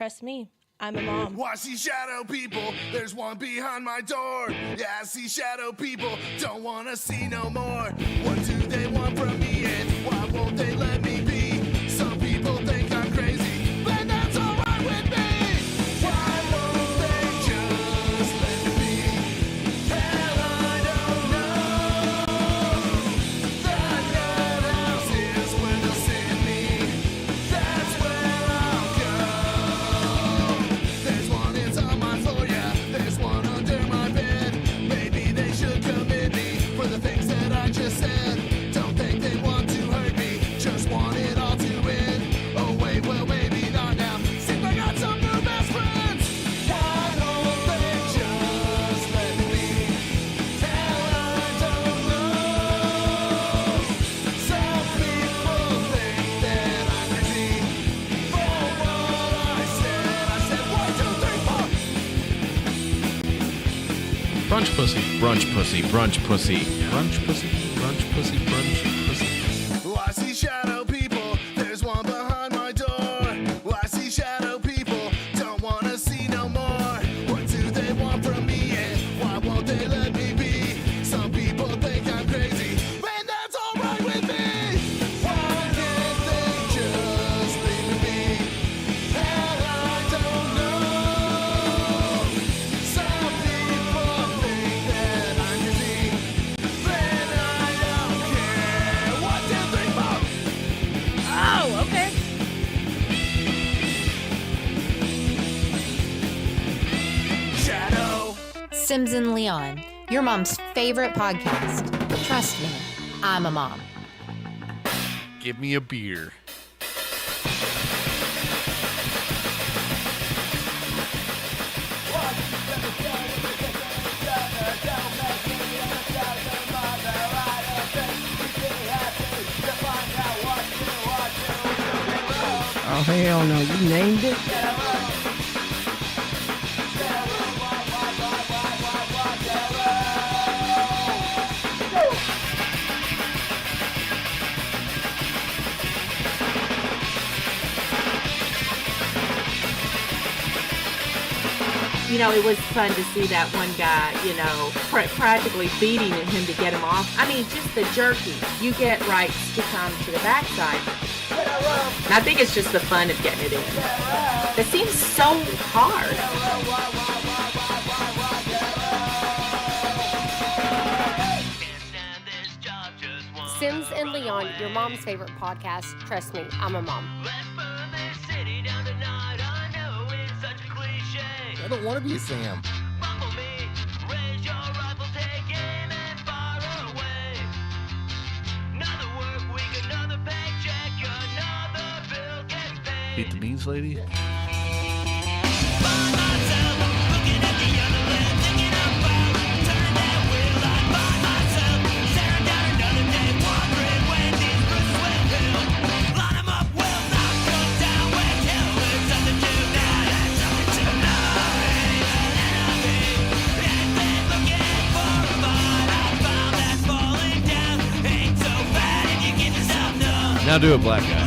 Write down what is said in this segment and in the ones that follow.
Trust me, I'm a mom. Well, I see shadow people, there's one behind my door. Yeah, I see shadow people, don't want to see no more. What do they want from me and why won't they let me be? Some people think I'm crazy, but that's alright with me. Why won't they just let me be? Hell, I don't know. The nut house is where they'll send me. That's where I'll go. There's one that's on my floor, yeah. There's one under my bed. Maybe they should commit me for the things that I just said. Don't think they want to hurt me, just want it all to end. Oh wait, well maybe not now. Seems I got some new best friends. Why don't they just let me be? Hell, I don't know. Some people think that I'm crazy. For what I said 1, 2, 3, 4. Brunch pussy, brunch pussy, brunch pussy. Brunch pussy, brunch pussy, brunch pussy. Well, I see shadow people, there's one behind my door. Well, I see shadow people, don't want to see no more. What do they want from me and why won't they let me be? Some people think I'm crazy, and that's alright with me. Why can't they just leave me be? Hell, I don't know. Some people think that I'm crazy, then I don't care. 1, 2, 3, 4. Oh, okay. Shadow. Sims and Leon, your mom's favorite podcast. Trust me, I'm a mom. Give me a beer. Oh, hell no. You named it? You know, it was fun to see that one guy, practically beating him to get him off. I mean, just the jerky. You get right stick on to the backside. And I think it's just the fun of getting it in. It seems so hard. Sims and Leon, your mom's favorite podcast. Trust me, I'm a mom. I don't want to be a Sam. Beat the beans, lady. Now do a black guy.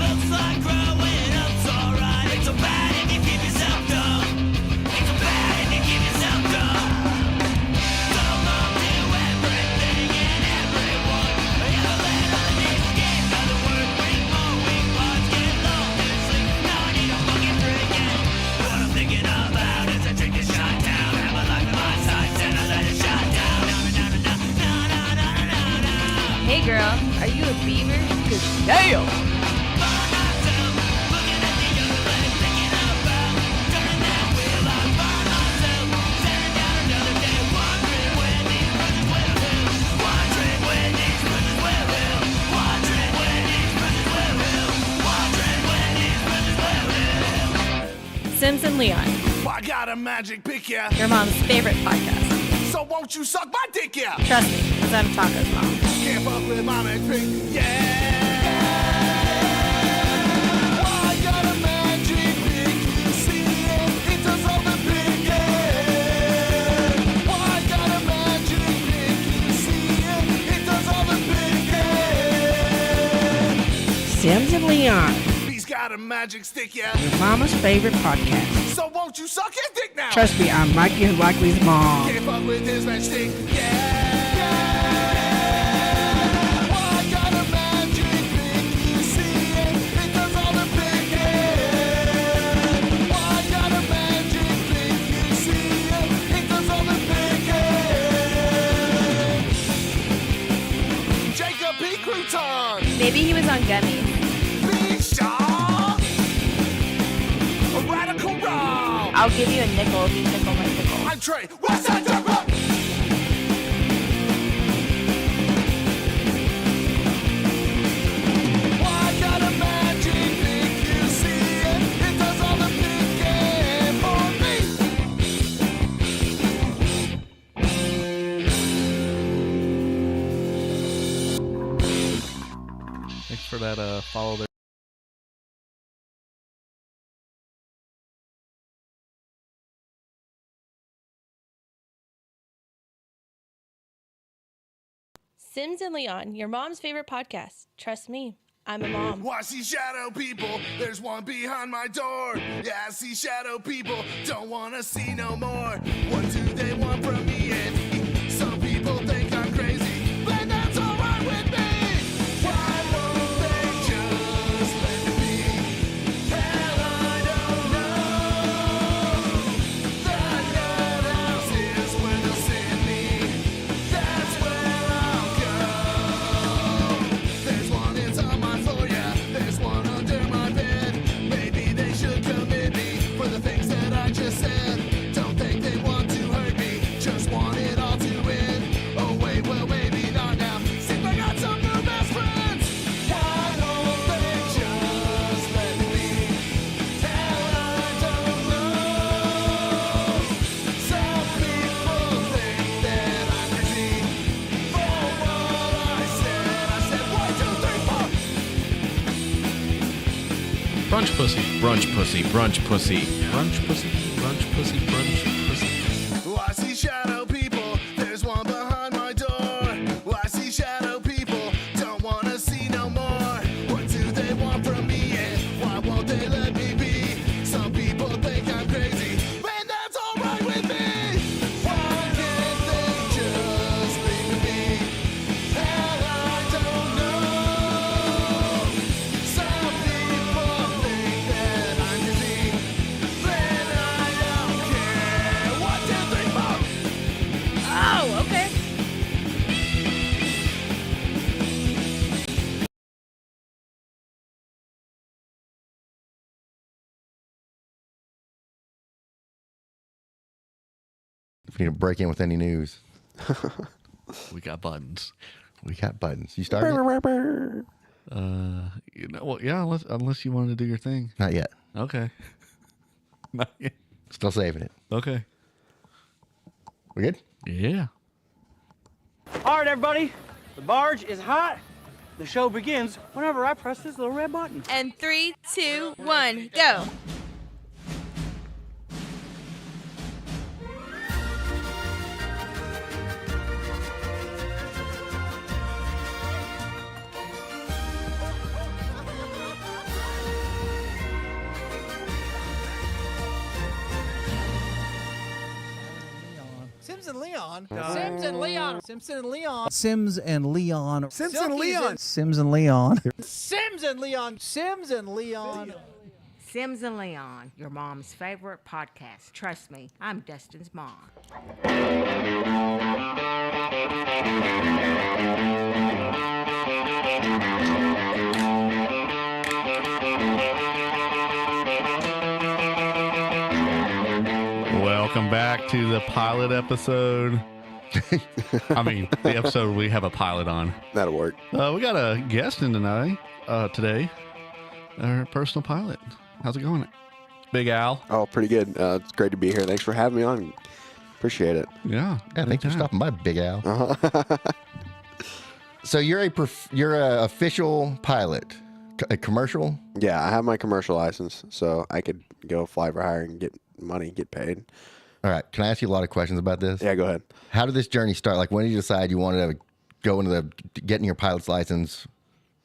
Hey girl, are you a beaver? 'Cause damn! Sims and Leon, I got a magic pick, yeah. your mom's favorite podcast. So won't you suck my dick, yeah? Trust me, because I'm Taco's mom. Can't fuck with my magic pick, yeah. I got a magic pick, you see it, it does all the picking. I got a magic pick, you see it, it does all the picking. Sims and Leon, He's got a magic stick, yeah. your mama's favorite podcast. won't you suck his dick now? Trust me, I'm Mikey and Likely's mom. Can't fuck with his match stick. Yeah. Well, I got a magic pick, you see it. It does all the picking. Well, I got a magic pick, you see it. It does all the picking. Jacob P. Crouton. Maybe he was on gummies. Big Shaw. A radical raw. I'll give you a nickel if you tickle my tickle. I'm Trey. What's that jump? I got a magic pick, you see it. It does all the picking for me. Thanks for that follow there. Sims and Leon, your mom's favorite podcast. Trust me, I'm a mom. Why see shadow people? There's one behind my door. Yeah, I see shadow people. Don't wanna see no more. What do they want from me? And some people think I'm crazy, but that's alright with me. Why won't they just let me be? Hell, I don't know. The nut house is where they'll send me. That's where I'll go. There's one inside my floor, yeah. There's one under my bed. Maybe they should commit me for the things that I just said. Don't think they want to hurt me, just want it all to end. Oh wait, well maybe not now. Seems I got some new best friends. Why don't they just let me be? Hell, I don't know. Some people think that I'm crazy. For what I said 1, 2, 3, 4. Brunch pussy. Brunch pussy. Brunch pussy. Brunch pussy, brunch pussy, brunch pussy. Oh, I see shadow people. There's one behind my door. Oh, I see shadow people. Don't wanna see no more. What do they want from me? And why won't they let me be? Some people think I'm crazy, and that's alright with me. Why can't they just leave me? Hell, I don't know. Some people think that I'm crazy, then I don't care. 1, 2, 3, 4. Oh, okay. If you need to break in with any news, We got buttons. we got buttons. You started? You know, well, yeah, unless you wanted to do your thing. Not yet. Okay. Not yet. Still saving it. Okay. We good? Yeah. All right, everybody. The barge is hot. The show begins whenever I press this little red button. And 3, 2, 1, go. Sims and Leon. Sims and Leon. Simpson and Leon. Sims and Leon. Sims and Leon. Sims and Leon. Sims and Leon. Sims and Leon. Sims and Leon, your mom's favorite podcast. Trust me, I'm Dustin's mom. Welcome back to the pilot episode. I mean, the episode we have a pilot on. That'll work. We got a guest in tonight, today. Our personal pilot. How's it going? Big Al. Oh, pretty good. It's great to be here. Thanks for having me on. Appreciate it. Yeah. Yeah, thanks for stopping by, Big Al. Uh-huh. So you're a official pilot, a commercial. Yeah, I have my commercial license, so I could go fly for hire and get money, get paid. All right. Can I ask you a lot of questions about this? Yeah, go ahead. How did this journey start? Like, when did you decide you wanted to go into getting your pilot's license?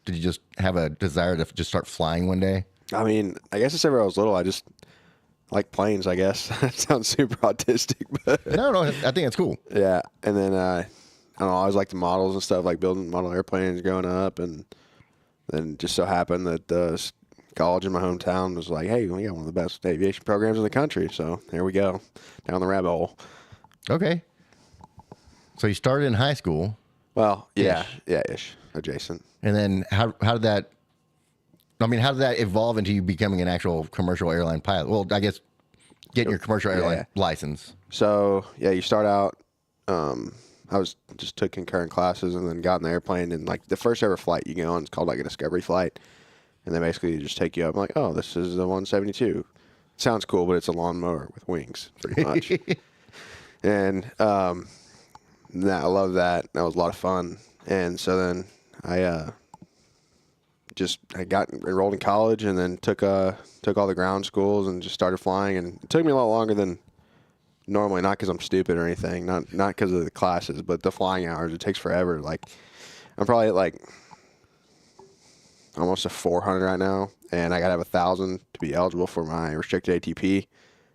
Did you just have a desire to just start flying one day? I mean, I guess it's ever I was little. I just, you know, I was a kid. I just wanted to fly. I just wanted to like planes, I guess. That sounds super autistic, but No, I think it's cool. yeah. And then I don't know. I always liked the models and stuff, like building model airplanes growing up, and then just so happened that the college in my hometown was like, "Hey, we got one of the best aviation programs in the country." So there we go, down the rabbit hole. Okay. So you started in high school. Well, yeah, ish, adjacent. And then how did that? I mean, how did that evolve into you becoming an actual commercial airline pilot? Well, I guess getting your commercial airline license. So yeah, you start out. I just took concurrent classes and then got in the airplane, and like the first ever flight you go on is called like a discovery flight, and they basically just take you up. I'm like, oh, this is the 172. Sounds cool, but it's a lawnmower with wings, pretty much. And I love that. That was a lot of fun. And so then I got enrolled in college, and then took all the ground schools and just started flying. And it took me a lot longer than normally, not because I'm stupid or anything, not because of the classes, but the flying hours. It takes forever. Like I'm probably at like almost a 400 right now, and I gotta have 1,000 to be eligible for my restricted ATP,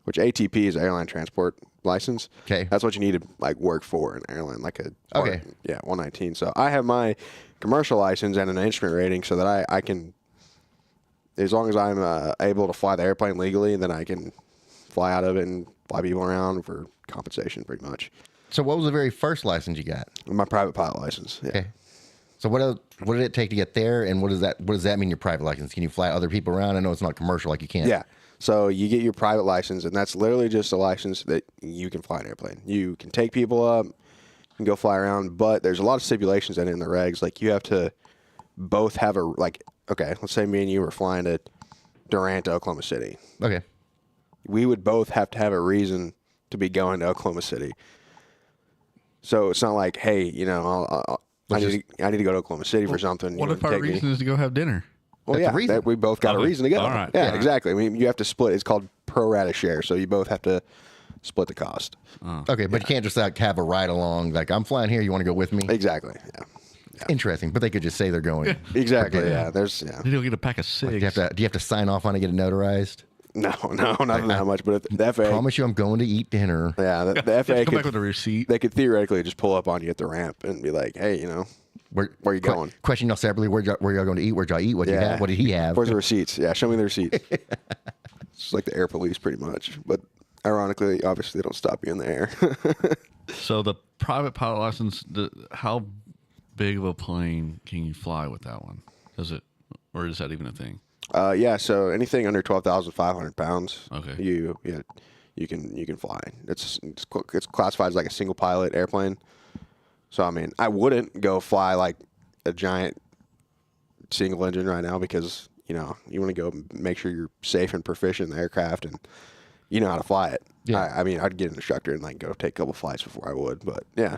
which ATP is airline transport license. Okay, that's what you need to like work for an airline, like a okay, 119. So I have my commercial license and an instrument rating, so that I can, as long as I'm able to fly the airplane legally, then I can fly out of it and fly people around for compensation, pretty much. So what was the very first license you got? My private pilot license. Yeah. Okay. So what did it take to get there, and what does that mean? Your private license? Can you fly other people around? I know it's not commercial, like you can't. Yeah. So you get your private license, and that's literally just a license that you can fly an airplane. You can take people up and go fly around, but there's a lot of stipulations in the regs. Like you have to both have okay, let's say me and you were flying to Durant to Oklahoma City. Okay. We would both have to have a reason to be going to Oklahoma City. So it's not like, hey, I need to go to Oklahoma City for something. What if our reason is to go have dinner? Well, we both got a reason to go. All right. Yeah, exactly. I mean, you have to split. It's called pro rata share, so you both have to split the cost. Okay, but you can't just like have a ride along. Like I'm flying here, you want to go with me? Exactly. Yeah. Interesting, but they could just say they're going. Exactly. Yeah. You'll get a pack of cigs. Do you have to sign off on it, get it notarized? No, not that much. But if the FAA, I promise you, I'm going to eat dinner. Yeah, the FAA come back with a receipt. They could theoretically just pull up on you at the ramp and be like, "Hey, where are you going?" Question y'all separately. Where y'all going to eat? Where'd y'all eat? What did you have? What did he have? Where's the receipts? Yeah, show me the receipts. It's like the air police, pretty much. But ironically, obviously, they don't stop you in the air. So the private pilot license, how big of a plane can you fly with that one? Or is that even a thing? Yeah. So anything under 12,500 pounds, okay, you can fly. It's classified as like a single pilot airplane. So I mean, I wouldn't go fly like a giant single engine right now because you want to go make sure you're safe and proficient in the aircraft and you know how to fly it. Yeah. I mean, I'd get an instructor and like go take a couple flights before I would. But yeah,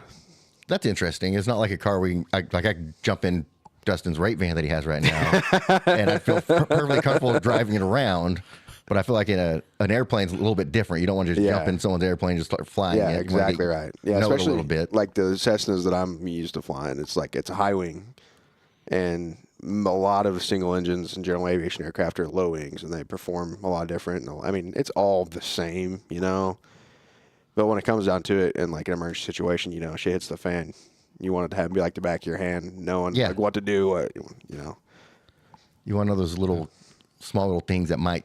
that's interesting. It's not like a car I could jump in Dustin's rate van that he has right now, and I feel perfectly comfortable driving it around. But I feel like in an airplane's a little bit different. You don't want to just jump in someone's airplane and just start flying. Yeah, exactly right. Yeah, especially a little bit. Like the Cessnas that I'm used to flying. It's a high wing, and a lot of single engines and general aviation aircraft are low wings, and they perform a lot different. I mean, it's all the same, But when it comes down to it, in like an emergency situation, shit hits the fan. You want it to be like the back of your hand, knowing like what to do. You want to know those small little things that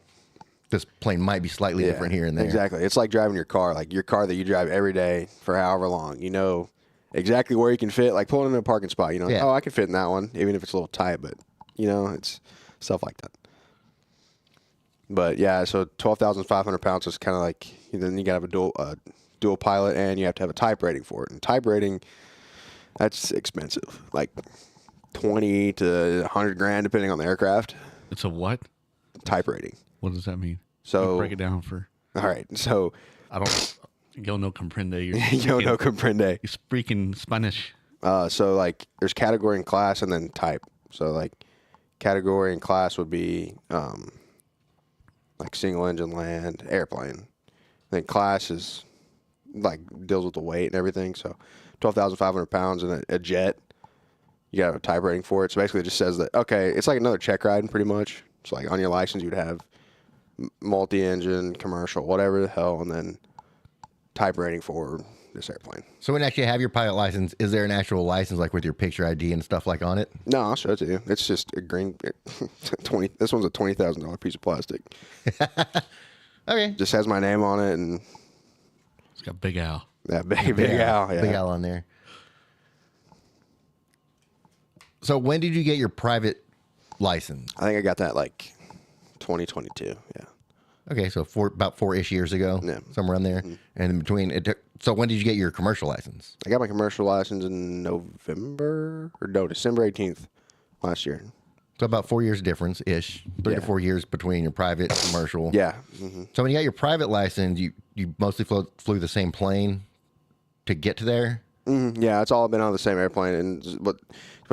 this plane might be slightly different here and there. Exactly. It's like driving your car, like your car that you drive every day for however long. You know exactly where you can fit, like pulling in a parking spot. Oh, I can fit in that one, even if it's a little tight. But it's stuff like that. But yeah, so 12,500 pounds is kind of like, then you got to have a dual pilot, and you have to have a type rating for it. And type rating, that's expensive, like 20 to 100 grand, depending on the aircraft. It's a what? Type rating. What does that mean? So break it down for. All right, so I don't. Yo no comprende. Yo no comprende. You speaking Spanish. So like, there's category and class, and then type. So like, category and class would be like single engine land airplane. Then class is like deals with the weight and everything. So 12,500 pounds in a jet. You got a type rating for it. So basically, it just says that it's like another check ride, pretty much. So like on your license, you'd have multi-engine, commercial, whatever the hell, and then type rating for this airplane. So when you actually have your pilot license, is there an actual license like with your picture ID and stuff like on it? No, I'll show it to you. It's just a green 20. This one's a $20,000 piece of plastic. Okay. Just has my name on it, and It's got Big Al. yeah, big Al. Yeah. Big Al on there. So when did you get your private license? I think I got that like 2022. Yeah. Okay, so about 4-ish years ago, somewhere in there. And in between, so when did you get your commercial license? I got my commercial license in December 18th last year. So about 4 years difference ish, 3 to 4 years between your private and commercial. Yeah. So when you got your private license, you mostly flew the same plane to get to there. Yeah, it's all been on the same airplane. And what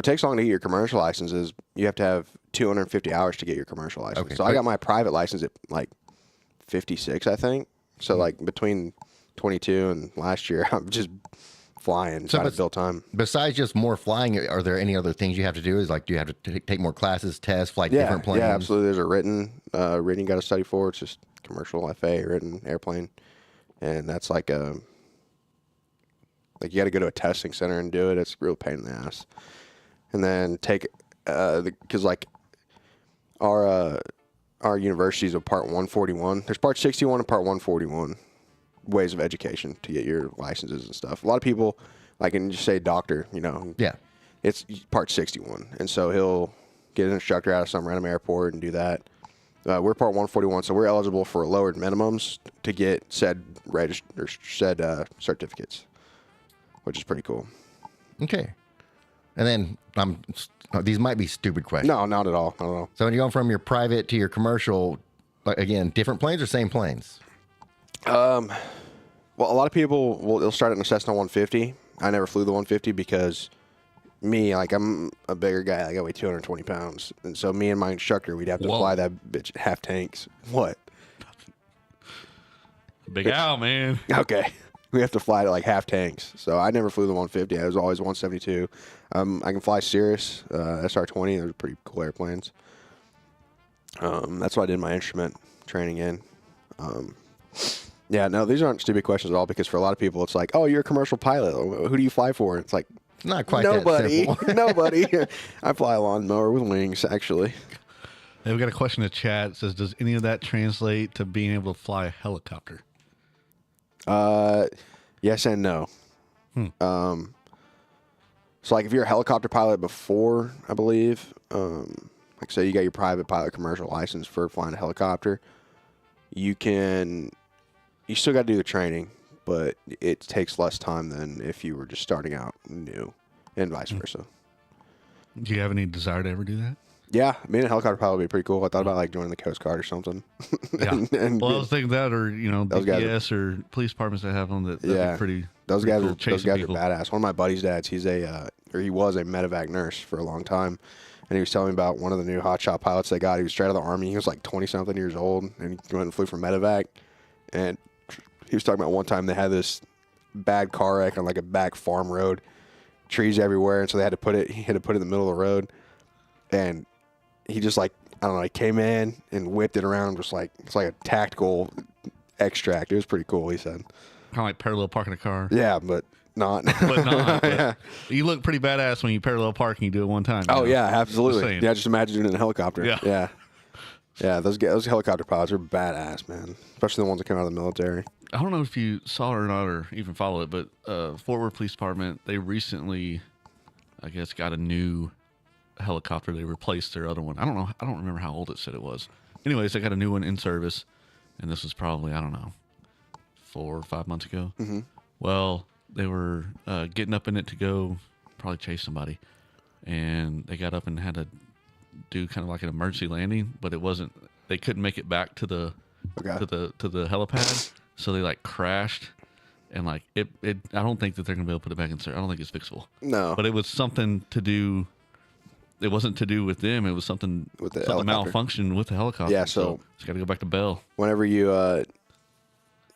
takes long to get your commercial license is you have to have 250 hours to get your commercial license. Okay. So I got my private license at like 56, I think. So like between 22 and last year, I'm just flying, trying to build time. Besides just more flying, are there any other things you have to do? Is like, do you have to take more classes, tests, fly different planes? Yeah, absolutely. There's a written you got to study for. It's just commercial FA, written airplane, and that's like you got to go to a testing center and do it. It's a real pain in the ass. And then take because like our universities of Part 141. There's Part 61 and Part 141 ways of education to get your licenses and stuff. A lot of people, like, and just say doctor, Yeah. It's Part 61. And so he'll get an instructor out of some random airport and do that. We're Part 141, so we're eligible for lowered minimums to get said certificates, which is pretty cool. Okay. And then these might be stupid questions. No, not at all. Not at all. So when you're going from your private to your commercial, like, again, different planes or same planes? Well, a lot of people they'll start at a Cessna 150. I never flew the 150 because I'm a bigger guy. Like I weigh 220 pounds, and so me and my instructor, we'd have to fly that bitch at half tanks. What? Big Al, man. Okay. We have to fly to like half tanks. So I never flew the 150. I was always 172. I can fly Cirrus, SR-20. Those are pretty cool airplanes. That's what I did my instrument training in. Yeah, no, these aren't stupid questions at all because for a lot of people, it's like, oh, you're a commercial pilot. Who do you fly for? It's like, not quite nobody. that simple. Nobody. I fly a lawnmower with wings, actually. Hey, we got a question in the chat. It says, does any of that translate to being able to fly a helicopter? Yes and no. So like if you're a helicopter pilot before, I believe, like say you got your private pilot commercial license for flying a helicopter, you still got to do the training, but it takes less time than if you were just starting out new, and vice versa. Do you have any desire to ever do that? Yeah, being a helicopter pilot would be pretty cool. I thought about like joining the Coast Guard or something. Yeah. Well, I was thinking that, or BPS or police departments that have them. That'd be pretty. Those pretty guys cool, are chasing people. badass. One of my buddy's dads, he was a medevac nurse for a long time, and he was telling me about one of the new hotshot pilots they got. He was straight out of the Army. He was like 20-something years old, and he went and flew for medevac. And he was talking about one time they had this bad car wreck on like a back farm road, trees everywhere, and so he had to put it in the middle of the road, and he just like, I don't know, he came in and whipped it around, just like it's like a tactical extract. It was pretty cool, he said. Kind of like parallel parking a car. Yeah, but not. But Yeah. You look pretty badass when you parallel park and you do it one time. Oh, yeah, Just absolutely. saying. Yeah, just imagine doing it in a helicopter. Yeah. Yeah, those helicopter pilots are badass, man. Especially the ones that come out of the military. I don't know if you saw it or not, or even follow it, but Fort Worth Police Department, they recently, I guess, got a new helicopter. They replaced their other one. I don't remember how old it said it was. Anyways, they got a new one in service, and this was probably, I don't know, 4 or 5 months ago. Mm-hmm. Well, they were getting up in it to go probably chase somebody, and they got up and had to do kind of like an emergency landing, but it wasn't. They couldn't make it back to the helipad, so they like crashed, and like it. I don't think that they're gonna be able to put it back in service. I don't think it's fixable. No, but it was something to do. It wasn't to do with them. It was something with the something helicopter. malfunctioned with the helicopter. Yeah, so it's got to go back to Bell. Whenever you,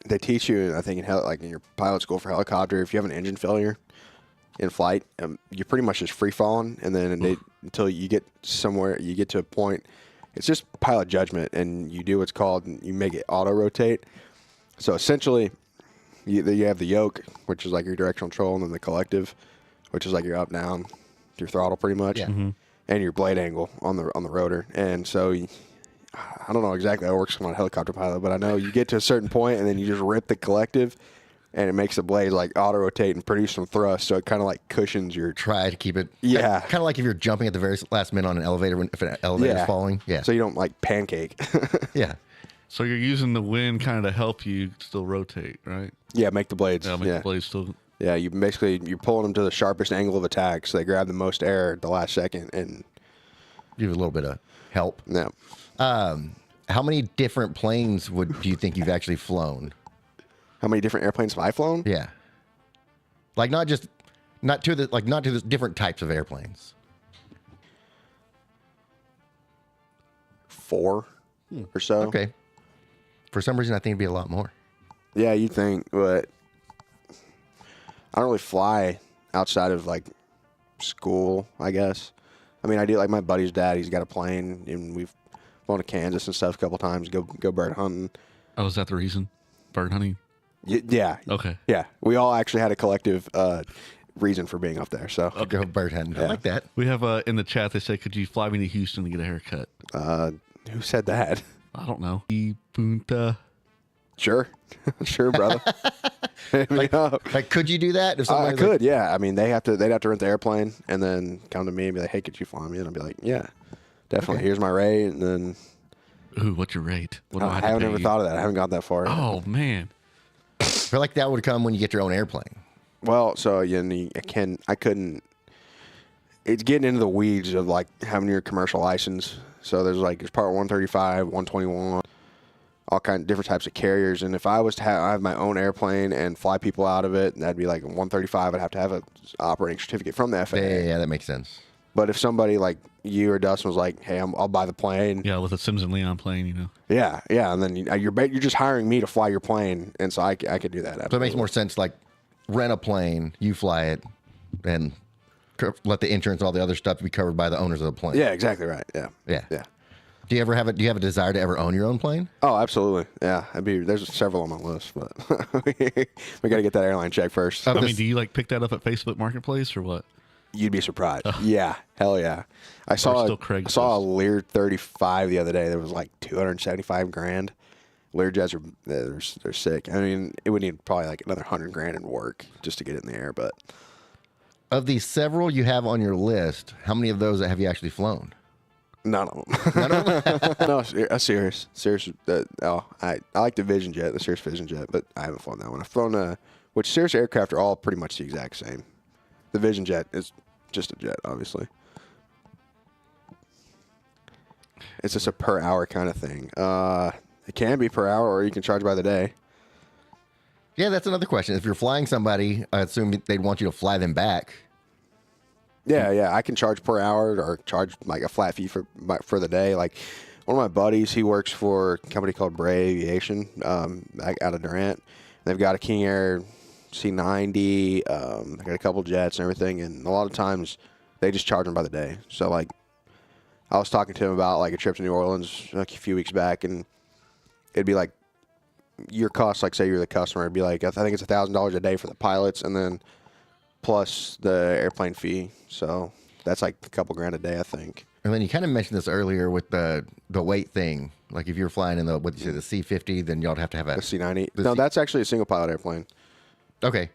they teach you, I think in your pilot school for helicopter, if you have an engine failure in flight, you're pretty much just free falling, and then until you get somewhere, you get to a point, it's just pilot judgment, and you do what's called, you make it auto rotate. So essentially, you have the yoke, which is like your directional control, and then the collective, which is like your up down, your throttle pretty much, and your blade angle on the rotor. And so I don't know exactly how it works on a helicopter pilot, but I know you get to a certain point, and then you just rip the collective, and it makes the blade like auto rotate and produce some thrust, so it kind of like cushions your. Try to keep it. Yeah. Kind of like if you're jumping at the very last minute on an elevator, if an elevator's falling. Yeah. So you don't like pancake. Yeah. So you're using the wind kind of to help you still rotate, right? Yeah, make the blades. Yeah, make the blades still. Yeah, you're pulling them to the sharpest angle of attack, so they grab the most air at the last second, and give a little bit of help. Yeah. How many different planes do you think you've actually flown? How many different airplanes have I flown? Yeah. Like not to the different types of airplanes. 4 or so. Okay. For some reason, I think it'd be a lot more. Yeah, you think, but I don't really fly outside of like school, I guess. I mean, I do like my buddy's dad. He's got a plane, and we've flown to Kansas and stuff a couple times. Go bird hunting. Oh, is that the reason? Bird hunting? Yeah. Okay. Yeah, we all actually had a collective reason for being up there. So go bird hunting. I like that. We have in the chat, they say, could you fly me to Houston to get a haircut? Who said that? I don't know. Punta. Sure. Sure, brother. like, could you do that? If I could, yeah. I mean, they'd have to rent the airplane and then come to me and be like, hey, could you fly me? And I'd be like, yeah, definitely. Okay. Here's my rate. And then. Ooh, what's your rate? What do I haven't ever thought of that. I haven't got that far. Oh, man. I feel like that would come when you get your own airplane. Well, so I couldn't. It's getting into the weeds of like having your commercial license. So there's part 135, 121, all kind of different types of carriers. And if I was to have my own airplane and fly people out of it, that'd be like 135. I'd have to have an operating certificate from the FAA. Yeah, that makes sense. But if somebody like you or Dustin was like, "Hey, I'll buy the plane," yeah, with a Sims and Leon plane, you know. Yeah, and then you're just hiring me to fly your plane, and so I could do that. Absolutely. So it makes more sense, like rent a plane, you fly it, and let the insurance and all the other stuff be covered by the owners of the plane. Yeah, exactly right. Yeah. Do you have a desire to ever own your own plane? Oh, absolutely. Yeah, there's several on my list, but we got to get that airline check first. I mean, do you pick that up at Facebook Marketplace or what? You'd be surprised. Yeah, hell yeah. I saw a Lear 35 the other day that was like $275,000. Learjets they're sick. I mean, it would need probably like another $100,000 in work just to get it in the air. But of these several you have on your list, how many of those have you actually flown? None of them. None of them? No, a Cirrus. I like the Vision Jet, the Cirrus Vision Jet, but I haven't flown that one. I've flown which Cirrus aircraft are all pretty much the exact same. The Vision Jet is just a jet, obviously. It's just a per hour kind of thing. It can be per hour, or you can charge by the day. Yeah, that's another question. If you're flying somebody, I assume they'd want you to fly them back. Yeah, I can charge per hour or charge like a flat fee for the day. Like one of my buddies, he works for a company called Bray Aviation out of Durant. They've got a King Air C90. They got a couple jets and everything, and a lot of times they just charge them by the day. So like, I was talking to him about like a trip to New Orleans like a few weeks back, and it'd be like your cost, like say you're the customer, it'd be like I think it's $1,000 a day for the pilots, and then plus the airplane fee. So that's like a couple grand a day, I think. And then you kind of mentioned this earlier with the weight thing. Like if you're flying in the C-50, then y'all have to have a C-90. No, that's actually a single pilot airplane. Okay.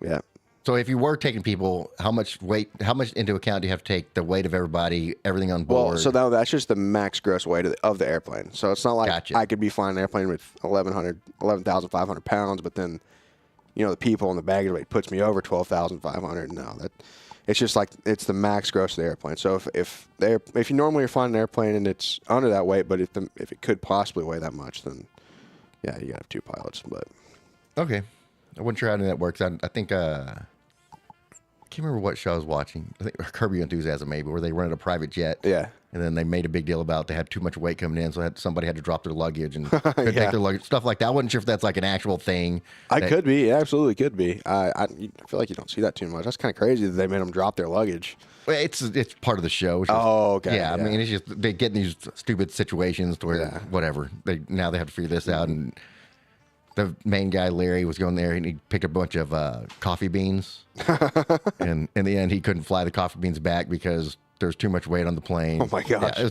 Yeah. So if you were taking people, how much into account do you have to take the weight of everybody, everything on board? Well, so that's just the max gross weight of the airplane. So it's not like I could be flying an airplane with 11,500 pounds, but then, the people and the baggage weight puts me over 12,500. No, it's just like it's the max gross of the airplane. So if you normally are flying an airplane and it's under that weight, but if it could possibly weigh that much, then yeah, you gotta have two pilots. But okay, I wasn't sure how that works. I think can't remember what show I was watching. I think Curb Your Enthusiasm, maybe, where they rented a private jet. Yeah. And then they made a big deal about they had too much weight coming in, so somebody had to drop their luggage and couldn't take their luggage, stuff like that. I wasn't sure if that's like an actual thing. Could be. It absolutely could be. I feel like you don't see that too much. That's kind of crazy that they made them drop their luggage. Well, it's part of the show. Okay. Yeah, I mean, it's just they get in these stupid situations to where whatever. Now they have to figure this out. And the main guy, Larry, was going there and he picked a bunch of coffee beans. And in the end, he couldn't fly the coffee beans back because there's too much weight on the plane. Oh my gosh. Yeah,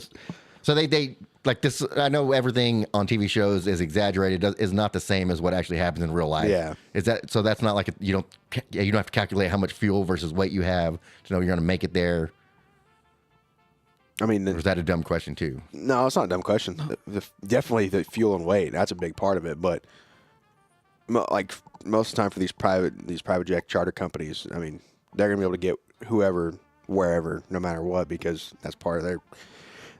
so they like this. I know everything on TV shows is exaggerated. Is not the same as what actually happens in real life. Yeah. Is that so? That's not like you don't have to calculate how much fuel versus weight you have to know you're going to make it there. I mean, or is that a dumb question too? No, it's not a dumb question. Definitely the fuel and weight. That's a big part of it. But like most of the time for these private jet charter companies, I mean, they're going to be able to get whoever, wherever, no matter what, because that's part of their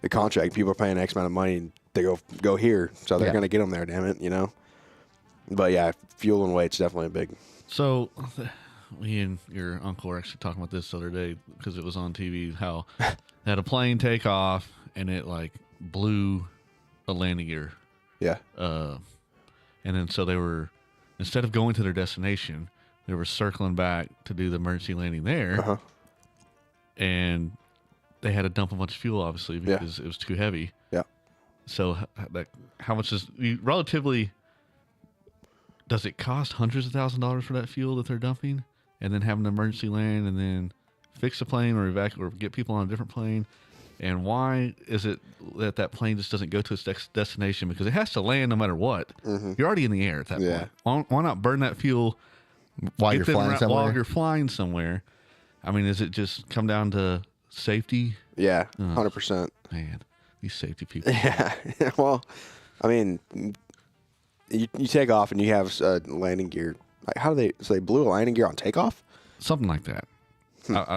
contract. People are paying X amount of money and they go here, so they're going to get them there. Damn it, you know. But yeah, fuel and weight's definitely a big. So, me and your uncle were actually talking about this the other day because it was on TV. How they had a plane take off and it like blew a landing gear. Yeah. And then so they were, instead of going to their destination, they were circling back to do the emergency landing there. Uh-huh. And they had to dump a bunch of fuel, obviously, because it was too heavy. Yeah. So, how much relatively, does it cost hundreds of $1,000s for that fuel that they're dumping? And then have an emergency land and then fix the plane or or get people on a different plane? And why is it that plane just doesn't go to its destination? Because it has to land no matter what. Mm-hmm. You're already in the air at that point. Why not burn that fuel while you're flying somewhere? I mean, does it just come down to safety? Yeah, 100%. Man, these safety people. Yeah. Well, I mean, you take off and you have landing gear. Like, how do they? So they blew a landing gear on takeoff? Something like that.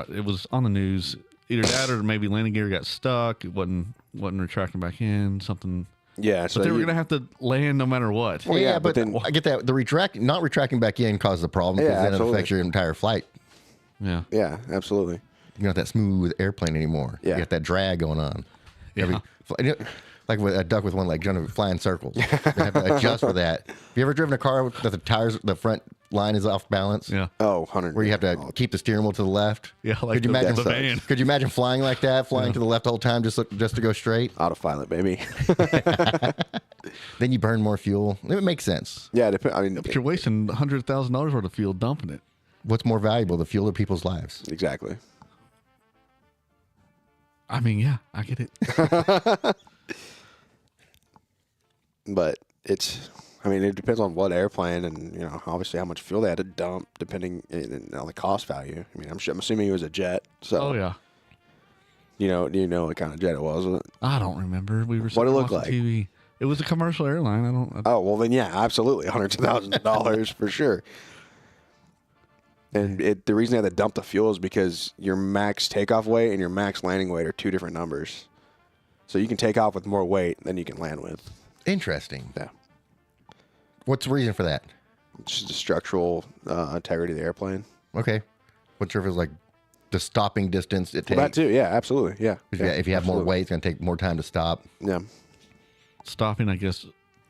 It was on the news. Either that or maybe landing gear got stuck. It wasn't retracting back in. Something. Yeah, so they were gonna have to land no matter what. Well, yeah, but then I get that the not retracting back in caused the problem because then it affects your entire flight. Yeah. Yeah, absolutely. You're not that smooth airplane anymore. Yeah. You got that drag going on. Yeah. Like with a duck with one leg, flying circles. You have to adjust for that. Have you ever driven a car that the front line is off balance? Yeah. Oh, 100. Where you have to keep the steering wheel to the left? Yeah, like could you imagine the van. Could you imagine flying like that, flying to the left the whole time just to go straight? Autopilot, baby. Then you burn more fuel. It makes sense. Yeah, I mean, but you're wasting $100,000 worth of fuel dumping it. What's more valuable, the fuel or people's lives? Exactly. I mean, yeah, I get it. But it depends on what airplane and, you know, obviously how much fuel they had to dump depending on the cost value. I mean, I'm assuming it was a jet. So. Oh, yeah. Do you know what kind of jet it was? I don't remember. We were what it looked like. TV. It was a commercial airline. Oh, well then, yeah, absolutely. Hundreds of thousands of dollars for sure. And the reason they had to dump the fuel is because your max takeoff weight and your max landing weight are two different numbers. So you can take off with more weight than you can land with. Interesting. Yeah. What's the reason for that? It's just the structural integrity of the airplane. Okay. What's if it's like the stopping distance it takes? Well, that too. Yeah, absolutely. Yeah. If you have more weight, it's going to take more time to stop. Yeah. Stopping, I guess,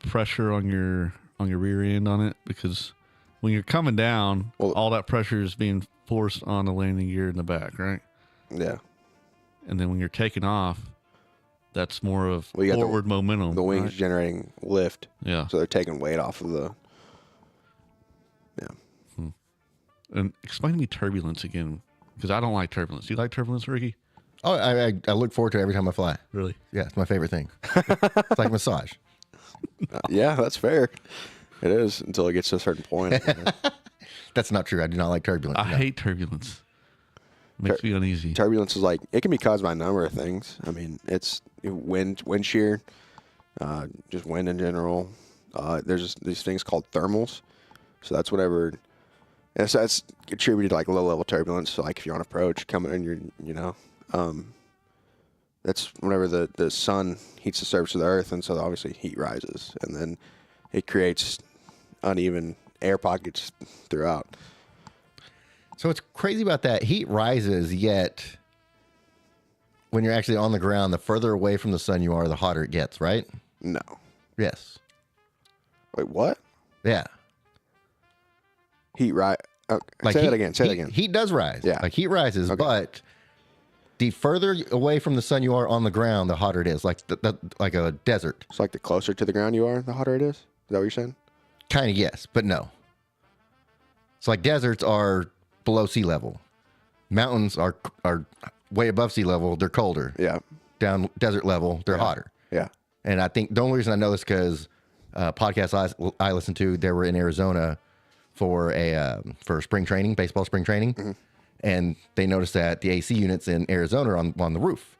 pressure on your rear end on it, because when you're coming down, all that pressure is being forced on the landing gear in the back, right? Yeah. And then when you're taking off, that's more of forward momentum. The wings generating lift. Yeah. So they're taking weight off of the. Yeah. And explain to me turbulence again, because I don't like turbulence. Do you like turbulence, Ricky? Oh, I look forward to it every time I fly. Really? Yeah, it's my favorite thing. It's like a massage. Yeah, that's fair. It is until it gets to a certain point. That's not true. I do not like turbulence. I hate turbulence. Makes me uneasy. Turbulence is it can be caused by a number of things. I mean, it's wind shear, just wind in general. There's these things called thermals. So that's whatever. And so that's attributed to low level turbulence. So if you're on approach coming in, that's whenever the sun heats the surface of the earth, and so obviously heat rises, and then it creates uneven air pockets throughout. So what's crazy about that, heat rises, yet when you're actually on the ground, the further away from the sun you are, the hotter it gets, right? No. Yes. Wait, what? Yeah. Heat rise. Like say heat, that again. Say that again. Heat does rise. Yeah. Like heat rises, Okay. but the further away from the sun you are on the ground, the hotter it is. Like like a desert. It's like the closer to the ground you are, the hotter it is. Is that what you're saying? Kind of yes, but no. It's like deserts are below sea level. Mountains are way above sea level. They're colder. Yeah. Down desert level, they're hotter. Yeah. And I think the only reason I know this because podcasts I listened to, they were in Arizona for spring training, baseball spring training, and they noticed that the AC units in Arizona are on the roof.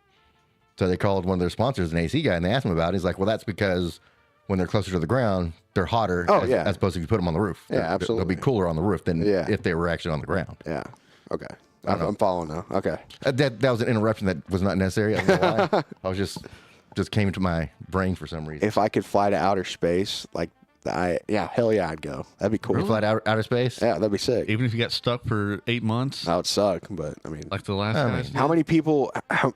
So they called one of their sponsors, an AC guy, and they asked him about it. He's like, "Well, that's because when they're closer to the ground, they're hotter. As opposed to if you put them on the roof. Yeah, absolutely. They'll be cooler on the roof than if they were actually on the ground." Yeah. Okay. I'm following now. Okay. That was an interruption that was not necessary. I don't know why. I was just came into my brain for some reason. If I could fly to outer space, like hell yeah, I'd go. That'd be cool. You fly to outer space? Yeah, that'd be sick. Even if you got stuck for 8 months? That would suck, but I mean, like the last guys did? how many people? How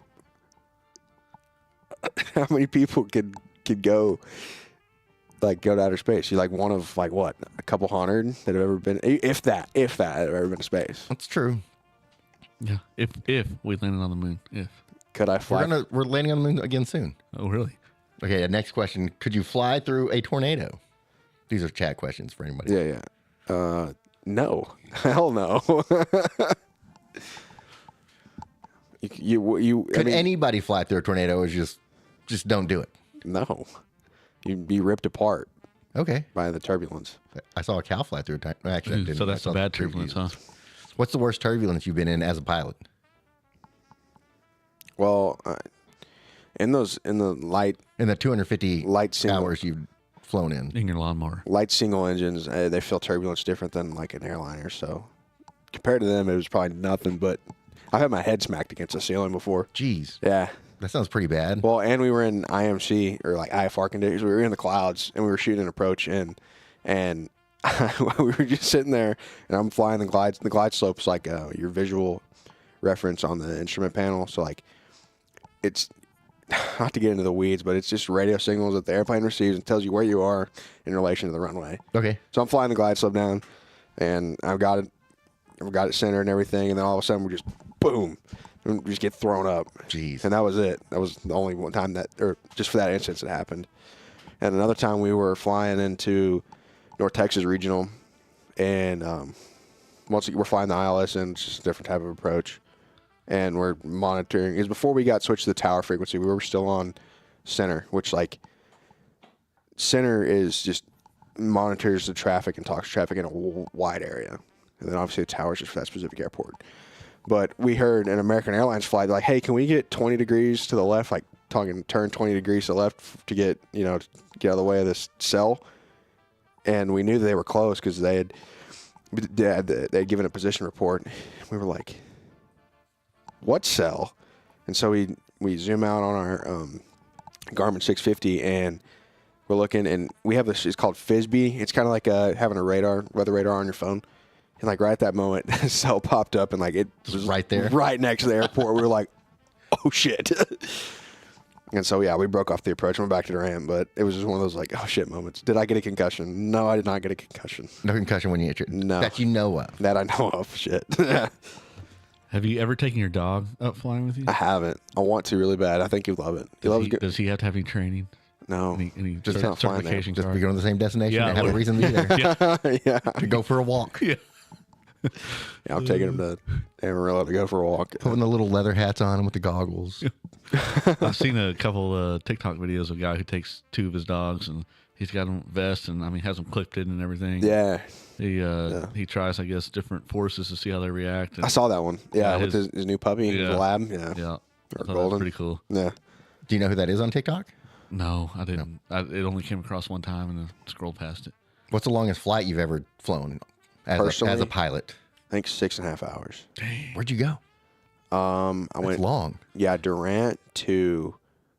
many people could go? Like go to outer space? You're like one of like what? A couple hundred that have ever been, if that have ever been to space. That's true. Yeah. If we landed on the moon, if. Could I fly? We're landing on the moon again soon. Oh, really? Okay, next question. Could you fly through a tornado? These are chat questions for anybody. Yeah. No. Hell no. Could anybody fly through a tornado? Or just don't do it? No. You'd be ripped apart. Okay. By the turbulence. I saw a cow fly through a tornado. Actually, I didn't. So that's I a saw bad the turbulence, huh? What's the worst turbulence you've been in as a pilot? Well, in the 250 light hours you've flown in your lawnmower, light single engines, they feel turbulence different than like an airliner. So compared to them, it was probably nothing. But I've had my head smacked against the ceiling before. Jeez. Yeah. That sounds pretty bad. Well, and we were in IMC or like IFR conditions. We were in the clouds and we were shooting an approach and we were just sitting there and I'm flying the glides. The glide slope's like your visual reference on the instrument panel. So like it's not to get into the weeds, but it's just radio signals that the airplane receives and tells you where you are in relation to the runway. Okay. So I'm flying the glide slope down and I've got it centered and everything. And then all of a sudden we just boom. We just get thrown up. Jeez. And that was it. That was the only one time or just for that instance it happened. And another time we were flying into North Texas Regional, and once we're flying the ILS, and it's just a different type of approach. And we're monitoring. It was before we got switched to the tower frequency. We were still on center, which like center is just monitors the traffic and talks traffic in a wide area. And then obviously the tower is just for that specific airport. But we heard an American Airlines flight like, hey, can we get 20 degrees to the left, like turn 20 degrees to the left to get, get out of the way of this cell? And we knew that they were close because they had given a position report. We were like, what cell? And so we zoom out on our Garmin 650 and we're looking, and we have this, it's called FISB. It's kind of like having a weather radar on your phone. And like right at that moment, the cell popped up and like it was right there, right next to the airport. We were like, oh shit. And so, yeah, we broke off the approach and went back to the ramp, but it was just one of those like, oh shit moments. Did I get a concussion? No, I did not get a concussion. No concussion when you hit your, no. That you know of. That I know of. Shit. Have you ever taken your dog up flying with you? I haven't. I want to really bad. I think he'd love it. Does he have to have any training? No. Any just not certification Just card? be going to the same destination and have a reason to be there. Yeah. To go for a walk. Yeah. Yeah, I'm taking him to Amarillo to go for a walk. Putting the little leather hats on him with the goggles. I've seen a couple TikTok videos of a guy who takes two of his dogs and he's got them vests and has them clipped in and everything. Yeah. He tries, I guess, different forces to see how they react. And I saw that one. Yeah, with his new puppy in the lab. Yeah. Yeah. Or That was golden. pretty cool. Yeah. Do you know who that is on TikTok? No, I didn't. It only came across one time and then scrolled past it. What's the longest flight you've ever flown as a pilot? I think 6.5 hours. Dang. Where'd you go? I went long. Yeah, Durant to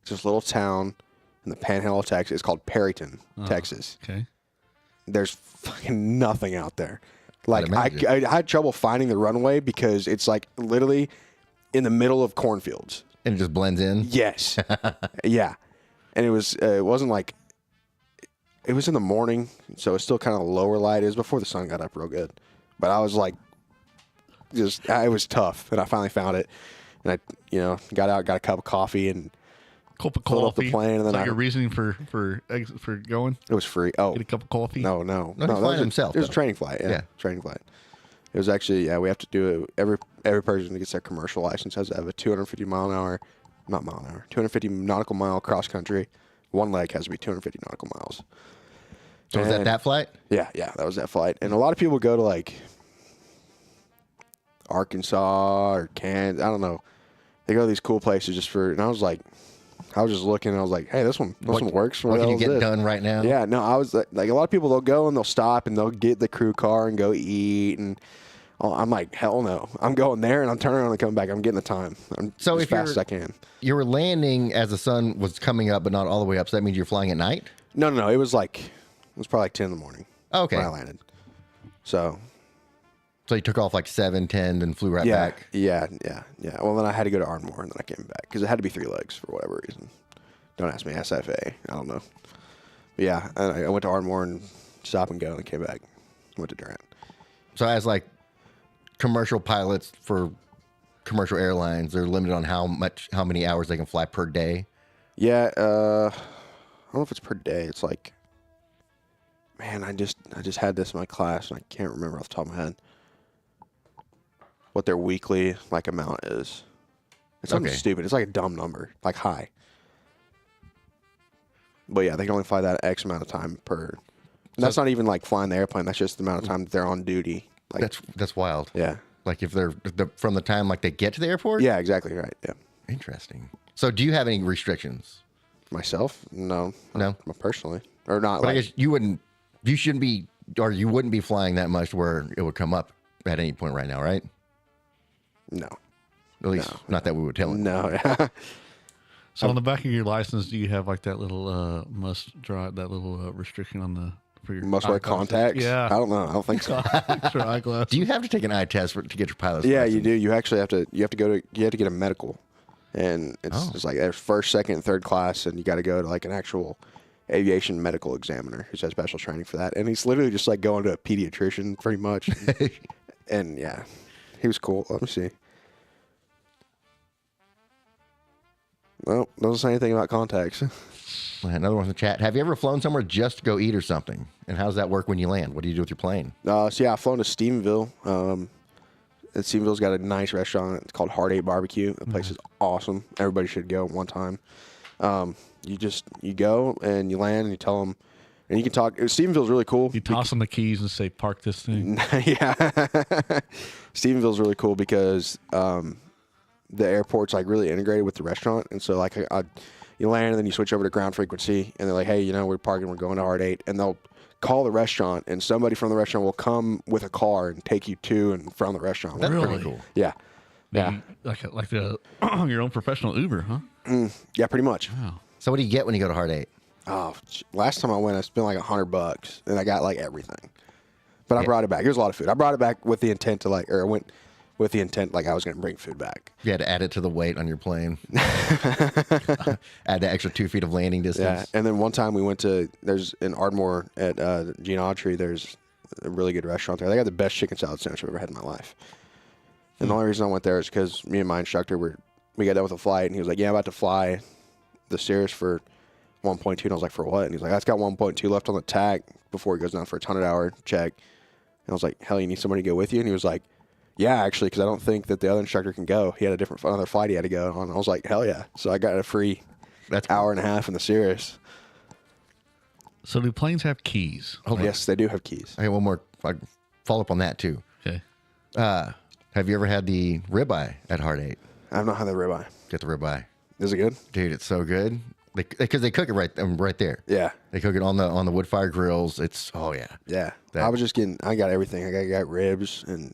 this little town in the Panhandle of Texas. It's called Perryton, Texas. Okay. There's fucking nothing out there. Like I had trouble finding the runway because it's like literally in the middle of cornfields. And it just blends in? Yes. Yeah. And it wasn't like, it was in the morning, so it's still kind of lower light. It was before the sun got up real good. But I was like, it was tough. And I finally found it. And I, got out, got a cup of coffee and cup of pulled coffee. up the plane. And then your reasoning for going? It was free. Oh. Get a cup of coffee? No. He's flying himself. It was a training flight. Yeah. Training flight. It was actually, we have to do it. Every person that gets their commercial license has to have a 250 nautical mile cross country. One leg has to be 250 nautical miles. So was that flight? Yeah, that was that flight. And a lot of people go to like Arkansas or Kansas. I don't know. They go to these cool places just for. And I was just looking. And I was like, hey, this one works. What can you get done right now? Yeah, no, I was like a lot of people. They'll go and they'll stop and they'll get the crew car and go eat and. I'm like, hell no. I'm going there and I'm turning around and coming back. I'm getting the time. As fast as I can. You were landing as the sun was coming up, but not all the way up. So that means you're flying at night? No. It was probably like 10 in the morning. Okay. When I landed. So you took off like 7, 10, and flew right back? Yeah. Well, then I had to go to Ardmore and then I came back because it had to be 3 legs for whatever reason. Don't ask me. SFA. I don't know. But yeah, I went to Ardmore and stop and go and came back. Went to Durant. So as like commercial pilots for commercial airlines, they're limited on how many hours they can fly per day. Yeah, I don't know if it's per day. It's like, man, I just had this in my class and I can't remember off the top of my head what their weekly amount is. It's something stupid. It's like a dumb number, like high. But yeah, they can only fly that X amount of time per. And that's not even like flying the airplane. That's just the amount of time that they're on duty. Like, that's wild. Yeah. Like if they're from the time they get to the airport? Yeah, exactly right. Yeah. Interesting. So do you have any restrictions? Myself? No. No? Personally. Or not. But I guess you wouldn't be flying that much where it would come up at any point right now, right? No. At least not that we would tell him. No. So on the back of your license, do you have like that little must drive, that little restriction on the for your must wear contacts? Yeah. I don't know. I don't think so. For eyeglasses. Do you have to take an eye test to get your pilot's Yeah, license? you do. You actually have to. You have to get a medical, and it's like there's first, second, and third class, and you got to go to like an actual aviation medical examiner who's had special training for that. And he's literally just like going to a pediatrician, pretty much. And yeah, he was cool. Let me see. Well, doesn't say anything about contacts. Another one in the chat. Have you ever flown somewhere just to go eat or something? And how does that work when you land? What do you do with your plane? So yeah, I've flown to Stephenville. And Stephenville's got a nice restaurant. It's called Heart 8 Barbecue. The place is awesome. Everybody should go one time. You go and you land and you tell them, and you can talk. Stephenville's really cool. You toss them the keys and say, "Park this thing." Yeah. Stephenville's really cool because the airport's like really integrated with the restaurant, and so like you land and then you switch over to ground frequency, and they're like, "Hey, we're parking. We're going to Heart 8," and they'll call the restaurant, and somebody from the restaurant will come with a car and take you to and from the restaurant. That's really pretty cool. Yeah. Yeah. Like your own professional Uber, huh? Yeah, pretty much. Wow. So what do you get when you go to Heart 8? Oh, last time I went, I spent like $100, and I got like everything. But I brought it back. It was a lot of food. I brought it back with the intent to I went with the intent I was going to bring food back. You had to add it to the weight on your plane. Add the extra 2 feet of landing distance. Yeah, and then one time we went to, there's in Ardmore at Gene Autry, there's a really good restaurant there. They got the best chicken salad sandwich I've ever had in my life. And the only reason I went there is because me and my instructor we got done with the flight, and he was like, "Yeah, I'm about to fly the Cirrus for 1.2." And I was like, "For what?" And he's like, "That's got 1.2 left on the tag before it goes down for its 100-hour check." And I was like, "Hell, you need somebody to go with you?" And he was like, "Yeah, actually, because I don't think that the other instructor can go. He had another flight he had to go on." I was like, "Hell yeah!" So I got a free hour and a half in the Cirrus. So do planes have keys? Oh, yes, they do have keys. Okay, one more. Follow up on that too. Okay. Have you ever had the ribeye at Heart 8? I have not had the ribeye. Get the ribeye. Is it good? Dude, it's so good. Because they cook it right there. Yeah. They cook it on the wood fire grills. It's Yeah. I got everything. I got ribs, and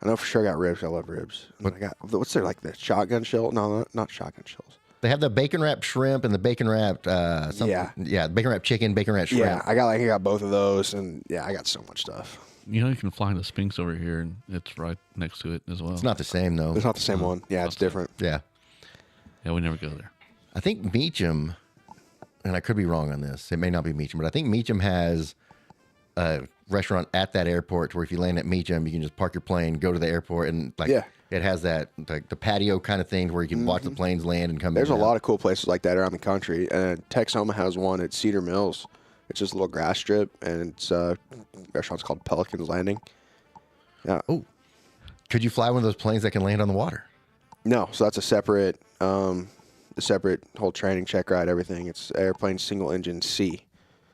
I know for sure I got ribs. I love ribs. I got, what's there, like the shotgun shell? No, not shotgun shells. They have the bacon wrapped shrimp and the bacon wrapped bacon wrapped chicken, bacon wrapped shrimp. Yeah, I got both of those, and yeah, I got so much stuff. You know, you can fly the Sphinx over here, and it's right next to it as well. It's not the same though. It's not the same one. Yeah, it's different. Yeah. Yeah, we never go there. I think Meacham, and I could be wrong on this. It may not be Meacham, but I think Meacham has a restaurant at that airport where if you land at Meacham, you can just park your plane, go to the airport, and it has that the patio kind of thing where you can watch the planes land and come. There's a lot of cool places like that around the country. Texoma has one at Cedar Mills. It's just a little grass strip, and it's restaurant's called Pelican's Landing. Yeah. Oh, could you fly one of those planes that can land on the water? No, so that's a separate whole training check ride, everything. It's airplane single engine C.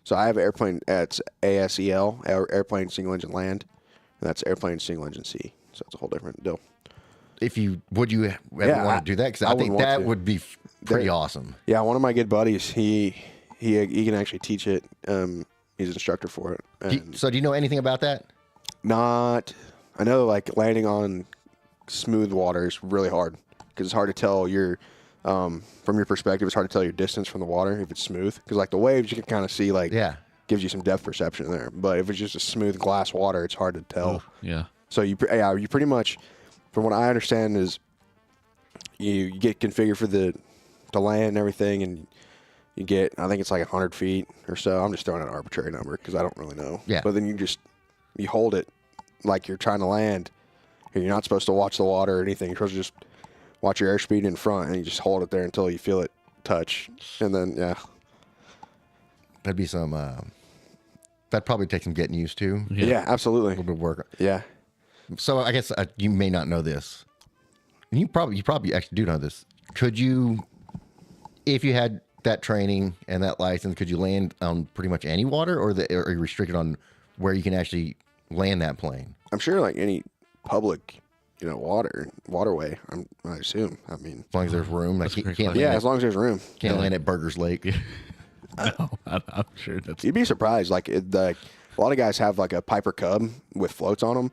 So I have airplane, it's ASEL, airplane single engine land, and that's airplane single engine C. So it's a whole different deal. Would you ever want to do that? Because I think that would be pretty awesome. Yeah, one of my good buddies, he can actually teach it. He's an instructor for it. So do you know anything about that? I know like landing on smooth water is really hard because it's hard to tell from your perspective, it's hard to tell your distance from the water if it's smooth. Because like the waves, you can kind of see gives you some depth perception there. But if it's just a smooth glass water, it's hard to tell. Yeah. So you pretty much, from what I understand, is you get configured for the land and everything, and you get, I think it's like 100 feet or so. I'm just throwing out an arbitrary number because I don't really know. Yeah. But then you hold it like you're trying to land, and you're not supposed to watch the water or anything. You're supposed to just watch your airspeed in front, and you just hold it there until you feel it touch, and then that'd be some. That'd probably take some getting used to. Yeah, absolutely. A little bit of work. Yeah. So I guess you may not know this. You probably actually do know this. Could you, if you had that training and that license, could you land on pretty much any water, or are you restricted on where you can actually land that plane? I'm sure like any public, waterway. I assume. I mean, as long as there's room, like as long as there's room. Can't land at Burgers Lake. No, I'm sure You'd be surprised. Like a lot of guys have like a Piper Cub with floats on them,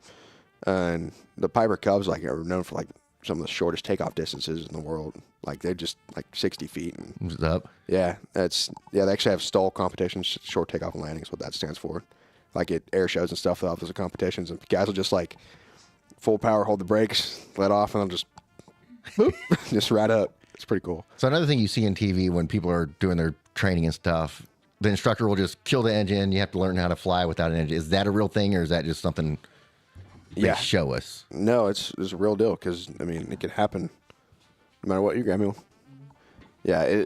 and the Piper Cubs are known for like some of the shortest takeoff distances in the world. Like they're just like 60 feet. And, up. Yeah, they actually have STOL competitions, short takeoff and landing is what that stands for. Like at air shows and stuff, they'll have those competitions, and guys will just like full power, hold the brakes, let off, and they'll just boop, just right up. It's pretty cool. So another thing you see in TV when people are doing their training and stuff, the instructor will just kill the engine. You have to learn how to fly without an engine. Is that a real thing, or is that just something they show us? No, it's a real deal because, I mean, it can happen no matter what you're grabbing. Yeah,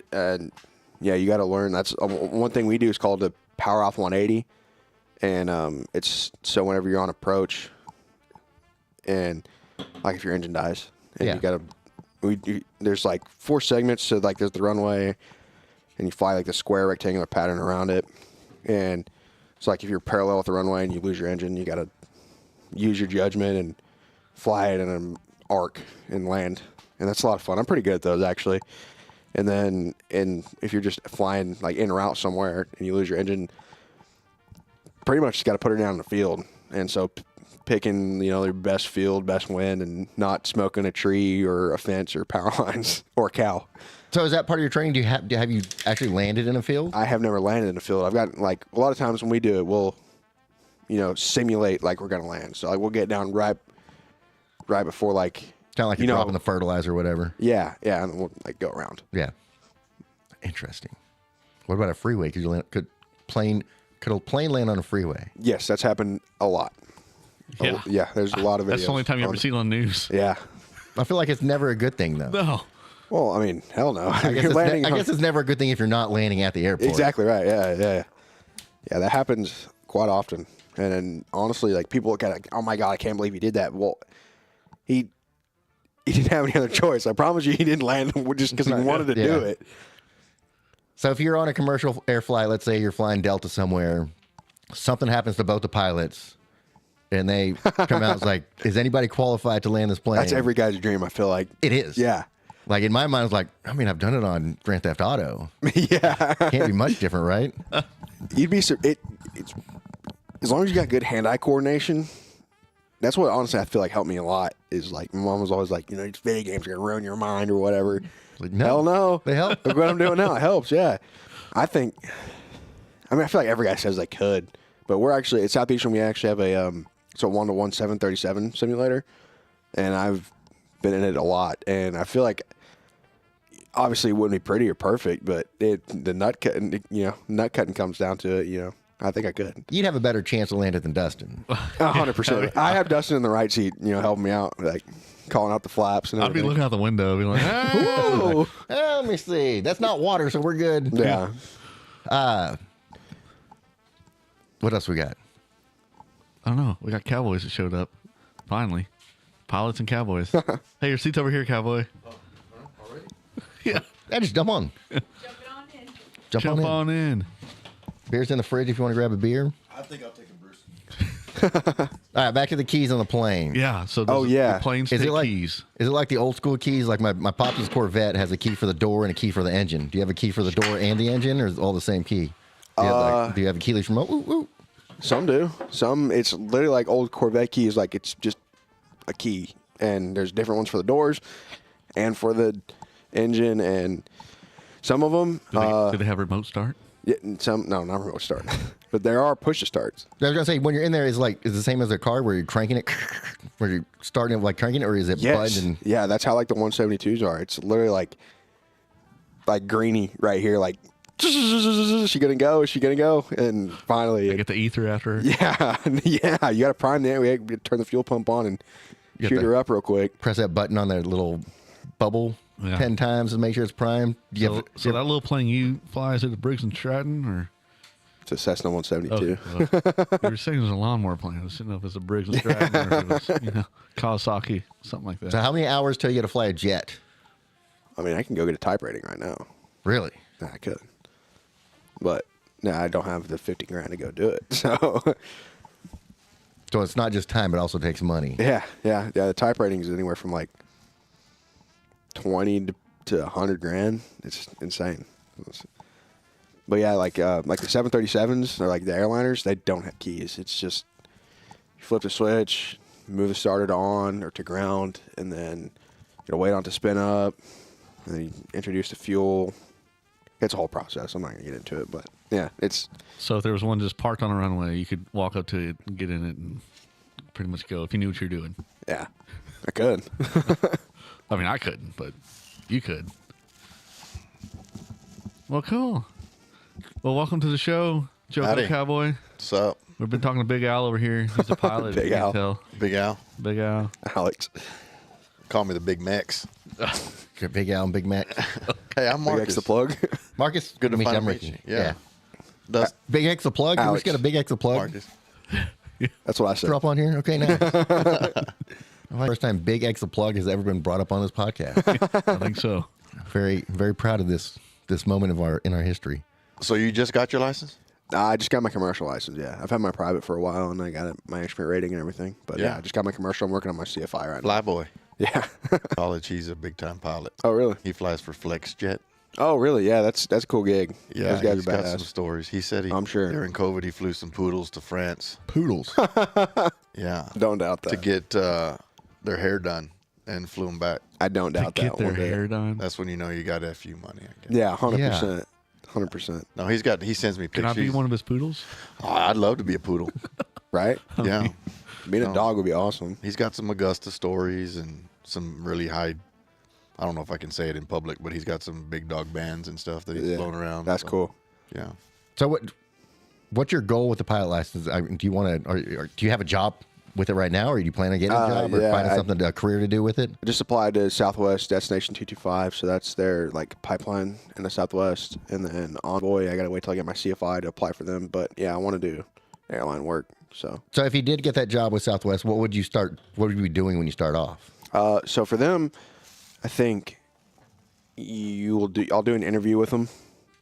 you got to learn. That's one thing we do is called the power off 180. And it's so whenever you're on approach and like if your engine dies and you got to, there's like 4 segments. So like there's the runway and you fly like the square rectangular pattern around it. And it's like if you're parallel with the runway and you lose your engine, you got to use your judgment and fly it in an arc and land. And that's a lot of fun. I'm pretty good at those actually. And then if you're just flying like en route somewhere and you lose your engine, pretty much just got to put her down in the field. And so picking, their best field, best wind, and not smoking a tree or a fence or power lines or a cow. So is that part of your training? Have you actually landed in a field? I have never landed in a field. I've got like a lot of times when we do it, we'll, simulate like we're going to land. So like we'll get down right before like, kind of like you're dropping the fertilizer or whatever. Yeah. And then we'll like go around. Yeah. Interesting. What about a freeway? Could a plane land on a freeway? Yes, that's happened a lot. Yeah. There's a lot of videos. That's the only time you ever see it on the news. Yeah. I feel like it's never a good thing, though. No. Well, I mean, hell no. I guess it's never a good thing if you're not landing at the airport. Exactly right. Yeah, that happens quite often. And then, honestly, like, people look at it like, oh, my God, I can't believe he did that. Well, he didn't have any other choice. I promise you he didn't land just because he wanted to do it. So if you're on a commercial air flight, let's say you're flying Delta somewhere, something happens to both the pilots, and they come out, it's like, is anybody qualified to land this plane? That's every guy's dream, I feel like. It is. Yeah. Like, in my mind, it's like, I mean, I've done it on Grand Theft Auto. Yeah. Can't be much different, right? You'd be, it's as long as you got good hand-eye coordination, that's what honestly I feel like helped me a lot. Is like my mom was always like, you know, these video games are gonna ruin your mind or whatever. Like, no, hell no, they help. Look what I'm doing now. It helps. Yeah, I feel like every guy says they could, but we're actually at Southeastern. We actually have a 1-to-1 737 simulator, and I've been in it a lot, and I feel like obviously it wouldn't be pretty or perfect, but the nut cutting comes down to it. You know, I think I could. You'd have a better chance to land it than Dustin. 100%. I have Dustin in the right seat, you know, helping me out, like calling out the flaps and everything. I'd be looking out the window, be like, Ooh. Let me see. That's not water, so we're good. Yeah. What else we got? I don't know. We got cowboys that showed up. Finally. Pilots and cowboys. Hey, your seat's over here, cowboy. Already? Yeah. Just jump on. Jump on in. Beer's in the fridge if you want to grab a beer. I think I'll take a Bruce. All right, back to the keys on the plane. Yeah. So yeah. the planes Is take it like keys. Is it like the old school keys? Like my Pops' Corvette has a key for the door and a key for the engine. Do you have a key for the door and the engine, or is it all the same key? Do you have a keyless remote? Ooh, ooh. Some do. Some, it's literally like old Corvette keys, like it's just a key. And there's different ones for the doors and for the engine. And some of them... Do they have remote start? Yeah, no, not remote start. But there are push to starts. I was going to say, when you're in there, is it the same as a car where you're cranking it, where you're starting it like cranking it, or is it button? And... Yeah, that's how like the 172s are. It's literally like greeny right here, like... Is she gonna go? Is she gonna go? And finally, get the ether after her. Yeah, yeah. You got to prime the air. We had to turn the fuel pump on and shoot her up real quick. Press that button on that little bubble 10 times to make sure it's primed. So that little plane you fly, is it a Briggs and Stratton or? It's a Cessna 172. Okay, you were saying it was a lawnmower plane. I was didn't know if it was a Briggs and Stratton or if it was, Kawasaki, something like that. So how many hours till you get to fly a jet? I mean, I can go get a type rating right now. Really? Yeah, I could. But no, I don't have the $50,000 to go do it. So it's not just time; it also takes money. Yeah. The type rating is anywhere from like 20 to 100 grand. It's insane. But yeah, like the 737s or like the airliners, they don't have keys. It's just you flip the switch, move the starter to on or to ground, and then you gotta wait on it to spin up, and then you introduce the fuel. It's a whole process. I'm not going to get into it, but yeah, it's... So if there was one just parked on a runway, you could walk up to it and get in it and pretty much go if you knew what you're doing. Yeah, I could. I mean, I couldn't, but you could. Well, cool. Well, welcome to the show, Joe Howdy. Cowboy. What's up? We've been talking to Big Al over here. He's the pilot. Big Al. Tell. Big Al. Big Al. Alex. Call me the Big Mex. Big Al and Big Mac. Hey, I'm Marcus. Big X the plug. Marcus, Good to meet you. finally I'm meet Ricky. you. Yeah. Big X the plug. You Alex. just got a Big X the plug. Marcus. That's what I said. Drop on here. Okay, nice. First time Big X the plug has ever been brought up on this podcast. I think so. Very, very proud of this moment in our history. So you just got your license? I just got my commercial license, yeah. I've had my private for a while, and I got my instrument rating and everything. But yeah, I just got my commercial. I'm working on my CFI right now. Flyboy. Yeah. College, he's a big-time pilot. Oh, really? He flies for FlexJet. Oh, really? Yeah, that's a cool gig. Yeah, Those guys he's are got badass. some stories. He said I'm sure. during COVID he flew some poodles to France. Poodles? Yeah. Don't doubt that. To get their hair done and flew them back. I don't doubt that. Get their one bit. hair done. That's when you know you got FU money, I guess. Yeah, 100%. 100%. No, he sends me Can pictures. I be one of his poodles? Oh, I'd love to be a poodle. Right? Yeah. Being a dog would be awesome. He's got some Augusta stories and some really high, I don't know if I can say it in public, but he's got some big dog bands and stuff that he's blown around. That's cool. Yeah. So what's your goal with the pilot license? Do you want to, or do you have a job with it right now, or do you plan on getting a job or finding a career to do with it? I just applied to Southwest Destination 225, so that's their like pipeline in the Southwest, and then Envoy. I gotta wait till I get my CFI to apply for them. But yeah, I want to do airline work. So if you did get that job with Southwest, what would you be doing when you start off? So for them, I think I'll do an interview with them,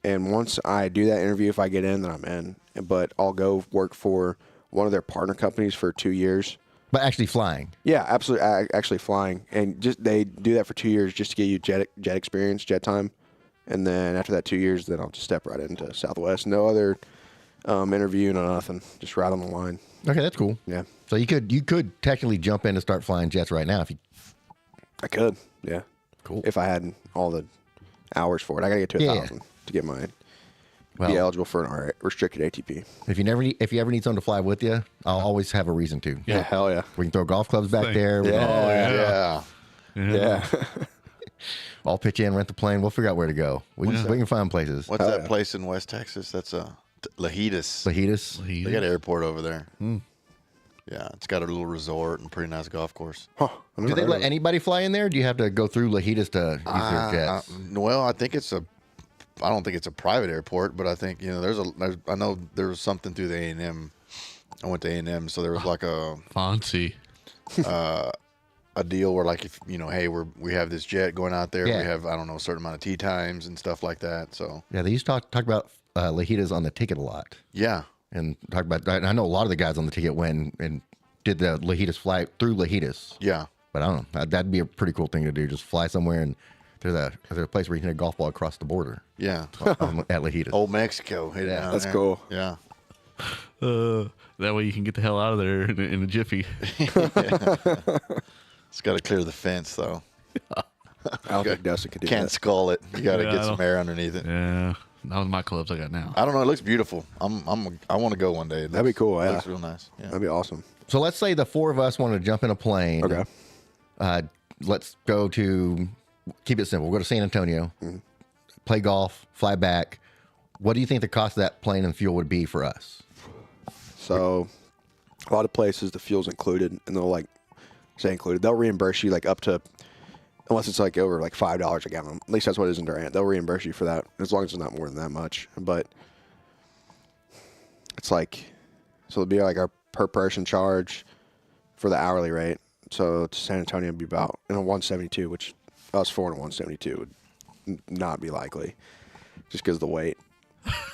and once I do that interview, if I get in, then I'm in. But I'll go work for one of their partner companies for 2 years. But actually flying? Yeah, absolutely. Actually flying, and they do that for 2 years just to get you jet experience, jet time, and then after that 2 years, then I'll just step right into Southwest. No other interview, no nothing. Just right on the line. Okay, that's cool. Yeah. So you could technically jump in and start flying jets right now if you. I could. Yeah. Cool. If I had all the hours for it, I gotta get to 1,000 to get mine. Be eligible for an restricted ATP. If you ever need someone to fly with you, I'll always have a reason to. Yeah, hell yeah. We can throw golf clubs back there. Yeah. I'll pitch in, rent the plane. We'll figure out where to go. We can find places. What's that place in West Texas? That's Lajitas. Lajitas. They got an airport over there. Yeah, it's got a little resort and pretty nice golf course. Huh. Do they let anybody fly in there? Or do you have to go through Lajitas to use their jets? Well, I think I don't think it's a private airport, but I think I know there was something through the A&M. I went to A&M, so there was like a fancy a deal where like if hey, we have this jet going out there, Yeah. we have I don't know a certain amount of tee times and stuff like that. So Yeah, they used to talk about Lajitas on the ticket a lot. yeah, And talk about. I know a lot of the guys on the ticket went and did the Lajitas flight through Lajitas. yeah. But I don't know. That'd be a pretty cool thing to do. Just fly somewhere and there's a place where you can hit a golf ball across the border. Yeah. at Lajitas. Old Mexico. Hit it down That's there. cool. Yeah. That way you can get the hell out of there in a jiffy. It's got to clear the fence though. I don't think Dustin could do Can't that. skull it. You got to Yeah, get I some don't- air underneath it. Yeah, not with my clubs I got now. I don't know. It looks beautiful. I want to go one day. That'd be cool. It Yeah. looks real nice. Yeah. That'd be awesome. So let's say the four of us want to jump in a plane. Okay. Let's go to, keep it simple. We'll go to San Antonio, play golf, fly back. What do you think the cost of that plane and fuel would be for us? So, a lot of places the fuel's included, and they'll say included. They'll reimburse you like up to, unless it's like over like $5 a gallon. At least that's what it is in Durant. They'll reimburse you for that as long as it's not more than that much. But it's like, so it'll be like our per person charge for the hourly rate. So to San Antonio would be about 172, which us 4 and 172 would not be likely, just because of the weight.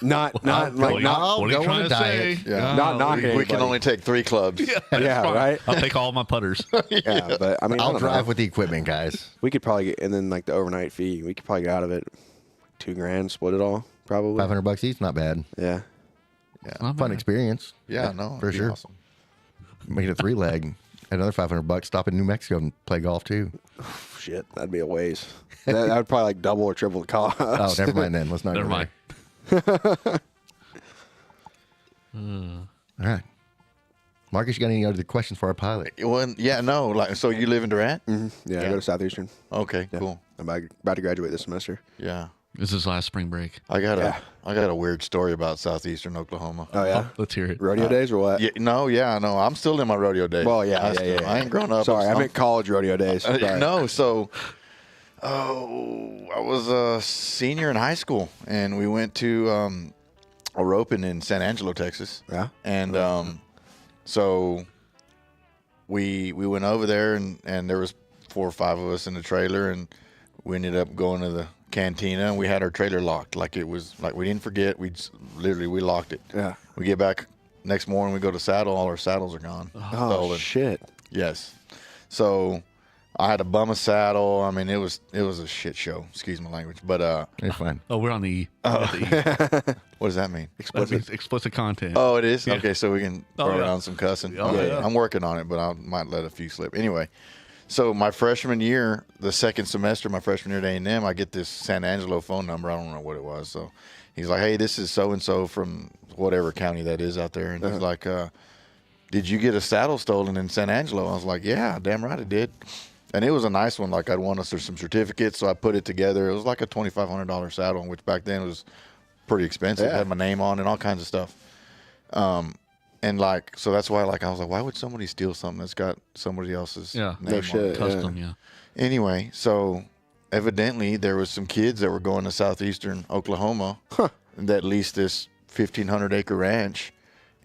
Not what are you trying to say? Yeah. Not knocking We can anybody. only take 3 clubs. Yeah, right. I'll take all my putters. Yeah, but I mean, I I'll don't drive know. with the equipment, guys. We could probably get, and then like the overnight fee, we could probably get out of it $2,000, split it all, probably. $500 each, not bad. Yeah. Not Fun bad. experience. Yeah, no, for it'd be sure. Awesome. Make it a 3-leg. Another $500. Stop in New Mexico and play golf too. Shit, that'd be a waste. that would probably like double or triple the cost. Oh, never mind then. Let's not. Never go mind. there. All right, Marcus, you got any other questions for our pilot? Well, yeah, no. Like, so you live in Durant? Yeah, I go to Southeastern. Okay, Yeah. cool. I'm about to graduate this semester. Yeah. This is last spring break. I got a weird story about Southeastern Oklahoma. Oh yeah, Let's hear it. rodeo days or what? Yeah, no, I'm still in my rodeo days. Well, yeah, I ain't grown up. Sorry, I meant college rodeo days. Sorry. No, so I was a senior in high school, and we went to a roping in San Angelo, Texas. Yeah. And so we went over there, and there was 4 or 5 of us in the trailer, and we ended up going to the cantina, and we had our trailer locked. Like it was like we didn't forget. We locked it. Yeah. We get back next morning, we go to saddle. All our saddles are gone. Oh Stolen. shit. Yes. So I had to bum a saddle. I mean, it was a shit show. Excuse my language, but It's fine. Oh, we're on the what does that mean? That means explicit content. Oh, it is? Yeah. Okay, so we can Oh, throw yeah. around some cussing. Oh, Okay, yeah. I'm working on it, but I might let a few slip. Anyway, so my freshman year, the second semester, my freshman year at A&M, I get this San Angelo phone number. I don't know what it was. So he's like, hey, this is so-and-so from whatever county that is out there. And he's like, did you get a saddle stolen in San Angelo? I was like, yeah, damn right I did. And it was a nice one. Like I'd won us some certificates, so I put it together. It was like a $2,500 saddle, which back then was pretty expensive. It Yeah. had my name on and all kinds of stuff. And like, so that's why, like, I was like, why would somebody steal something that's got somebody else's Yeah. name No on shit. it? Custom, yeah. Anyway, so evidently there was some kids that were going to southeastern Oklahoma that leased this 1,500-acre ranch,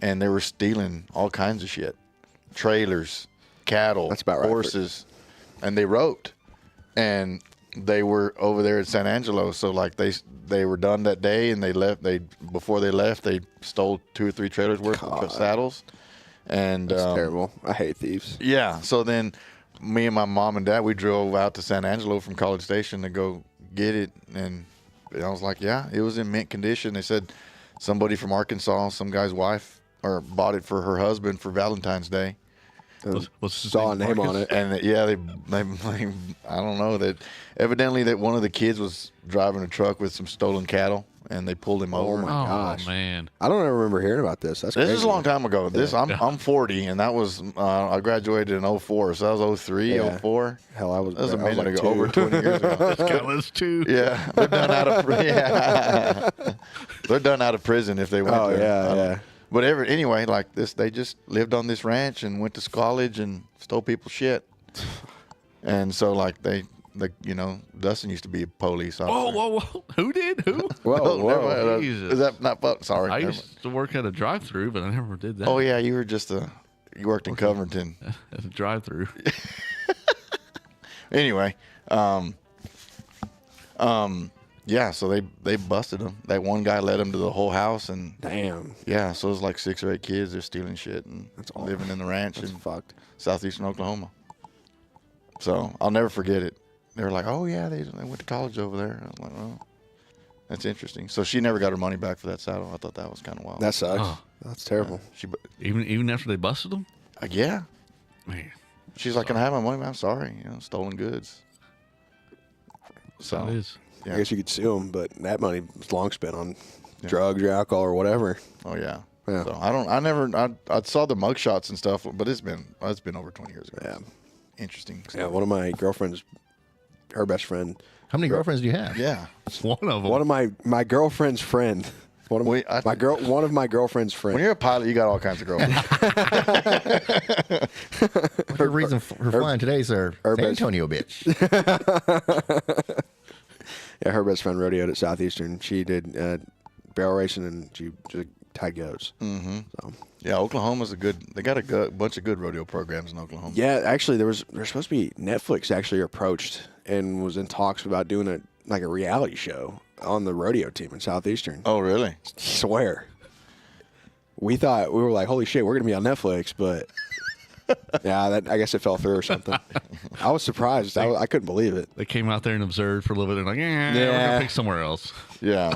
and they were stealing all kinds of shit, trailers, cattle, That's about right. horses, and they roped, and they were over there at San Angelo. So like they were done that day, and they left. Before they left, they stole 2 or 3 trailers worth of saddles, and That's terrible. I hate thieves. yeah. So then me and my mom and dad, we drove out to San Angelo from College Station to go get it. And I was like, yeah, it was in mint condition. They said somebody from Arkansas, some guy's wife, or bought it for her husband for Valentine's Day. What's his Saw a name on it. And yeah, they I don't know, that evidently that one of the kids was driving a truck with some stolen cattle, and they pulled him over. my gosh. Man. I don't ever remember hearing about this. That's This crazy. is a long time ago. I'm 40, and that was I graduated in 04, so that was 03, Yeah. 04. Hell, I was. That was a I was minute like ago, over 20 years ago. That was too. Yeah, they're done out of they're done out of prison if they went Oh there. yeah. But anyway, like this, they just lived on this ranch and went to college and stole people's shit. And so, like Dustin used to be a police officer. Whoa. Who did? Who? Whoa. Jesus. Is that not? Sorry. I never used to work at a drive-through, but I never did that. Oh yeah, you were just you worked in Covington. At a drive-through. Anyway, yeah, so they busted him. That one guy led him to the whole house, and Damn. yeah, so it was like 6 or 8 kids. They're stealing shit and living in the ranch That's in fucked. southeastern Oklahoma. So I'll never forget it. They were like, "Oh yeah, they went to college over there." I was like, "Oh, that's interesting." So she never got her money back for that saddle. I thought that was kind of wild. That sucks. Oh. That's terrible. Even after they busted them? Yeah. Man. She's like, "Can I have my money?" I'm sorry, stolen goods. So That is. yeah. I guess you could sue them, but that money was long spent on drugs or alcohol or whatever. Oh yeah. Yeah. So I saw the mugshots and stuff, but it's been over 20 years ago. Yeah. Interesting. Yeah. One of my girlfriends, her best friend. How many girlfriends do you have? Yeah. One of them. One of my girlfriend's friend. One of my girlfriend's friend. When you're a pilot, you got all kinds of girlfriends. What's your reason for flying today, sir? San Antonio, bitch. Yeah, her best friend rodeoed at Southeastern. She did barrel racing and she tied goats. Mm-hmm. So. Yeah, Oklahoma's they got a bunch of good rodeo programs in Oklahoma. Yeah, actually, there's supposed to be Netflix actually approached and was in talks about doing a reality show on the rodeo team in Southeastern. Oh, really? I swear. We were like, holy shit, we're gonna be on Netflix, but yeah, I guess it fell through or something. I was surprised. I couldn't believe it. They came out there and observed for a little bit. They're like, we're gonna pick somewhere else. Yeah.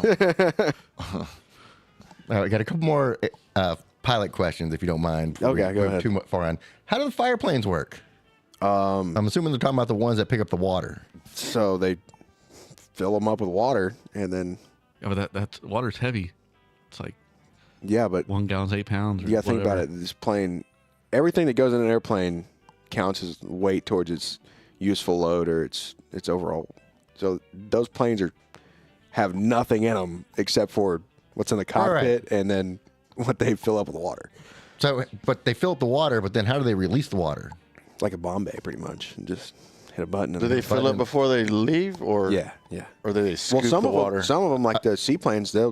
All right, we got a couple more pilot questions, if you don't mind. Okay, go ahead. Too far on. How do the fire planes work? I'm assuming they're talking about the ones that pick up the water. So they fill them up with water, and then Yeah, but that water's heavy. It's like but 1 gallon's 8 pounds. Or you got to think about whatever. it. This plane, everything that goes in an airplane counts as weight towards its useful load or its overall. So those planes have nothing in them except for what's in the cockpit and then what they fill up with water. So, but they fill up the water, but then how do they release the water? Like a Bombay, pretty much, and just hit a button. Do they fill up before they leave, or Yeah. or do they scoop Well, the water? some of them, like the seaplanes, they'll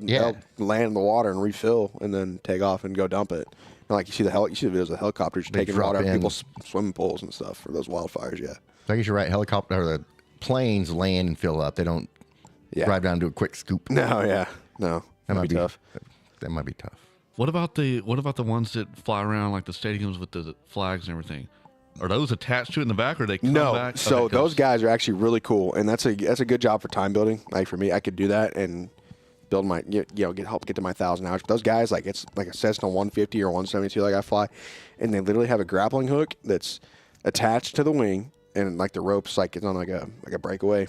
land in the water and refill, and then take off and go dump it. And like you see the videos of the helicopters They taking drop water out of in. people's swimming pools and stuff for those wildfires. Yeah. So I guess you're right. Helicopter or the planes land and fill up. They don't drive down and do a quick scoop. No. That That'd might be tough. That might be tough. What about the ones that fly around like the stadiums with the flags and everything? Are those attached to it in the back, or they come back? So Okay, those guys are actually really cool, and that's a good job for time building. Like for me, I could do that and build my help get to my 1,000 hours. But those guys, like it's like a Cessna 150 or 172, like I fly, and they literally have a grappling hook that's attached to the wing, and like the rope's like it's on like a breakaway,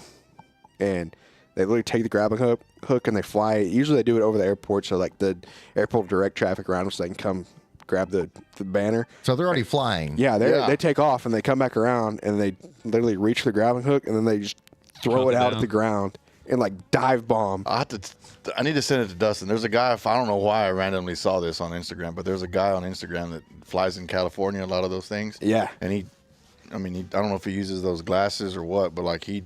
and they literally take the grappling hook and they fly it. Usually they do it over the airport, so like the airport will direct traffic around them so they can come grab the banner. So they're already flying. Yeah, they take off and they come back around and they literally reach the grappling hook and then they just throw it out at the ground and like dive bomb. I need to send it to Dustin. There's a guy, I don't know why I randomly saw this on Instagram, but there's a guy on Instagram that flies in California, a lot of those things. Yeah. And I don't know if he uses those glasses or what, but like he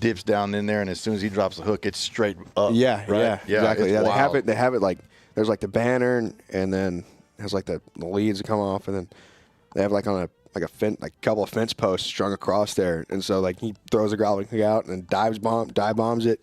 dips down in there and as soon as he drops the hook, it's straight up. Yeah, right? exactly. It's Yeah, wild. they have it like there's like the banner and then it has like the leads that come off and then they have like on a couple of fence posts strung across there, and so like he throws a grappling hook out and dive bombs it.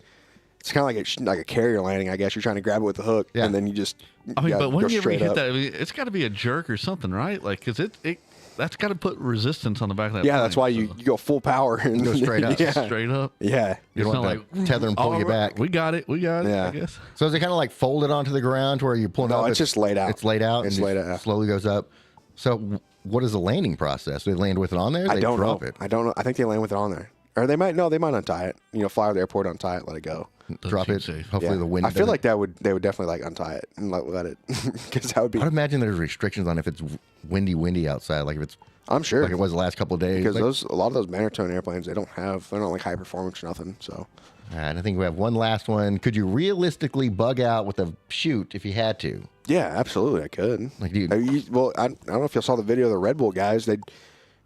It's kind of like a carrier landing, I guess. You're trying to grab it with the hook, and then you just. I mean, but when go you ever straight hit up. that, it's got to be a jerk or something, right? Like, because it that's got to put resistance on the back of that. Yeah, plane, that's why you go full power and Go straight up. Yeah. straight up. Yeah. You don't It's not want that tether and pull you back. We got it. Yeah. I guess. So is it kind of like folded onto the ground to where you're pulling No, up? it's just laid out. It's laid out. It's and laid it out. Slowly goes up. So what is the landing process? Do they land with it on there? Or I they don't drop know. it. I don't know. I think they land with it on there. Or they might untie it. Fly out of the airport, untie it, let it go. Drop it. safe. Hopefully the wind. I feel doesn't- like they would definitely like untie it and let it, because that would be. I'd imagine there's restrictions on if it's windy outside. Like if it's. I'm sure. Like it was the last couple of days. Because Like- a lot of those Manatone airplanes, they're not like high performance or nothing. So. All right, I think we have one last one. Could you realistically bug out with a chute if you had to? Yeah, absolutely, I could. Like, dude. Well, I don't know if you saw the video of the Red Bull guys. They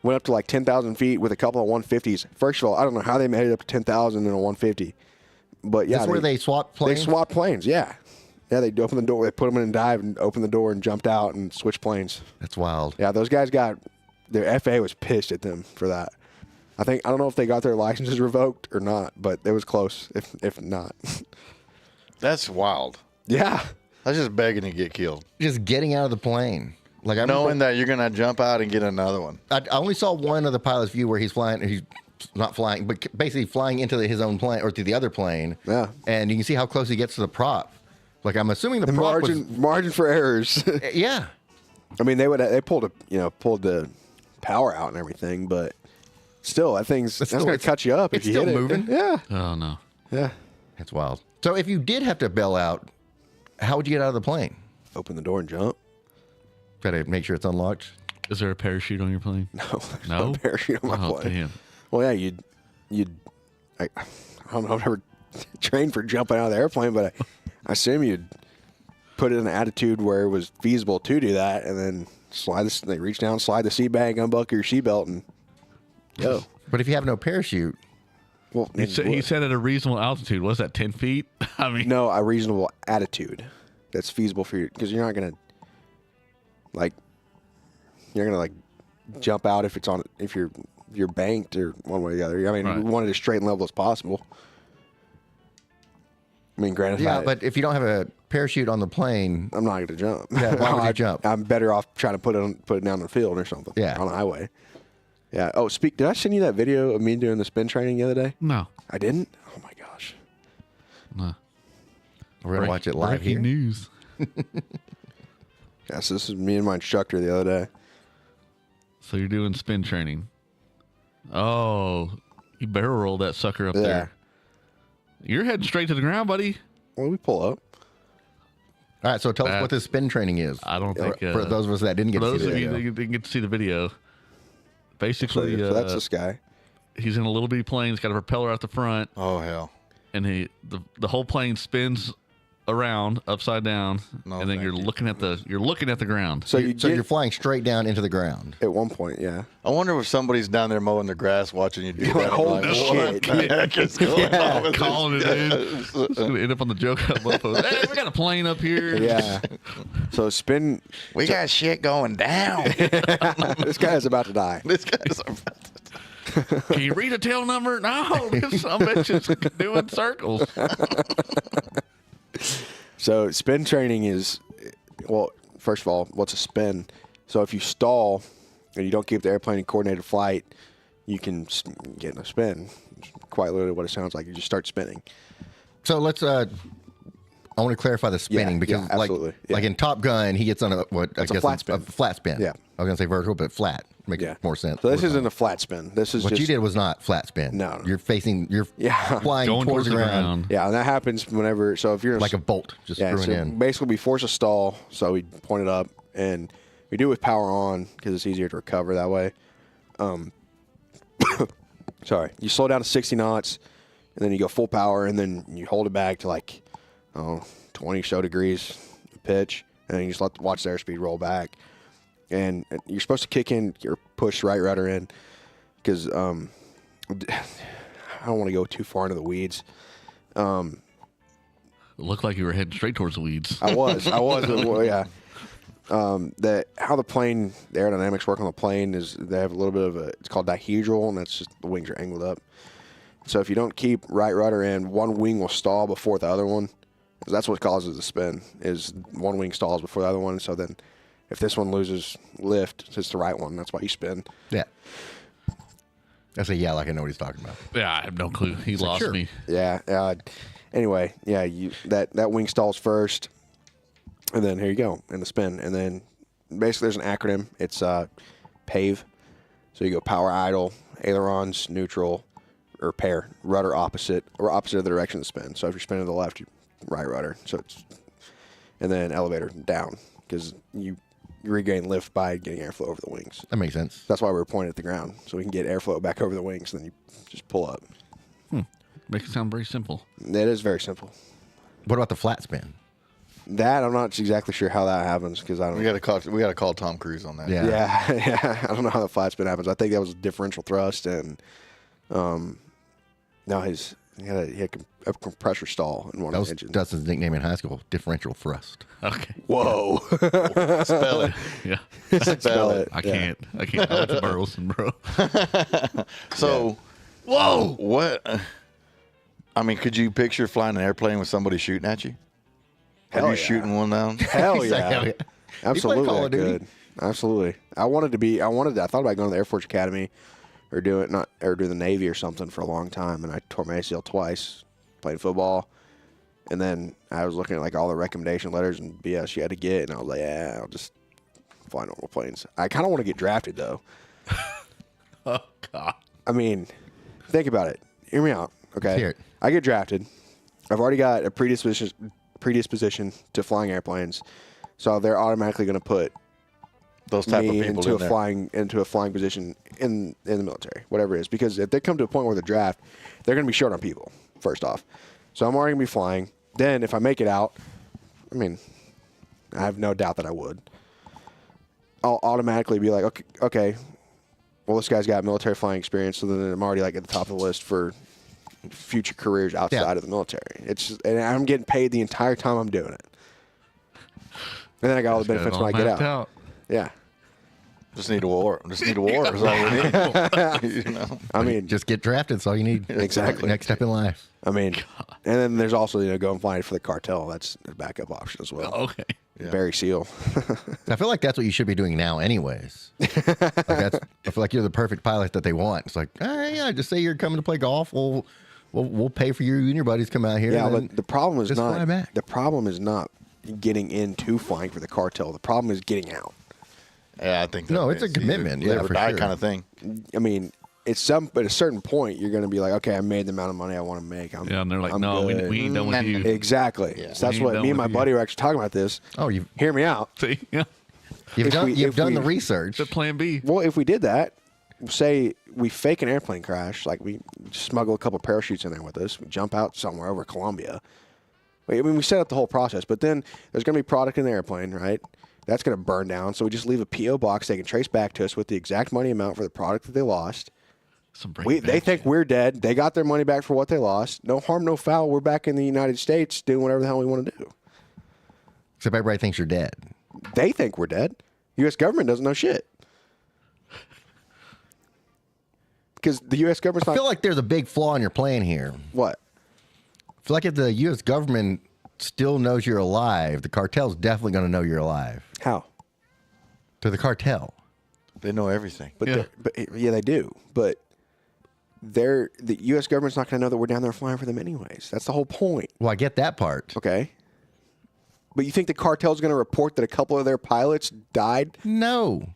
went up to like 10,000 feet with a couple of 150s. First of all, I don't know how they made it up to 10,000 in a 150. But yeah, That's where they swapped planes? They swapped planes, yeah. Yeah, they opened the door, they put them in a dive and opened the door and jumped out and switched planes. That's wild. Yeah, those guys their FAA was pissed at them for that. I don't know if they got their licenses revoked or not, but it was close, if not. That's wild. Yeah. That's just begging to get killed. Just getting out of the plane. Like I Knowing that you're going to jump out and get another one. I only saw one of the pilot's view where he's flying. He's not flying, but basically flying into his own plane or to the other plane. Yeah. And you can see how close he gets to the prop. Like I'm assuming the prop margin for errors. Yeah. I mean, they pulled the power out and everything, but still, that's going to cut you up if it's you still hit moving. it. Yeah. Oh no. Yeah. That's wild. So if you did have to bail out, how would you get out of the plane? Open the door and jump. Got to make sure it's unlocked. Is there a parachute on your plane? No, there's No? no parachute on my Oh, plane. damn. Well, yeah, I don't know, I've never trained for jumping out of the airplane, but I assume you'd put it in an attitude where it was feasible to do that, and then they reach down, slide the seat bag, unbuckle your seatbelt, and go. But if you have no parachute, well, He said at a reasonable altitude. Was that 10 feet? I mean, no, a reasonable attitude that's feasible for you, because you're not gonna jump out if you're banked or one way or the other. I mean, Right. we wanted as straight and level as possible. I mean, granted, yeah, but if you don't have a parachute on the plane, I'm not going to jump. Yeah, why would you jump? I'm better off trying to put it down the field or something. Yeah. On the highway. Yeah. Oh, did I send you that video of me doing the spin training the other day? no. I didn't? Oh my gosh. No. we're gonna watch it live Breaking here. news. Yes, this is me and my instructor the other day. So you're doing spin training. Oh, you barrel rolled that sucker up Yeah. there. You're heading straight to the ground, buddy. Well, we pull up. All right, so tell us what this spin training is. I don't think for those of us that didn't get for to those see the of you video. that didn't get to see the video. Basically, So that's this guy. He's in a little bitty plane. He's got a propeller out the front, Oh, hell. and the whole plane spins around upside down, No, and then thank you're you. looking at the ground. So you're flying straight down into the ground. At one point, yeah. I wonder if somebody's down there mowing the grass watching you do You're that. like, I'm holy like, shit. What the heck is going on with Calling it in. this? It's gonna end up on the joke post. Hey, we got a plane up here. Yeah. So spin. We got shit going down. This guy is about to die. This guy's Can you read a tail number? No, this some bitch is doing circles. So spin training is, well, first of all, what's a spin? So if you stall and you don't keep the airplane in coordinated flight, you can get in a spin. It's quite literally what it sounds like. You just start spinning. So let's. I want to clarify the spinning because, yeah, absolutely. like in Top Gun, he gets on a flat spin. A flat spin. Yeah. I was gonna say vertical, but flat makes more sense. So this isn't a flat spin. This is what just, you did was not flat spin. No. You're flying Going towards the ground. Yeah, and that happens whenever. So if you're like a bolt, just screwing so in. basically we force a stall, so we point it up, and we do it with power on because it's easier to recover that way. Sorry, you slow down to 60 knots, and then you go full power, and then you hold it back to 20 or so degrees pitch, and then you just watch the airspeed roll back. And you're supposed to kick in or push right rudder in because I don't want to go too far into the weeds. It looked like you were heading straight towards the weeds. I was, well, yeah. How the aerodynamics work on the plane is they have a little bit of it's called dihedral, and that's just the wings are angled up. So if you don't keep right rudder in, one wing will stall before the other one. That's what causes the spin, is one wing stalls before the other one. So then if this one loses lift, it's the right one. That's why you spin. Yeah. I say, yeah, like I know what he's talking about. Yeah, I have no clue. He lost sure. me. Yeah. Anyway, yeah, that wing stalls first, and then here you go in the spin, and then basically there's an acronym. It's PAVE. So you go power idle, ailerons, neutral, or pair, rudder opposite, or opposite of the direction of the spin. So if you're spinning to the left, you right rudder. And then elevator down, because you regain lift by getting airflow over the wings. That makes sense. That's why we were pointing at the ground, so we can get airflow back over the wings, and then you just pull up. Makes it sound very simple. It is very simple. What about the flat spin? That I'm not exactly sure how that happens, because I don't. We got to call Tom Cruise on that. Yeah. I don't know how the flat spin happens. I think that was differential thrust, and now he had a compressor stall in one That of was the engines. Dustin's nickname in high school, differential thrust. Okay. Whoa. Spell it. Yeah. Spell it. I can't. I went to Burleson, bro. So, whoa. What? I mean, could you picture flying an airplane with somebody shooting at you? Hell Are you yeah. shooting one down? Hell yeah. Hell yeah. Absolutely. Call I of Duty? could. Absolutely. I thought about going to the Air Force Academy or doing the Navy or something for a long time, and I tore my ACL twice playing football. And then I was looking at like all the recommendation letters and BS you had to get, and I was like, yeah, I'll just fly normal planes. I kind of want to get drafted though. Oh God. I mean, think about it. Hear me out, okay? Hear it. I get drafted. I've already got a predisposition to flying airplanes, so they're automatically going to put Those type of me people into in there. into a flying position in the military, whatever it is. Because if they come to a point where the draft, they're going to be short on people. First off, so I'm already going to be flying. Then if I make it out, I mean, I have no doubt that I would. I'll automatically be like, okay, well, this guy's got military flying experience, so then I'm already like at the top of the list for future careers outside of the military. And I'm getting paid the entire time I'm doing it. And then I got all the benefits when I get out. Yeah. Just need a war. Is all we need. You know? I mean, just get drafted. That's all you need. Exactly. Next step in life. I mean, and then there's also going flying for the cartel. That's a backup option as well. Okay. Yeah. Barry Seal. I feel like that's what you should be doing now, anyways. I feel like you're the perfect pilot that they want. It's like, yeah, just say you're coming to play golf. We'll pay for you and your buddies come out here. Yeah, but the problem is fly not. back. The problem is not getting into flying for the cartel. The problem is getting out. Yeah, I think No, that it's a is commitment, either yeah, live or for die sure. kind of thing. I mean, at a certain point, you're going to be like, okay, I made the amount of money I want to make. Yeah, and they're like, I'm no, we good. ain't done with you. Exactly. Yeah. So that's We ain't what done me and my with you. buddy were actually talking about this. Oh, you've Hear me out. See? Yeah. If done we- the research. The plan B. Well, if we did that, say we fake an airplane crash, like we smuggle a couple parachutes in there with us, we jump out somewhere over Colombia. I mean, we set up the whole process, but then there's going to be product in the airplane, right? That's going to burn down. So we just leave a P.O. box they can trace back to us with the exact money amount for the product that they lost. They think we're dead. They got their money back for what they lost. No harm, no foul. We're back in the United States doing whatever the hell we want to do. Except everybody thinks you're dead. They think we're dead. U.S. government doesn't know shit. Because the U.S. government's I not... feel like there's a big flaw in your plan here. What? I feel like if the U.S. government still knows you're alive, the cartel's definitely going to know you're alive. How? To the cartel. They know everything. But yeah, they do. But the U.S. government's not going to know that we're down there flying for them anyways. That's the whole point. Well, I get that part. Okay. But you think the cartel's going to report that a couple of their pilots died? No.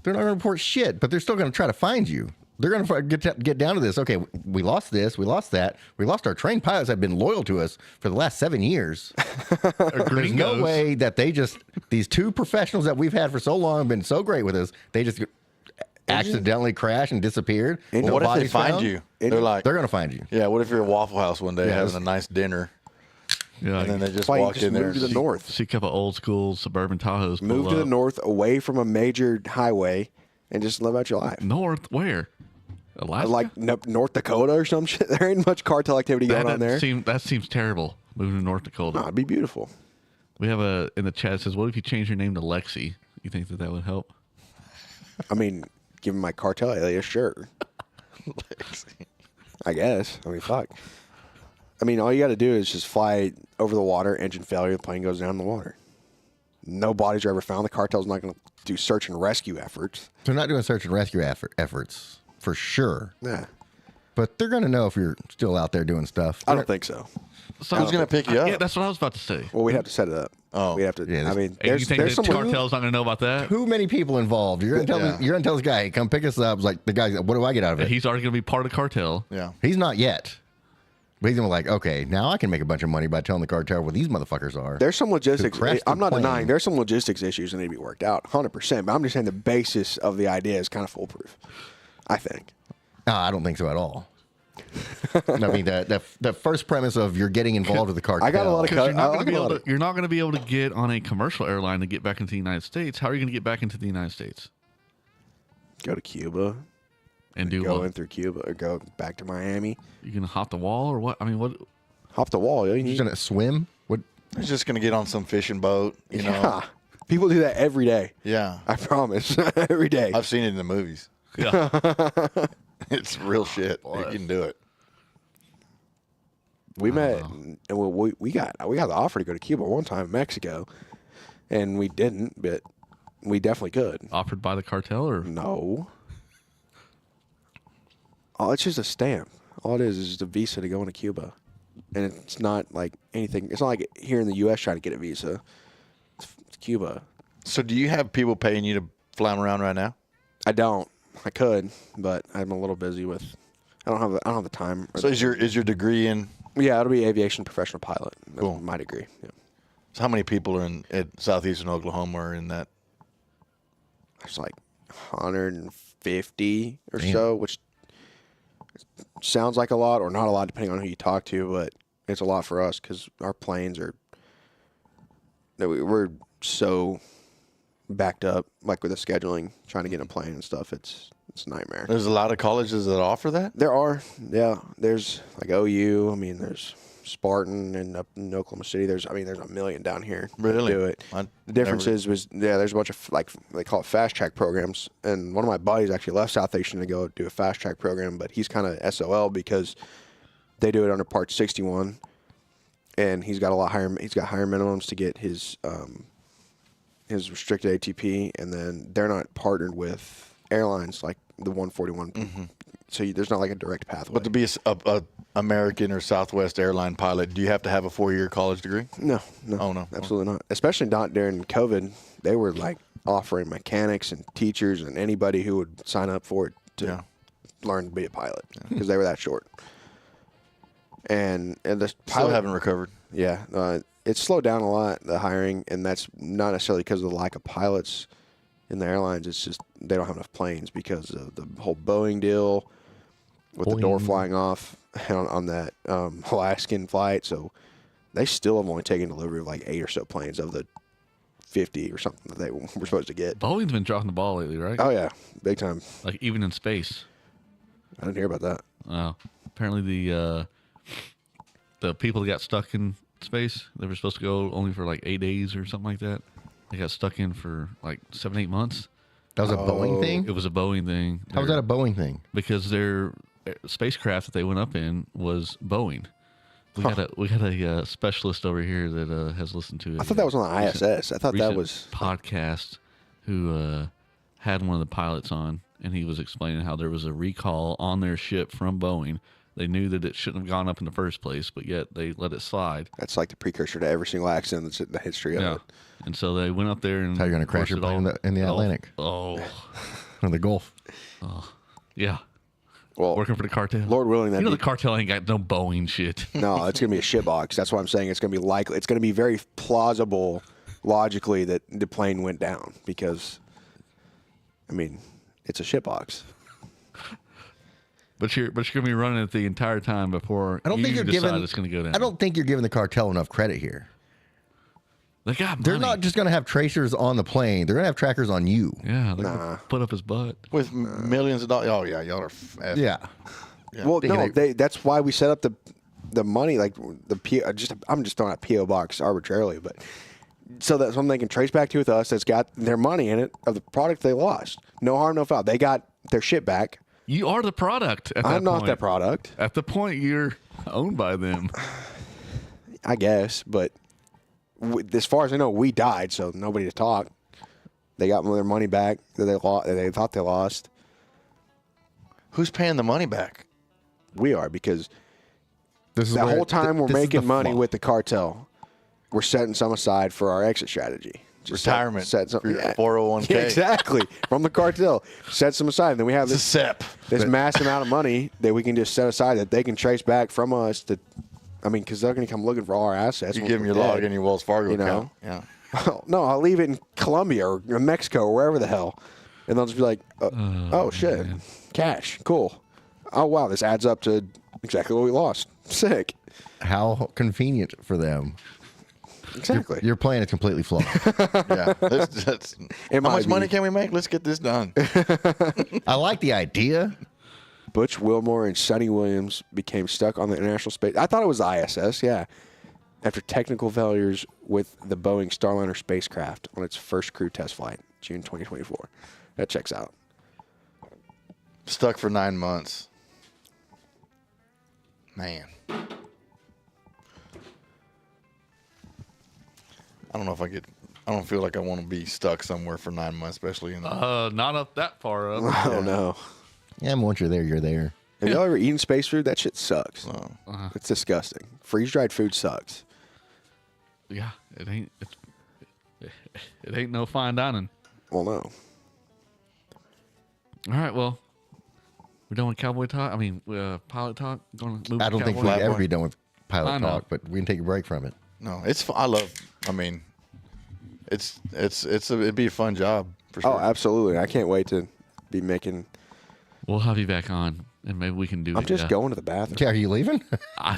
They're not going to report shit, but they're still going to try to find you. They're going to get down to this. Okay, we lost this. We lost that. We lost our trained pilots that have been loyal to us for the last 7 years. There's no way that these two professionals that we've had for so long have been so great with us, they just accidentally crashed and disappeared. Well, what if they find you? They're like, they're going to find you. Yeah, what if you're at Waffle House one day Yes. having a nice dinner, Yeah, and then they just Why you walk just in there? move to the north? See a couple old school suburban Tahoes. Move pull to the up. north, away from a major highway, and just live out your life. North where? Alaska? Like North Dakota or some shit. There ain't much cartel activity going on there. That seems terrible. Moving to North Dakota. No, it'd be beautiful. We have in the chat says, what if you change your name to Lexi? You think that would help? I mean, given my cartel alias, sure. I guess. I mean, fuck. I mean, all you got to do is just fly over the water, engine failure, the plane goes down in the water. No bodies are ever found. The cartel's not going to do search and rescue efforts. They're not doing search and rescue efforts for sure. Yeah. But they're going to know if you're still out there doing stuff. I don't think so. So Who's going to pick you up? Yeah, that's what I was about to say. Well, we'd have to set it up. Oh. We have to. Yeah, I mean, Hey, you think there's the some cartel's not going to know about that? Too many people involved. You're going to tell you're going to tell this guy, hey, come pick us up. It's like the guy's, what do I get out of it? He's already going to be part of the cartel. Yeah. He's not yet. But he's going to be like, okay, now I can make a bunch of money by telling the cartel where these motherfuckers are. There's some logistics. crashed I'm the not plane. denying there's some logistics issues that need to be worked out, 100%. But I'm just saying the basis of the idea is kind of foolproof. I think. No, I don't think so at all. I mean, the first premise of you're getting involved with the cartel. I got a lot of. Because you're not going to be able to get on a commercial airline to get back into the United States. How are you going to get back into the United States? Go to Cuba. And do go what? in through Cuba or go back to Miami. You going to hop the wall or what? I mean, what? Hop the wall. You You're going to swim? What? He's just going to get on some fishing boat, you know. People do that every day. Yeah. I promise. Every day. I've seen it in the movies. Yeah. It's real shit. You can do it. We met, and we got the offer to go to Cuba one time in Mexico, and we didn't, but we definitely could. Offered by the cartel or? No. Oh, it's just a stamp. All it is just a visa to go into Cuba, and it's not like anything. It's not like here in the U.S. trying to get a visa. It's Cuba. So, do you have people paying you to fly them around right now? I don't. I could, but I'm a little busy with. I don't have the time. So, is your degree in? Yeah, it'll be aviation professional pilot. That's Cool. my degree. Yeah. So, how many people are at southeastern Oklahoma are in that? There's like 150 or Damn. so, which sounds like a lot or not a lot depending on who you talk to, but it's a lot for us because our planes are. We're so backed up, like with the scheduling, trying to get in a plane and stuff. It's a nightmare. There's a lot of colleges that offer that. There are, yeah. There's like OU. I mean, there's Spartan and up in Oklahoma City. There's a million down here. that Really? do it. The difference was there's a bunch of like they call it fast track programs, and one of my buddies actually left Southeastern to go do a fast track program, but he's kind of SOL because they do it under Part 61, and he's got higher minimums to get his restricted ATP, and then they're not partnered with airlines like the 141. Mm-hmm. So there's not like a direct pathway. But to be a American or Southwest airline pilot, do you have to have a 4-year college degree? No. Oh, no. Absolutely not. Especially not during COVID. They were like offering mechanics and teachers and anybody who would sign up for it to learn to be a pilot because they were that short. And the Still haven't recovered. Yeah. It's slowed down a lot, the hiring, and that's not necessarily because of the lack of pilots in the airlines. It's just they don't have enough planes because of the whole Boeing deal with the door flying off on that Alaskan flight. So they still have only taken delivery of like 8 or so planes of the 50 or something that they were supposed to get. Boeing's been dropping the ball lately, right? Oh, yeah. Big time. Like even in space. I didn't hear about that. Apparently the people that got stuck in space, they were supposed to go only for like 8 days or something like that. They got stuck in for like 7-8 months. That was a Boeing thing? It was a Boeing thing. How was that a Boeing thing? Because their spacecraft that they went up in was Boeing. We got a specialist over here that has listened to it. I thought that was on the ISS. I thought that was podcast who had one of the pilots on, and he was explaining how there was a recall on their ship from Boeing. They knew that it shouldn't have gone up in the first place, but yet they let it slide. That's like the precursor to every single accident that's in the history of it. And so they went up there and... How you going to crash your plane in the Atlantic? Oh. Or the Gulf. Oh. Yeah. Well, working for the cartel. Lord willing, that the cartel ain't got no Boeing shit. No, it's gonna be a shitbox. That's why I'm saying it's gonna be likely. It's gonna be very plausible, logically, that the plane went down because, I mean, it's a shitbox. But you're gonna be running it the entire time before I don't think you're decide giving. it's gonna go down. I don't think you're giving the cartel enough credit here. They got money. They're not just going to have tracers on the plane. They're going to have trackers on you. Yeah, they're gonna put up his butt with millions of dollars. Oh yeah, y'all are. Yeah. Well, no, that's why we set up the money, like I'm just throwing out PO box arbitrarily, but so that something they can trace back to with us that's got their money in it of the product they lost. No harm, no foul. They got their shit back. You are the product. At that I'm not point. that product. At the point you're owned by them. I guess, but as far as I know, we died, so nobody to talk. They got their money back that they thought they lost. Who's paying the money back? We are, because This is the where- whole time we're this is making the money flaw. with the cartel. We're setting some aside for our exit strategy. Retirement. Set some, For your 401k. Yeah, exactly. From the cartel. Set some aside. And then we have It's a SEP. this mass amount of money that we can just set aside that they can trace back from us to, because they're going to come looking for all our assets. You once give them we're your dead. log and your Wells Fargo You know? account. Yeah. No, I'll leave it in Colombia or Mexico or wherever the hell. And they'll just be like, oh shit, man. cash. Cool. Oh, wow, this adds up to exactly what we lost. Sick. How convenient for them. Exactly. Your plan is completely flawed. Yeah. That's, how much money can we make? Let's get this done. I like the idea. Butch Wilmore and Sonny Williams became stuck on the International Space. I thought it was the ISS, yeah. After technical failures with the Boeing Starliner spacecraft on its first crew test flight, June 2024. That checks out. Stuck for 9 months. Man. I don't know if I don't feel like I want to be stuck somewhere for 9 months, especially in the. Not up that far up. Oh, no. Yeah, once you're there, you're there. Have y'all ever eaten space food? That shit sucks. Oh. It's disgusting. Freeze-dried food sucks. Yeah, it ain't no fine dining. Well, no. All right, well, we're done with cowboy talk. I mean, pilot talk. Going to move. I don't to think cowboy? we'll ever be done with I pilot know. talk, but we can take a break from it. No, it's. I love. I mean, it'd be a fun job for sure. Oh, absolutely. I can't wait to be making. We'll have you back on, and maybe we can do. I'm just going to the bathroom. Yeah, are you leaving?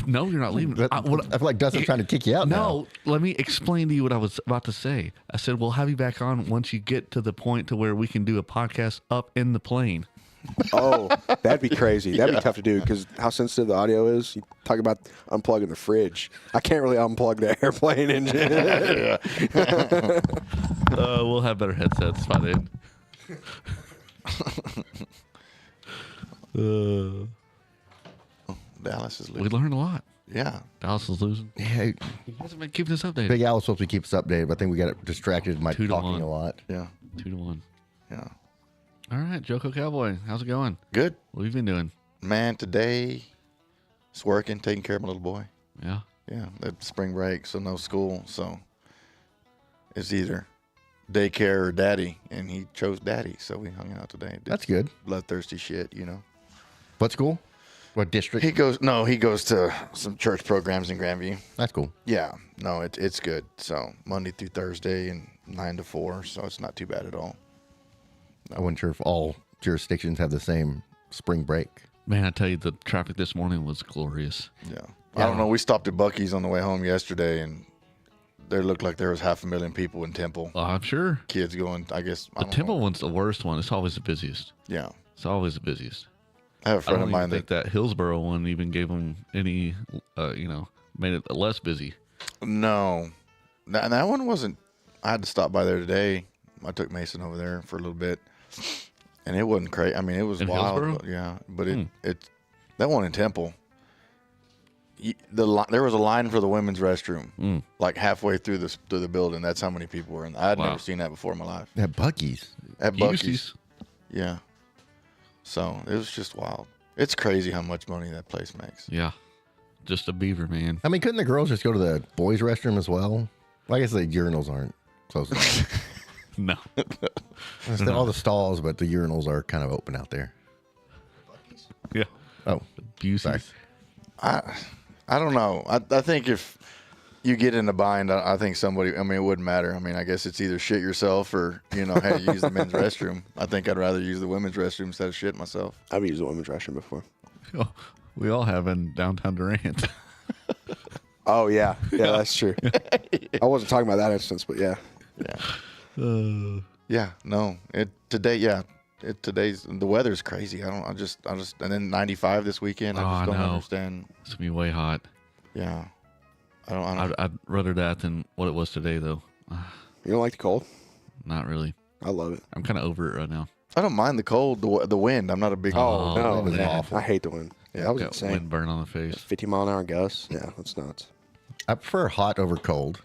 No, you're not leaving. I feel like Dustin's trying to kick you out now. No, let me explain to you what I was about to say. I said we'll have you back on once you get to the point to where we can do a podcast up in the plane. Oh, that'd be crazy. That'd be tough to do because how sensitive the audio is. You talk about unplugging the fridge. I can't really unplug the airplane engine. We'll have better headsets by then. Dallas is We losing. learned a lot. Yeah. Dallas is losing. Yeah, You guys have been keeping us updated. Big Al was supposed to keep us updated, but I think we got distracted by 2 to talking 1. a lot. Yeah. 2-1. Yeah. All right, Joko Cowboy, how's it going? Good. What have you been doing? Man, today it's working, taking care of my little boy. Yeah. Yeah. That spring break, so no school. So it's either daycare or daddy, and he chose daddy, so we hung out today. Did That's good. bloodthirsty shit, you know. What school? What district? He goes to some church programs in Grandview. That's cool. Yeah, no, it's good. So Monday through Thursday and 9 to 4, so it's not too bad at all. I wasn't sure if all jurisdictions have the same spring break. Man, I tell you, the traffic this morning was glorious. Yeah. I don't know. We stopped at Buc-ee's on the way home yesterday, and there looked like there was 500,000 people in Temple. I'm sure. Kids going, I guess. I The don't Temple know. one's the worst one. It's always the busiest. Yeah. It's always the busiest. I have a I friend don't of mine even think that Hillsboro one even gave them any, made it less busy. No. And that one wasn't. I had to stop by there today. I took Mason over there for a little bit, and it wasn't crazy. I mean, it was In wild. Hillsboro? But yeah, but it that one in Temple. There was a line for the women's restroom, like halfway through the building. That's how many people were in. I had Wow. never seen that before in my life. At Buc-ee's. At Buc-ee's. Goosey's. Yeah. So it was just wild. It's crazy how much money that place makes. Yeah. Just a beaver, man. I mean, couldn't the girls just go to the boys' restroom as well? Well, I guess the urinals aren't close enough. No. It's all the stalls, but the urinals are kind of open out there. Yeah. Oh, sorry. Busey's. I don't know. I think if you get in a bind, I think somebody, I mean, it wouldn't matter. I mean, I guess it's either shit yourself or, hey, use the men's restroom. I think I'd rather use the women's restroom instead of shit myself. I've used the women's restroom before. Oh, we all have in downtown Durant. Oh, yeah. Yeah, that's true. I wasn't talking about that instance, but yeah. Yeah. Yeah, no. Today's the weather's crazy. I just and then 95 this weekend. I just don't understand. It's gonna be way hot. Yeah. I don't I'd rather that than what it was today, though. You don't like the cold? Not really. I love it. I'm kind of over it right now. I don't mind the cold, the wind. I'm not a big. Oh, no, wind is man. awful. I hate the wind. Yeah, that was Got insane. wind burn on the face. 50-mile-an-hour gusts. Yeah, that's nuts. I prefer hot over cold.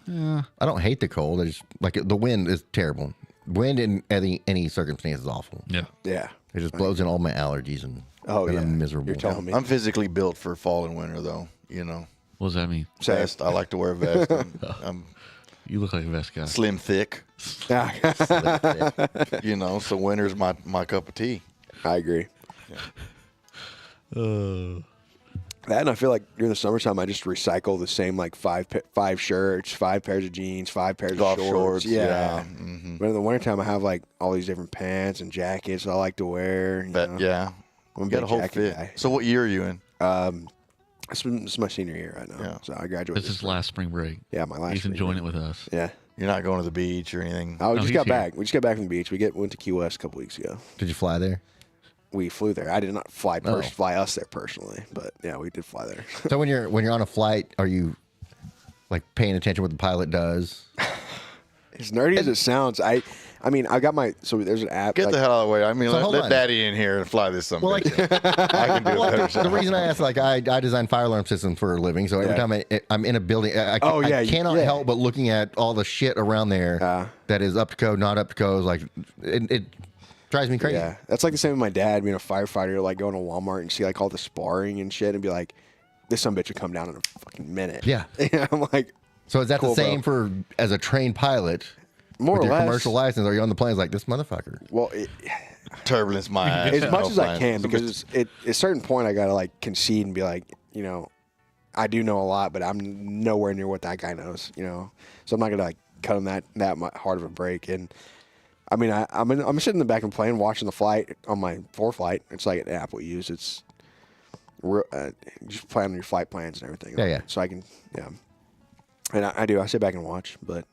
I don't hate the cold. I just like the wind is terrible. Wind in any circumstance is awful. Yeah. Yeah. It just blows in all my allergies and yeah. I'm miserable. You're telling me. I'm physically built for fall and winter, though. You know. What does that mean? Vest. I like to wear a vest. I'm You look like a vest guy. slim thick. You know, so winter's my cup of tea. I agree. That, and I feel like during the summertime, I just recycle the same like five shirts, 5 pairs of jeans, 5 pairs Golf of shorts. Yeah. But in the wintertime, I have like all these different pants and jackets I like to wear. You know? Yeah. I'm a You got big a whole jacket fit. guy. So what year are you in? This is my senior year right now. Yeah. So I graduated. This is last spring break. Yeah, my last. He's spring enjoying break. it with us. Yeah. You're not going to the beach or anything? Oh, we No, just he's got here. back. We just got back from the beach. We went to Key West a couple weeks ago. Did you fly there? We flew there. I did not fly Oh. fly us there personally, but yeah, we did fly there. So when you're on a flight, are you like paying attention what the pilot does? As nerdy as it sounds, I mean, I got my there's an app. Get like, the hell out of the way. I mean, So hold let on. Daddy in here and fly this something. Well, like, I can do it better. the reason I asked, like, I design fire alarm systems for a living, so every time I'm in a building, I cannot help but looking at all the shit around there that is up to code, not up to code. Like, it drives me crazy. Yeah, that's like the same with my dad being a firefighter. Like going to Walmart and see like all the sparring and shit, and be like, "This son of a bitch would come down in a fucking minute." Yeah. I'm like, so is that cool, the same for as a trained pilot? More with or your less. commercial license? Are you on the planes like this motherfucker? Well, turbulence my ass. as much as I can, because at a certain point I gotta like concede and be like, you know, I do know a lot, but I'm nowhere near what that guy knows. You know, so I'm not gonna like cut him that hard of a break. And I mean, I'm sitting in the back of the plane watching the flight on my flight. It's like an app we use. It's just plan on your flight plans and everything. Yeah. So I can, and I do. I sit back and watch, but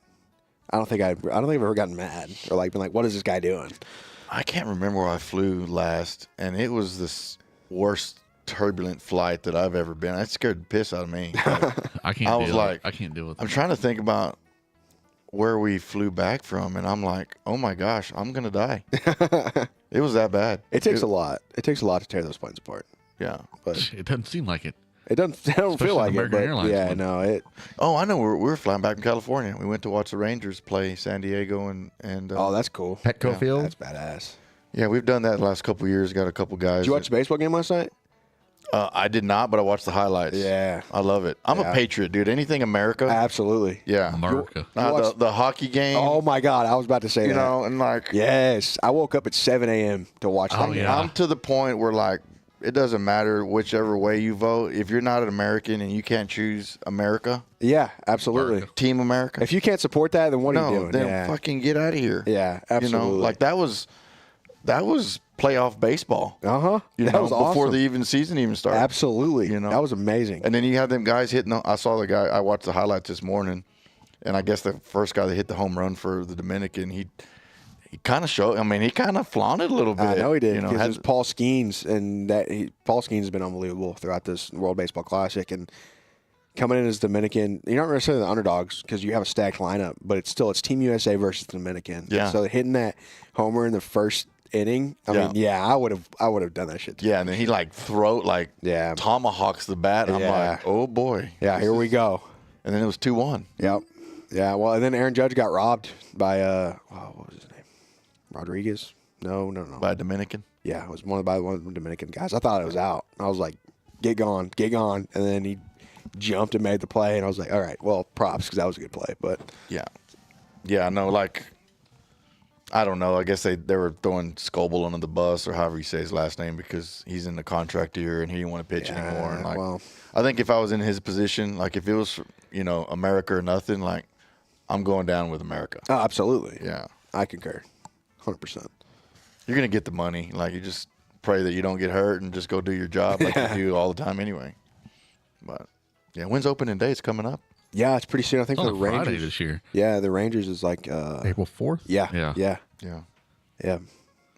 I don't think I've ever gotten mad or like been like, what is this guy doing? I can't remember where I flew last, and it was this worst turbulent flight that I've ever been. That scared the piss out of me. I can't deal with I'm trying to think about where we flew back from, and I'm like, oh my gosh, I'm gonna die. It was that bad. It takes a lot. It takes a lot to tear those planes apart. Yeah, but it doesn't seem like it. It doesn't. I don't Especially feel like the it. American But Airlines yeah, one. no. It. Oh, I know. We were flying back from California. We went to watch the Rangers play San Diego and. Oh, that's cool. Petco Field. That's badass. Yeah, we've done that the last couple of years. Got a couple guys. Did you watch the baseball game last night? I did not, but I watched the highlights. Yeah, I love it. I'm a patriot, dude. Anything America. Absolutely. Yeah, America. The hockey game. Oh my God, I was about to say that. You know, and like. Yes, I woke up at 7 a.m. to watch that game. I'm to the point where like. It doesn't matter whichever way you vote. If you're not an American and you can't choose America. Yeah, absolutely. Team America. If you can't support that, then what are you doing? Then fucking get out of here. Yeah, absolutely. You know, like that was playoff baseball. Uh-huh. You That know, was before awesome. the even season even started. Absolutely. You know, that was amazing. And then you have them guys hitting. I saw the guy. I watched the highlights this morning, and I guess the first guy that hit the home run for the Dominican, he kind of showed. I mean, he kind of flaunted a little bit. I know he did. You know, Because it's Paul Skeens, and Paul Skeens has been unbelievable throughout this World Baseball Classic. And coming in as Dominican, you're not necessarily the underdogs because you have a stacked lineup, but it's Team USA versus Dominican. Yeah. So hitting that homer in the first inning, I mean, I would have done that shit too. Yeah, and then he like tomahawks the bat. And I'm like, oh boy. Yeah, here we go. And then it was 2-1. Yep. Yeah. Well, and then Aaron Judge got robbed by what was his name? Rodriguez? No. By a Dominican? Yeah, it was by one of the Dominican guys. I thought it was out. I was like, get gone. And then he jumped and made the play, and I was like, all right, well, props, because that was a good play. But yeah, no, like, I don't know. I guess they were throwing Scoble under the bus, or however you say his last name, because he's in the contract year and he didn't want to pitch anymore. And like, well, I think if I was in his position, like if it was, America or nothing, like I'm going down with America. Oh, absolutely. Yeah, I concur, 100%. You're gonna get the money. Like you just pray that you don't get hurt and just go do your job like you do all the time anyway. But yeah, when's opening day? It's coming up. Yeah, it's pretty soon. I think It's for on the a Friday Rangers this year. Yeah, the Rangers is like April 4th. Yeah.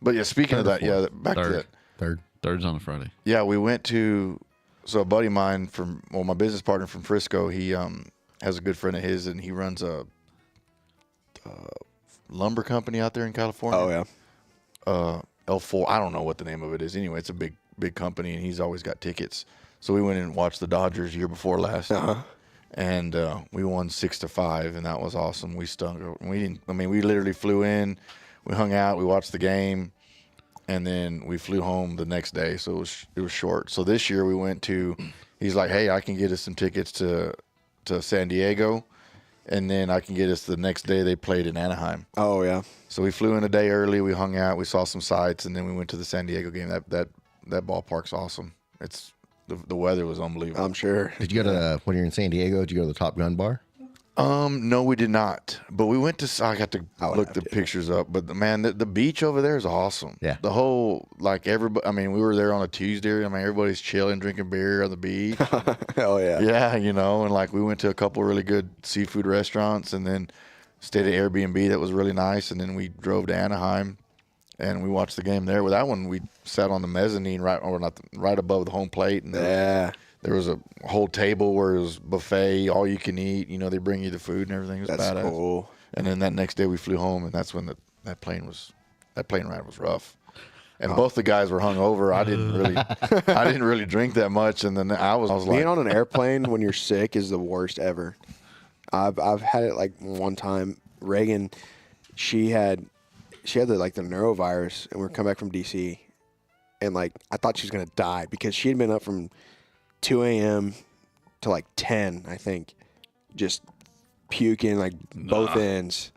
But yeah, speaking of that, back to that. Third's on a Friday. Yeah, we went to. So a buddy of mine my business partner from Frisco, he has a good friend of his, and he runs a lumber company out there in California. Oh yeah. L4. I don't know what the name of it is. Anyway, it's a big company, and he's always got tickets. So we went and watched the Dodgers year before last. Uh-huh. and we won 6-5, and that was awesome. We stunk. We didn't. I mean, we literally flew in, we hung out, we watched the game, and then we flew home the next day. So it was short. So this year we went to. He's like, hey, I can get us some tickets to San Diego, and then I can get us the next day. They played in Anaheim. Oh yeah. So we flew in a day early. We hung out. We saw some sights, and then we went to the San Diego game. That ballpark's awesome. It's the weather was unbelievable. I'm sure. Did you go to when you're in San Diego? Did you go to the Top Gun bar? No, we did not. But we went to. I got to look the pictures up. But man, the beach over there is awesome. Yeah. The whole everybody. I mean, we were there on a Tuesday. I mean, everybody's chilling, drinking beer on the beach. Hell yeah. Yeah, and we went to a couple really good seafood restaurants, and then stayed at Airbnb that was really nice, and then we drove to Anaheim, and we watched the game there. With that one, we sat on the mezzanine right above the home plate, and there was a whole table where it was buffet, all you can eat. They bring you the food and everything. It was That's badass. cool. And then that next day we flew home, and that's when that plane ride was rough. And both the guys were hungover. I didn't really drink that much, and then I was like, being on an airplane when you're sick is the worst ever. I've had it like one time. Reagan, she had the neurovirus, and we were coming back from DC, and I thought she was gonna die because she had been up from 2 a.m. to 10, I think, just puking both ends,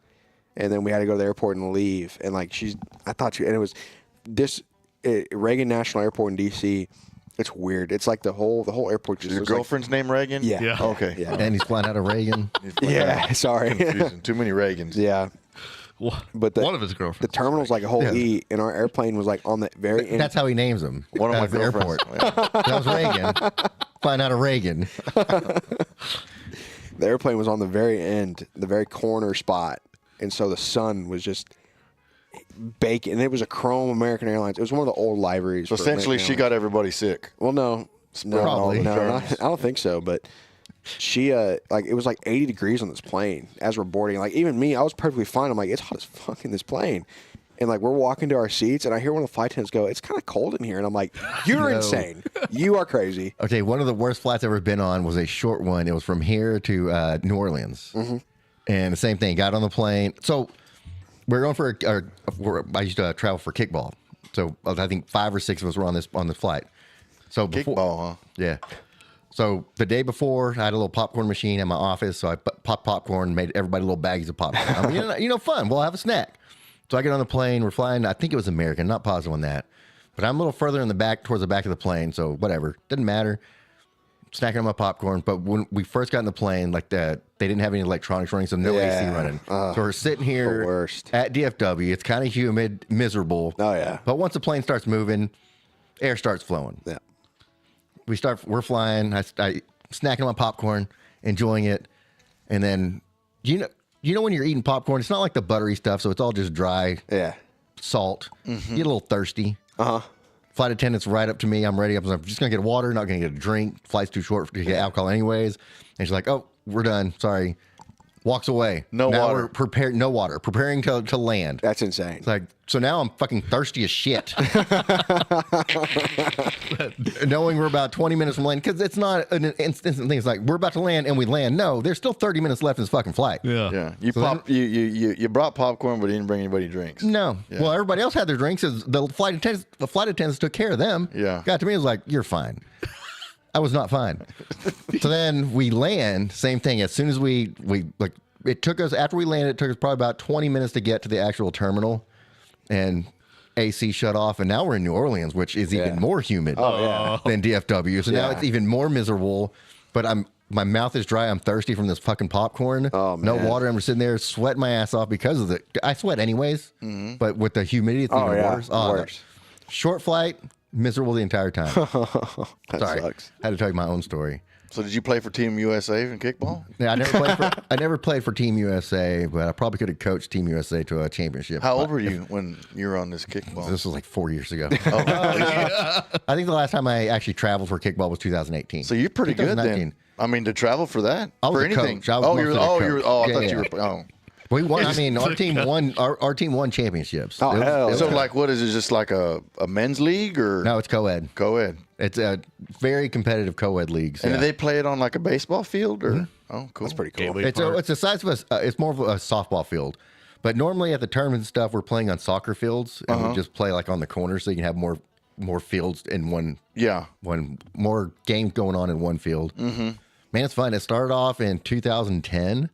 and then we had to go to the airport and leave, and it was this Reagan National Airport in DC. It's weird. It's like the whole airport just. Is your girlfriend's name Reagan? Yeah. Okay. Yeah. And he's flying out of Reagan. Yeah. Sorry. Confusing. Too many Reagans. Yeah. But one of his girlfriends. The terminal's like a whole E, and our airplane was on the very end. That's how he names them. One of my the girlfriends. airport. That was Reagan. Flying out of Reagan. The airplane was on the very end, the very corner spot, and so the sun was just baking. And it was a chrome American Airlines. It was one of the old liveries. So essentially, she got everybody sick. Well, no, Probably. I don't think so. But she, it was 80 degrees on this plane as we're boarding. Even me, I was perfectly fine. I'm like, it's hot as fuck in this plane. And we're walking to our seats, and I hear one of the flight attendants go, "It's kind of cold in here." And I'm like, "You're insane. You are crazy." Okay, one of the worst flights I've ever been on was a short one. It was from here to New Orleans. Mm-hmm. And the same thing, got on the plane. So we're going for I used to travel for kickball. So I think 5 or 6 of us were on this flight. So Kickball, huh? Yeah. So the day before, I had a little popcorn machine in my office. So I popped popcorn, made everybody little baggies of popcorn. Fun. We'll have a snack. So I get on the plane. We're flying. I think it was American. Not positive on that. But I'm a little further in the back, towards the back of the plane. So whatever. Didn't matter. Snacking on my popcorn. But when we first got in the plane, they didn't have any electronics running, so no AC running. So we're sitting here at DFW. It's kind of humid, miserable. Oh, yeah. But once the plane starts moving, air starts flowing. Yeah. We're flying. I snacking on my popcorn, enjoying it. And then, you know when you're eating popcorn, it's not like the buttery stuff, so it's all just dry. Yeah. Salt. Mm-hmm. You get a little thirsty. Uh-huh. Flight attendant's right up to me. I'm ready. I'm just going to get water, not going to get a drink. Flight's too short to get alcohol anyways. And she's like, "Oh, we're done. Sorry." Walks away. No water. We're prepared. No water. Preparing to land. That's insane. It's like, so now I'm fucking thirsty as shit. Knowing we're about 20 minutes from land, because it's not an instant thing. It's like, we're about to land and we land. No, there's still 30 minutes left in this fucking flight. Yeah. You brought popcorn, but you didn't bring anybody drinks. No. Yeah. Well, everybody else had their drinks. The flight attendants took care of them. Yeah. Got to me, it was like, you're fine. I was not fine. So then we land, same thing. As soon as it took us, after we landed, it took us probably about 20 minutes to get to the actual terminal, and AC shut off. And now we're in New Orleans, which is even more humid than DFW. So now it's even more miserable. But my mouth is dry. I'm thirsty from this fucking popcorn. Oh, no man. water. I'm sitting there sweating my ass off because of I sweat anyways, but with the humidity, it's even worse. Worse. Short flight, miserable the entire time. That Sorry. sucks. Had to tell you my own story. So did you play for Team USA in kickball? Yeah, I never played for Team USA, but I probably could have coached Team USA to a championship. How old were you when you were on this kickball? This was like 4 years ago. Oh, I think the last time I actually traveled for kickball was 202018. so you're pretty good then. I mean, to travel for that? I was for a anything? coach. I was mostly a coach. I thought you were. Oh. We won. I mean, our team won. Our team won championships. Oh, hell. So, like, what is it? Just like a men's league or No, it's co-ed. co-ed? It's a very competitive co-ed leagues. And yeah. do they play it on like a baseball field or? Oh, cool. That's pretty cool. It's the size of it's more of a softball field. But normally at the tournament and stuff, we're playing on soccer fields, and we just play like on the corners, so you can have more fields in one. Yeah. One more games going on in one field. Mm-hmm. Man, it's fun. It started off in 2010,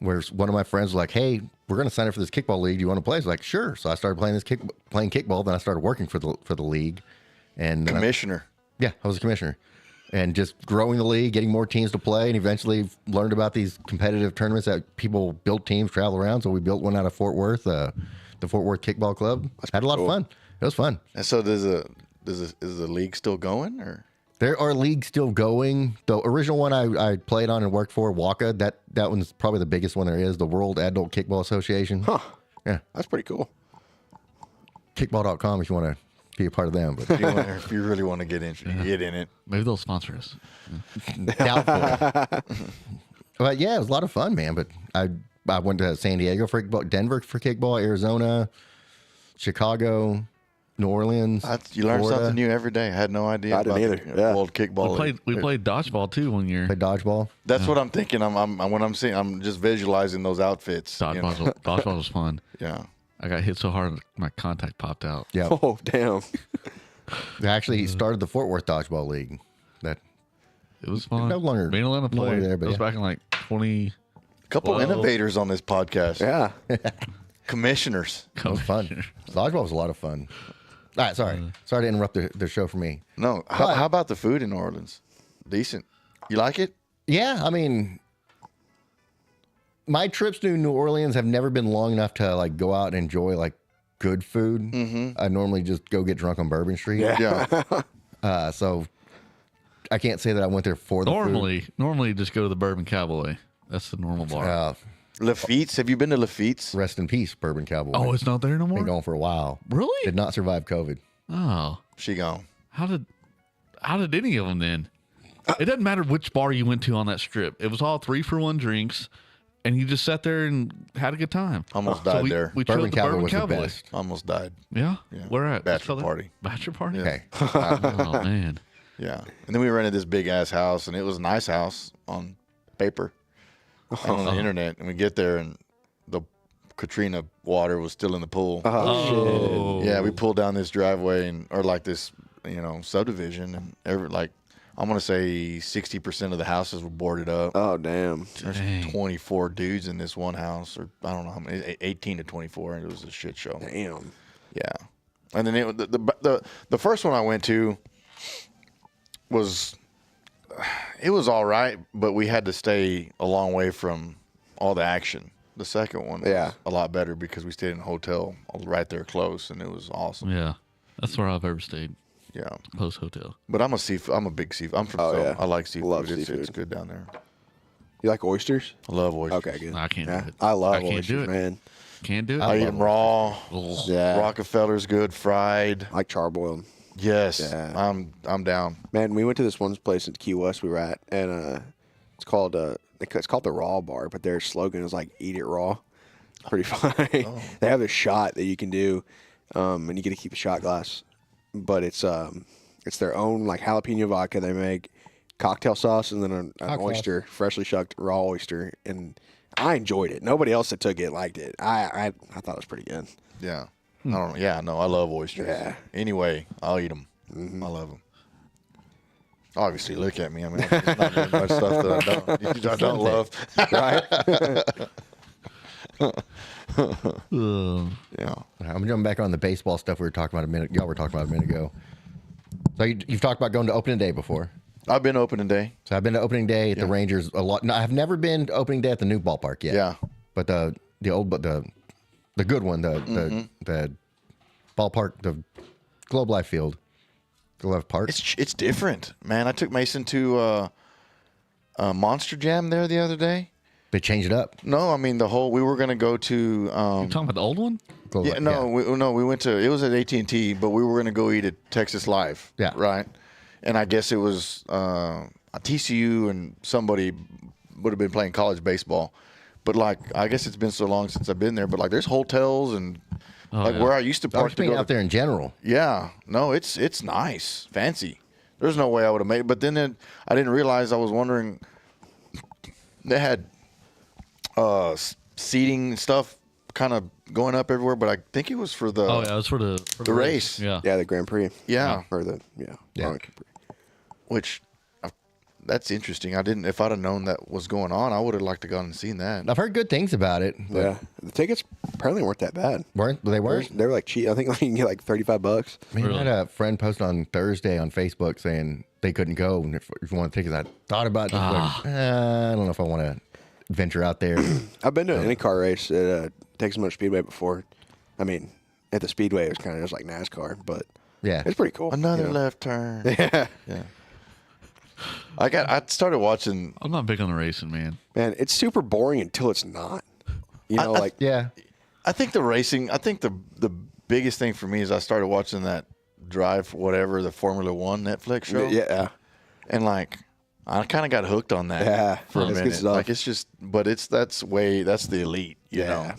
where one of my friends was like, "Hey, we're going to sign up for this kickball league. Do you want to play?" I was like, "Sure." So I started playing kickball. Then I started working for the league, and Commissioner. I was a commissioner. And just growing the league, getting more teams to play, and eventually learned about these competitive tournaments that people build teams, travel around. So we built one out of Fort Worth, the Fort Worth Kickball Club. Had a lot of fun. It was fun. And so is the league still going or? There are leagues still going. The original one I played on and worked for, WACA, that one's probably the biggest one there is, the World Adult Kickball Association. Huh. Yeah. That's pretty cool. Kickball.com if you want to be a part of them. But If you really want to get in it. Maybe they'll sponsor us. Doubtful. But yeah, it was a lot of fun, man. But I went to San Diego for kickball, Denver for kickball, Arizona, Chicago, New Orleans. You learn Florida. something new every day. I had no idea. I didn't about either. the Yeah. World Kickball. We played dodgeball too one year. Played dodgeball. That's what I'm thinking. I'm just visualizing those outfits. Dodgeball was fun. Yeah. I got hit so hard my contact popped out. Yeah. Oh, damn. They actually started the Fort Worth Dodgeball League. That It was fun. No longer- Me and Atlanta no longer played. there, but it was yeah. back in like 20. Couple Whoa. innovators on this podcast. Yeah. Commissioners. It was fun. Dodgeball was a lot of fun. All right, sorry to interrupt the show for me. No. How about the food in New Orleans? Decent. You like it? Yeah, I mean, my trips to New Orleans have never been long enough to like go out and enjoy like good food. Mm-hmm. I normally just go get drunk on Bourbon Street. Yeah. So I can't say that I went there for the food. Normally just go to the Bourbon Cowboy. That's the normal bar. Lafitte's. Have you been to Lafitte's? Rest in peace, Bourbon Cowboy. Oh, it's not there no more? Been gone for a while. Really? Did not survive COVID. Oh. She gone. How did any of them then? It doesn't matter which bar you went to on that strip. It was all 3-for-1 drinks, and you just sat there and had a good time. Almost died there. We Bourbon chose the Cowboy Bourbon was Cowboy. the best. Almost died. Yeah? Where at? Bachelor party. Bachelor party? Yeah. Okay. Oh, man. Yeah. And then we rented this big ass house, and it was a nice house on paper and on the internet. And we get there, and the Katrina water was still in the pool. Oh. Yeah, we pulled down this driveway or like this, subdivision, and I'm gonna say 60% of the houses were boarded up. Oh, damn. There's Dang. 24 dudes in this one house, or I don't know how many, 18 to 24, and it was a shit show. Damn. Yeah, and then the first one I went to was all right, but we had to stay a long way from all the action. The second one was a lot better because we stayed in a hotel right there close, and it was awesome. Yeah. That's where I've ever stayed. Yeah. Close hotel. But I'm a big seafood. I'm from South. I like seafood. Love It's seafood. good down there. You like oysters? I love oysters. Okay, good. I can't do it. I love can't oysters, do it. man. Can't do it. I eat them raw. Yeah. Rockefeller's good, fried. I like charboiled. Yes. Yeah. I'm down. Man, we went to this one place in Key West we were at, and it's called the Raw Bar, but their slogan is like "Eat it raw." It's pretty funny. They have a shot that you can do, and you get to keep a shot glass, but it's their own like jalapeno vodka they make, cocktail sauce, and then an oyster, freshly shucked raw oyster, and I enjoyed it. Nobody else that took it liked it. I thought it was pretty good. Yeah. I don't know. Yeah, no, I love oysters. Yeah. Anyway, I'll eat them. I love them. Obviously, look at me. I mean, there's not very much stuff that I don't love. Right? Yeah. I'm jumping back on the baseball stuff we were talking about y'all were talking about a minute ago. So you've talked about going to opening day before. I've been opening day. So I've been to opening day at the Rangers a lot. No, I've never been to opening day at the new ballpark yet. Yeah. But the good one, the ballpark, the Globe Life Field, Globe Life Park. It's different, man. I took Mason to Monster Jam there the other day. They changed it up. No, I mean we were going to go to. You talking about the old one? Globe Yeah, Life, we went to. It was at AT&T, but we were going to go eat at Texas Live. Yeah. Right. And I guess it was TCU and somebody would have been playing college baseball. But, I guess it's been so long since I've been there. But, there's hotels and, where I used to I park was being out there in general. Yeah. No, it's nice. Fancy. There's no way I would have made it. But then I didn't realize, I was wondering, they had seating stuff kind of going up everywhere, but I think it was for the Oh yeah, it was for the race. Yeah. Yeah, the Grand Prix. Yeah. Or the Yeah. Grand Prix. Which that's interesting. If I'd have known that was going on, I would have liked to go and seen that. I've heard good things about it. But Yeah, the tickets apparently weren't that bad. weren't they? Weren't. They were like cheap. I think you can get like $35. I mean, I had a friend post on Thursday on Facebook saying they couldn't go, and if you want tickets, I thought about it. Like, I don't know if I want to venture out there. I've been to an IndyCar race at Texas Motor Speedway before. I mean, at the Speedway, it was kind of just like NASCAR, but Yeah, it's pretty cool. Another you know? left turn. Yeah, Yeah. I started watching. I'm not big on the racing, man. man, it's super boring until it's not. You know, like yeah. I think the racing. I think the biggest thing for me is I started watching that Drive whatever, the Formula One Netflix show. yeah, And like, I kind of got hooked on that. Yeah, for a that's good minute. stuff. Like it's just, but that's the elite. You know.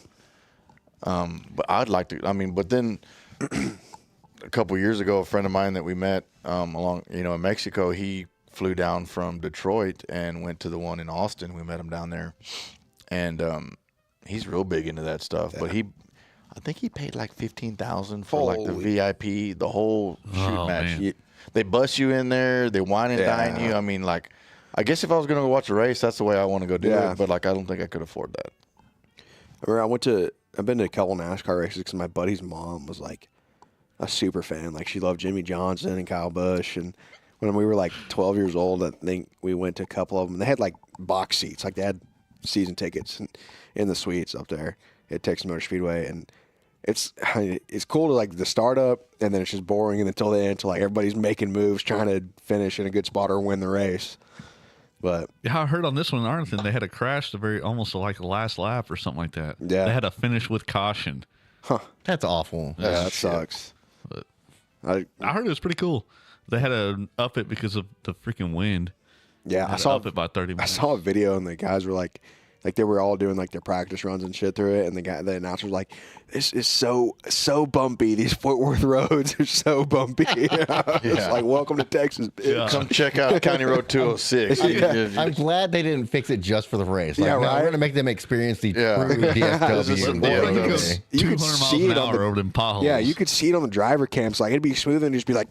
But I'd like to. I mean, but then a couple years ago, a friend of mine that we met along, in Mexico, he flew down from Detroit and went to the one in Austin. We met him down there, and he's real big into that stuff. But I think he paid like $15,000 for like the VIP, the whole shoot match. Man. They bus you in there, they wine and dine you. I mean, like, I guess if I was gonna go watch a race, that's the way I want to go do it. But like, I don't think I could afford that. I've been to a couple NASCAR races because my buddy's mom was like a super fan. Like she loved Jimmy Johnson and Kyle Busch. And when we were like 12 years old, I think we went to a couple of them. They had like box seats, like they had season tickets in the suites up there at Texas Motor Speedway. And it's cool to like the startup, and then it's just boring until the end, until like everybody's making moves, trying to finish in a good spot or win the race. But yeah, I heard on this one in Arlington they had a crash almost like the last lap or something like that. Yeah, they had a finish with caution. Huh? That's awful. Yeah, that sucks. But I heard it was pretty cool. They had to up it because of the freaking wind. Yeah, I saw up it by 30 minutes. I saw a video, and the guys were like they were all doing like their practice runs and shit through it, and the announcer was like, "This is so bumpy. These Fort Worth roads are so bumpy." It's like, welcome to Texas, bitch. Yeah. Come check out County Road 206. I'm glad they didn't fix it just for the race. Like, Yeah, no, right? We're going to make them experience the Yeah. true DFW. Well, you could 200 see miles it an on hour over them potholes. Yeah, you could see it on the driver cams. Like it'd be smooth and just be like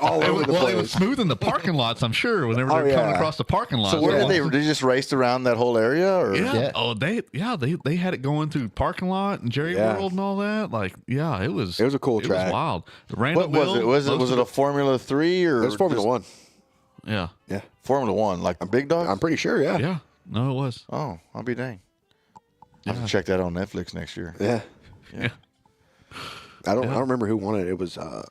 all over the Well, place. it was smooth in the parking lots, I'm sure, whenever they're yeah. coming across the parking lot. So where did they just raced around that whole area? Or? Yeah. Yeah. Oh, they had it going through parking lot and Jerry Yeah. World and all that. Like, yeah, it was a cool it track. was wild. The random What was it? Was it a Formula 3 or? It was Formula just One. Yeah. Yeah, Formula 1, like a big dog? I'm pretty sure. Yeah, Yeah. No, it was. Oh, I'll be dang. I'll have to check that on Netflix next year. yeah. Yeah. I don't remember who won it. It was I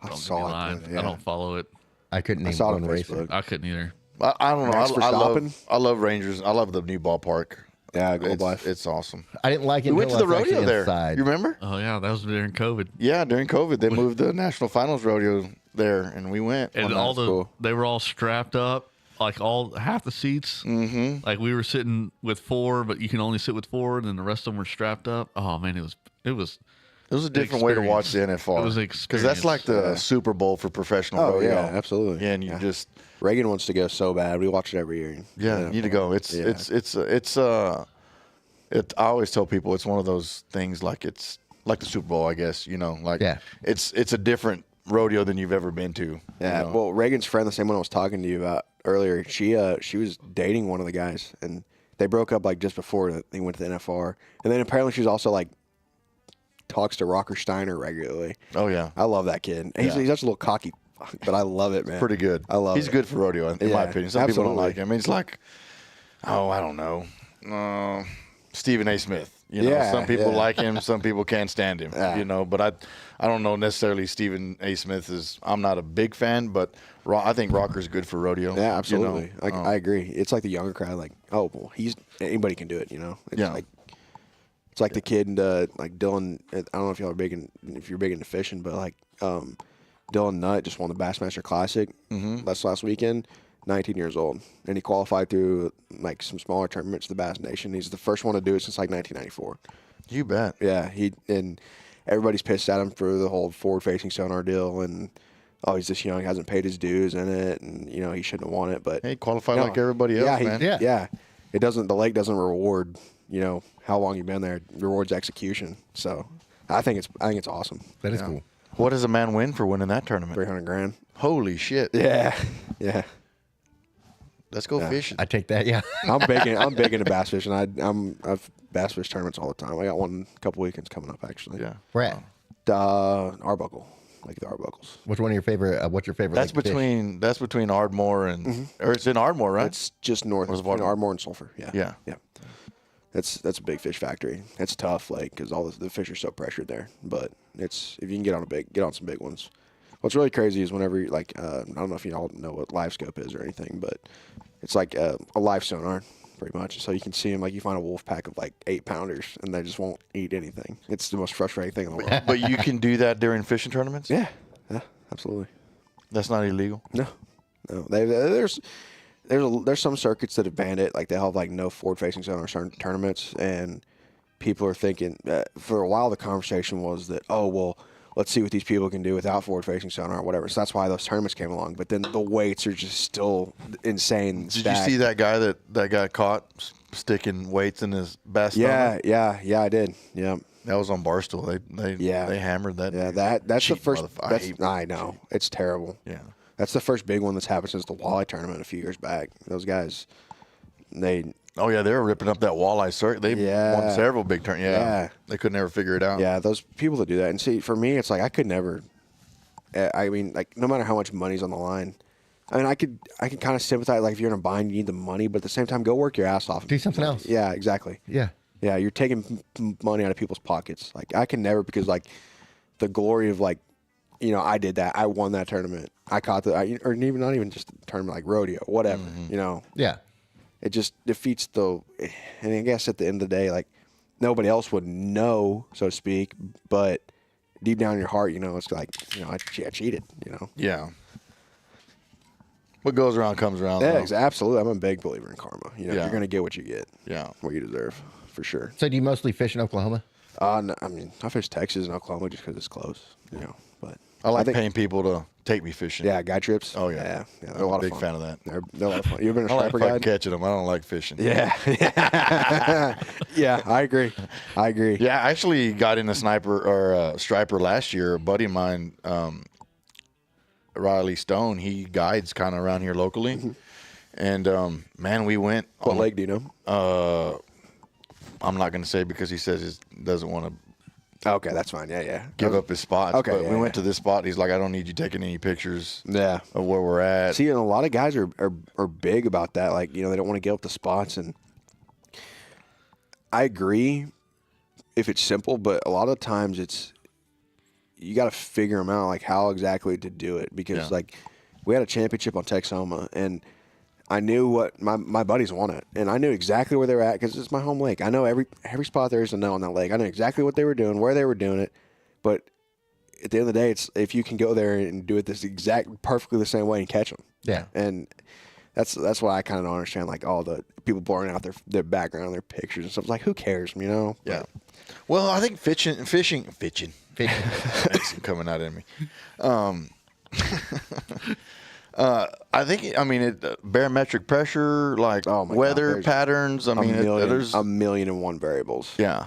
Don't saw get me it. lying. Yeah. I don't follow it. I couldn't I name saw it one on race. Facebook. I couldn't either. I don't know. Max Verstappen? I love Rangers. I love the new ballpark. Yeah, Globe It's, Life. it's awesome. I didn't like it. We went to until the I was rodeo actually there. inside. You remember? Oh yeah, that was during COVID. Yeah, during COVID, they moved the National Finals rodeo there, and we went. And one all night. they were all strapped up, like half the seats. Mm-hmm. Like we were sitting with 4, but you can only sit with 4, and then the rest of them were strapped up. Oh man, it was It was a different way to watch the NFR. It was an because that's like the Super Bowl for professional Oh rodeo. yeah, absolutely. Yeah, and you just Reagan wants to go so bad. We watch it every year. you need to go. I always tell people it's one of those things like it's like the Super Bowl, I guess. It's a different rodeo than you've ever been to. Yeah. Well, Reagan's friend, the same one I was talking to you about earlier, she was dating one of the guys, and they broke up like just before they went to the NFR, and then apparently she's also like talks to Rocker Steiner regularly. Oh yeah, I love that kid. He's such a little cocky, but I love it, man. pretty good. I love He's it. good for rodeo, in my opinion. Some people don't absolutely. like him. I mean, it's like, I don't know, Stephen A. Smith. Some people like him, some people can't stand him. Yeah. But I don't know necessarily Stephen A. Smith is. I'm not a big fan, but I think Rocker's good for rodeo. Yeah, absolutely. I agree. It's like the younger crowd, like, oh, well, anybody can do it. It's like the kid, like Dylan. I don't know if y'all are if you're big into fishing, but like Dylan Nutt just won the Bassmaster Classic. Mm-hmm. That's last weekend. 19 years old, and he qualified through like some smaller tournaments, the Bass Nation. He's the first one to do it since like 1994. You bet. Yeah, and everybody's pissed at him for the whole forward-facing sonar deal, and oh, he's this young, hasn't paid his dues in it, and he shouldn't have won it. But he qualified like everybody else, man. Yeah. It doesn't. The lake doesn't reward how long you've been there. It rewards execution. So I think it's awesome. That is cool. What does a man win for winning that tournament? $300,000. Holy shit! Yeah. Let's go fishing. I take that. Yeah. I'm big into bass fishing. I've bass fish tournaments all the time. I got one a couple weekends coming up actually. Yeah. Where at? Arbuckle, like the Arbuckles. What's one of your favorite? What's your favorite? That's lake to fish? that's between Ardmore and or it's in Ardmore, right? It's just north of Ardmore and Sulphur. Yeah. That's a big fish factory. It's tough, because all the fish are so pressured there. But if you can get on some big ones. What's really crazy is whenever I don't know if you all know what live scope is or anything, but it's like a live sonar pretty much. So you can see them, you find a wolf pack of 8-pounders and they just won't eat anything. It's the most frustrating thing in the world. But you can do that during fishing tournaments? Yeah, absolutely. That's not illegal? No. There's some circuits that have banned it. They'll have no forward-facing sonar certain tournaments, and people are thinking for a while the conversation was that, oh, well, let's see what these people can do without forward-facing sonar or whatever. So that's why those tournaments came along. But then the weights are just still insane. Did you see that guy that got caught sticking weights in his bass stomach? Yeah, I did. Yeah. That was on Barstool. They hammered that. Yeah, dude. that's the first. I know. It's terrible. Yeah. That's the first big one that's happened since the walleye tournament a few years back. Those guys, Oh yeah, they were ripping up that walleye circuit. They won several big tournaments. Yeah, they could never figure it out. Yeah, those people that do that. And see, for me, it's I could never. I mean, no matter how much money's on the line, I mean, I can kind of sympathize. If you're in a bind, you need the money, but at the same time, go work your ass off. Do something else. Yeah, exactly. Yeah. Yeah, you're taking money out of people's pockets. I can never, because the glory of I did that. I won that tournament. I caught or even not even just a tournament rodeo, whatever. Yeah. It just defeats and I guess at the end of the day, nobody else would know, so to speak, but deep down in your heart, it's I cheated, Yeah. What goes around comes around. Yeah, absolutely. I'm a big believer in karma. You're going to get what you get. Yeah. What you deserve, for sure. So do you mostly fish in Oklahoma? No, I mean, I fish Texas and Oklahoma just because it's close, but I think paying people to take me fishing. Yeah, guide trips. Oh yeah, they're a lot of big fun. fan of that. They're a lot of fun. You've been a I like striper guide? catching them. I don't like fishing. Yeah, yeah, I agree. Yeah, I actually got in a sniper or striper last year. A buddy of mine, Riley Stone, he guides kind of around here locally, and man, we went. What lake do you know? I'm not going to say because he says he doesn't want to. Okay, that's fine. Yeah. Give up his spots. Okay, but we went to this spot. He's like, I don't need you taking any pictures. Yeah. Of where we're at. See, and a lot of guys are big about that. They don't want to give up the spots, and I agree if it's simple, but a lot of times you got to figure them out, how exactly to do it, because we had a championship on Texoma, and I knew what my buddies won it, and I knew exactly where they were at because it's my home lake. I know every spot there is to know on that lake. I knew exactly what they were doing, where they were doing it. But at the end of the day, it's if you can go there and do it perfectly the same way and catch them. Yeah. And that's what I kind of don't understand. All the people blurring out their background, their pictures and stuff. It's who cares, Yeah. Well, I think fishing. That's coming out in me. I think, barometric pressure, weather patterns. There's a million and one variables. Yeah.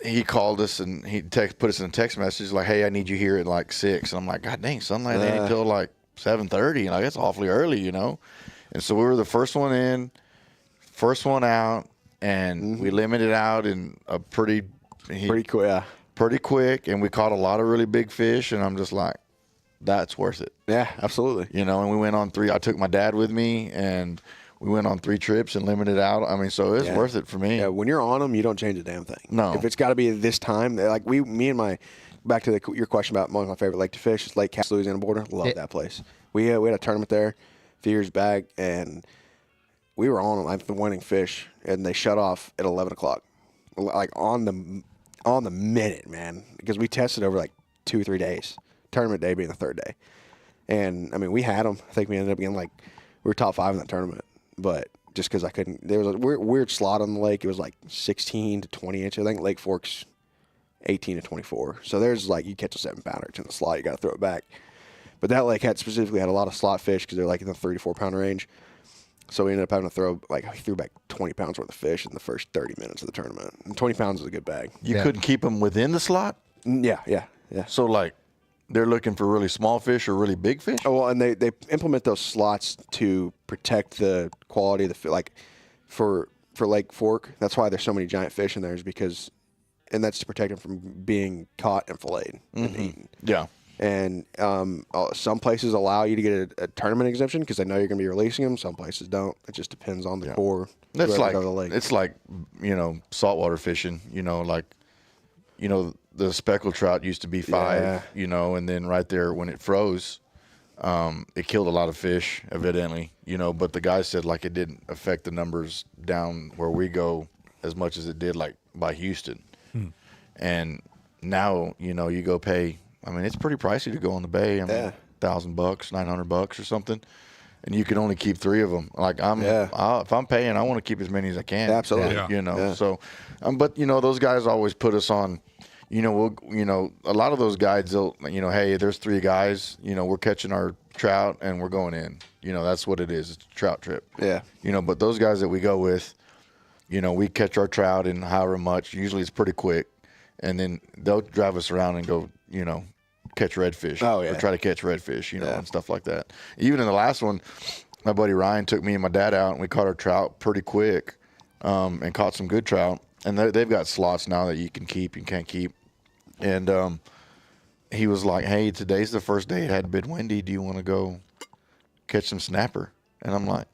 He called us and he put us in a text message hey, I need you here at 6. And I'm like, God dang, sunlight ain't until 7:30. And that's awfully early, And so we were the first one in, first one out, and we limited out in a pretty quick. And we caught a lot of really big fish. And I'm just like, that's worth it. Yeah, absolutely. And we went on 3. I took my dad with me, and we went on 3 trips and limited out. So it's worth it for me. Yeah, when you're on them, you don't change a damn thing. No. If it's got to be this time, back to your question about one of my favorite lake to fish, is Lake Cass, Louisiana border. Love that place. We had a tournament there a few years back, and we were on them. I'm the winning fish, and they shut off at 11 o'clock, on the minute, man, because we tested over 2 or 3 days. Tournament day being the third day. And, we had them. I think we ended up getting, we were top 5 in that tournament. But just because I couldn't, there was a weird slot on the lake. It was 16 to 20 inches. I think Lake Fork's 18 to 24. So there's like, you catch a 7-pounder, it's in the slot, you got to throw it back. But that lake specifically had a lot of slot fish because they're like in the 3 to 4 pound range. So we ended up having to throw, like, we threw back 20 pounds worth of fish in the first 30 minutes of the tournament. And 20 pounds is a good bag. You couldn't keep them within the slot? Yeah. So, like, they're looking for really small fish or really big fish? Oh, well, and they implement those slots to protect the quality of the fish. Like, for Lake Fork, that's why there's so many giant fish in there, is because, and that's to protect them from being caught and filleted and eaten. Yeah. And some places allow you to get a tournament exemption because they know you're going to be releasing them. Some places don't. It just depends on the core. That's like, the lake. it's like, saltwater fishing, the speckled trout used to be 5, and then right there when it froze, it killed a lot of fish, evidently, but the guy said, like, it didn't affect the numbers down where we go as much as it did, like, by Houston. And now, you go pay, I mean, it's pretty pricey to go on the bay. I mean, $1,000, $900 or something. And you can only keep 3 of them. Like, if I'm paying, I want to keep as many as I can. Absolutely. So, but those guys always put us on, a lot of those guides, they'll, hey, there's 3 guys, we're catching our trout and we're going in. That's what it is. It's a trout trip. Yeah. But those guys that we go with, we catch our trout in however much. Usually it's pretty quick. And then they'll drive us around and go, catch redfish. Or try to catch redfish, and stuff like that. Even in the last one, my buddy Ryan took me and my dad out, and we caught our trout pretty quick, and caught some good trout. And they've got slots now that you can keep and can't keep. And he was like, hey, today's the first day it had been windy. Do you want to go catch some snapper? And I'm like,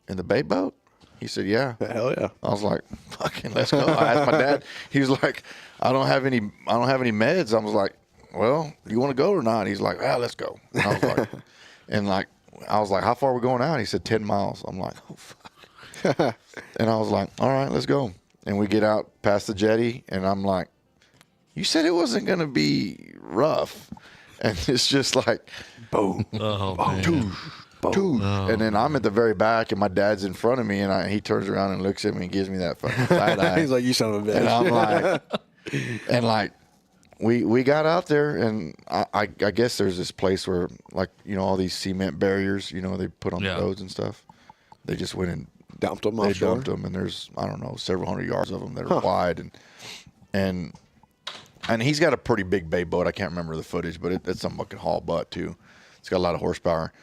in the bait boat? He said, yeah. Hell yeah. I was like, fucking let's go. I asked my dad. He was like, I don't have any meds. I was like, well, you want to go or not? He's like, let's go. And I was like, how far are we going out? He said 10 miles. I'm like, oh fuck. And I was like, all right, let's go. And we get out past the jetty, and I'm like, you said it wasn't going to be rough. And it's just like, boom, boom. And then I'm at the very back, and my dad's in front of me, and he turns around and looks at me and gives me that fucking side eye. He's like, you son of a bitch. And I'm like, we got out there, and I guess there's this place where, like, all these cement barriers, they put on the roads and stuff. They just went and dumped them They offshore? dumped them, and there's, I don't know, several hundred yards of them that are wide. And he's got a pretty big bay boat. I can't remember the footage, but it's some fucking haul butt, too. It's got a lot of horsepower.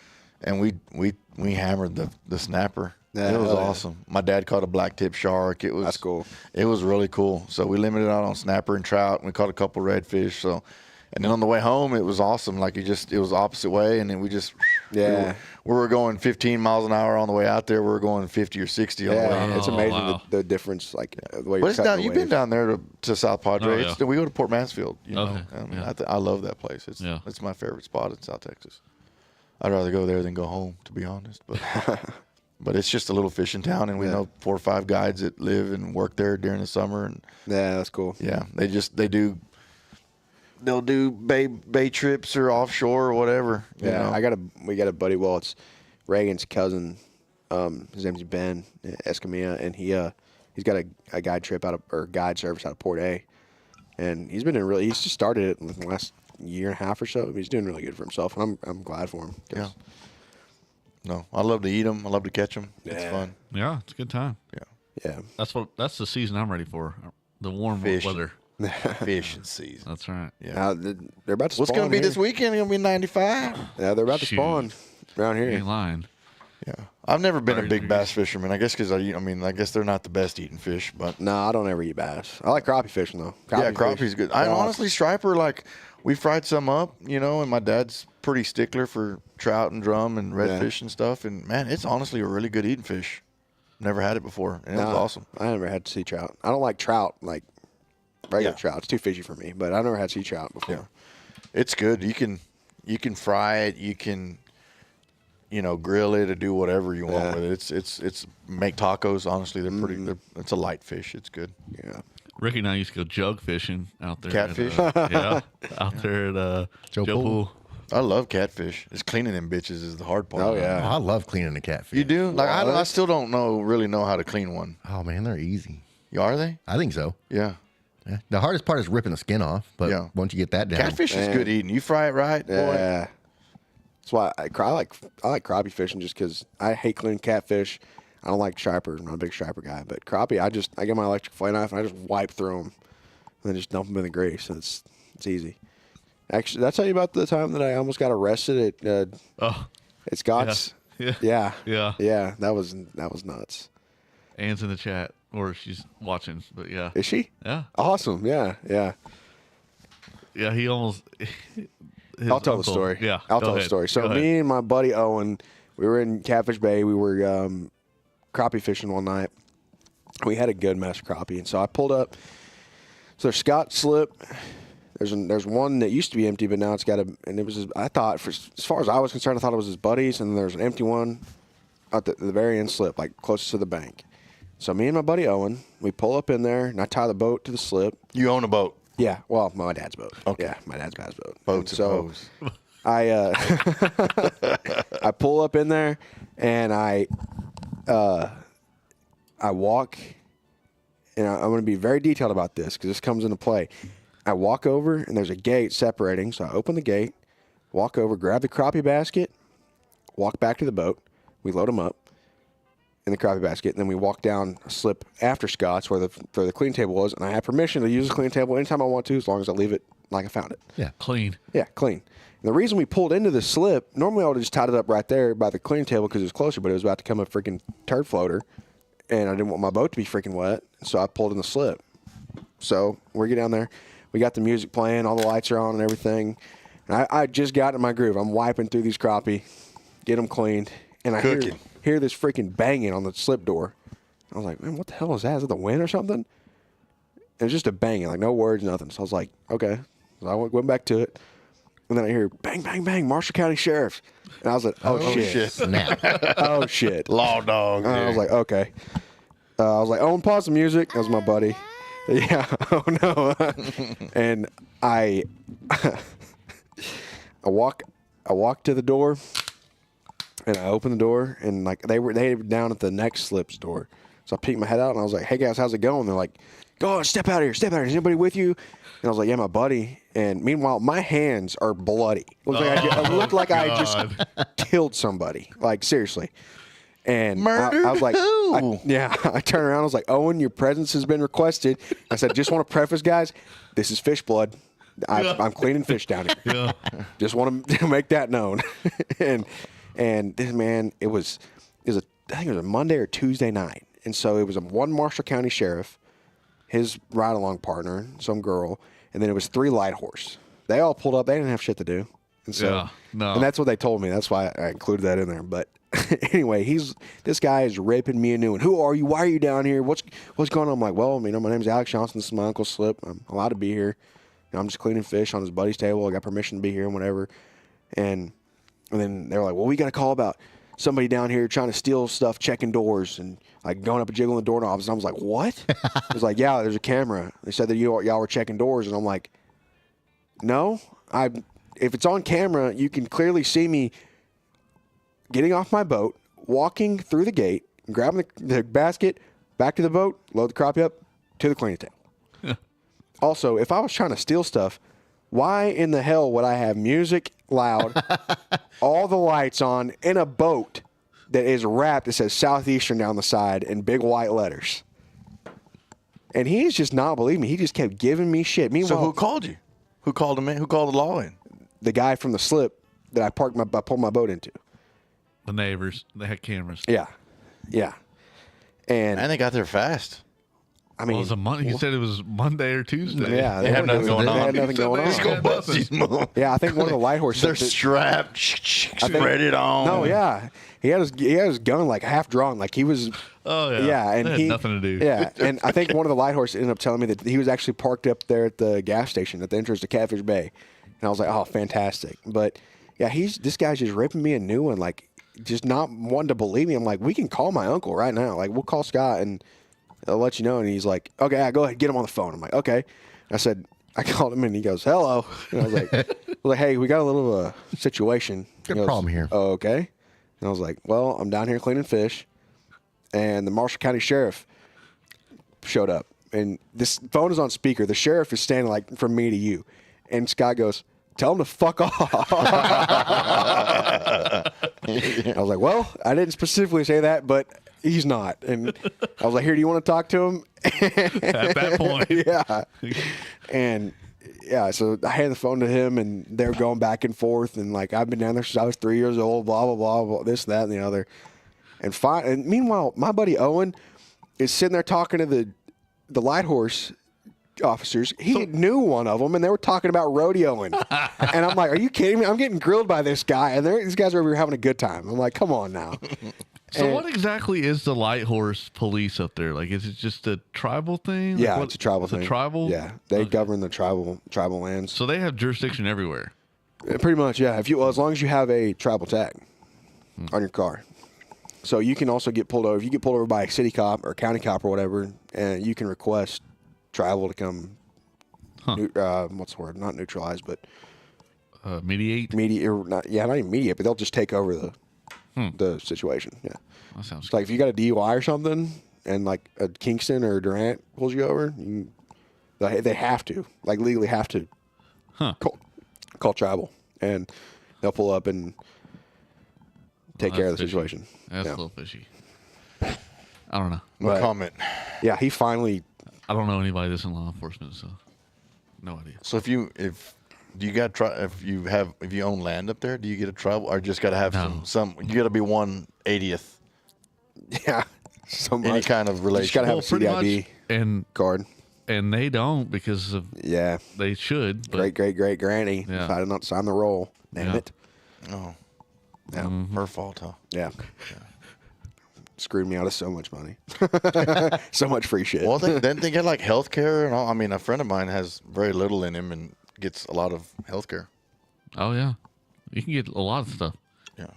And we hammered the snapper. Yeah, it was awesome. My dad caught a black tip shark. That's cool. It was really cool. So we limited out on snapper and trout, and we caught a couple redfish. So, and then on the way home, it was awesome. Like, it was opposite way, and then we just we were going 15 miles an hour on the way out there. We were going 50 or 60 on the way in. It's amazing the difference, like the way But you're it's cutting down. the You've wave. been down there to South Padre. Oh, We go to Port Mansfield. Okay. I mean, I love that place. It's my favorite spot in South Texas. I'd rather go there than go home, to be honest. But but it's just a little fishing town, and we know 4 or 5 guides that live and work there during the summer. And that's cool. Yeah, they'll do bay trips or offshore or whatever. you know? We got a buddy. Well, it's Reagan's cousin. His name's Ben Escamilla, and he's got a guide trip guide service out of Port A, and he's just started it in the last year and a half or so. He's doing really good for himself, and I'm glad for him. Yeah. No, I love to eat them. I love to catch them. It's fun. Yeah, it's a good time. Yeah. That's the season I'm ready for. The warm Fish. weather. Fishing season. That's right. Yeah. Now, they're about to What's spawn going to be here. this weekend? It's going to be 95. Yeah, they're about to Shoot. spawn around You here. ain't lying. Yeah. I've never been a 30 big bass degrees. fisherman. I guess because I guess they're not the best eating fish, but No, I don't ever eat bass. I like crappie fishing though. Crappie's good. I honestly, striper, like, we fried some up, and my dad's pretty stickler for trout and drum and redfish and stuff. And man, it's honestly a really good eating fish. Never had it before, and it was awesome. I never had sea trout. I don't like trout, like regular trout. It's too fishy for me. But I never had sea trout before. Yeah. It's good. You can fry it. You can, grill it or do whatever you want with it. It's make tacos. Honestly, they're pretty. It's a light fish. It's good. Yeah. Ricky and I used to go jug fishing out there. Catfish? Out there at Joe Pool. I love catfish. It's cleaning them bitches is the hard part. Oh, yeah. I love cleaning a catfish. You do? Like, I still don't really know how to clean one. Oh man, they're easy. Are they? I think so. Yeah. Yeah. The hardest part is ripping the skin off, but Yeah. once you get that down, Catfish is good eating. You fry it right, boy. Yeah. That's why I like crappie fishing just because I hate cleaning catfish. I don't like stripers. I'm not a big striper guy, but crappie, I get my electric fillet knife and I just wipe through them, and then just dump them in the grease. And it's easy. Actually, did I tell you about the time that I almost got arrested at Scott's? Yeah. Yeah. That was nuts. Anne's in the chat, or she's watching, but yeah. Is she? Yeah. Awesome. Yeah. Yeah, he almost. I'll tell the story. Yeah. I'll go tell the ahead. story. So Go ahead. me and my buddy Owen, we were in Catfish Bay. We were crappie fishing one night. We had a good mess of crappie, and so I pulled up. So there's Scott Slip. There's one that used to be empty, but now it's got a. And it was I thought, as far as I was concerned, I thought it was his buddies, and there's an empty one at the very end slip, like closest to the bank. So me and my buddy Owen, we pull up in there, and I tie the boat to the slip. You own a boat? Yeah, well, my dad's boat. Okay. Yeah, my dad's boat. Boats and hoes. I I pull up in there and I walk, and I'm going to be very detailed about this because this comes into play. I walk over and there's a gate separating, so I open the gate, walk over, grab the crappie basket, walk back to the boat. We load them up in the crappie basket, and then we walk down a slip after Scott's where the clean table was, and I have permission to use the clean table anytime I want to, as long as I leave it like I found it. Yeah. Clean. Yeah, clean. And the reason we pulled into the slip, normally I would have just tied it up right there by the clean table because it was closer, but it was about to come a freaking turd floater, and I didn't want my boat to be freaking wet, so I pulled in the slip. So we get down there. We got the music playing, all the lights are on and everything. And I just got in my groove. I'm wiping through these crappie, get them cleaned, and I hear this freaking banging on the slip door. I was like, man, what the hell is that? Is it the wind or something? And it was just a banging, like no words, nothing. So I was like, okay. So I went back to it. And then I hear bang, bang, bang, Marshall County Sheriff. And I was like, oh shit. Snap. Oh, shit. Law dog. I was like, okay. I was like, oh, and pause the music. That was my buddy. Yeah. Oh, no. And I walk to the door, and I open the door, and like they were down at the next slip's door. So I peeked my head out, and I was like, hey, guys, how's it going? They're like, go on, step out of here. Step out of here. Is anybody with you? And I was like, yeah, my buddy. And meanwhile, my hands are bloody. It looked like I just killed somebody. Like, seriously. And I was like, I turned around. I was like, Owen, your presence has been requested. I said, just want to preface, guys, this is fish blood. I'm cleaning fish down here. Yeah. Just want to make that known. and this man, I think it was a Monday or Tuesday night. And so it was one Marshall County Sheriff, his ride-along partner, some girl, and then it was 3 light horse. They all pulled up. They didn't have shit to do. And so, and that's what they told me. That's why I included that in there. But anyway, this guy is ripping me a new one. Who are you? Why are you down here? What's going on? I'm like, well, my name's Alex Johnson. This is my uncle's slip. I'm allowed to be here. I'm just cleaning fish on his buddy's table. I got permission to be here and whatever. And then they're like, well, we got a call about somebody down here trying to steal stuff, checking doors, and like going up and jiggling the doorknobs. And I was like, what? It was like, yeah, there's a camera. They said that y'all were checking doors. And I'm like, no, if it's on camera, you can clearly see me getting off my boat, walking through the gate, grabbing the basket, back to the boat, load the crappie up, to the cleaning table. Also, if I was trying to steal stuff, why in the hell would I have music loud, all the lights on, in a boat that is wrapped that says Southeastern down the side in big white letters? And he's just not believing me. He just kept giving me shit. Meanwhile, so who called you? Who called him in? Who called the law in? The guy from the slip that I pulled my boat into. The neighbors, they had cameras. Yeah. And they got there fast. I mean, you said it was Monday or Tuesday. Yeah, they had nothing going on. They had nothing going on. Let's go bust these moves. Yeah, I think one of the light horses. They're strapped, ready it on. No, yeah, he had his gun like half drawn, like he was. Oh yeah. Yeah, and they had nothing to do. Yeah, and I think one of the light horses ended up telling me that he was actually parked up there at the gas station at the entrance to Catfish Bay, and I was like, oh, fantastic. But yeah, this guy's just ripping me a new one, like just not wanting to believe me. I'm like, we can call my uncle right now. Like, we'll call Scott and I'll let you know. And he's like, okay, yeah, go ahead, get him on the phone. I'm like, okay. I called him and he goes, hello. And I was like, hey, we got a little situation. Good problem here. Oh, okay. And I was like, well, I'm down here cleaning fish. And the Marshall County Sheriff showed up. and this phone is on speaker. The sheriff is standing like from me to you, and Scott goes, "Tell him to fuck off." I was like, "Well, I didn't specifically say that, but he's not." And I was like, "Here, do you want to talk to him?" At that point, yeah, and. Yeah, so I handed the phone to him, and they were going back and forth, and like I've been down there since I was 3 years old, blah blah blah, blah this, that, and the other, and fine. And meanwhile, my buddy Owen is sitting there talking to the light horse officers. He knew one of them, and they were talking about rodeoing, and I'm like, "Are you kidding me? I'm getting grilled by this guy, and these guys are over here having a good time." I'm like, "Come on now." So what exactly is the light horse police up there? Like, is it just a tribal thing? Yeah, like it's a tribal thing. A tribal? Yeah, they govern the tribal lands. So they have jurisdiction everywhere. Pretty much, yeah. As long as you have a tribal tag on your car, so you can also get pulled over. If you get pulled over by a city cop or county cop or whatever, and you can request tribal to come. What's the word? Not neutralize, but mediate. Not even mediate, but they'll just take over the situation. Yeah, that sounds. Like if you got a DUI or something, and like a Kingston or Durant pulls you over, they have to legally have to call tribal, and they'll pull up and take care of the situation. That's a little fishy. I don't know. No comment. Yeah, he finally. I don't know anybody that's in law enforcement, so no idea. So if you own land up there, do you get a tribal, or just got to have some? You got to be 1/80th. Yeah, any kind of relation. You just got to have a CDIB and card, and they don't because of they should. But great granny decided not to sign the roll. Damn it! Oh, yeah, her fault, huh? Yeah. Screwed me out of so much money, so much free shit. Well, then they get like health care and all. I mean, a friend of mine has very little in him and gets a lot of health care. Oh yeah, you can get a lot of stuff. Yeah,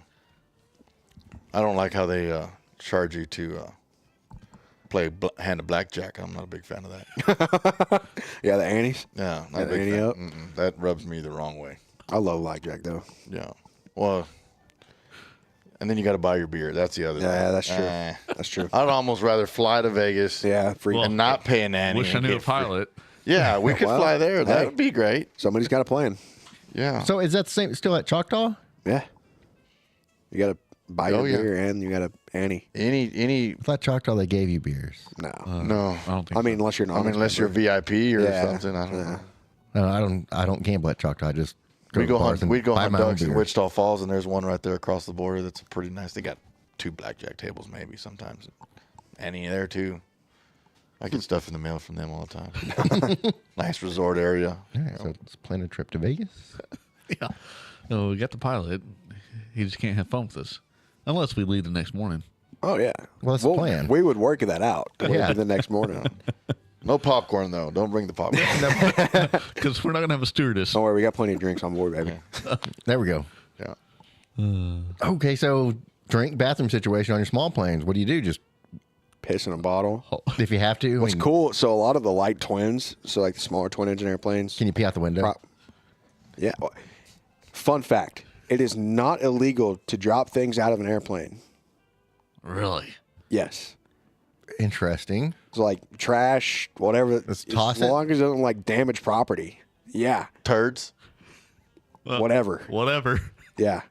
I don't like how they charge you to play hand of blackjack. I'm not a big fan of that. Yeah, the antes. Yeah, not a big fan. That rubs me the wrong way. I love blackjack though. Yeah, well. And then you got to buy your beer. That's the other thing. Yeah, that's true. That's true. I'd almost rather fly to Vegas and not pay a nanny. Wish I knew a pilot. Yeah, we could fly there. That would be great. Somebody's got a plan. Yeah. So is that still at Choctaw? Yeah. You got to buy your beer and you got to Annie. Any. I thought Choctaw they gave you beers. No. I don't think. I mean, unless you're not. Unless you're VIP or something. I don't know. No, I don't gamble at Choctaw. I just. We go hunt ducks in Wichita Falls, and there's one right there across the border that's pretty nice. They got 2 blackjack tables maybe sometimes. Annie there too. I get stuff in the mail from them all the time. Nice resort area. All right, so let's plan a trip to Vegas. Yeah. No, we got the pilot. He just can't have fun with us unless we leave the next morning. Oh yeah. Well, that's the plan. We would work that out. Yeah. The next morning. No popcorn though. Don't bring the popcorn. Because we're not gonna have a stewardess. Don't worry, we got plenty of drinks on board, baby. There we go. Yeah. Okay, so bathroom situation on your small planes. What do you do? Just piss in a bottle if you have to. What's cool? So a lot of the light twins, so like the smaller twin engine airplanes. Can you pee out the window? Yeah. Fun fact: it is not illegal to drop things out of an airplane. Really? Yes. Interesting. It's like trash, whatever. Let's toss as long as it doesn't like damage property. Yeah. Turds. Whatever. Yeah.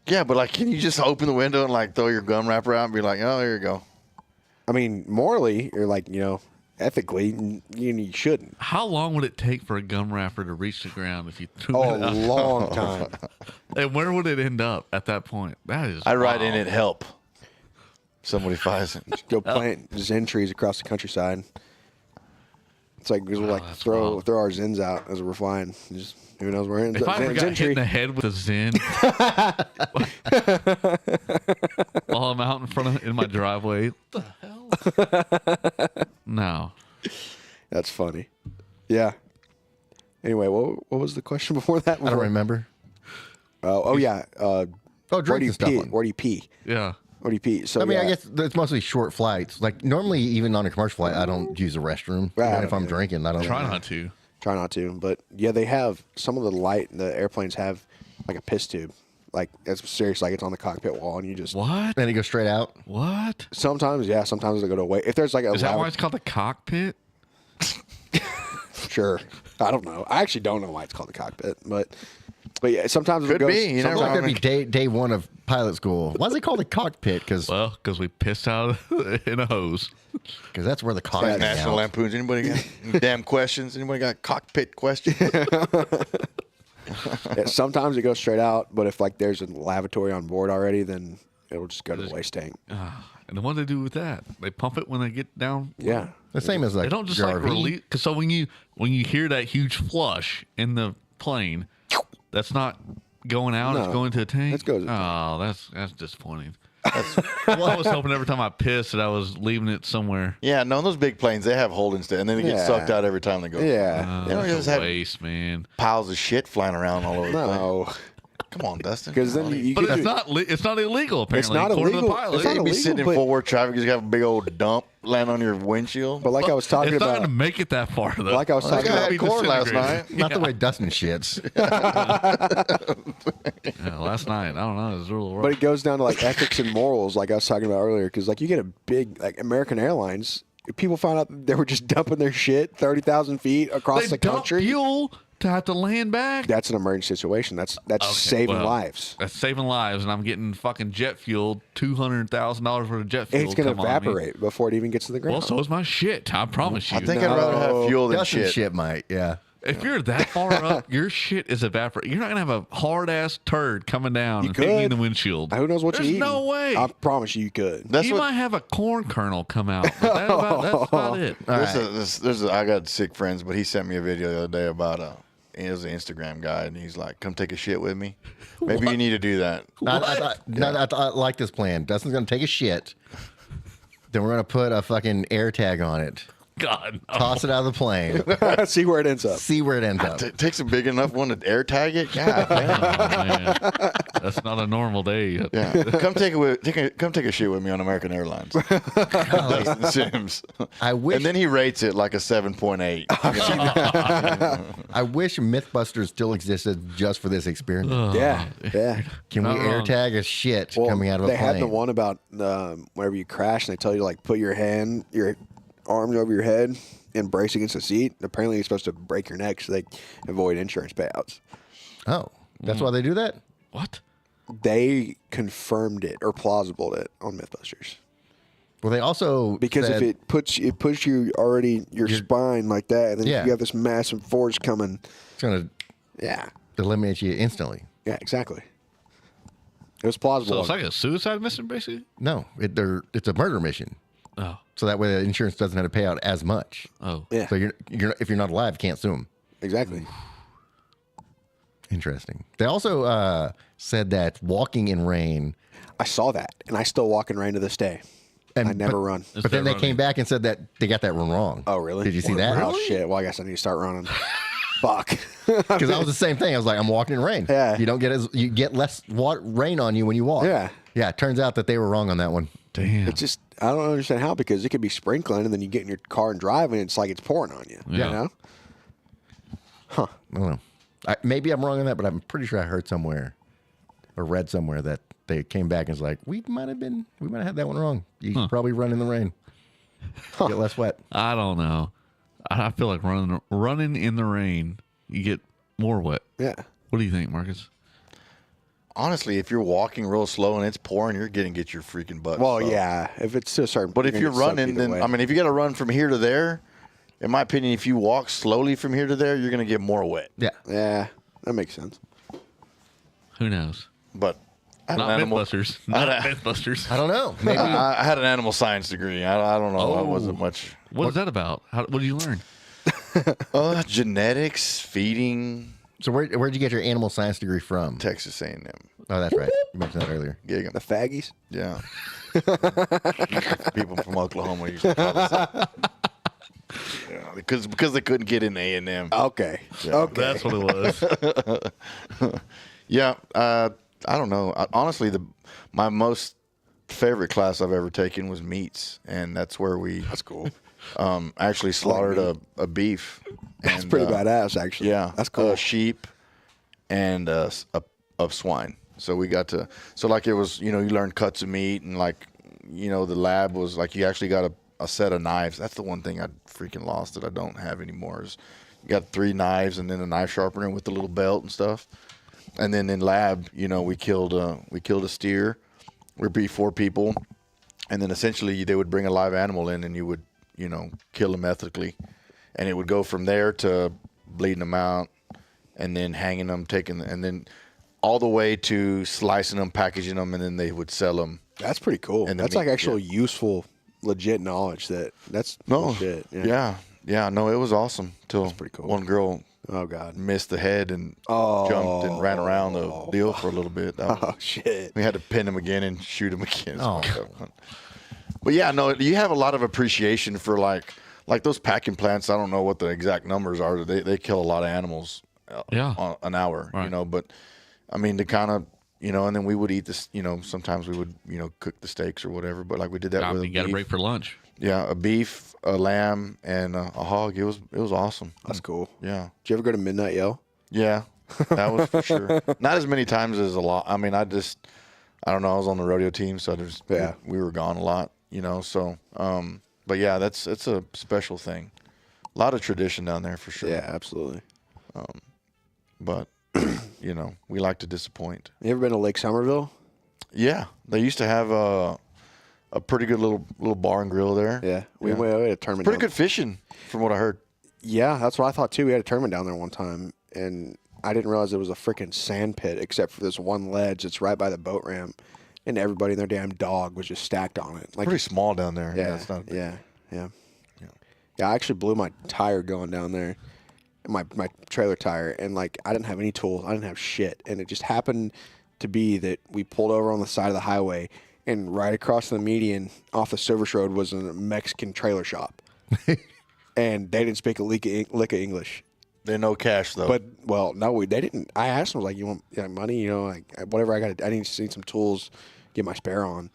Yeah, but like, can you just open the window and like throw your gum wrapper out and be like, oh, there you go? I mean, morally, or like, ethically, you shouldn't. How long would it take for a gum wrapper to reach the ground if you threw it out? A long time. And where would it end up at that point? That is. I write in it help. Somebody finds it. Just go plant Zen trees across the countryside. It's like we'll throw our Zens out as we're flying. Just who knows where it ends up. If I ever got hit in the head with a Zen while I'm out in my driveway, what the hell? No. That's funny. Yeah. Anyway, what was the question before that? I don't remember. Yeah. Drink and stuff. Where do you pee? Yeah. Where do you pee? So I mean, I guess it's mostly short flights. Like normally, even on a commercial flight, I don't use a restroom. Even if I'm drinking, I don't. Try not to. Try not to. But yeah, they have some of the airplanes have like a piss tube. Like it's serious. Like it's on the cockpit wall, and you just what? And it goes straight out. What? Sometimes, yeah. Sometimes they go to a way. If there's like a is that why it's called the cockpit? sure. I don't know. I actually don't know why it's called the cockpit, but yeah, sometimes Could it goes. be, you never Sometimes know. that'd be day one of pilot school. Why is it called a cockpit? Because we pissed out in a hose. Because that's where the cockpit National Lampoons. Anybody got any damn questions? Anybody got cockpit questions? Yeah, sometimes it goes straight out, but if like there's a lavatory on board already, then it'll just go to the waste tank. And what do they do with that? They pump it when they get down. Yeah, the same as like they don't just your like RV. release. Because so when you hear that huge flush in the plane, that's not going out. No, it's going to a tank. it goes to the Oh, that's disappointing. Well, I was hoping every time I pissed that I was leaving it somewhere. Yeah, no, those big planes, they have holdings there, and then they get sucked out every time they go. Yeah. They don't That's just a have waste, man. piles of shit flying around all over the No. place. Come on, Dustin. Because then you But could it's not. It's not illegal. Apparently, not according to illegal. the pilot. It's not You'd be illegal, sitting in but- forward traffic, you have a big old dump land on your windshield. But like I was talking it's not about, going to make it that far, though. like I was talking I about, had corn last night. Not the way Dustin shits. Yeah, last night. I don't know. It was a little rough. but it goes down to like ethics and morals, like I was talking about earlier. Because like you get a big like American Airlines, people found out they were just dumping their shit 30,000 feet across they the dump country. fuel to have to land back. That's an emergency situation. That's saving lives. That's saving lives, and I'm getting fucking jet fuel, $200,000 worth of jet fuel. And it's going to come on me. evaporate before it even gets to the ground. Well, so is my shit. I promise you. I think I'd rather have fuel than Dustin's shit. shit might, yeah. If you're that far up, your shit is evaporating. You're not gonna have a hard ass turd coming down You and hitting you in could. the windshield. Who knows what There's you eat? no way. I promise you could. That's you what. might have a corn kernel come out. But that's about it. I got sick friends, but he sent me a video the other day about he was an Instagram guy, and he's like, "Come take a shit with me." Maybe you need to do that. I like this plan. Dustin's going to take a shit. Then we're going to put a fucking air tag on it. God, no. Toss it out of the plane. See where it ends up. See where it ends up. It takes a big enough one to air tag it. God, Man. That's not a normal day. yeah. Come take a shit with me on American Airlines. Dustin Sims. I wish. And then he rates it like a 7.8. I wish MythBusters still existed just for this experience. Yeah, yeah. Can we Not air wrong. tag a shit Well, coming out of a they plane? had the one about whenever you crash, and they tell you to like put your arms over your head and brace against the seat. Apparently, you're supposed to break your neck so they avoid insurance payouts. Oh, that's why they do that? What? They confirmed it or plausible it on MythBusters. Well, they also Because said, if it puts you already your spine like that, and then Yeah. you have this massive force coming. it's going Yeah, to eliminate you instantly. yeah, exactly. It was plausible. So it's like a suicide mission, basically. No, it's a murder mission. Oh, So that way the insurance doesn't have to pay out as much. oh. Yeah, So if you're not alive, you can't sue them. exactly. Interesting. They also said that walking in rain. I saw that, and I still walk in rain to this day. And I never run. But then they came back and said that they got that one wrong. Oh, really? Did you see that? Oh, shit. Well, I guess I need to start running. Fuck. Because that was the same thing. I was like, I'm walking in rain. Yeah. You get less rain on you when you walk. Yeah. Yeah. It turns out that they were wrong on that one. Damn. It's just, I don't understand how, because it could be sprinkling, and then you get in your car and drive, and it's like it's pouring on you. Yeah. You know? I don't know. Maybe I'm wrong on that, but I'm pretty sure I heard somewhere or read somewhere that they came back and was like, we might have had that one wrong. You could probably run in the rain. Get less wet. I don't know. I feel like running in the rain, you get more wet. Yeah. What do you think, Marcus? Honestly, if you're walking real slow and it's pouring, you're going to get your freaking butt. Well, soaked. yeah. If it's to a certain But if you're running, then, I mean, if you got to run from here to there, in my opinion, if you walk slowly from here to there, you're going to get more wet. Yeah. Yeah, that makes sense. Who knows? But I had Not an animal. Mythbusters. Not Mythbusters. I don't know. Maybe. I had an animal science degree. I don't know. I wasn't much. What is that about? What did you learn? Genetics, feeding. So where'd you get your animal science degree from? Texas A&M. Oh, that's right. You mentioned that earlier. Gig 'em. The faggies? Yeah. People from Oklahoma used to call us that. Yeah, because they couldn't get in A&M. Okay. Yeah. Okay. That's what it was. Yeah. I don't know. Honestly, my most favorite class I've ever taken was meats, and that's where we. That's cool. Actually slaughtered a beef. That's and, pretty badass, actually. Yeah, That's cool. A sheep and a swine. So we got to. So like it was, you learn cuts of meat, and like, the lab was like you actually got a set of knives. That's the one thing I freaking lost that I don't have anymore is, got 3 knives and then a knife sharpener with the little belt and stuff. And then in lab, we killed a steer. We'd be 4 people, and then essentially they would bring a live animal in, and you would kill them ethically, and it would go from there to bleeding them out, and then hanging them, and then all the way to slicing them, packaging them, and then they would sell them. That's pretty cool. And that's like actual useful, legit knowledge. That's legit. Yeah. No, it was awesome. Till pretty cool. One girl, missed the head and jumped and ran around the deal for a little bit. Shit! We had to pin him again and shoot him again. Oh. But yeah, no, you have a lot of appreciation for like those packing plants. I don't know what the exact numbers are. They kill a lot of animals. An hour. Right. But I mean, to kind of. And then we would eat this, sometimes we would, cook the steaks or whatever. But like we did that with you got a break for lunch. Yeah, a beef, a lamb, and a hog. It was awesome. That's cool. Yeah. Did you ever go to Midnight Yell? Yeah, that was for sure. Not as many times as a lot. I mean, I don't know. I was on the rodeo team, so we were gone a lot, So, but yeah, it's a special thing. A lot of tradition down there for sure. Yeah, absolutely. But. We like to disappoint. You ever been to Lake Somerville? Yeah, they used to have a pretty good little bar and grill there. Yeah, we had a tournament. Pretty good fishing, from what I heard. Yeah, that's what I thought too. We had a tournament down there one time, and I didn't realize it was a freaking sand pit, except for this one ledge that's right by the boat ramp, and everybody and their damn dog was just stacked on it. Pretty small down there. Yeah, yeah. I actually blew my tire going down there. My trailer tire, and I didn't have any tools. I didn't have shit, and it just happened to be that we pulled over on the side of the highway, and right across the median off the Service Road was a Mexican trailer shop, and they didn't speak a lick of English. They no cash though. But no, they didn't. I asked them, "You want money? Whatever. I need some tools, get my spare on."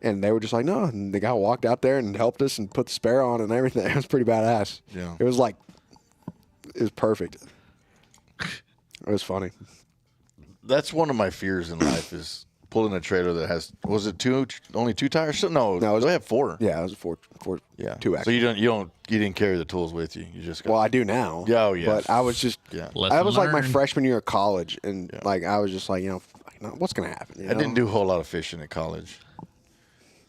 And they were just like, "No." And the guy walked out there and helped us and put the spare on and everything. It was pretty badass. Yeah, it was it was perfect. It was funny. That's one of my fears in life is pulling a trailer that has. Was it only 2 tires? No, they have 4. Yeah, it was a 4. Yeah, 2 axle. So you didn't carry the tools with you. You just. Well, I do now. Yeah, oh yeah. But I was just. Yeah. I was like my freshman year of college, and I was just like, what's gonna happen? I didn't do a whole lot of fishing at college.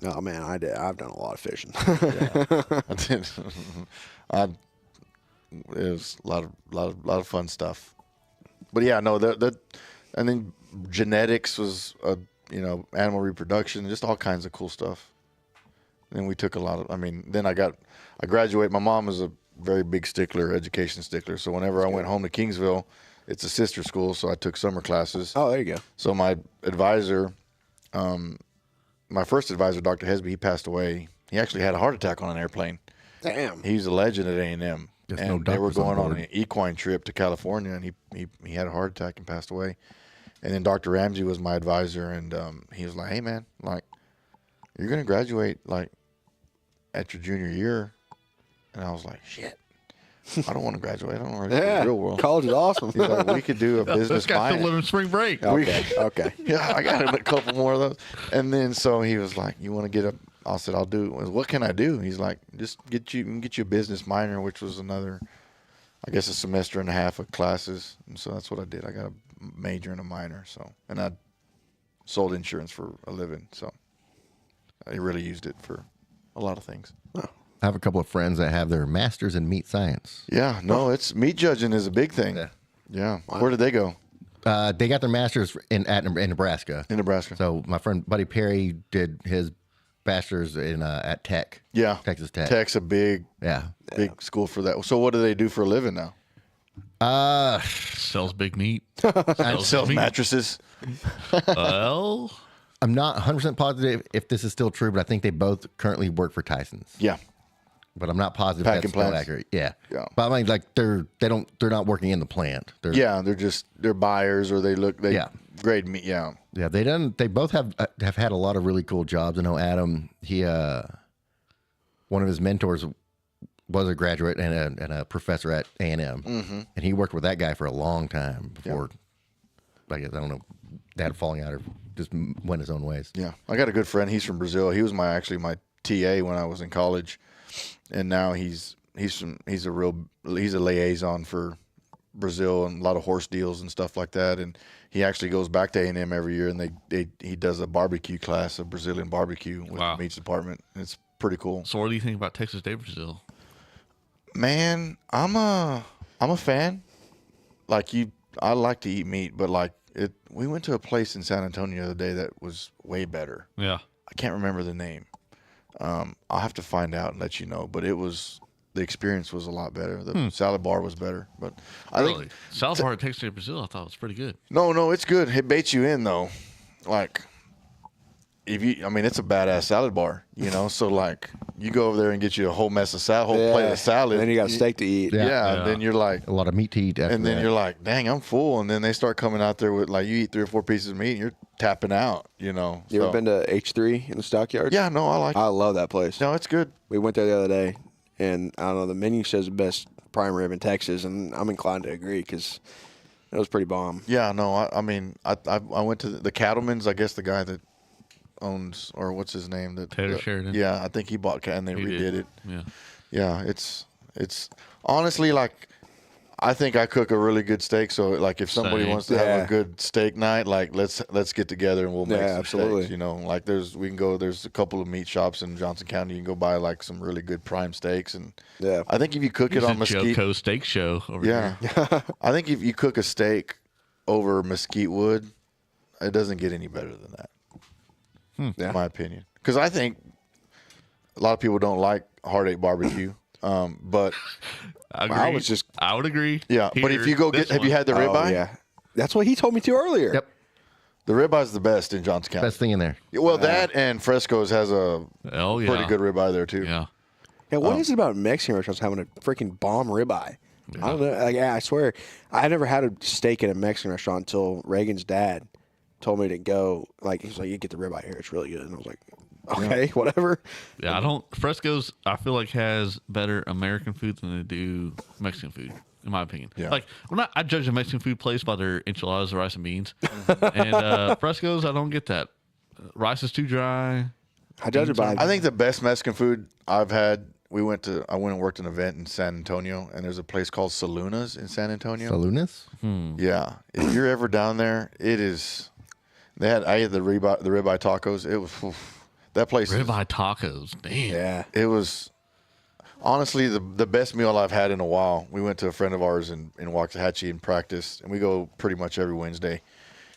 No, man, I did. I've done a lot of fishing. I did. It was a lot of fun stuff. But yeah, no, and then genetics was animal reproduction, just all kinds of cool stuff. And we took a lot of. I mean, then I graduated. My mom was a very big stickler, education stickler. So whenever I went home to Kingsville, it's a sister school, so I took summer classes. Oh, there you go. So my advisor, my first advisor, Dr. Hesby, he passed away. He actually had a heart attack on an airplane. Damn. He's a legend at A&M. And they were going on an equine trip to California, and he had a heart attack and passed away. And then Dr. Ramsey was my advisor, and he was like, "Hey man, you're gonna graduate at your junior year," and I was like, "Shit, I don't want to graduate. I don't want to go to the real world. College is awesome." He's like, "We could do a business This guy's finance." still living spring break. Okay. Yeah, I got a couple more of those. And then so he was like, "You want to get up?" I said, "I'll do it." What can I do? He's like, "Just get you a business minor," which was another, I guess, a semester and a half of classes. And so that's what I did. I got a major and a minor. And I sold insurance for a living. So I really used it for a lot of things. I have a couple of friends that have their masters in meat science. Yeah, no, it's meat judging is a big thing. Yeah. Wow. Where did they go? They got their masters in Nebraska. In Nebraska. So my friend Buddy Perry did his bachelor's at Tech. Yeah, Texas Tech. Tech's a big school for that. So what do they do for a living now? Sells big meat. Sells mattresses. Well, I'm not 100% positive if this is still true, but I think they both currently work for Tyson's. Yeah. But I'm not positive Packing that's still plants. accurate. Yeah. Yeah. But I mean, they're not working in the plant. They're buyers, or they grade meat. Yeah. Yeah. They both have had a lot of really cool jobs. I know Adam, one of his mentors was a graduate and a professor at A&M, and he worked with that guy for a long time before. I guess I don't know, they had a falling out or just went his own ways. Yeah, I got a good friend. He's from Brazil. He was my TA when I was in college, and now he's he's a liaison for Brazil and a lot of horse deals and stuff like that. And he actually goes back to A&M every year, and he does a barbecue class, a Brazilian barbecue with the meats department. It's pretty cool. So what do you think about Texas Day Brazil? Man, I'm a fan. Like I like to eat meat, but like we went to a place in San Antonio the other day that was way better. Yeah. I can't remember the name. I'll have to find out and let you know. But the experience was a lot better. The salad bar was better. But I think salad bar at Texas Day Brazil, I thought was pretty good. No, it's good. It baits you in though. Like it's a badass salad bar, you know. So like you go over there and get you a whole mess of salad, plate of salad. And then you got steak to eat. Yeah. And then you're like a lot of meat to eat. And then you're like, dang, I'm full. And then they start coming out there with like you eat 3 or 4 pieces of meat, and you're tapping out, you know. You ever been to H3 in the Stockyards? Yeah, no, I like it. I love that place. No, it's good. We went there the other day, and I don't know, the menu says the best prime rib in Texas, and I'm inclined to agree because it was pretty bomb. Yeah, no, I went to the Cattleman's, I guess the guy that owns, or what's his name? Taylor Sheridan. Yeah, I think he bought and they redid it. Yeah. Yeah, it's honestly like I think I cook a really good steak. So like if somebody wants to have a good steak night, like let's get together and we'll make some steaks. You know, like there's a couple of meat shops in Johnson County. You can go buy like some really good prime steaks, and I think if you cook it on mesquite, Joco Steak Show over here. I think if you cook a steak over mesquite wood, it doesn't get any better than that. In my opinion, because I think a lot of people don't like heartache barbecue, but I would agree. Yeah, but if you go have you had the ribeye? Yeah, that's what he told me to earlier. Yep. The ribeye is the best in Johnson County. Best thing in there. Well, that and Fresco's has a pretty good ribeye there too. Yeah. Yeah, what is it about Mexican restaurants having a freaking bomb ribeye? I don't know. Like, I swear, I never had a steak at a Mexican restaurant until Reagan's dad told me to go. Like, he's like, you get the ribeye here; it's really good. And I was like, okay, whatever. Yeah, Fresco's, I feel like, has better American food than they do Mexican food, in my opinion. Yeah. Like, I judge a Mexican food place by their enchiladas, rice, and beans. And Fresco's, I don't get that. Rice is too dry. I judge it by. I think the best Mexican food I've had. I went and worked an event in San Antonio, and there's a place called Salunas in San Antonio. Salunas? Yeah, if you're ever down there, it is. I had the ribeye tacos. It was that place. Ribeye tacos, damn. Yeah, it was honestly the best meal I've had in a while. We went to a friend of ours in Waxahachie and practiced, and we go pretty much every Wednesday.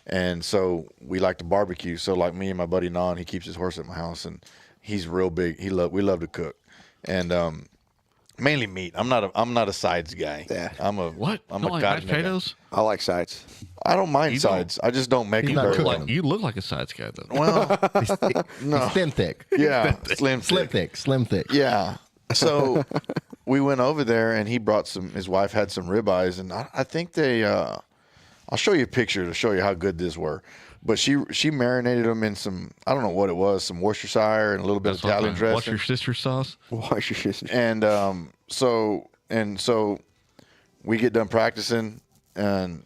And so we like to barbecue. So like me and my buddy Nan, he keeps his horse at my house, and he's real big. We love to cook, and mainly meat. I'm not a sides guy. Yeah. I'm a mashed potatoes? I like sides. I don't mind sides. I just don't make them very well. You look like a sides guy though. Well, no. He's thin thick. Yeah, slim thick. Yeah. So we went over there, and he brought his wife had some ribeyes, and I think they. I'll show you a picture to show you how good these were. But she marinated them in some, I don't know what it was, some Worcestershire and a little bit of Italian dressing. What's your sister's sauce? What's your sister's? And so we get done practicing, and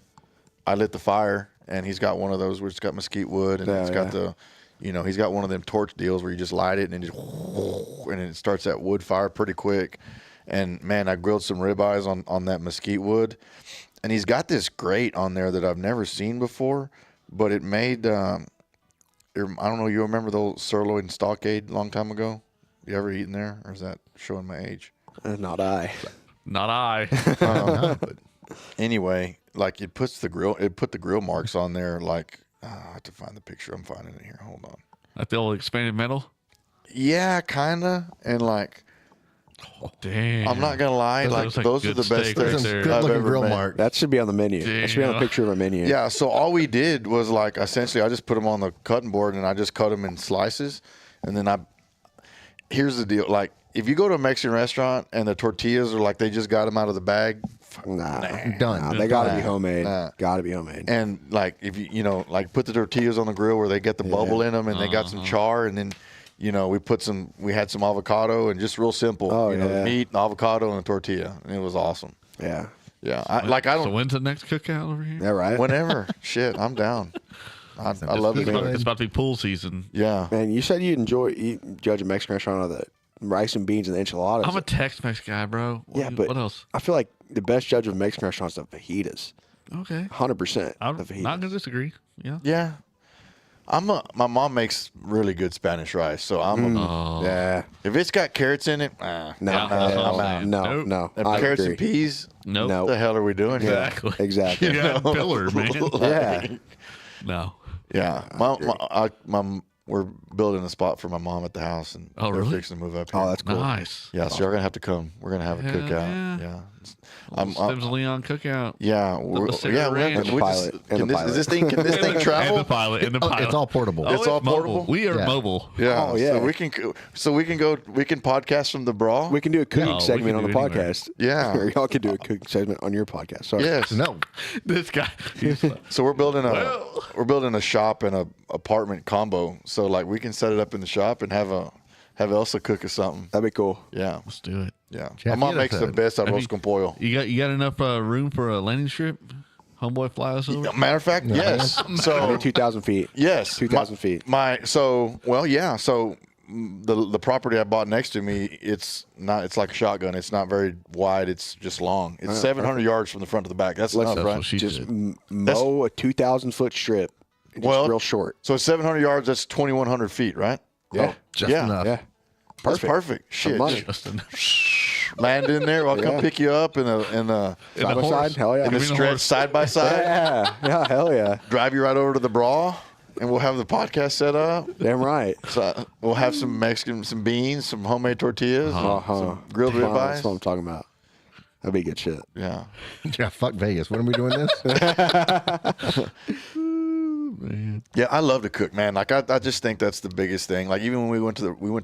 I lit the fire, and he's got one of those where it's got mesquite wood, and it's got the, he's got one of them torch deals where you just light it and it starts that wood fire pretty quick. And man, I grilled some ribeyes on that mesquite wood, and he's got this grate on there that I've never seen before. But it made, I don't know, you remember the old sirloin stockade a long time ago? You ever eaten there? Or is that showing my age? Not I. Not I. But anyway, like it put the grill marks on there. Like, I have to find the picture. I'm finding it here. Hold on. Like the old expanded metal? Yeah, kind of. And like, damn. I'm not going to lie. Those are the best steaks Good I've looking ever grill made. mark. That should be on the menu. That should be on a picture of a menu. Yeah, so all we did was like essentially I just put them on the cutting board and I just cut them in slices. And then here's the deal. Like if you go to a Mexican restaurant and the tortillas are like they just got them out of the bag. Done. They got to be homemade. Got to be homemade. And like if you like put the tortillas on the grill where they get the bubble in them and they got some char, and then we had some avocado and just real simple. Meat, avocado, and a tortilla. And it was awesome. Yeah. Yeah. So when's the next cookout over here? Yeah, right. Whenever. Shit, I'm down. I love it. It's about to be pool season. Yeah. Man, you said you judge a Mexican restaurant on the rice and beans and the enchiladas. I'm a Tex-Mex guy, bro. What else? I feel like the best judge of Mexican restaurants is the fajitas. Okay. 100%. I'm the fajitas. not gonna disagree. Yeah. Yeah. My mom makes really good Spanish rice, so yeah. If it's got carrots in it, No, Nope. If I carrots agree. and peas, Nope. what the hell are we doing here? Exactly. Exactly. You got a pillar, man. Yeah. No. Yeah. We're building a spot for my mom at the house, and Oh, they're really? fixing to move up here. Oh, that's cool. Nice. Yeah, so you're gonna have to come. We're gonna have a Hell cookout. yeah. Yeah. Sims Leon cookout. Yeah, Sarah we have Ranch. to- we pilot, just- and can the this, pilot. is this thing can this thing And the travel? pilot. And the pilot. It's all portable. It's all mobile. portable? We are Yeah. mobile. Yeah. Oh, yeah. So we can podcast from the bra. We can do a cooking No, we segment can on the do anywhere. podcast. Yeah. Or y'all can do a cooking segment on your podcast. Sorry. Yes. No. This guy. So we're building a shop and a apartment combo. So like we can set it up in the shop and have Elsa cook us something. That'd be cool. Yeah. Let's do it. Yeah. Jeff, My mom you makes the have best Have arroz you- con pollo. You got enough room for a landing strip? Homeboy, fly us over. Matter of fact, yes. I So need 2,000 feet. yes, 2,000 feet. So the property I bought next to me, it's like a shotgun. It's not very wide. It's just long. It's 700 yards from the front to the back. That's enough, That's right? what she Just did. mow a 2,000-foot strip. Just real short. So it's 700 yards. That's 2,100 feet, right? Yeah. Just Yeah. enough. Yeah. That's perfect. Shit, money. just land in there. I'll come Yeah. pick you up in a Side by horse. side? Hell yeah. in a me the stretch horse. side by side. Yeah. Hell yeah. Drive you right over to the bra, and we'll have the podcast set up. Damn right. So we'll have some some beans, some homemade tortillas, some grilled That's what ribeyes. I'm talking about. That'd be good shit. Yeah. Yeah, fuck Vegas. When are we doing this? Yeah, I love to cook, man. Like I just think that's the biggest thing. Like even when we went to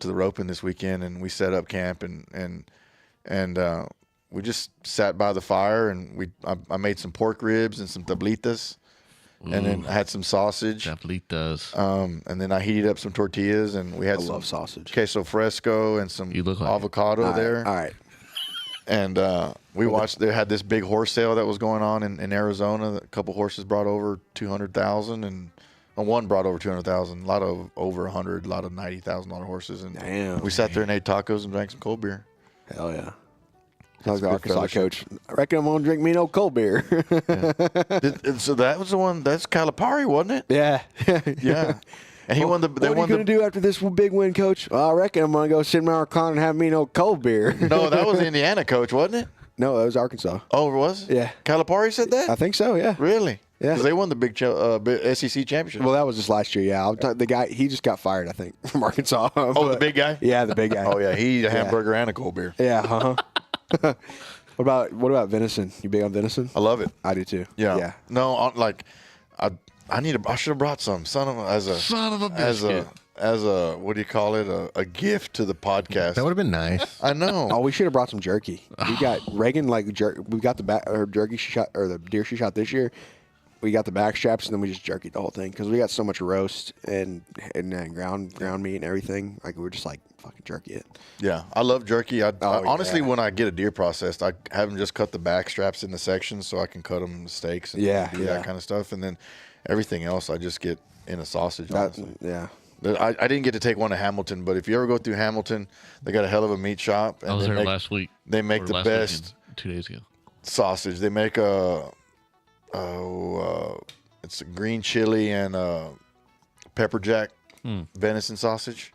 the roping this weekend and we set up camp and we just sat by the fire and I made some pork ribs and some tablitas, and then I had some sausage. Tablitas. And then I heated up some tortillas and we had some love sausage. queso fresco and some You look like avocado there. All right. And we watched. They had this big horse sale that was going on in Arizona. A couple horses brought over 200,000, and one brought over 200,000. A lot of over 100, a lot of $90,000 horses. And Damn. we sat there and ate tacos and drank some cold beer. Hell yeah. Sounds like good Arkansas fellowship. coach. I reckon I'm going to drink me no cold beer. So that was the one. That's Calipari, wasn't it? Yeah. Yeah. And he won the. They What are you won going to the. do after this big win, coach? Well, I reckon I'm going to go sit in my car and have me no cold beer. No, that was the Indiana coach, wasn't it? No, that was Arkansas. Oh, it was? Yeah. Calipari said that? I think so, yeah. Really? Yeah. Because they won the big SEC championship. Well, that was just last year, yeah. The guy, he just got fired, I think, from Arkansas. Oh, the big guy? Yeah, the big guy. Oh, yeah. He ate a hamburger and a cold beer. Yeah, uh-huh. What about venison? You big on venison? I love it. I do too. Yeah. Yeah. No, I should have brought some Son of a biscuit. as a what do you call it? A gift to the podcast. That would have been nice. I know. Oh, we should have brought some jerky. We got Reagan we got the jerky she shot, or the deer she shot this year. We got the back straps and then we just jerkied the whole thing because we got so much roast and ground meat and everything. Like we're just like fucking jerky it. Yeah, I love jerky. Honestly, yeah. when I get a deer processed, I have them just cut the back straps into sections so I can cut them into steaks and do that kind of stuff. And then everything else, I just get in a sausage. Honestly. Yeah. I didn't get to take one to Hamilton, but if you ever go through Hamilton, they got a hell of a meat shop. And I was they there make, last week. They make or the last best weekend, 2 days ago. sausage. They make it's a green chili and pepper jack venison sausage.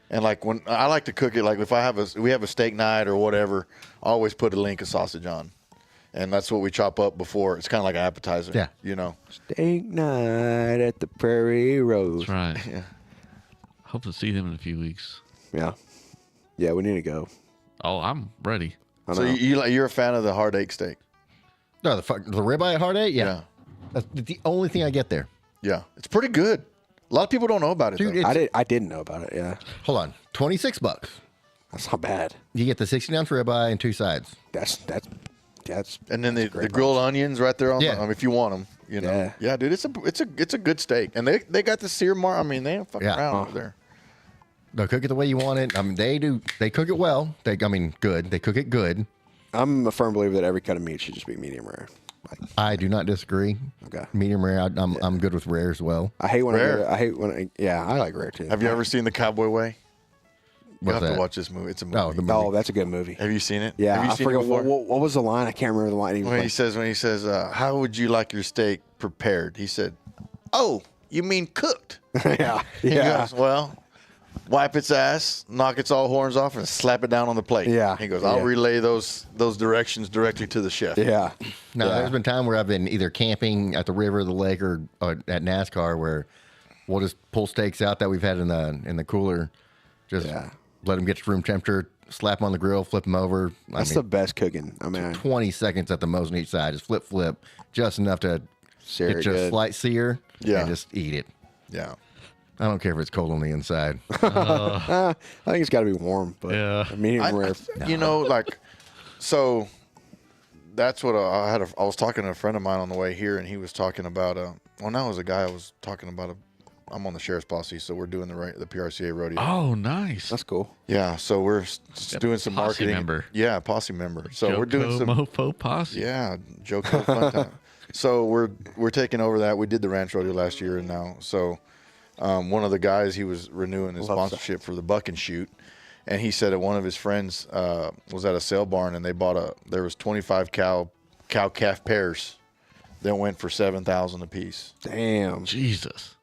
And like when I like to cook it, like if we have a steak night or whatever, I always put a link of sausage on. And that's what we chop up before. It's kind of like an appetizer. Yeah. You know. Steak night at the Prairie Rose. That's right. Yeah. Hope to see them in a few weeks. Yeah. Yeah, we need to go. Oh, I'm ready. I So know. you're a fan of the hard egg steak? No, the ribeye at Hard Eight? Yeah. That's the only thing I get there. Yeah. It's pretty good. A lot of people don't know about it. Dude, though. I didn't know about it, yeah. Hold on. $26. That's not bad. You get the 16-ounce ribeye and 2 sides. That's and then the grilled onions right there on Yeah. if you want them, you know. Yeah, dude, it's a good steak. And they got the sear mark. I mean, they don't fuck around over there. They'll cook it the way you want it. I mean, they cook it well. Good. They cook it good. I'm a firm believer that every cut of meat should just be medium rare. I do not disagree. Okay. Medium rare. I'm good with rare as well. I hate when Rare? I like rare too. Have you ever seen the Cowboy Way? You have that? to watch this movie. It's a movie. Oh, the movie. Oh, that's a good movie. Have you seen it? Yeah, Have you I seen it forget before? what was the line. I can't remember the line. When he says, how would you like your steak prepared? He said, oh, you mean cooked? Yeah, He yeah. goes, well, wipe its ass, knock its all horns off, and slap it down on the plate. Yeah, He goes, I'll yeah. relay those directions directly to the chef. Yeah. No, Yeah. there's been time where I've been either camping at the river, the lake, or at NASCAR where we'll just pull steaks out that we've had in the cooler, just let them get to room temperature, slap them on the grill, flip them over. That's the best cooking. I mean, 20 seconds at the most on each side, just flip, just enough to Sear get it just a good. slight sear, Yeah. and just eat it. Yeah. I don't care if it's cold on the inside. I think it's got to be warm, but medium rare. You know, like, so that's what I was talking to a friend of mine on the way here, and he was talking about, well, now it was a guy I was talking about. I'm on the sheriff's posse, so we're doing the PRCA rodeo. Oh, nice. That's cool. Yeah, so we're doing some posse marketing. member. Yeah, posse member. So Joko we're doing some Mofo posse. Yeah, Joko fun time. So we're taking over that. We did the ranch rodeo last year, and now one of the guys, he was renewing his sponsorship for the buck and shoot, and he said that one of his friends was at a sale barn, and there was 25 cow calf pairs that went for $7,000 a piece. Damn. Jesus.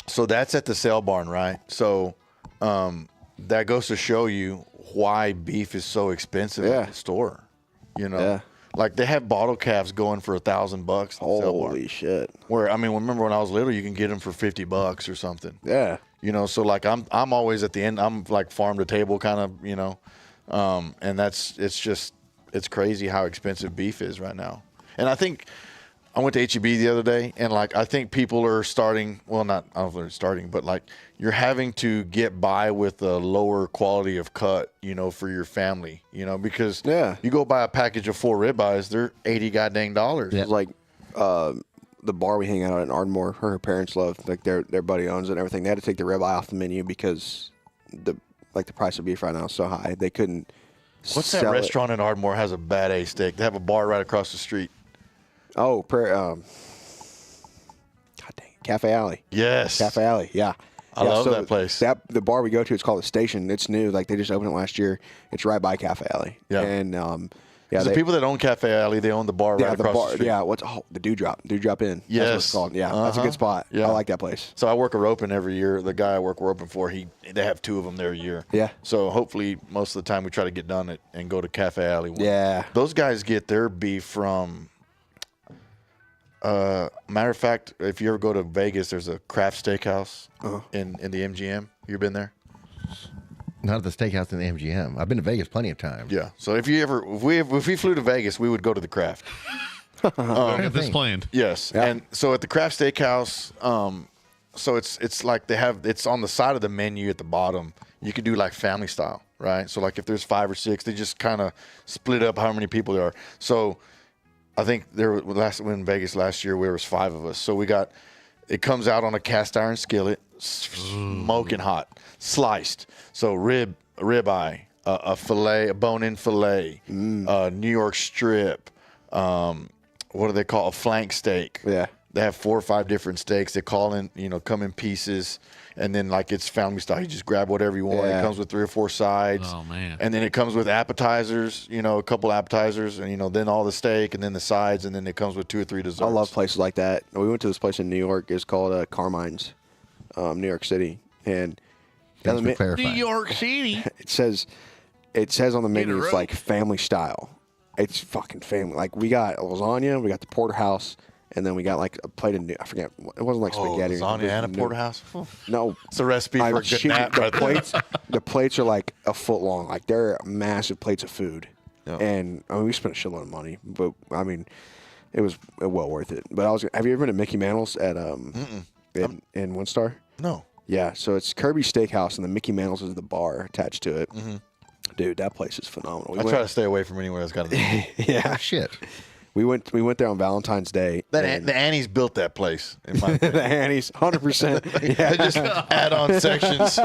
So that's at the sale barn, right? So that goes to show you why beef is so expensive at the store. You know, Yeah. like they have bottle calves going for $1,000. Holy shit. Where I mean, remember when I was little, you can get them for $50 or something. Yeah. You know, so like I'm always at the end. I'm like farm to table kind of, you know, and it's crazy how expensive beef is right now. And I think I went to HEB the other day, and like I think people are starting. Well, not I don't know if they're starting, but like you're having to get by with a lower quality of cut, you know, for your family, you know, because you go buy a package of 4 ribeyes, they're $80 goddamn dollars. It's like the bar we hang out at in Ardmore, her parents love, like their buddy owns it and everything. They had to take the ribeye off the menu because the price of beef right now is so high. They couldn't. What's that restaurant in Ardmore has a bad A steak? They have a bar right across the street. Oh, God dang, Cafe Alley. Yes. Cafe Alley. Yeah. I love that place. The bar we go to, it's called The Station. It's new. Like they just opened it last year. It's right by Cafe Alley. Yeah. And the people that own Cafe Alley, they own the bar right across the street. Yeah. The Dewdrop Inn. Yes. That's what it's called. Yeah. That's a good spot. Yeah. I like that place. So I work a roping every year. The guy I work roping for, they have 2 of them there a year. Yeah. So hopefully most of the time we try to get done and go to Cafe Alley. Yeah. Those guys get their beef from. Matter of fact, if you ever go to Vegas, there's a Kraft Steakhouse in the MGM. You been there? Not at the steakhouse in the MGM. I've been to Vegas plenty of times. Yeah. So if we flew to Vegas, we would go to the Kraft. Get this planned. Yes. Yeah. And so at the Kraft Steakhouse, so it's like it's on the side of the menu at the bottom. You could do like family style, right? So like if there's 5 or 6, they just kind of split up how many people there are. So I think in Vegas last year, there was 5 of us. So it comes out on a cast iron skillet, smoking hot, sliced. So ribeye, a fillet, a bone-in fillet, New York strip. What do they call a flank steak? Yeah. They have 4 or 5 different steaks. They come in pieces. And then, like, it's family style. You just grab whatever you want. Yeah. It comes with 3 or 4 sides. Oh, man. And then it comes with appetizers, a couple appetizers, and, then all the steak, and then the sides, and then it comes with 2 or 3 desserts. I love places like that. We went to this place in New York. It's called Carmine's, New York City. And New York City. It says on the menu, row. it's like family style. It's fucking family. Like, we got lasagna, we got the porterhouse, and then we got like a plate of I forget. It wasn't like spaghetti. Lasagna and a porterhouse? No. It's a recipe for a good nap. The plates are like a foot long. Like, they're massive plates of food. Yeah. And I mean, we spent a shitload of money, but I mean, it was well worth it. But have you ever been to Mickey Mantle's at in One Star? No. Yeah, so it's Kirby's Steakhouse, and the Mickey Mantle's is the bar attached to it. Mm-hmm. Dude, that place is phenomenal. I try to stay away from anywhere that's got a yeah. Shit. We went there on Valentine's Day. The Annie's built that place. In my the Annie's, 100%. Yeah. They just add on sections.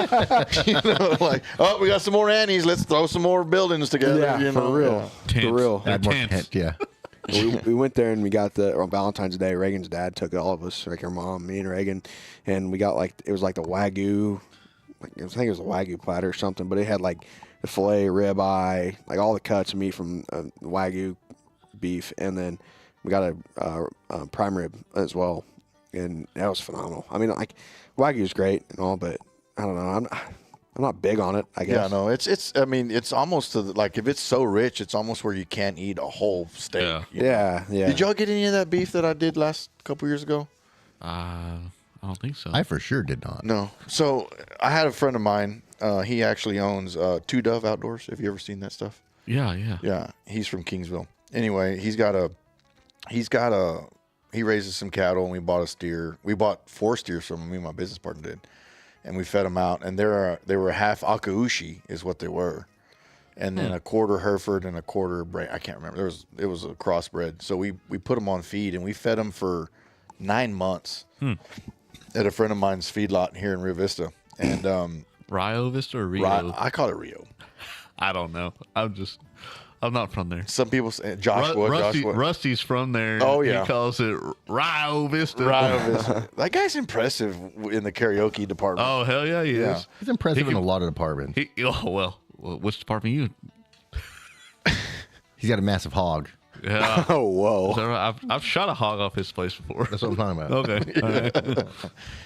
Like, we got some more Annie's. Let's throw some more buildings together. Yeah, for real. Tents. For real. Add more tent, yeah. we went there and we got on Valentine's Day. Reagan's dad took all of us, like her mom, me and Reagan, and we got it was like the Wagyu like I think it was a Wagyu platter or something, but it had like the filet, ribeye, like all the cuts of meat from Wagyu beef, and then we got a prime rib as well, and that was phenomenal. I mean, like Wagyu is great and all, but I don't know. I'm not big on it, I guess. Yeah, no, it's. I mean, it's almost to like if it's so rich, it's almost where you can't eat a whole steak. Yeah. you know? Yeah. Did y'all get any of that beef that I did last couple years ago? I don't think so. I for sure did not. No. So I had a friend of mine. He actually owns Two Dove Outdoors. Have you ever seen that stuff? Yeah. Yeah. He's from Kingsville. Anyway, he raises some cattle, and we bought a steer. We bought 4 steers from him. Me and my business partner did, and we fed them out. And they were half Akaushi is what they were, and then a quarter Hereford and a quarter I can't remember. It was a crossbred. So we put them on feed, and we fed them for 9 months at a friend of mine's feedlot here in Rio Vista. And Rio Vista or Rio? I call it Rio. I don't know. I'm not from there. Some people say Joshua. Rusty's from there. Oh, yeah. He calls it Rio Vista. Rio Vista. That guy's impressive in the karaoke department. Oh, hell yeah, he is. He's impressive in a lot of departments. Which department you? He's got a massive hog. Yeah. Oh, whoa. So I've shot a hog off his place before. That's what I'm talking about. Okay. All right.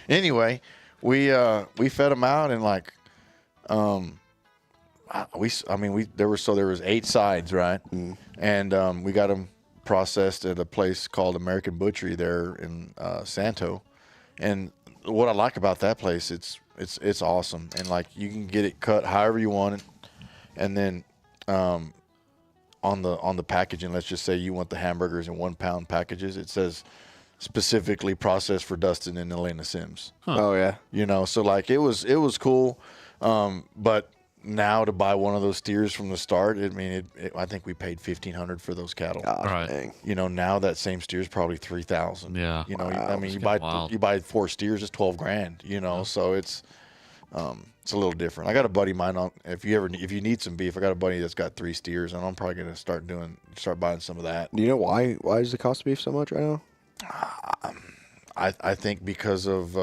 Anyway, we fed them out, and like, there was 8 sides, right? And we got them processed at a place called American Butchery there in Santo. And what I like about that place, it's awesome, and like you can get it cut however you want it, and then on the packaging, let's just say you want the hamburgers in 1 pound packages, it says specifically processed for Dustin and Elena Sims. Oh yeah. You know, so like it was cool, but now to buy one of those steers from the start, I think we paid $1,500 for those cattle. God, Right. dang. You know, now that same steer is probably $3,000. Yeah. You know, Wow. you Wild. buy 4 steers, it's $12,000. You know, so it's a little different. I got a buddy of mine if you need some beef, I got a buddy that's got 3 steers, and I'm probably gonna start buying some of that. Do you know why is the cost of beef so much right now? I think because of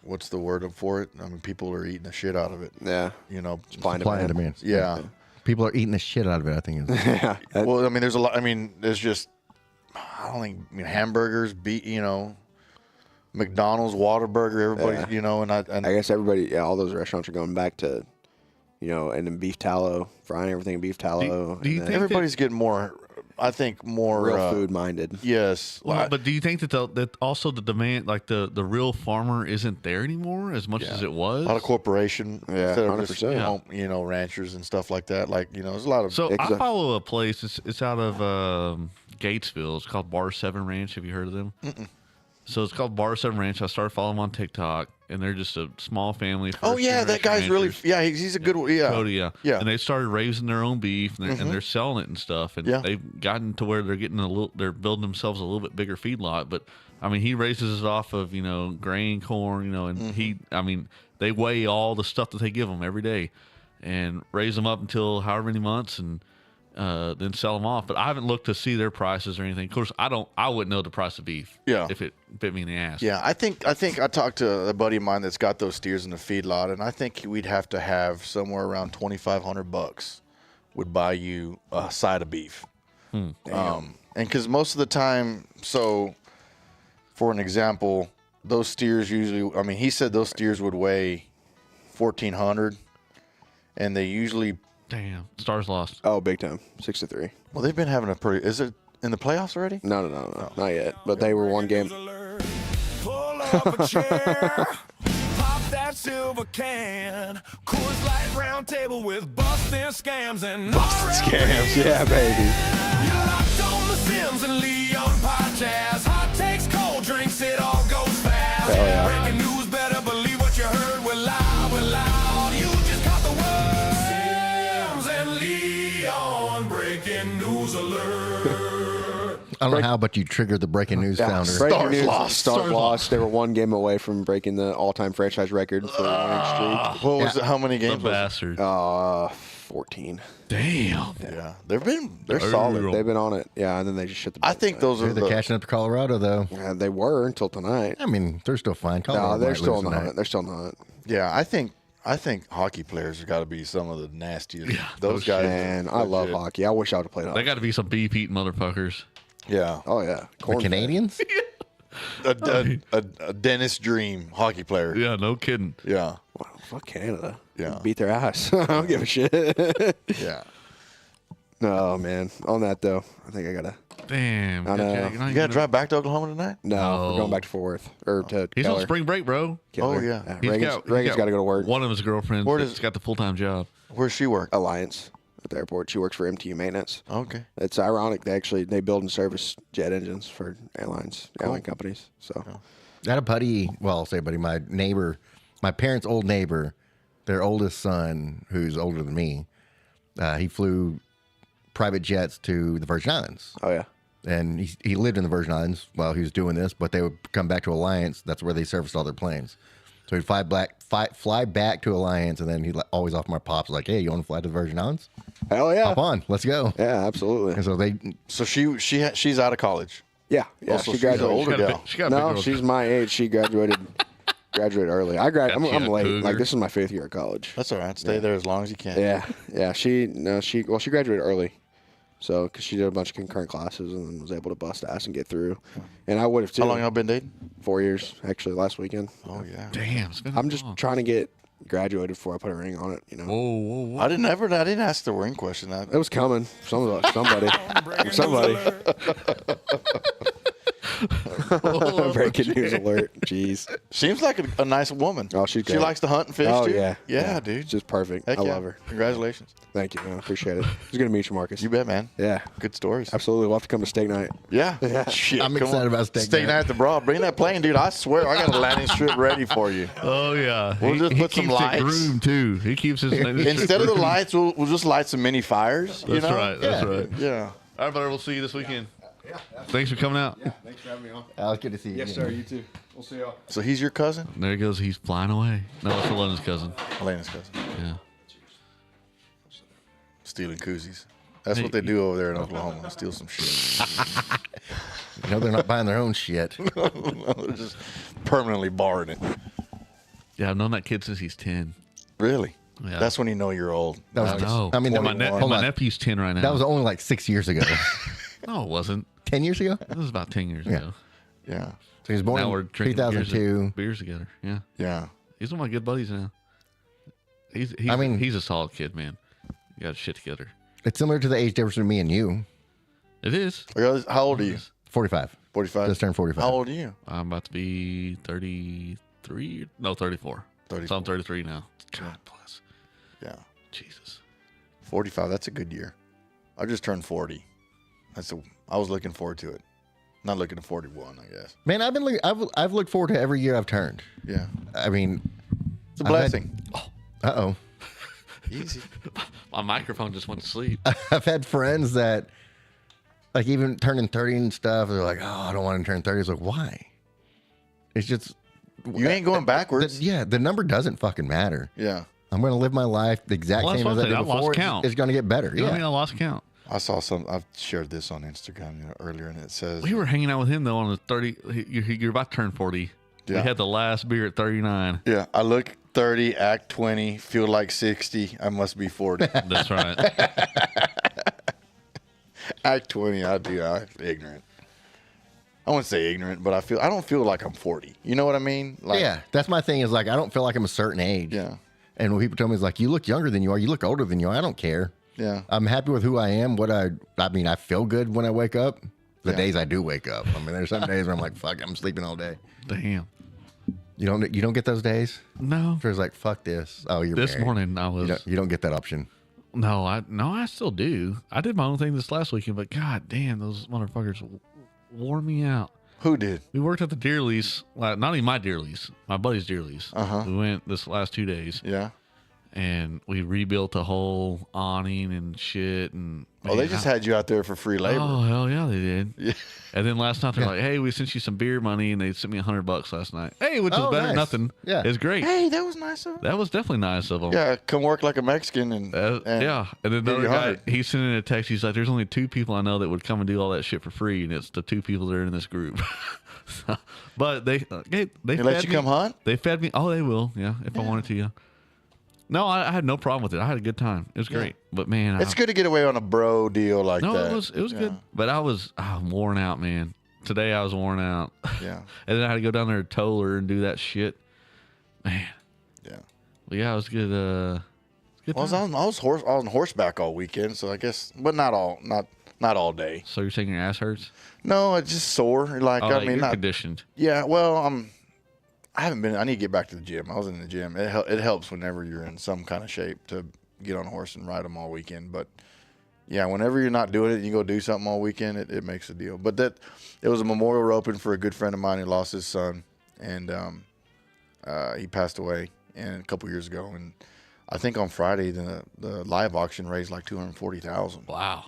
what's the word for it? I mean, people are eating the shit out of it. Yeah. You know, Supply and Supply and demand. demand. yeah. People are eating the shit out of it, I think. Yeah. Well, I mean, there's a lot. I mean, there's just hamburgers, McDonald's, Whataburger, everybody, Yeah. you know, and I guess everybody, all those restaurants are going back to, and then beef tallow, frying everything in beef tallow. do you and think everybody's getting more. I think more real food minded? Yes. Well, but do you think that also the demand, like the real farmer, isn't there anymore as much as it was? A lot of corporation, Yeah, instead of just 100%. ranchers and stuff like that. Like there's a lot of. So I follow a place. It's out of Gatesville. It's called Bar 7 Ranch. Have you heard of them? Mm-mm. So it's called Bar 7 Ranch. I started following them on TikTok, and they're just a small family. Oh yeah, that guy's really. Yeah, he's a good one. Yeah, Cody, yeah. And they started raising their own beef, and they're selling it and stuff. And Yeah. they've gotten to where they're they're building themselves a little bit bigger feedlot. But I mean, he raises it off of grain, corn, and they weigh all the stuff that they give them every day, and raise them up until however many months, and then sell them off. But I haven't looked to see their prices or anything. Of course, I wouldn't know the price of beef. Yeah. If it bit me in the ass. Yeah, I think I talked to a buddy of mine that's got those steers in the feedlot, and I think we'd have to have somewhere around $2,500 would buy you a side of beef. And because most of the time, so for an example, those steers usually, he said those steers would weigh 1,400, and they usually. Damn, Stars lost. Oh, big time, 6-3. Well, they've been having a pretty. Is it in the playoffs already? No, not yet. But they were one game. Pull up a chair, pop that silver can, Coors Light round table with busting scams and Scams, yeah, baby. You're locked on the Sims and Leon podcast. Hot takes, cold drinks, it all goes fast. Hell yeah. Breaking news, better believe what you heard. We're loud. You just caught the word. Sims and Leon, breaking news alert. I don't know how, but you triggered the breaking news sounder. Breaking news, Stars lost. They were one game away from breaking the all-time franchise record for winning streak. What was it? How many games? The bastard. 14. Damn. Yeah, they're solid. They've been on it. Yeah, and then they just shut the. I think those are They're catching up to Colorado, though. Yeah, they were until tonight. I mean, they're still fine. Colorado No, they're might still lose not. tonight. They're still not. Yeah, I think I think hockey players have got to be some of the nastiest. Yeah, those guys. Man, I love hockey. I wish I would have played hockey. They got to be some beef eating motherfuckers. Yeah. Oh yeah. The Canadians? A Dennis Dream hockey player. Yeah, no kidding. Yeah. Wow, fuck Canada. Yeah. Beat their ass. I don't give a shit. Yeah. No, man. On that though, I think I gotta. Damn. I know. You got to drive back to Oklahoma tonight? No, we're going back to Fort Worth or to. He's Keller. on spring break, bro. Keller. Oh, yeah. Reagan's got to go to work. One of his girlfriends Where has got the full-time job. Where's she work? Alliance at the airport. She works for MTU maintenance. Okay. It's ironic. They build and service jet engines for airline companies. So. I had a buddy, well, I'll say buddy, my neighbor, my parents' old neighbor, their oldest son, who's older than me, he flew private jets to the Virgin Islands. Oh, yeah. And he lived in the Virgin Islands while he was doing this, but they would come back to Alliance. That's where they serviced all their planes. So he'd fly back to Alliance, and then he'd always offer my pops, like, hey, you want to fly to the Virgin Islands? Hell yeah. Hop on. Let's go. Yeah, absolutely. And so she's out of college. Yeah. Also, she she's an graduated. older gal. No, she's my age. She graduated early. I'm late. Like, this is my 5th year of college. That's all right. Stay there as long as you can. Yeah. She graduated early. So, because she did a bunch of concurrent classes and then was able to bust ass and get through. And I would have too. How long y'all been dating? 4 years, actually, last weekend. Oh, yeah. Damn. I'm just trying to get graduated before I put a ring on it, you know. Whoa. I didn't ask the ring question. It was coming. Somebody. Breaking news alert. Jeez. Seems like a nice woman. Oh, she's great. She likes to hunt and fish, Oh, too? yeah. Yeah, dude. She's just perfect. Heck I yeah. love her. Congratulations. Thank you, man. I appreciate it. It's good to meet you, Marcus. You bet, man. Yeah. Good stories. Absolutely. We'll have to come to steak night. Yeah. Shit. I'm excited about steak night at the Broad. Bring that plane, dude. I swear, I got a landing strip ready for you. Oh, yeah. We'll just put some keeps lights. it groomed, too. He keeps his Instead of the lights, we'll just light some mini fires. That's right. That's right. Yeah. All right, brother. We'll see you this weekend. Yeah. Thanks for coming out. Yeah. Thanks for having me on. It's good to see you. Yes, sir. You too. We'll see y'all. So he's your cousin? There he goes. He's flying away. No, it's Elena's cousin. Elena's cousin. Yeah. Stealing koozies. That's what they do over there in Oklahoma. Steal some shit. No, they're not buying their own shit. No, they're just permanently barring it. Yeah, I've known that kid since he's 10. Really? Yeah. That's when you know you're old. That was, No. I mean, my nephew's 10 right now. That was only like 6 years ago. No, it wasn't. 10 years ago? It was about 10 years ago. Yeah. So he was born Now we're in drinking 2002. beers together. Yeah. Yeah. He's one of my good buddies now. He's a solid kid, man. You got shit together. It's similar to the age difference between me and you. It is. How old are you? 45. 45. Just turned 45. How old are you? I'm about to be 33. No, 34. 34. So I'm 33 now. God bless. Yeah. Jesus. 45. That's a good year. I just turned 40. I was looking forward to it. Not looking to 41, I guess. Man, I've looked forward to every year I've turned. Yeah. I mean, it's a blessing. Uh-oh. Easy. My microphone just went to sleep. I've had friends that, like, even turning 30 and stuff, they're like, oh, I don't want to turn 30. It's like, why? It's just... You ain't going backwards. The number doesn't fucking matter. Yeah. I'm going to live my life the exact same as I did before. It's going to get better. Yeah. Yeah. I mean, I lost count. I saw I've shared this on Instagram earlier, and it says... We were hanging out with him, though, on the 30... You're about to turn 40. Yeah. We had the last beer at 39. Yeah. I look 30, act 20, feel like 60. I must be 40. That's right. Act 20, I'm ignorant. I wouldn't say ignorant, but I don't feel like I'm 40. You know what I mean? Like, yeah. That's my thing is, like, I don't feel like I'm a certain age. Yeah. And when people tell me, it's like, you look younger than you are. You look older than you are. I don't care. Yeah. I'm happy with who I am. I mean, I feel good when I wake up. The days I do wake up. I mean, there's some days where I'm like, fuck, I'm sleeping all day. Damn. You don't get those days? No. It's like, fuck this. Oh, you're This married. morning I was... You don't get that option. No, I still do. I did my own thing this last weekend, but god damn, those motherfuckers wore me out. Who did? We worked at the deer lease. Well, not even my deer lease, my buddy's deer lease. Uh-huh. We went this last 2 days. Yeah. And we rebuilt a whole awning and shit. And oh, they just had you out there for free labor. Oh, hell yeah, they did. Yeah. And then last night they're like, hey, we sent you some beer money, and they sent me $100 last night. Hey, which was better than nothing. Yeah. It's great. Hey, that was nice of them. That was definitely nice of them. Yeah, come work like a Mexican and yeah. And then give another you guy, 100. he sent in a text. He's like, "There's only 2 people I know that would come and do all that shit for free, and it's the 2 people that are in this group." But they let you come hunt. They fed me. Oh, they will. Yeah, if I wanted to. Yeah. No, I had no problem with it. I had a good time. It was great. But man, It's good to get away on a bro deal like no, that. it was good. But I'm worn out, man. Today I was worn out. Yeah. And then I had to go down there to tow her and do that shit. Man. Yeah. Well, yeah, it was good. Good Well, I was on horseback all weekend, so I guess, but not all day. So you're saying your ass hurts? No, it's just sore. Like Oh, I like mean, you're not conditioned. Yeah, well, I haven't been. I need to get back to the gym. I was in the gym. It helps whenever you're in some kind of shape to get on a horse and ride them all weekend. But yeah, whenever you're not doing it, you go do something all weekend. It makes a deal. But it was a memorial roping for a good friend of mine who lost his son, and he passed away a couple years ago. And I think on Friday the live auction raised like $240,000. Wow.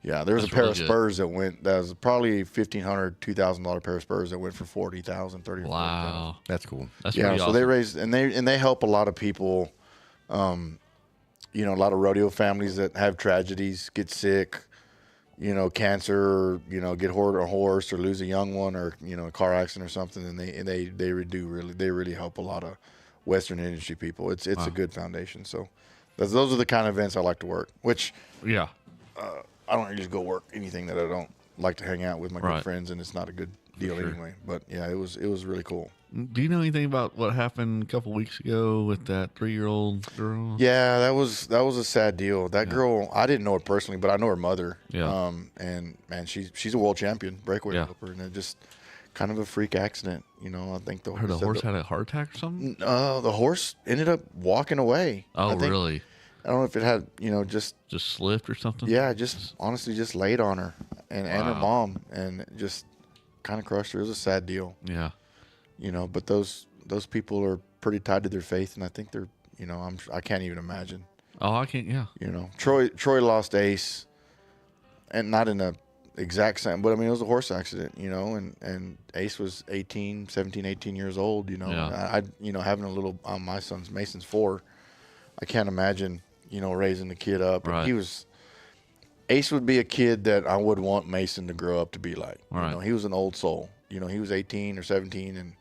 Yeah, there was That's a pair really of good. spurs that went. That was probably $1,500, $2,000 pair of spurs that went for $40,000, $30,000. Wow. That's cool. That's Yeah, pretty so awesome. they raised and they help a lot of people. You know, a lot of rodeo families that have tragedies, get sick, you know, cancer, or, you know, get hurt a horse or lose a young one, or you know, a car accident or something, and they really help a lot of Western industry people. It's a good foundation. So those are the kind of events I like to work. Which yeah. I don't just go work anything that I don't like to hang out with my Right. good friends, and it's not a good deal sure. anyway. But yeah, it was really cool. Do you know anything about what happened a couple weeks ago with that 3-year-old girl? Yeah, that was a sad deal. That girl, I didn't know her personally, but I know her mother. Yeah. And man, she's a world champion breakaway Yeah. roper, and it just kind of a freak accident. You know, I think I heard the horse had a heart attack or something. The horse ended up walking away. Oh, I think. really? I don't know if it had, you know, just slipped or something. Yeah, just honestly just laid on her and her Wow. mom, and it just kind of crushed her. It was a sad deal. Yeah. You know, but those people are pretty tied to their faith, and I think they're, you know, I can't even imagine. Oh, I can't. Yeah. You know, Troy lost Ace, and not in a exact same, but I mean, it was a horse accident, you know, and Ace was 17, 18 years old, you know. Yeah. I you know, having a little, my son's, Mason's 4, I can't imagine, you know, raising the kid up. And Right. Ace would be a kid that I would want Mason to grow up to be like. Right. You know, he was an old soul. You know, he was 18 or 17, and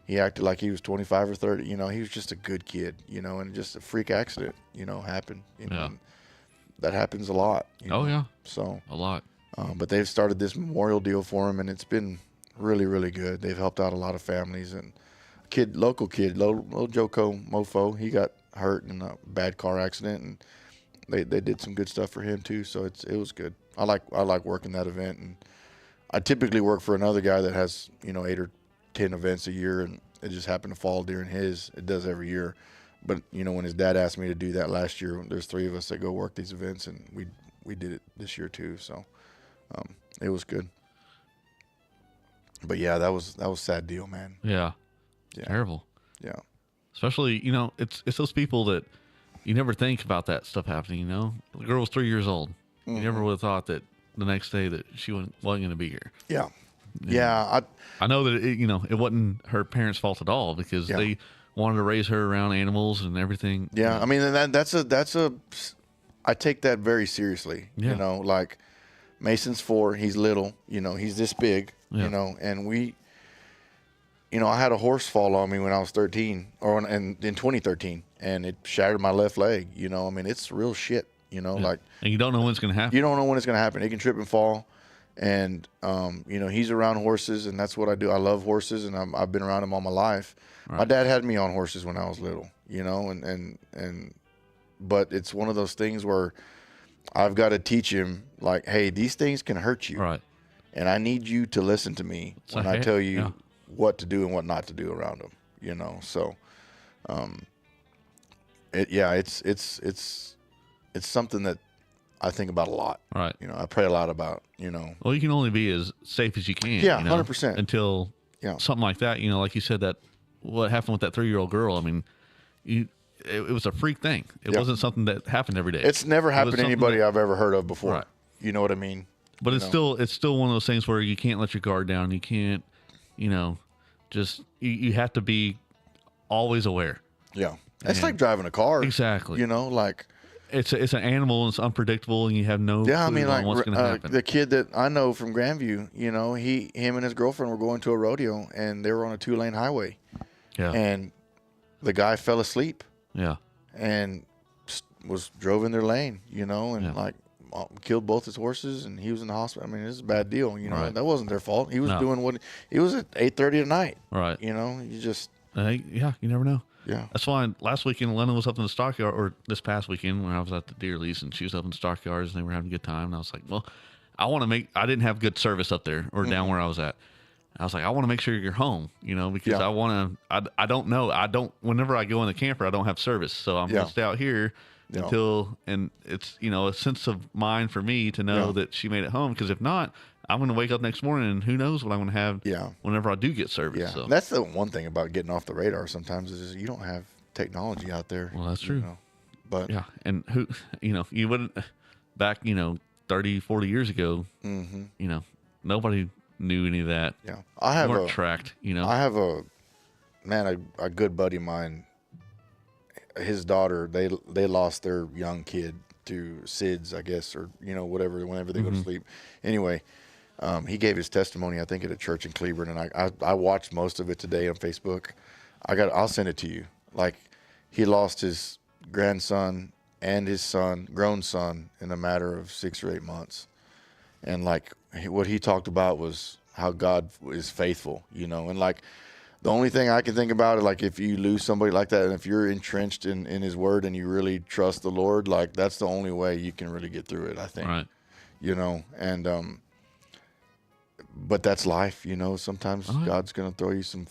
he acted like he was 25 or 30. You know, he was just a good kid, you know, and just a freak accident, you know, happened. You know, Yeah. and that happens a lot. You know? Oh, yeah. So a lot. But they've started this memorial deal for him, and it's been really, really good. They've helped out a lot of families. And local kid, little Joko Mofo, he got hurt in a bad car accident, and they did some good stuff for him too. So it was good. I like working that event, and I typically work for another guy that has, you know, 8 or 10 events a year, and it just happened to fall during his. It does every year. But you know, when his dad asked me to do that last year, there's 3 of us that go work these events, and we did it this year too. So it was good. But yeah, that was a sad deal, man. Yeah. Yeah. Terrible. Yeah. Especially, you know, it's those people that you never think about that stuff happening. You know, the girl was 3 years old. You never would have thought that the next day that she wasn't going to be here. Yeah. Yeah. I know that it wasn't her parents' fault at all, because they wanted to raise her around animals and everything. Yeah. I mean, and that's I take that very seriously. Yeah. You know, like Mason's 4, he's little, you know, he's this big, Yeah. you know, and you know, I had a horse fall on me when I was 13 in 2013, and it shattered my left leg. You know, I mean, it's real shit, you know, like, and you don't know when it's going to happen. You don't know when it's going to happen. It can trip and fall. And, you know, he's around horses, and that's what I do. I love horses, and I've been around them all my life. Right. My dad had me on horses when I was little, you know, but it's one of those things where I've got to teach him, like, hey, these things can hurt you. Right. And I need you to listen to me when I tell you what to do and what not to do around them, you know? So, it's something that I think about a lot. Right. You know, I pray a lot about, you know. Well, you can only be as safe as you can. Yeah, you know, 100%. Until something like that, you know, like you said, that what happened with that 3-year-old girl. I mean, it was a freak thing. It wasn't something that happened every day. It's never happened to anybody I've ever heard of before. Right. You know what I mean? But it's still one of those things where you can't let your guard down. You can't, you know, just you have to be always aware. Yeah. It's like driving a car. Exactly. You know, like it's an animal and it's unpredictable and you have no clue on what's going to happen. The kid that I know from Grandview, you know, him and his girlfriend were going to a rodeo, and they were on a 2-lane highway. Yeah. And the guy fell asleep. Yeah. and drove in their lane, and like killed both his horses, and he was in the hospital. I mean, it's a bad deal, Right. That wasn't their fault. He was doing what he was at 8:30 at night. Right. You just you never know. Yeah. That's why last weekend Lena was up in the stockyard, or this past weekend when I was at the deer lease, and she was up in the stockyards, and they were having a good time. And I was like, well, I didn't have good service up there or down where I was at. I was like, I want to make sure you're home, because I want to, I don't know. Whenever I go in the camper, I don't have service. So I'm going to stay out here until, and it's, a sense of mind for me to know that she made it home. Because if not, I'm going to wake up next morning and who knows what I'm going to have whenever I do get service. Yeah. So. That's the one thing about getting off the radar sometimes is you don't have technology out there. Well, that's true. But yeah. And you wouldn't, back, 30, 40 years ago, nobody knew any of that. Yeah. I have weren't tracked, I have a good buddy of mine. His daughter, they lost their young kid to SIDS, I guess, or whatever. Whenever they go to sleep, anyway, he gave his testimony, I think, at a church in Cleveland, and I watched most of it today on Facebook. I'll send it to you. Like, he lost his grandson and his grown son, in a matter of 6 or 8 months, and like what he talked about was how God is faithful, and like. The only thing I can think about is, like, if you lose somebody like that, and if you're entrenched in his word and you really trust the Lord, like, that's the only way you can really get through it, I think. Right. And but that's life, sometimes God's going to throw you some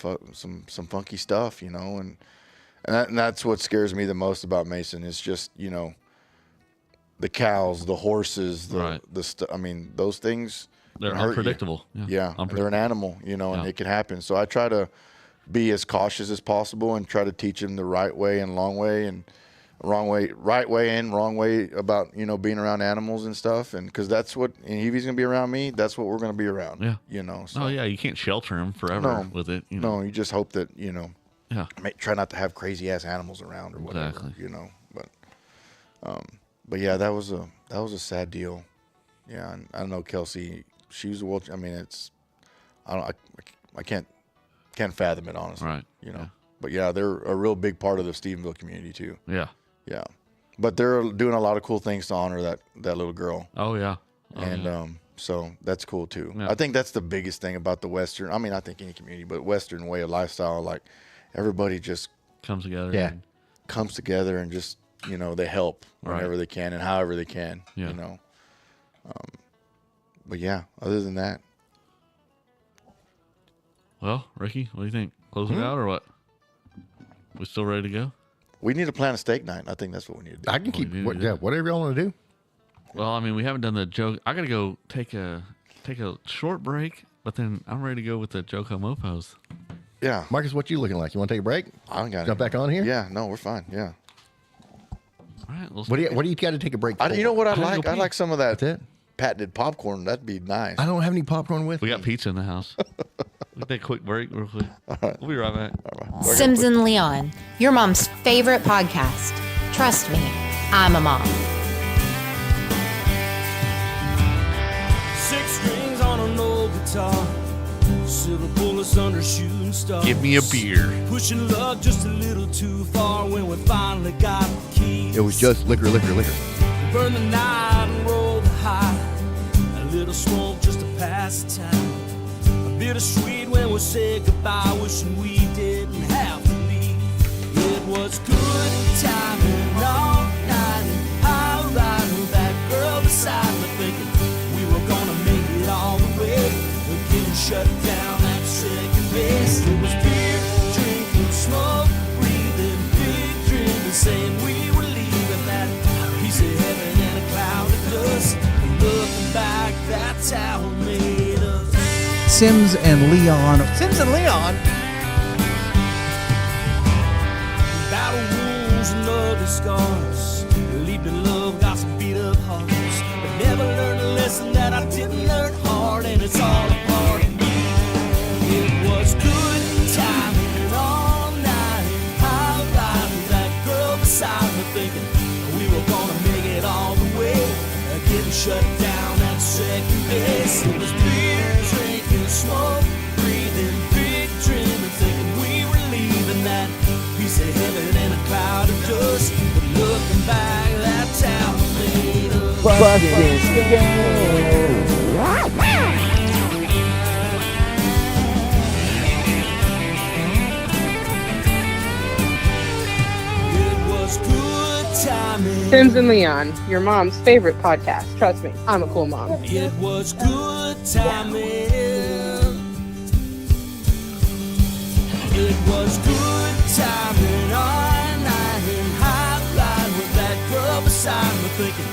funky stuff, and that's what scares me the most about Mason is just, the cows, the horses, I mean, those things. They're unpredictable. Yeah. They're an animal, and it can happen. So I try to be as cautious as possible and try to teach him the right way and wrong way and wrong way about, being around animals and stuff. And cause that's what, and if he's going to be around me, that's what we're going to be around. Yeah. So. Oh yeah. You can't shelter him forever with it. No, you just hope that, try not to have crazy ass animals around or whatever, but yeah, that was a sad deal. Yeah. And I don't know, Kelsey, she was a world. I mean, I can't fathom it, honestly. Right. But yeah, they're a real big part of the Stephenville community too. Yeah. Yeah. But they're doing a lot of cool things to honor that little girl. Oh yeah. So that's cool too. Yeah. I think that's the biggest thing about the Western. I mean, I think any community, but Western way of lifestyle, like everybody just comes together. Yeah. Comes together and just, they help whenever they can and however they can, but yeah, other than that. Well, Ricky, what do you think? Close it out or what? We still ready to go? We need to plan a steak night. I think that's what we need to do. I can keep, whatever y'all want to do. Well, I mean, we haven't done the joke. I got to go take a short break, but then I'm ready to go with the Joko Mofos. Yeah. Marcus, what you looking like? You want to take a break? I don't got Jump back on here? Yeah, no, we're fine. Yeah. All right. What do you got to take a break for? You know what I like? I like some of that patented popcorn. That'd be nice. I don't have any popcorn with me. We got pizza in the house. We'll take a quick break real quick. All right. We'll be right back. All right. Sims and Leon, your mom's favorite podcast. Trust me, I'm a mom. 6 strings on an old guitar, silver bullets under shooting stars. Give me a beer. Pushing luck just a little too far when we finally got the keys. It was just liquor. Burn the night and roll the high. A little smoke just to pass the time. A bittersweet when we say goodbye, wishing we didn't have to leave. It was good timing all night, and I ride with that girl beside me, thinking we were gonna make it all the way. We're getting shut down at second base. It was beer, drinking, smoke, breathing, big dreaming, saying we were leaving that piece of heaven and a cloud of dust. Looking back, that's how it made us. Sims and Leon. Sims and Leon? Battle wounds and ugly scars. Believed in love, got some beat up hearts. But never learned a lesson that I didn't learn hard, and it's all a part of me. It was good timing all night. I ride with that girl beside me, thinking we were gonna make it all the way. Getting shut down at second base. It was beer, drinking, smoke, breathing, big dreaming, thinking we were leaving that piece of heaven heaven in a cloud of dust. But looking back, that town made us. It was good timing. Sims and Leon, your mom's favorite podcast. Trust me, I'm a cool mom. It was good timing. It was good timing. All night in high line with that girl beside me, thinking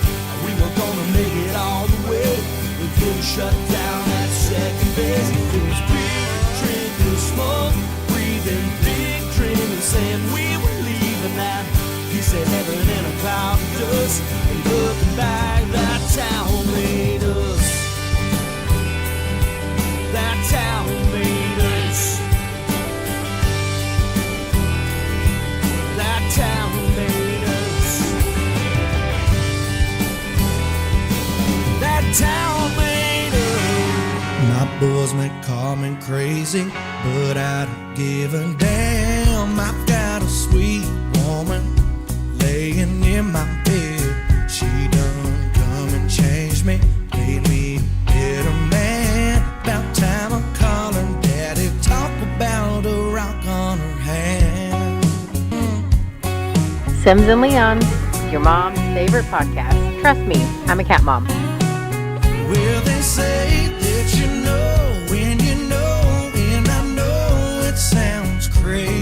we were gonna make it all the way. We couldn't shut down that second base. It was big drinking, smoke, breathing, big dreaming, saying we were leaving that. He said heaven in a cloud of dust. And looking back, that town made us. That town made us. That town made us. That town made us. My boys may call me crazy, but I don't give a damn. I've got a sweet woman laying in my bed. She done come and changed me, made me a better man. About time I'm calling daddy, talk about a rock on her hand. Sims and Leon, your mom's favorite podcast. Trust me, I'm a cat mom. Well, they say that you know when you know, and I know it sounds crazy.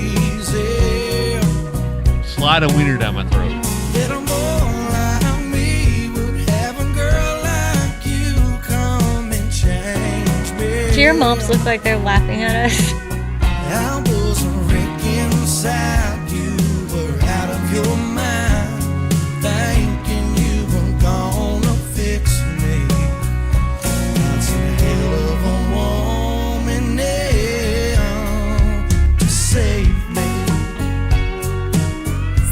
Slide a wiener down my throat. Little more like me would have a girl like you come and change me. Do your moms look like they're laughing at us? I was a wreck inside, you were out of your mind, thinking you were gonna fix me. That's a hell of a woman now to save me.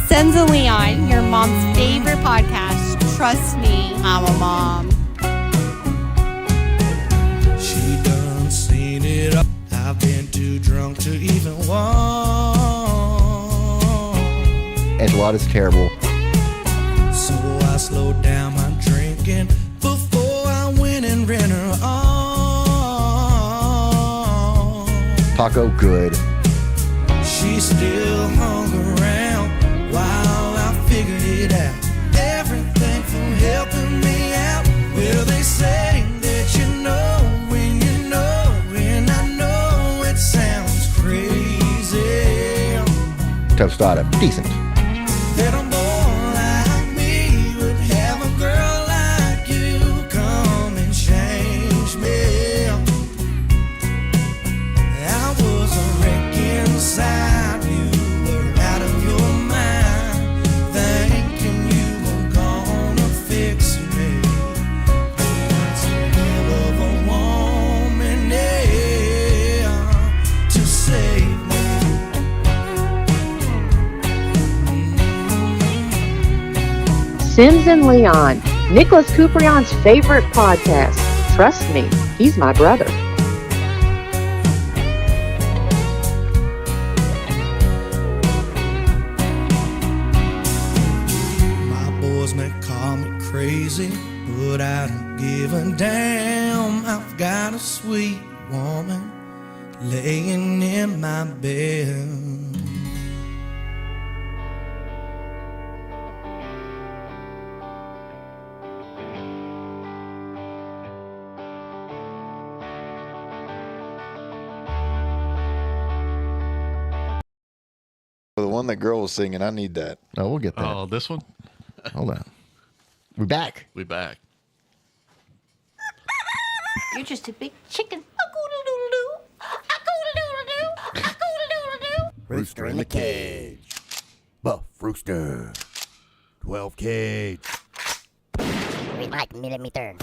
Sims and Leon, your mom's favorite podcast. Trust me, I'm a mom. She done seen it all. I've been too drunk to even walk. Enchilada's terrible. So I slowed down my drinking before I went and ran her off. Taco good. She still hung around while I figured it out. Everything from helping me out. Well, they say that you know when you know, and I know it sounds crazy. Tostada, decent. That a boy like me would have a girl like you come and change me. I was a wreck inside, you were out of your mind, thinking you were gonna fix me. It's a hell of a woman, yeah, to save me. Sims and Leon, Nicholas Couperion's favorite podcast. Trust me, he's my brother. My boys may call me crazy, but I don't give a damn. I've got a sweet woman laying in my bed. The one that girl was singing, I need that. Oh, we'll get that. Oh, this one? Hold on. We're back. We back. You're just a big chicken. A-coodle-doodle-doo. A-coodle-doodle-doo. A-coodle-doodle-doo. Rooster in the cage. Buff rooster. 12 cage. Read like millimeter.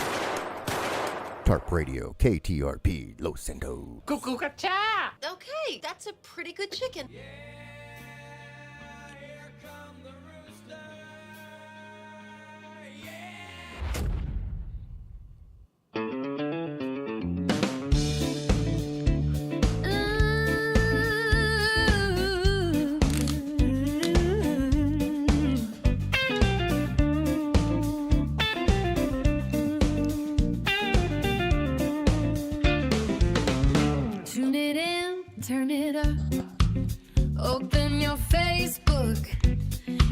Tarp Radio, KTRP, Los Santos. Cuckoo-ca-cha! Okay, that's a pretty good chicken.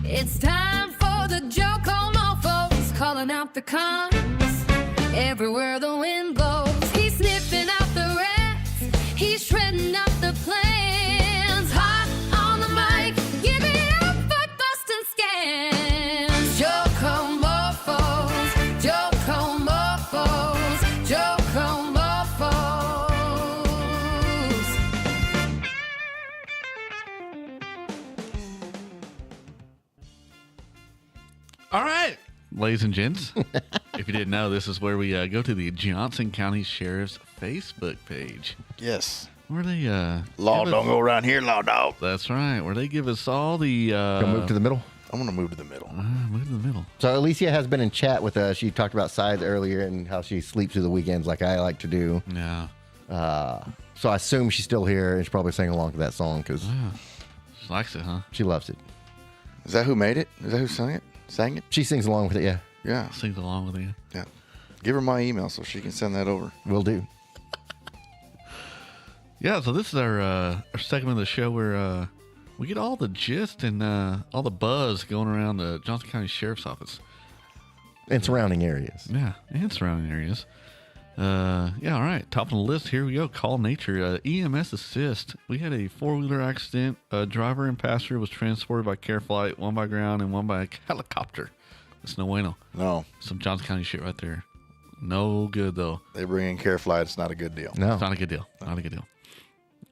It's time for the joke on all folks, calling out the cons. Everywhere the wind blows, he's sniffing out the rats. He's shredding out the plans. Hot on the mic, give it up for busting scans. Joke on morphos, joke on morphos, joke on morphos. All right, ladies and gents. If you didn't know, this is where we go to the Johnson County Sheriff's Facebook page. Yes. Where they law don't go around here, law dog. That's right. Where they give us all the Go move to the middle. I'm gonna move to the middle. Move to the middle. So Alicia has been in chat with us. She talked about sides earlier and how she sleeps through the weekends like I like to do. Yeah. So I assume she's still here and she's probably singing along to that song because she likes it, huh? She loves it. Is that who made it? Is that who sang it? Sang it? She sings along with it, yeah. Yeah. Sings along with you. Yeah. Give her my email so she can send that over. Will do. Yeah, so this is our segment of the show where we get all the gist and all the buzz going around the Johnson County Sheriff's Office. And surrounding areas. Yeah, and surrounding areas. Yeah, all right. Top of the list, here we go. Call nature. EMS assist. We had a four-wheeler accident. A driver and passenger was transported by care flight, one by ground and one by helicopter. It's no bueno. No. Some Johnson County shit right there. No good, though. They bring in care flight. It's not a good deal. No. It's not a good deal. Not a good deal.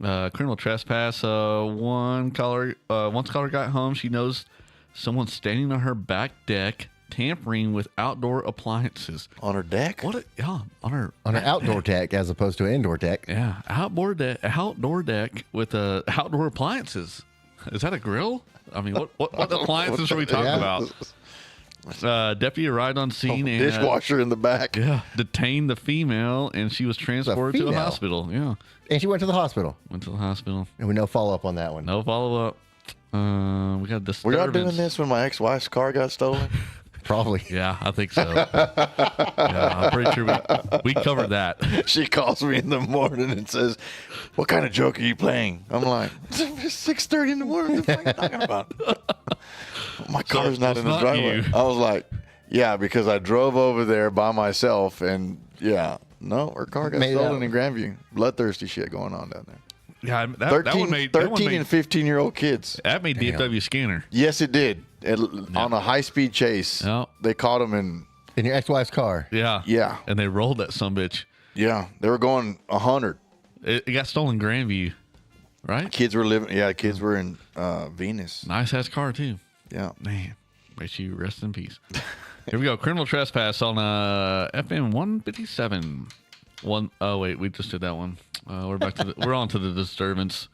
Criminal trespass. Once caller got home, she noticed someone standing on her back deck tampering with outdoor appliances. On her deck? What? On her outdoor deck as opposed to an indoor deck. Yeah, outdoor deck with outdoor appliances. Is that a grill? I mean, what appliances are we talking about? Deputy arrived on scene and dishwasher in the back. Yeah, detained the female, and she was transported to a hospital. Yeah, and she went to the hospital. Went to the hospital. And we no follow up on that one. No follow up. We got disturbance. Were y'all doing this when my ex-wife's car got stolen? Probably. Yeah, I think so. Yeah, I'm pretty sure we covered that. She calls me in the morning and says, "What kind of joke are you playing?" I'm like, "It's 6:30 in the morning. What the fuck are you talking about?" My car's not in the driveway. You. I was like, "Yeah," because I drove over there by myself, and no, her car got stolen in Grandview. Bloodthirsty shit going on down there. Yeah, that 13 one made 13 and 15-year-old kids. That made DFW scanner. Yes, it did. On a high-speed chase, they caught him in your ex-wife's car. Yeah, yeah, and they rolled that sumbitch. Yeah, they were going 100. It got stolen in Grandview, right? Kids were living. Yeah, kids were in Venus. Nice ass car too. Yeah, man. May she rest in peace. Here we go. Criminal trespass on FM 157. Oh wait, we just did that one. We're back to we're on to the disturbance.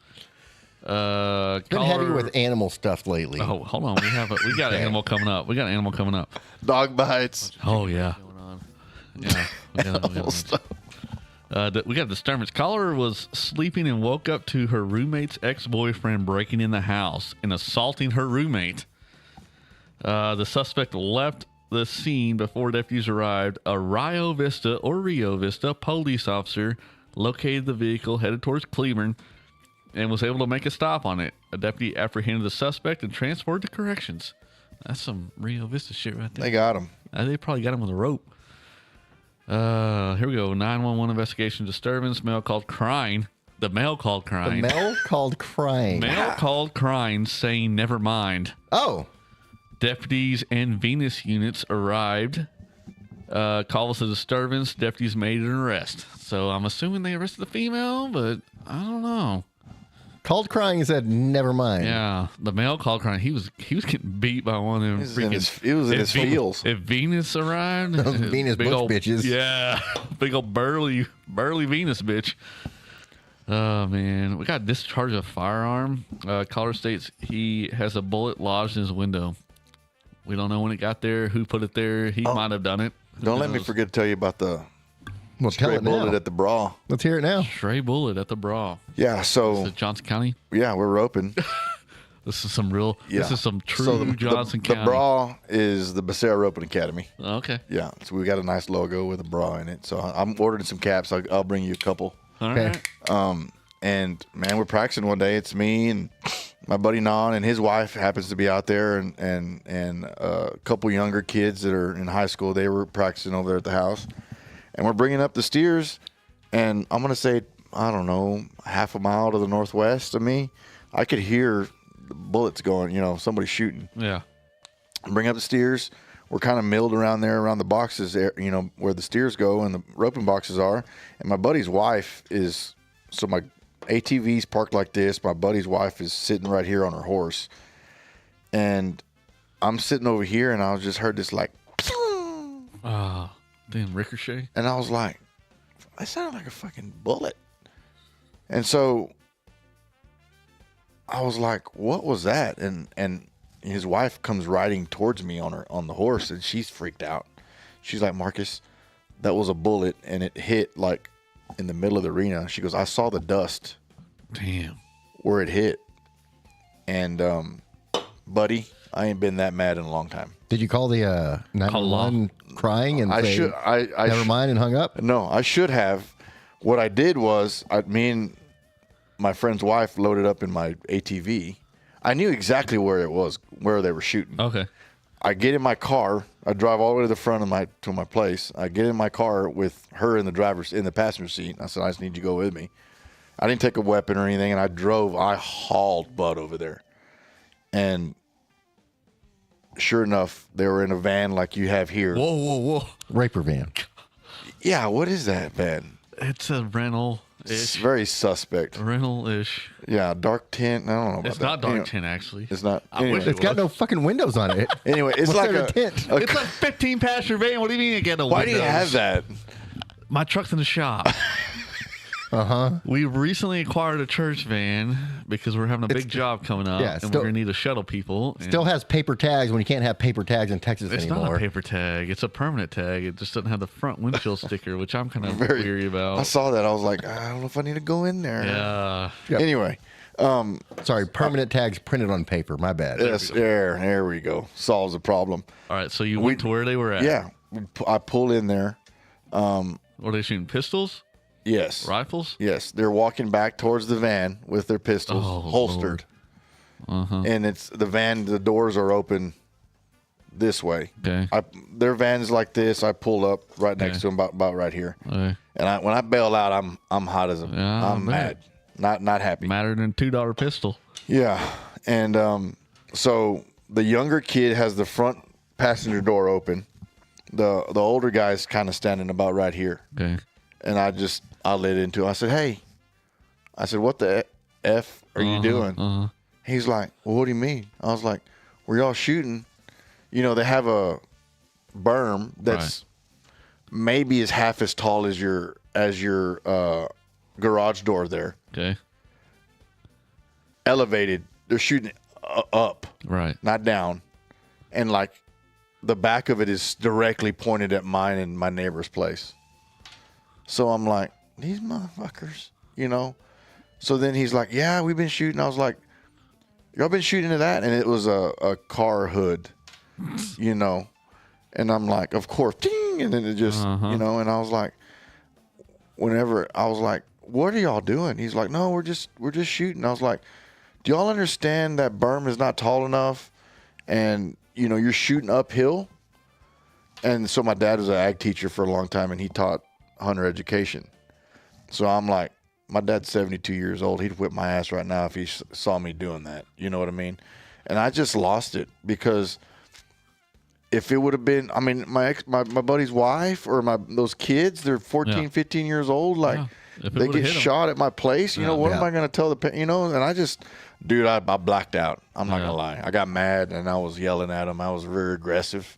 Been heavy with animal stuff lately. Oh, hold on. We got animal coming up. We got an animal coming up. Dog bites. Oh yeah. Yeah. We got a disturbance. Caller was sleeping and woke up to her roommate's ex-boyfriend breaking in the house and assaulting her roommate. The suspect left the scene before deputies arrived. A Rio Vista police officer located the vehicle, headed towards Cleburne, and was able to make a stop on it. A deputy apprehended the suspect and transported to corrections. That's some Rio Vista shit right there. They got him. They probably got him with a rope. Here we go. 911 investigation disturbance. Male called crying. The male called crying. The male called crying. Male called crying, saying never mind. Oh. Deputies and Venus units arrived. Call was a disturbance. Deputies made an arrest. So I'm assuming they arrested the female, but I don't know. Called crying and said, never mind. Yeah, the male called crying. He was getting beat by one of them freaking. It was in his feels. If Venus arrived, Venus big bush old bitches. Yeah, big old burly Venus bitch. Oh man, we got discharge of firearm. Caller states he has a bullet lodged in his window. We don't know when it got there, who put it there. He might have done it. Don't let me forget to tell you about the stray bullet at the bra. Let's hear it now. Stray bullet at the bra. Yeah, so This is Johnson County. Yeah, we're roping. This is some real. Yeah. This is some true So Johnson County. The bra is the Becerra Roping Academy. Okay. Yeah, so we got a nice logo with a bra in it. So I'm ordering some caps. I'll bring you a couple. All right. And man, we're practicing one day. It's me and my buddy Non and his wife happens to be out there, and a couple younger kids that are in high school. They were practicing over there at the house, and we're bringing up the steers. And I'm gonna say, I don't know, half a mile to the northwest of me, I could hear the bullets going. Somebody shooting. Yeah. Bring up the steers. We're kind of milled around there, around the boxes, where the steers go and the roping boxes are. And my buddy's wife is, so my ATV's parked like this. My buddy's wife is sitting right here on her horse. And I'm sitting over here, and I just heard this like, damn ricochet. And I was like, that sounded like a fucking bullet. And so I was like, what was that? And his wife comes riding towards me on the horse, and she's freaked out. She's like, Marcus, that was a bullet, and it hit like in the middle of the arena. She goes, I saw the dust. Damn. Where it hit. And buddy, I ain't been that mad in a long time. Did you call the 911 crying and say, never mind, and hung up? No, I should have. What I did was, me and my friend's wife loaded up in my ATV. I knew exactly where it was, where they were shooting. Okay. I get in my car. I drive all the way to the front of my place. I get in my car with her in the passenger seat. I said, I just need you to go with me. I didn't take a weapon or anything, and I hauled butt over there. And sure enough, they were in a van like you have here. Whoa. Raper van. Yeah, what is that van? It's a rental. It's very suspect. Rental-ish. Yeah, dark tint. I don't know about It's not dark tint, actually. It's not. Anyway. It's got no fucking windows on it. Anyway, it's like a tent. It's a 15-passenger van. What do you mean it got no windows? Why do you have that? My truck's in the shop. We recently acquired a church van because we're having a big job coming up, and we're going to need to shuttle people. Still has paper tags when you can't have paper tags in Texas it's anymore. It's not a paper tag. It's a permanent tag. It just doesn't have the front windshield sticker, which I'm kind of weary about. I saw that. I was like, I don't know if I need to go in there. Yeah. Yep. Anyway. Sorry, permanent tags printed on paper. My bad. Yes, there we go. Solves the problem. All right, so you went to where they were at. Yeah. I pull in there. Were they shooting pistols? Yes. Rifles? Yes. They're walking back towards the van with their pistols holstered. And it's the van, the doors are open this way. Okay. Their van's like this. I pull up right next to them, about right here. Okay. And when I bail out, I'm hot as I'm mad. Not happy. Madder than $2 pistol. Yeah. And so the younger kid has the front passenger door open. The older guy's kind of standing about right here. Okay. And I lit into him. I said, hey. I said, what the F are you doing? He's like, well, what do you mean? I was like, were y'all shooting? They have a berm that's maybe is half as tall as your garage door there. Okay. Elevated. They're shooting up. Right. Not down. And like the back of it is directly pointed at mine and my neighbor's place. So I'm like, these motherfuckers, So then he's like, yeah, we've been shooting. I was like, y'all been shooting at that? And it was a car hood, And I'm like, of course, ding! And then it just, and I was like, what are y'all doing? He's like, no, we're just shooting. I was like, do y'all understand that berm is not tall enough, and you're shooting uphill? And so my dad was an ag teacher for a long time, and he taught hunter education. So I'm like, my dad's 72 years old. He'd whip my ass right now if he saw me doing that. You know what I mean? And I just lost it because if it would have been, I mean, my buddy's wife or those kids, they're 14, 15 years old. Like they get shot at my place. What am I going to tell and I just, dude, I blacked out. I'm not going to lie. I got mad and I was yelling at him. I was very aggressive.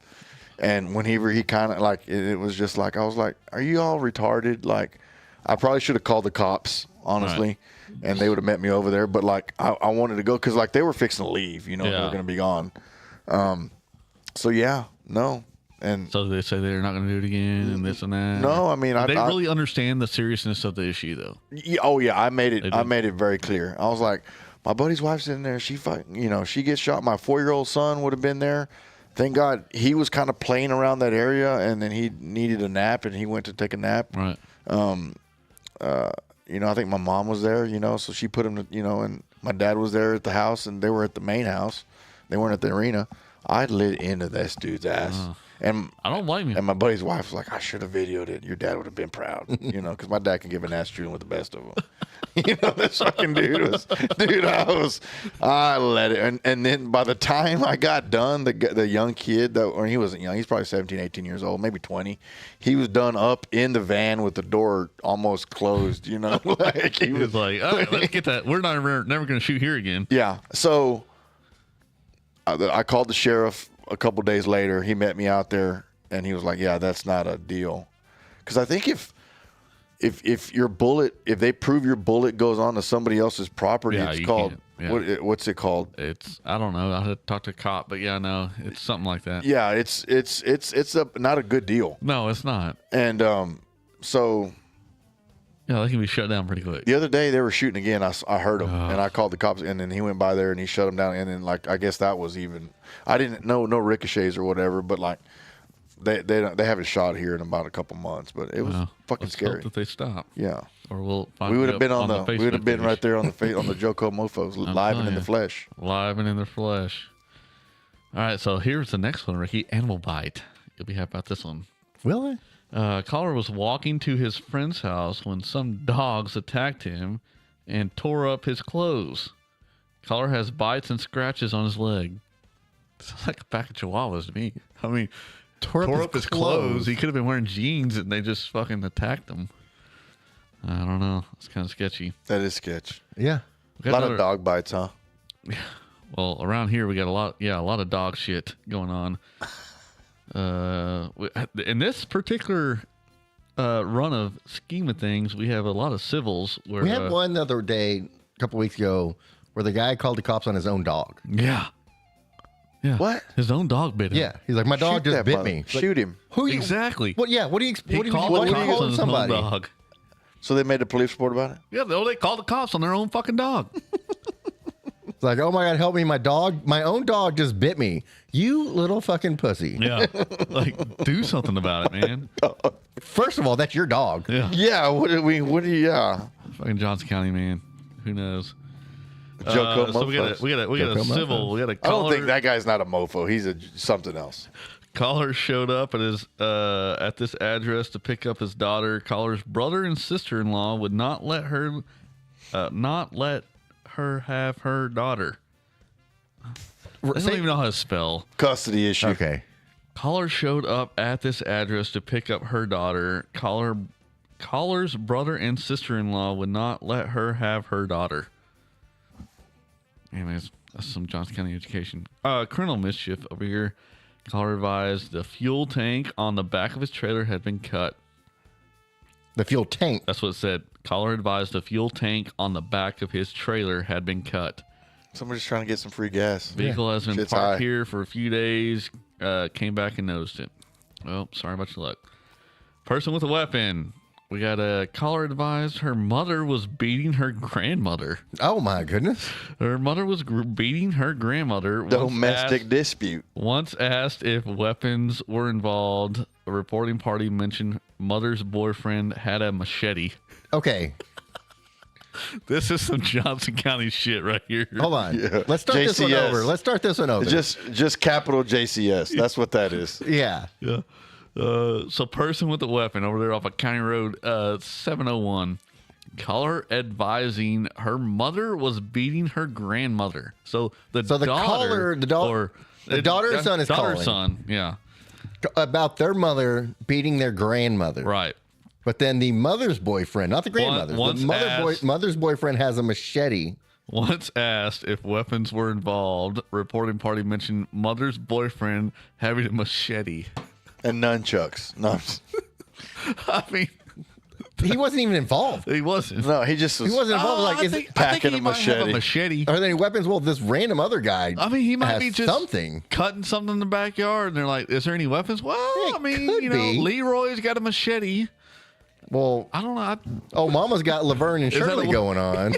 And whenever he kind of like, it was just like, I was like, are you all retarded? Like, I probably should have called the cops, honestly, and they would have met me over there. But like, I wanted to go because like they were fixing to leave, they were going to be gone. So yeah, no. And so they say they're not going to do it again and this and that. No, I mean, they really understand the seriousness of the issue though. Oh yeah. I made it very clear. I was like, my buddy's wife's in there. She she gets shot. My 4-year-old son would have been there. Thank God he was kind of playing around that area, and then he needed a nap, and he went to take a nap. Right. I think my mom was there, so she put him, and My dad was there at the house, and they were at the main house. They weren't at the arena. I lit into this dude's ass. And I don't blame you. And my buddy's wife was like, I should have videoed it. Your dad would have been proud, because my dad can give an ass shooting with the best of them. This fucking dude was, I let it. And then by the time I got done, the young kid, or he wasn't young, he's probably 17, 18 years old, maybe 20. He was done up in the van with the door almost closed, like he was like, all right, let's get that. We're never going to shoot here again. Yeah. So I called the sheriff a couple days later. He met me out there, and he was like, yeah, that's not a deal. Because I think if your bullet, if they prove your bullet goes on to somebody else's property, it's called, what's it called? I don't know. I had to talk to a cop, but yeah, no, it's something like that. Yeah, it's not a good deal. No, it's not. And so... Yeah, they can be shut down pretty quick. The other day they were shooting again. I heard them, and I called the cops, and then he went by there and he shut them down. And then I guess that was even. I didn't know no ricochets or whatever, but they haven't shot here in about a couple months. But it was fucking scary. Hope that they stop. Yeah, or we'll find. We would have been on the. Facebook We would have been page. right there on the Joko Mofos, live and in the flesh. Live and in the flesh. All right, so here's the next one, Ricky. Animal bite. You'll be happy about this one. Will I? Caller was walking to his friend's house when some dogs attacked him and tore up his clothes. Caller has bites and scratches on his leg. Sounds like a pack of chihuahuas to me. I mean, tore up his clothes. He could have been wearing jeans and they just fucking attacked him. I don't know. It's kind of sketchy. That is sketch. Yeah. A lot of dog bites, huh? Well, around here we got a lot of dog shit going on. In this particular run of scheme of things, we have a lot of civils. Where we had one the other day, a couple weeks ago, where the guy called the cops on his own dog. Yeah. What? His own dog bit him. Yeah. He's like, my dog just bit me. Shoot him. Who you, exactly? What? Yeah. What do you? What do you called somebody? Dog. So they made a police report about it? Yeah. They called the cops on their own fucking dog. It's like, oh my God, help me. My own dog just bit me. You little fucking pussy. Yeah. Do something about it, man. First of all, that's your dog. Yeah. Yeah. What do you, yeah. Fucking Johnson County, man. Who knows? Joko so we got a civil. We got a caller. I don't think that guy's not a mofo. He's something else. Caller showed up at this address to pick up his daughter. Caller's brother and sister-in-law would not let her have her daughter. I don't even know how to spell. Custody issue. Okay. Caller showed up at this address to pick up her daughter. Caller's brother and sister-in-law would not let her have her daughter. Anyways, that's some Johnson County education. Criminal mischief over here. Caller advised the fuel tank on the back of his trailer had been cut. The fuel tank? That's what it said. Caller advised the fuel tank on the back of his trailer had been cut. Somebody's trying to get some free gas. Vehicle has been Shit's parked high. here for a few days. Came back and noticed it. Well, sorry about your luck. Person with a weapon. We got a caller advised her mother was beating her grandmother. Oh my goodness. Her mother was beating her grandmother. Domestic dispute. Once asked if weapons were involved, a reporting party mentioned mother's boyfriend had a machete. Okay. This is some Johnson County shit right here. Hold on. Yeah. Let's start this one JCS. over. Let's start this one over. Just capital JCS. That's what that is. Yeah. Yeah. So person with a weapon over there off of County Road 701. Caller advising her mother was beating her grandmother. So the caller, the daughter or son is calling. Son, yeah. About their mother beating their grandmother. Right. But then the mother's boyfriend, not the grandmother, once mother's boyfriend has a machete. Once asked if weapons were involved, reporting party mentioned mother's boyfriend having a machete. And nunchucks. No. I mean, he wasn't even involved. He wasn't. No, he just was. He wasn't involved. I think he might have a machete. Are there any weapons? Well, this random other guy. I mean, he might has be just something cutting something in the backyard, and they're like, "Is there any weapons?" Well, I mean, could be. Leroy's got a machete. Well, I don't know. Oh, Mama's got Laverne and Is that Shirley a- going on.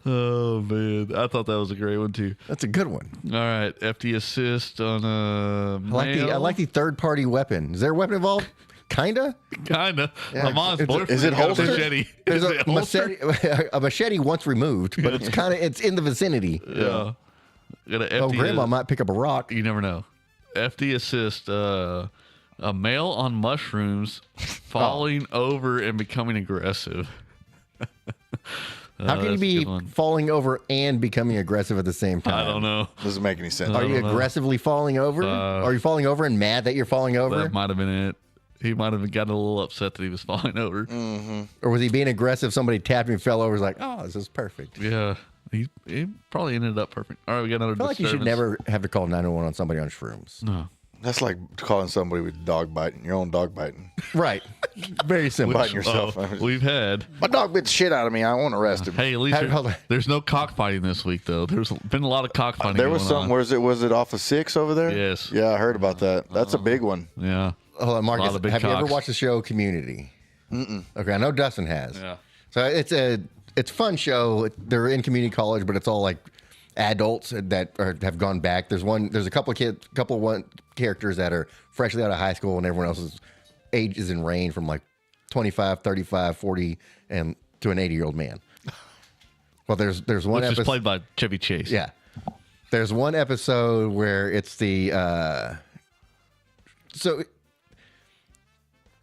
Oh man, I thought that was a great one too. That's a good one. All right, FD assist on I like the third party weapon. Is there a weapon involved? Kinda. Kinda. Yeah. Lamont's boyfriend is it got a holstered? machete. There's Is it holstered? a machete once removed, but it's in the vicinity. Yeah. Got a Oh, FD grandma might pick up a rock. You never know. FD assist a male on mushrooms falling over and becoming aggressive. How can you be falling over and becoming aggressive at the same time? I don't know. Doesn't make any sense. Are you aggressively falling over? Are you falling over and mad that you're falling over? That might have been it. He might have gotten a little upset that he was falling over. Mm-hmm. Or was he being aggressive? Somebody tapped him and fell over. He's like, oh, this is perfect. Yeah. He probably ended up perfect. All right, we got another I feel like you should never have to call 911 on somebody on shrooms. No. That's like calling somebody with dog biting, your own dog biting. Right. Very simple. Biting yourself. We've had. My dog bit the shit out of me. I want to arrest him. Hey, at least there's no cockfighting this week, though. There's been a lot of cockfighting. There was going something. on. Was it off of 6 over there? Yes. Yeah, I heard about that. That's a big one. Yeah. Hold on, Marcus. of big Have you ever cocks. watched the show Community? Mm-mm. Okay, I know Dustin has. Yeah. So it's a fun show. They're in community college, but it's all like adults that have gone back. There's a couple of characters that are freshly out of high school, and everyone else's age is in range from like 25, 35, 40, and to an 80-year-old man. Well, there's one Which episode is played by Chevy Chase. Yeah. There's one episode where it's the so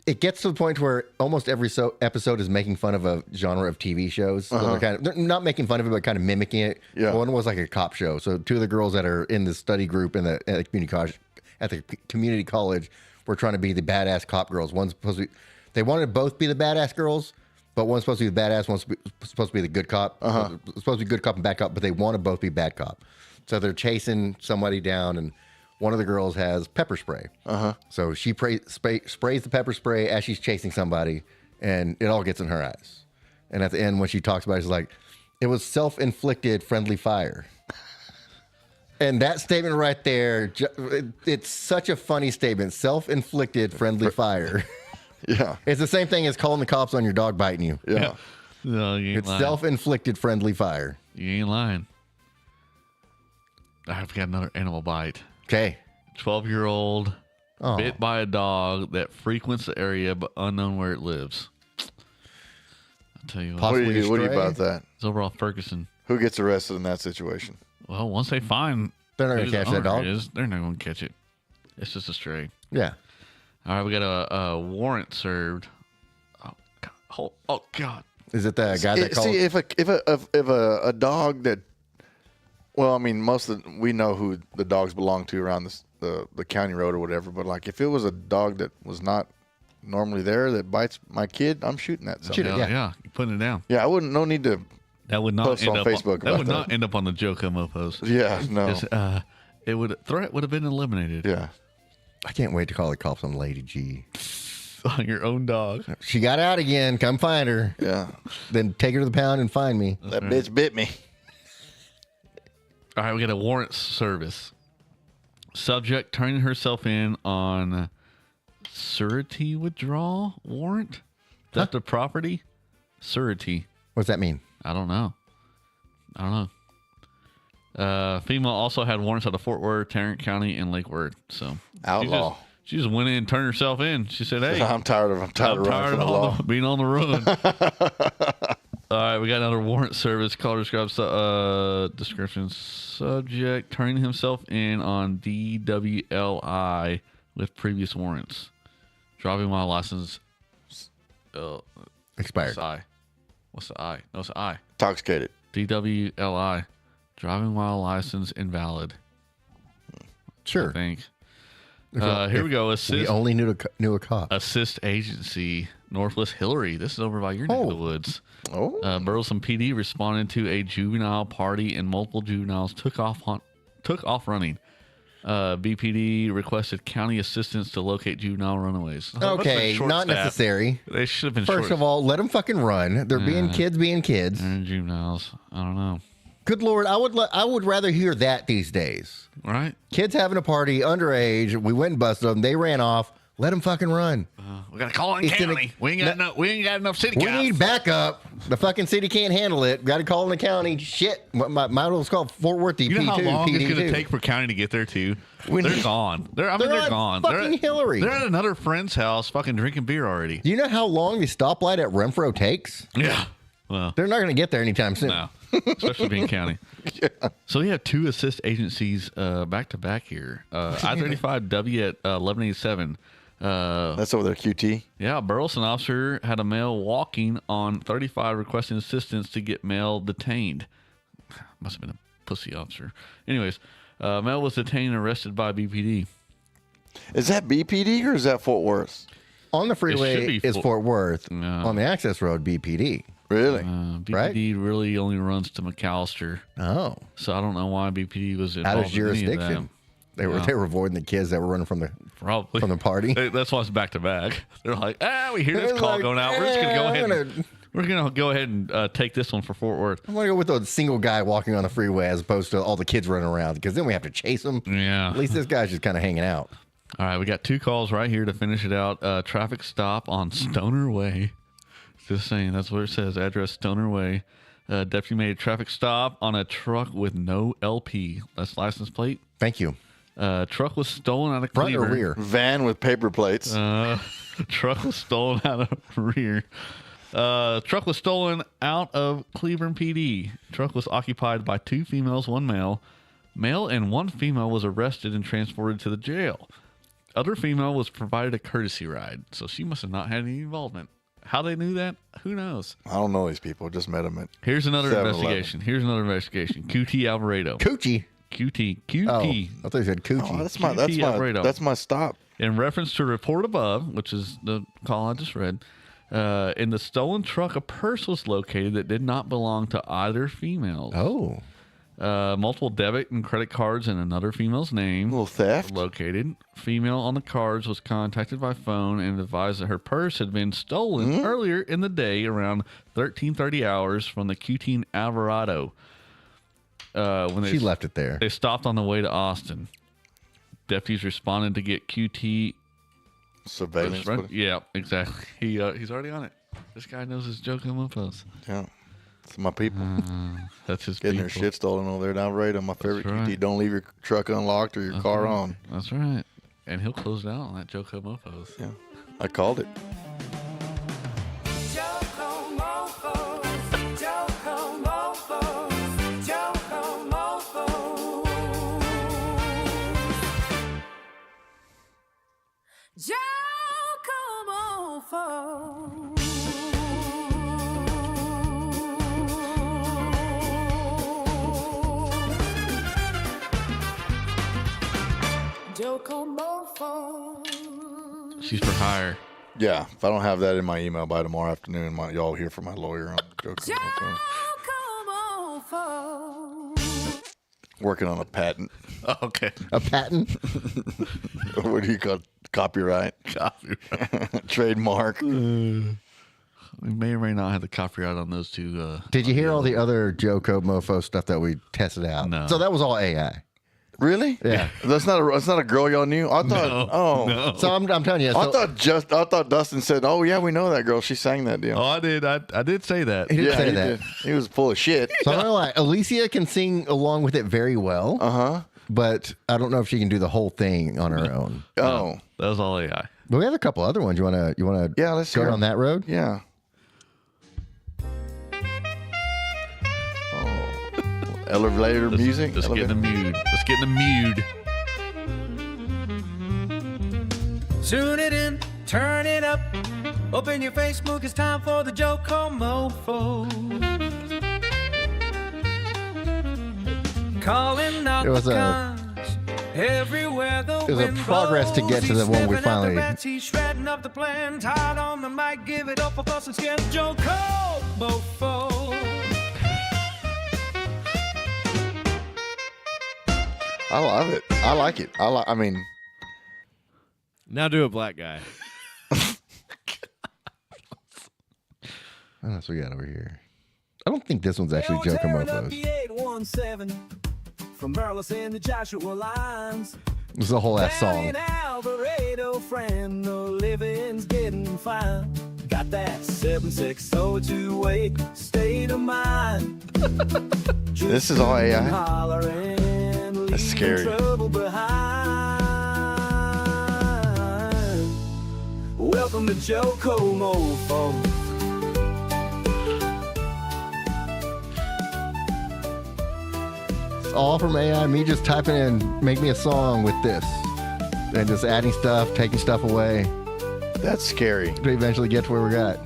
it gets to the point where almost every episode is making fun of a genre of TV shows. So they're not making fun of it, but kind of mimicking it. Yeah. One was like a cop show. So two of the girls that are in the study group at the community college were trying to be the badass cop girls. One's supposed to be, they wanted to both be the badass girls, but one's supposed to be the badass, one's supposed to be the good cop. Supposed to be good cop and bad cop, but they want to both be bad cop. So they're chasing somebody down, and one of the girls has pepper spray. So she sprays the pepper spray as she's chasing somebody, and it all gets in her eyes. And at the end, when she talks about it, she's like, it was self-inflicted friendly fire. And that statement right there, it's such a funny statement. Self-inflicted friendly fire. Yeah. It's the same thing as calling the cops on your dog biting you. Yeah. No, you ain't It's lying. self-inflicted friendly fire. You ain't lying. I've got another animal bite. Okay. 12-year-old Oh. bit by a dog that frequents the area but unknown where it lives. I'll tell you what. What do you about that? It's over off Ferguson. Who gets arrested in that situation? Well, once they find They're not gonna who the catch that owner dog. is, they're not going to catch it. It's just a stray. Yeah. All right, we got a warrant served. Oh God! Is it the guy that called? See, if a dog that, well, I mean, we know who the dogs belong to around the county road or whatever. But like, if it was a dog that was not normally there that bites my kid, I'm shooting that. Shoot it, yeah. You're putting it down. Yeah, I wouldn't. No need to. That would not post end on up Facebook. that would not end up on the Joe Como post. Yeah, no. Threat would have been eliminated. Yeah. I can't wait to call the cops on Lady G. On your own dog. She got out again. Come find her. Yeah. Then take her to the pound and find me. That bitch bit me. All right, we got a warrant service. Subject turning herself in on surety withdrawal warrant. Theft of property. Surety. What's that mean? I don't know. Female also had warrants out of Fort Worth, Tarrant County, and Lake Worth. So Outlaw. She just went in and turned herself in. She said, "Hey, I'm tired of running from the law. being on the run." All right, we got another warrant service. Caller describes description. Subject turning himself in on DWLI with previous warrants. Driving while license expired. What's the I? No, it's the I. Intoxicated. DWLI. Driving while license invalid. Sure. I think. Here we go. Assist. We only knew a cop. Assist agency Northwest Hillary. This is over by your neck of the woods. Oh. Burleson PD responded to a juvenile party and multiple juveniles took off running. BPD requested county assistance to locate juvenile runaways. Okay, not necessary. They should have been. First of all, let them fucking run. They're being kids. And juveniles. I don't know. Good Lord, I would rather hear that these days. Right? Kids having a party, underage. We went and busted them. They ran off. Let him fucking run. We got to call in county. We ain't got enough city cops. We need backup. The fucking city can't handle it. Got to call in the county. Shit. My was called Fort Worth DP2. You know how long PD2. it's going to take for county to get there, too? They're gone. They're gone. Fucking Hillary. They're at another friend's house fucking drinking beer already. Do you know how long the stoplight at Renfro takes? Yeah. Well, they're not going to get there anytime soon. No. Especially being county. Yeah. So we have two assist agencies back to back here. I-35W at 1187. That's over there, QT. Yeah, Burleson officer had a male walking on 35 requesting assistance to get male detained. Must have been a pussy officer. Anyways, male was detained and arrested by BPD. Is that BPD or is that Fort Worth? On the freeway is Fort Worth. On the access road, BPD. Really? BPD really only runs to McAllister. Oh. So I don't know why BPD was involved Out of jurisdiction. They were avoiding the kids that were running from the party. That's why it's back to back. They're like, we hear this call going out. We're just gonna go ahead. We're gonna go ahead and take this one for Fort Worth. I'm gonna go with a single guy walking on the freeway as opposed to all the kids running around because then we have to chase them. Yeah. At least this guy's just kind of hanging out. All right, we got two calls right here to finish it out. Traffic stop on Stoner Way. Just saying, that's what it says. Address Stoner Way. Deputy made a traffic stop on a truck with no LP. That's license plate. Thank you. Truck was stolen out of front Cleaver. or rear. Van with paper plates. Truck was stolen out of rear. Truck was stolen out of Cleveland PD. Truck was occupied by 2 females, 1 male. Male and 1 female was arrested and transported to the jail. Other female was provided a courtesy ride, so she must have not had any involvement. How they knew that, who knows? I don't know these people. Just met them at Here's another 7-Eleven. investigation. QT Alvarado. Coochie. QT. Oh, I thought you said coochie. Oh, that's my stop. In reference to report above, which is the call I just read, in the stolen truck, a purse was located that did not belong to either female. Oh. Multiple debit and credit cards in another female's name. A little theft. Located. Female on the cards was contacted by phone and advised that her purse had been stolen earlier in the day around 13:30 hours from the QT Alvarado. When She left it there. They stopped on the way to Austin. Deputies responded to get QT surveillance. Yeah, exactly. He's already on it. This guy knows his joke and infos. Yeah. It's my people. That's his Getting their people. shit stolen over there down Alvarado. My favorite right. QT. Don't leave your truck unlocked or your car right. on. That's right. And he'll close it out on that Joe Mofos. Yeah. I called it. She's for hire. Yeah. If I don't have that in my email by tomorrow afternoon, y'all hear from my lawyer on Joke. Working on a patent. Okay. A patent? What do you call it? Copyright. Trademark. We may or may not have the copyright on those two. Did you hear all the other Joe Code Mofo stuff that we tested out? No. So that was all AI. Really? Yeah. That's not a girl y'all knew. I thought. No. So I'm telling you. I thought Dustin said, "Oh yeah, we know that girl. She sang that deal." Oh, I did. I did say that. He did say he that. did. He was full of shit. So I'm not gonna lie. Alicia can sing along with it very well. Uh-huh. But I don't know if she can do the whole thing on her own. Oh, that was all AI. But we have a couple other ones. You wanna Yeah, let's go hear down that road? Yeah. Elevator music. Let's get in the mood. Let's get in the mood. Tune it in, turn it up. Open your Facebook, it's time for the Joe Mofo. Calling out It was the a- cons everywhere the it was a wind progress to get blows. to the He's one we sniffing out the finally- rats, he's shredding up the plan. Tied on the mic, give it up for fuss and skin. Joe Mofo. I love it. I like it. I mean, now do a black guy. What else we got over here? I don't think this one's actually Joe Mofos. From Burleson to Joshua lines. It's a whole ass song. Alvarado friend, the living's getting fine. Got that 76028 state of mind. This is all AI. That's scary. Welcome to Joe Mofo. It's all from AI. Me just typing in, make me a song with this, and just adding stuff, taking stuff away. That's scary. To eventually get to where we're at.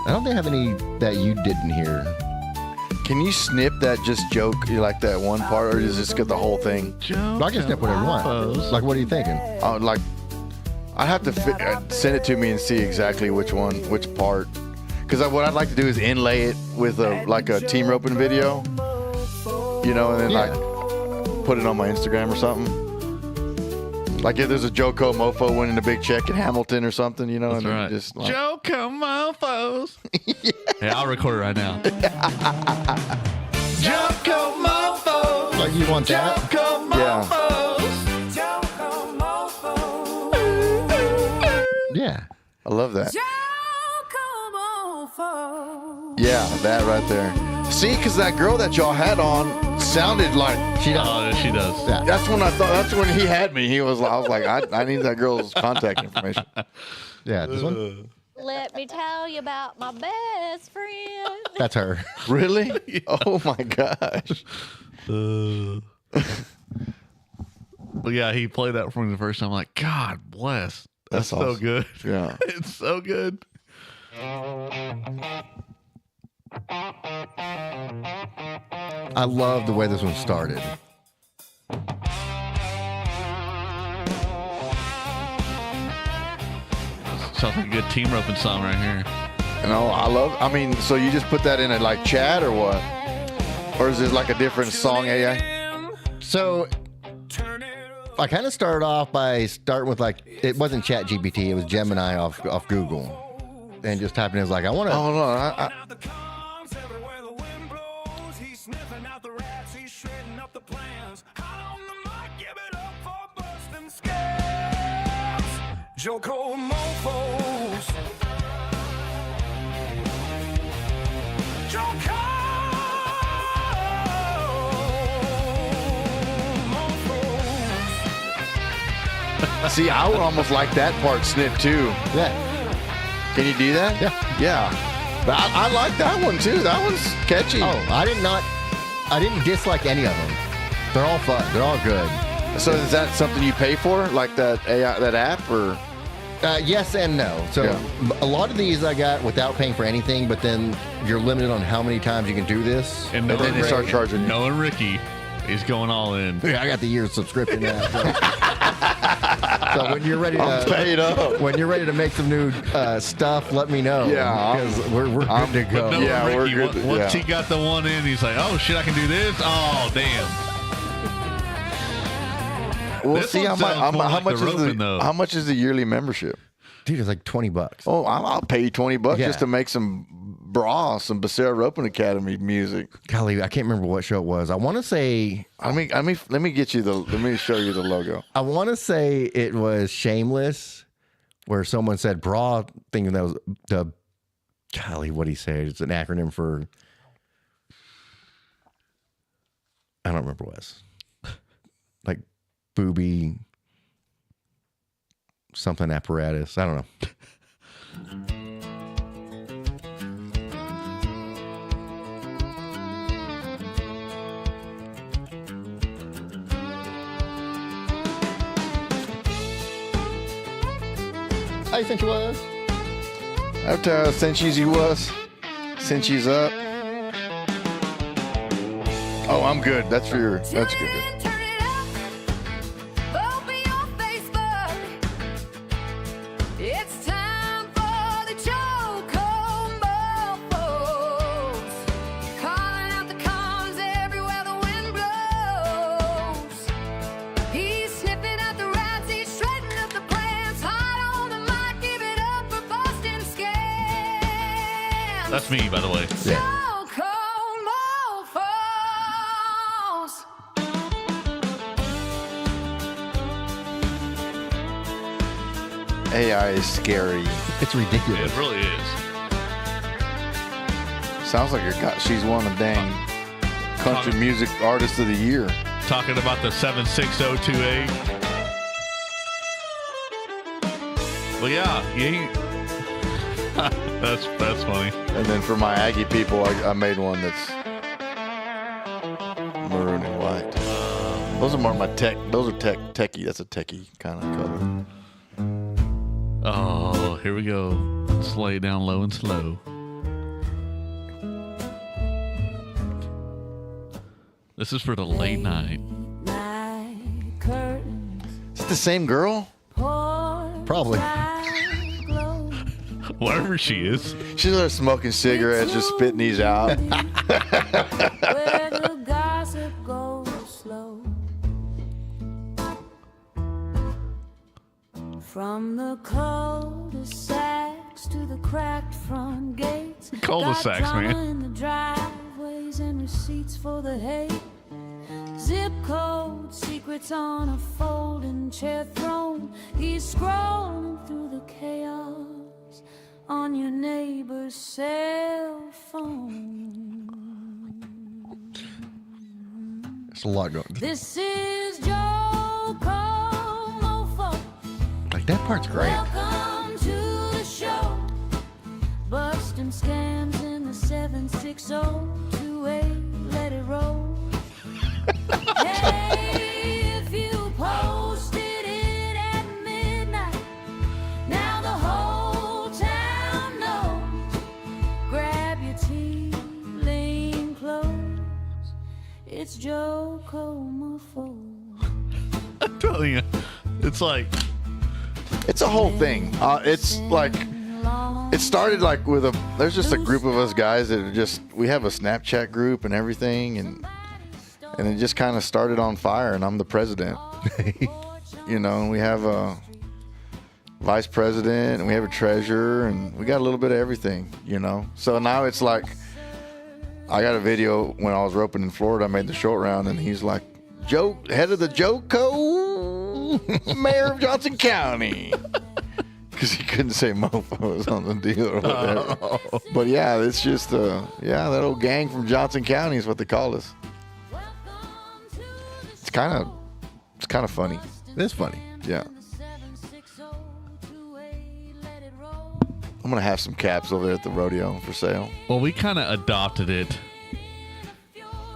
I don't think I have any that you didn't hear. Can you snip that just joke, like that one part, or is this get the whole thing? I can snip whatever you want. Like, what are you thinking? Like, I have to send it to me and see exactly which one, which part. Because what I'd like to do is inlay it with like a team roping video, you know, and then like put it on my Instagram or something. Like if there's a Joko Mofo winning a big check at Hamilton or something, you know, That's and right. just like, Joko Mofos. Hey, I'll record it right now. Joko Mofo. Like you want that? Joko Mofos. Yeah. I love that. Joko Mofo. Yeah, that right there. See, because that girl that y'all had on sounded like she does. Oh, she does. Yeah. That's when I thought. That's when he had me. I was like, I need that girl's contact information. Yeah, this one. Let me tell you about my best friend. That's her. Really? Yeah. Oh my gosh. But yeah, he played that for me the first time. I'm like, God bless. That's so awesome. good. Yeah. It's so good. I love the way this one started. Sounds like a good team roping song right here. You know, I mean, so you just put that in a like chat or what? Or is it like a different song AI? So I kind of started off by starting with like, it wasn't Chat GPT, it was Gemini off Google. And just typing in like, I want to. Oh, no. Joko Mofos. Joko Mofos. See, I would almost like that part snipped too. Yeah. Can you do that? Yeah. Yeah. But I like that one too. That one's catchy. Oh, I didn't dislike any of them. They're all fun. They're all good. So is that something you pay for, like that AI, that app, or? Yes and no. So a lot of these I got without paying for anything, but then you're limited on how many times you can do this. And then they start charging you. Knowing Ricky, he's going all in. Yeah, I got the year's subscription now. So when you're ready I'm paid up. When you're ready to make some new stuff, let me know. Yeah, because we're good to go. But Yeah, Ricky, we're good. Once he got the one in, he's like, "Oh shit, I can do this." Oh damn. Well, This see one sounds more like the roping, though. how much is the yearly membership? Dude, it's like $20. Oh, I'll pay you $20 Yeah. just to make some some Becerra Roping Academy music. Golly, I can't remember what show it was. I want to say. Let me get you let me show you the logo. I want to say it was Shameless, where someone said bra, thinking that was the. Golly, what did he say? It's an acronym for. I don't remember what it was. Like booby. Something apparatus. I don't know. How you think you was? After since she was, since she's up. Oh, I'm good. That's for your. That's good. It's time for the Joko Mofos. Calling out the cons everywhere the wind blows. He's sniffing out the rats, he's shredding up the plants. Hot on the mic, give it up for Boston Scams. That's me, by the way. Yeah. Joko Mofos. AI is scary. It's ridiculous. It really is. Sounds like she's won a dang country music artist of the year. Talking about the 76028. Well, yeah, you ain't. that's funny. And then for my Aggie people, I made one that's maroon and white. Those are more my tech. Those are techie. That's a techie kind of color. Oh, here we go. Let's lay it down low and slow. This is for the late night. Is it the same girl? Probably. Wherever she is. She's there smoking cigarettes, just spitting these out. Where the gossip goes slow. From the cul-de-sacs to the cracked front gates. Cul-de-sacs, Got drama man. in the driveways and receipts for the hate. Zip code, secrets on a folding chair throne. He's scrolling through the chaos on your neighbor's cell phone. There's a lot going on. This is Joe Como. Like, that part's great. Welcome to the show. Busting scams in the 76028. Let it roll. Hey, if you posted it at midnight, now the whole town knows. Grab your tea, lean close. It's Joe Como. I'm telling you, it's like. It's a whole thing. It's like, it started like with there's just a group of us guys that are just, we have a Snapchat group and everything, and it just kind of started on fire, and I'm the president. You know, and we have a vice president, and we have a treasurer, and we got a little bit of everything, you know. So now it's like, I got a video when I was roping in Florida, I made the short round, and he's like, Joe, head of the JoCo, mayor of Johnson County. Because he couldn't say mofos on the deal or whatever. Oh. But yeah, it's just, that old gang from Johnson County is what they call us. It's kind of funny. It is funny. Yeah. I'm going to have some caps over there at the rodeo for sale. Well, we kind of adopted it.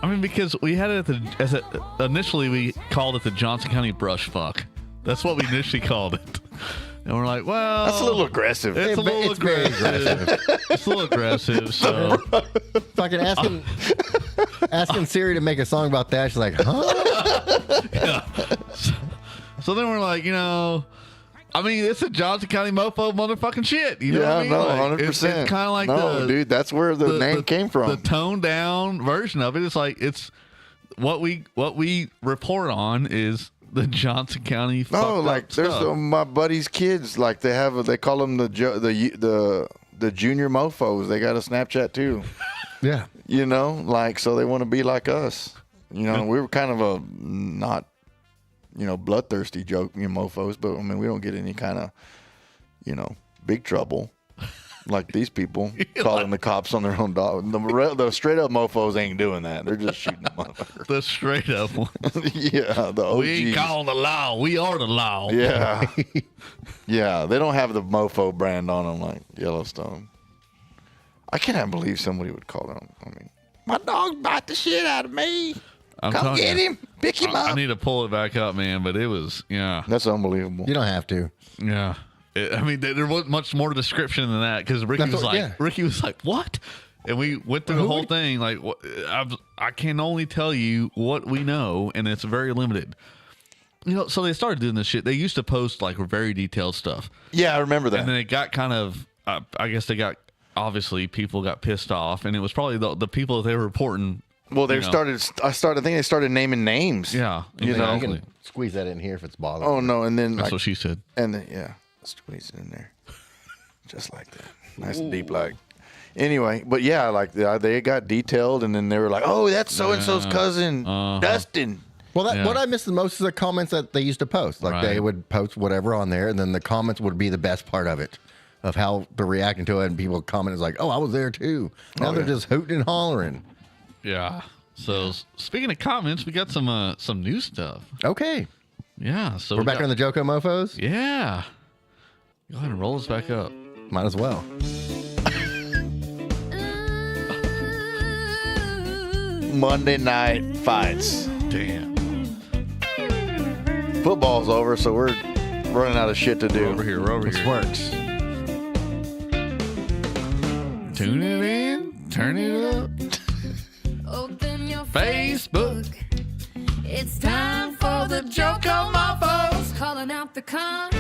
I mean, because we had it initially we called it the Johnson County Brush Fuck. That's what we initially called it. And we're like, well, that's a little aggressive. It's a little aggressive. Very aggressive. It's a little aggressive. So fucking asking Siri to make a song about that. She's like, huh? Yeah. So then we're like, I mean, it's a Johnson County mofo motherfucking shit. You know what I mean? No, Like, 100%. It's kind of like dude, that's where the name came from. The toned down version of it. It's like it's what we report on is the Johnson County. No, like there's my buddy's kids. Like they call them the junior mofos. They got a Snapchat too. Yeah. Like so they want to be like us. We were kind of a not. Bloodthirsty joke, mofos, but I mean, we don't get any kind of, big trouble like these people calling the cops on their own dog. The straight up mofos ain't doing that. They're just shooting the motherfucker. The straight up one. Yeah, the OGs. We ain't calling the law. We are the law. Yeah. Yeah, they don't have the mofo brand on them like Yellowstone. I cannot believe somebody would call them. I mean, my dog bite the shit out of me. Come get him. Pick him up. I need to pull it back up, man, but it was, yeah. That's unbelievable. You don't have to. Yeah. I mean, there wasn't much more description than that because Ricky was like, what? And we went through the whole thing. Like, I can only tell you what we know, and it's very limited. So they started doing this shit. They used to post, like, very detailed stuff. Yeah, I remember that. And then it got kind of, I guess obviously, people got pissed off, and it was probably the people that they were reporting. Well, I think they started naming names. Yeah. You can squeeze that in here if it's bothering. Oh, no. And then, that's what she said. And then, yeah, squeeze it in there. Just like that. Nice and deep, like. Anyway, but yeah, like they got detailed, and then they were like, oh, that's so-and-so's cousin, Dustin. Well, what I miss the most is the comments that they used to post. Like they would post whatever on there, and then the comments would be the best part of it, of how they're reacting to it. And people comment is like, "Oh, I was there too." Now they're just hooting and hollering. Yeah. So speaking of comments, we got some new stuff. Okay. Yeah. So we're back on the Joko Mofos. Yeah. Go ahead and roll us back up. Might as well. Monday night fights. Damn. Football's over, so we're running out of shit to do. We're over here. This works. Tune it in. Turn it up. Open your Facebook. It's time for the Joko Mofos. Calling out the cons.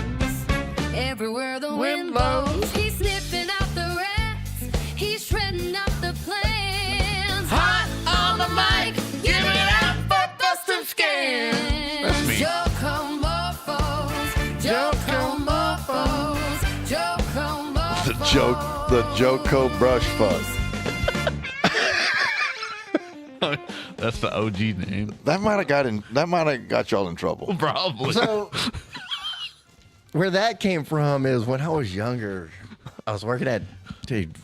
Everywhere the wind blows. He's sniffing out the rats. He's shredding up the plans. Hot on the mic. Give it up for Bustin' Scans. That's me. Joko Mofos. Joko Mofos. Joko Mofos. The Joko brush fuck. That's the OG name. That might have got y'all in trouble. Probably. So where that came from is when I was younger, I was working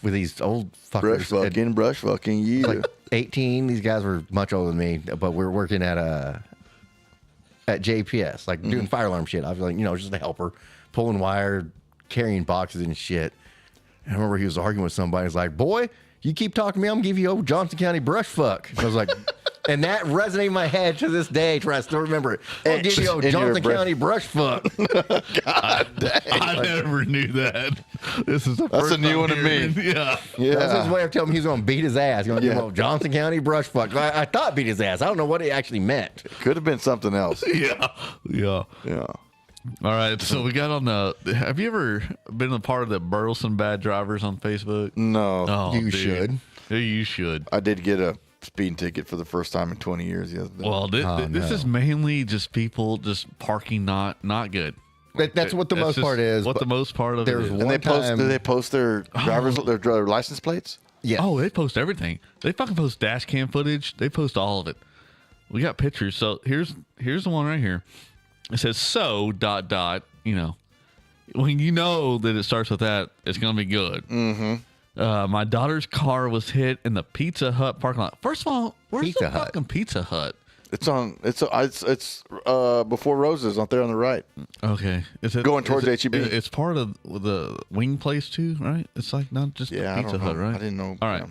with these old fuckers. Brush fucking, yeah. Like 18. These guys were much older than me, but we were working at JPS, like doing fire alarm shit. I was like, just a helper, pulling wire, carrying boxes and shit. And I remember he was arguing with somebody. He's like, "Boy, you keep talking to me, I'm gonna give you old Johnson County brush fuck." And I was like, and that resonated in my head to this day. I still remember it. I'll give you old Johnson County brush fuck. God dang. I never knew that. That's a new one to me. Yeah. That's his way of telling me he's gonna beat his ass. He's gonna give him old Johnson County brush fuck. I thought beat his ass. I don't know what he actually meant. Could have been something else. Yeah. All right, so we got on the. Have you ever been a part of the Burleson Bad Drivers on Facebook? No. Oh, You dude. should. Yeah, you should. I did get a speeding ticket for the first time in 20 years the other day. Well, this is mainly just people just parking not good. That's what the most part is. What the most part of it is. And do they post their their license plates? Yeah. Oh, they post everything. They fucking post dash cam footage. They post all of it. We got pictures. So here's the one right here. It says when you know that it starts with that, it's gonna be good. Mm-hmm. My daughter's car was hit in the Pizza Hut parking lot. First of all, where's Pizza the Hut? fucking Pizza Hut? It's before Roses, out there on the right. Okay, Going towards HEB. It's part of the wing place too, right? It's like not just the I Pizza don't Hut, know. right? I didn't know. All right.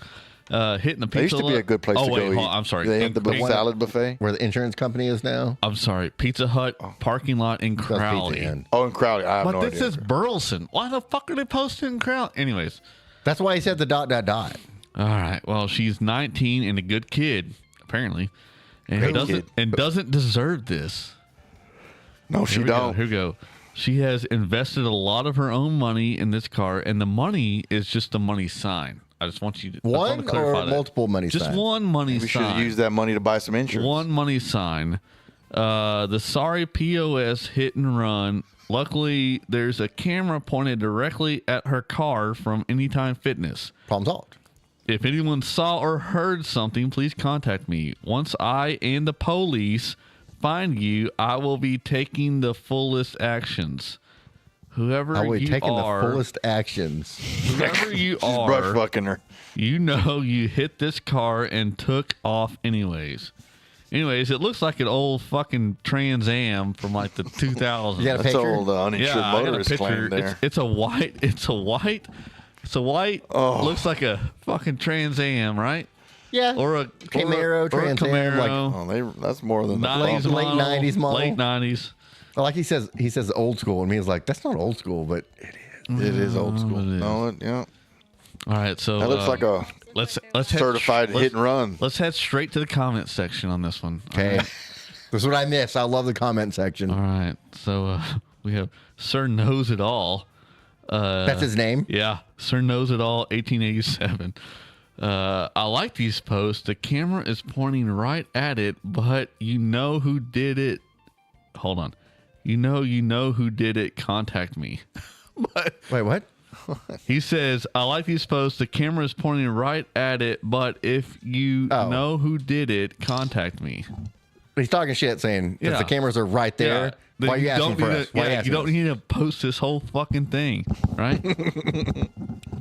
Hitting the pizza. There used to be a good place to go wait, eat. hold on, I'm sorry. They have the salad buffet. Where the insurance company is now. I'm sorry. Pizza Hut parking lot in That's Crowley. Pizza Inn. Oh, in Crowley. I have But no this idea. says Burleson. Why the fuck are they posting in Crowley? Anyways. That's why he said the ... All right. Well, she's 19 and a good kid, apparently, and doesn't deserve this. No, she don't. Here we go. She has invested a lot of her own money in this car, and the money is just a money sign. I just want you to One clarify or that. multiple money Just signs? one money We should sign. have used that money to buy some insurance. One money sign. The sorry POS hit and run. Luckily, there's a camera pointed directly at her car from Anytime Fitness. Problem solved. If anyone saw or heard something, please contact me. Once I and the police find you, I will be taking the fullest actions. Whoever I will be you taking are, the fullest actions. whoever you are, brush fucking her. you know you hit this car and took off anyways. Anyways, it looks like an old fucking Trans Am from like the 2000s. You got a That's picture? old uninsured I got a motorist picture. claim there. It's a white. Oh. Looks like a fucking Trans Am, right? Yeah. Or a Camaro, Trans Am, Camaro. That's more than the 90s late model, 90s model. Late 90s. Like he says old school, and me is like, that's not old school, but it is. It is old school. It is. No, yeah. All right, so That looks like a let's certified hit and run. Let's head straight to the comment section on this one. Okay. This is what I miss. I love the comment section. All right, so we have Sir Knows It All. That's his name? Yeah, Sir Knows It All, 1887. I like these posts. The camera is pointing right at it, but you know who did it. Hold on. You know who did it. Contact me. Wait, what? He says, I like these posts. The camera is pointing right at it, but if you know who did it, contact me. He's talking shit saying that the cameras are right there. Yeah. Why are you asking for us? You don't need to post this whole fucking thing, right?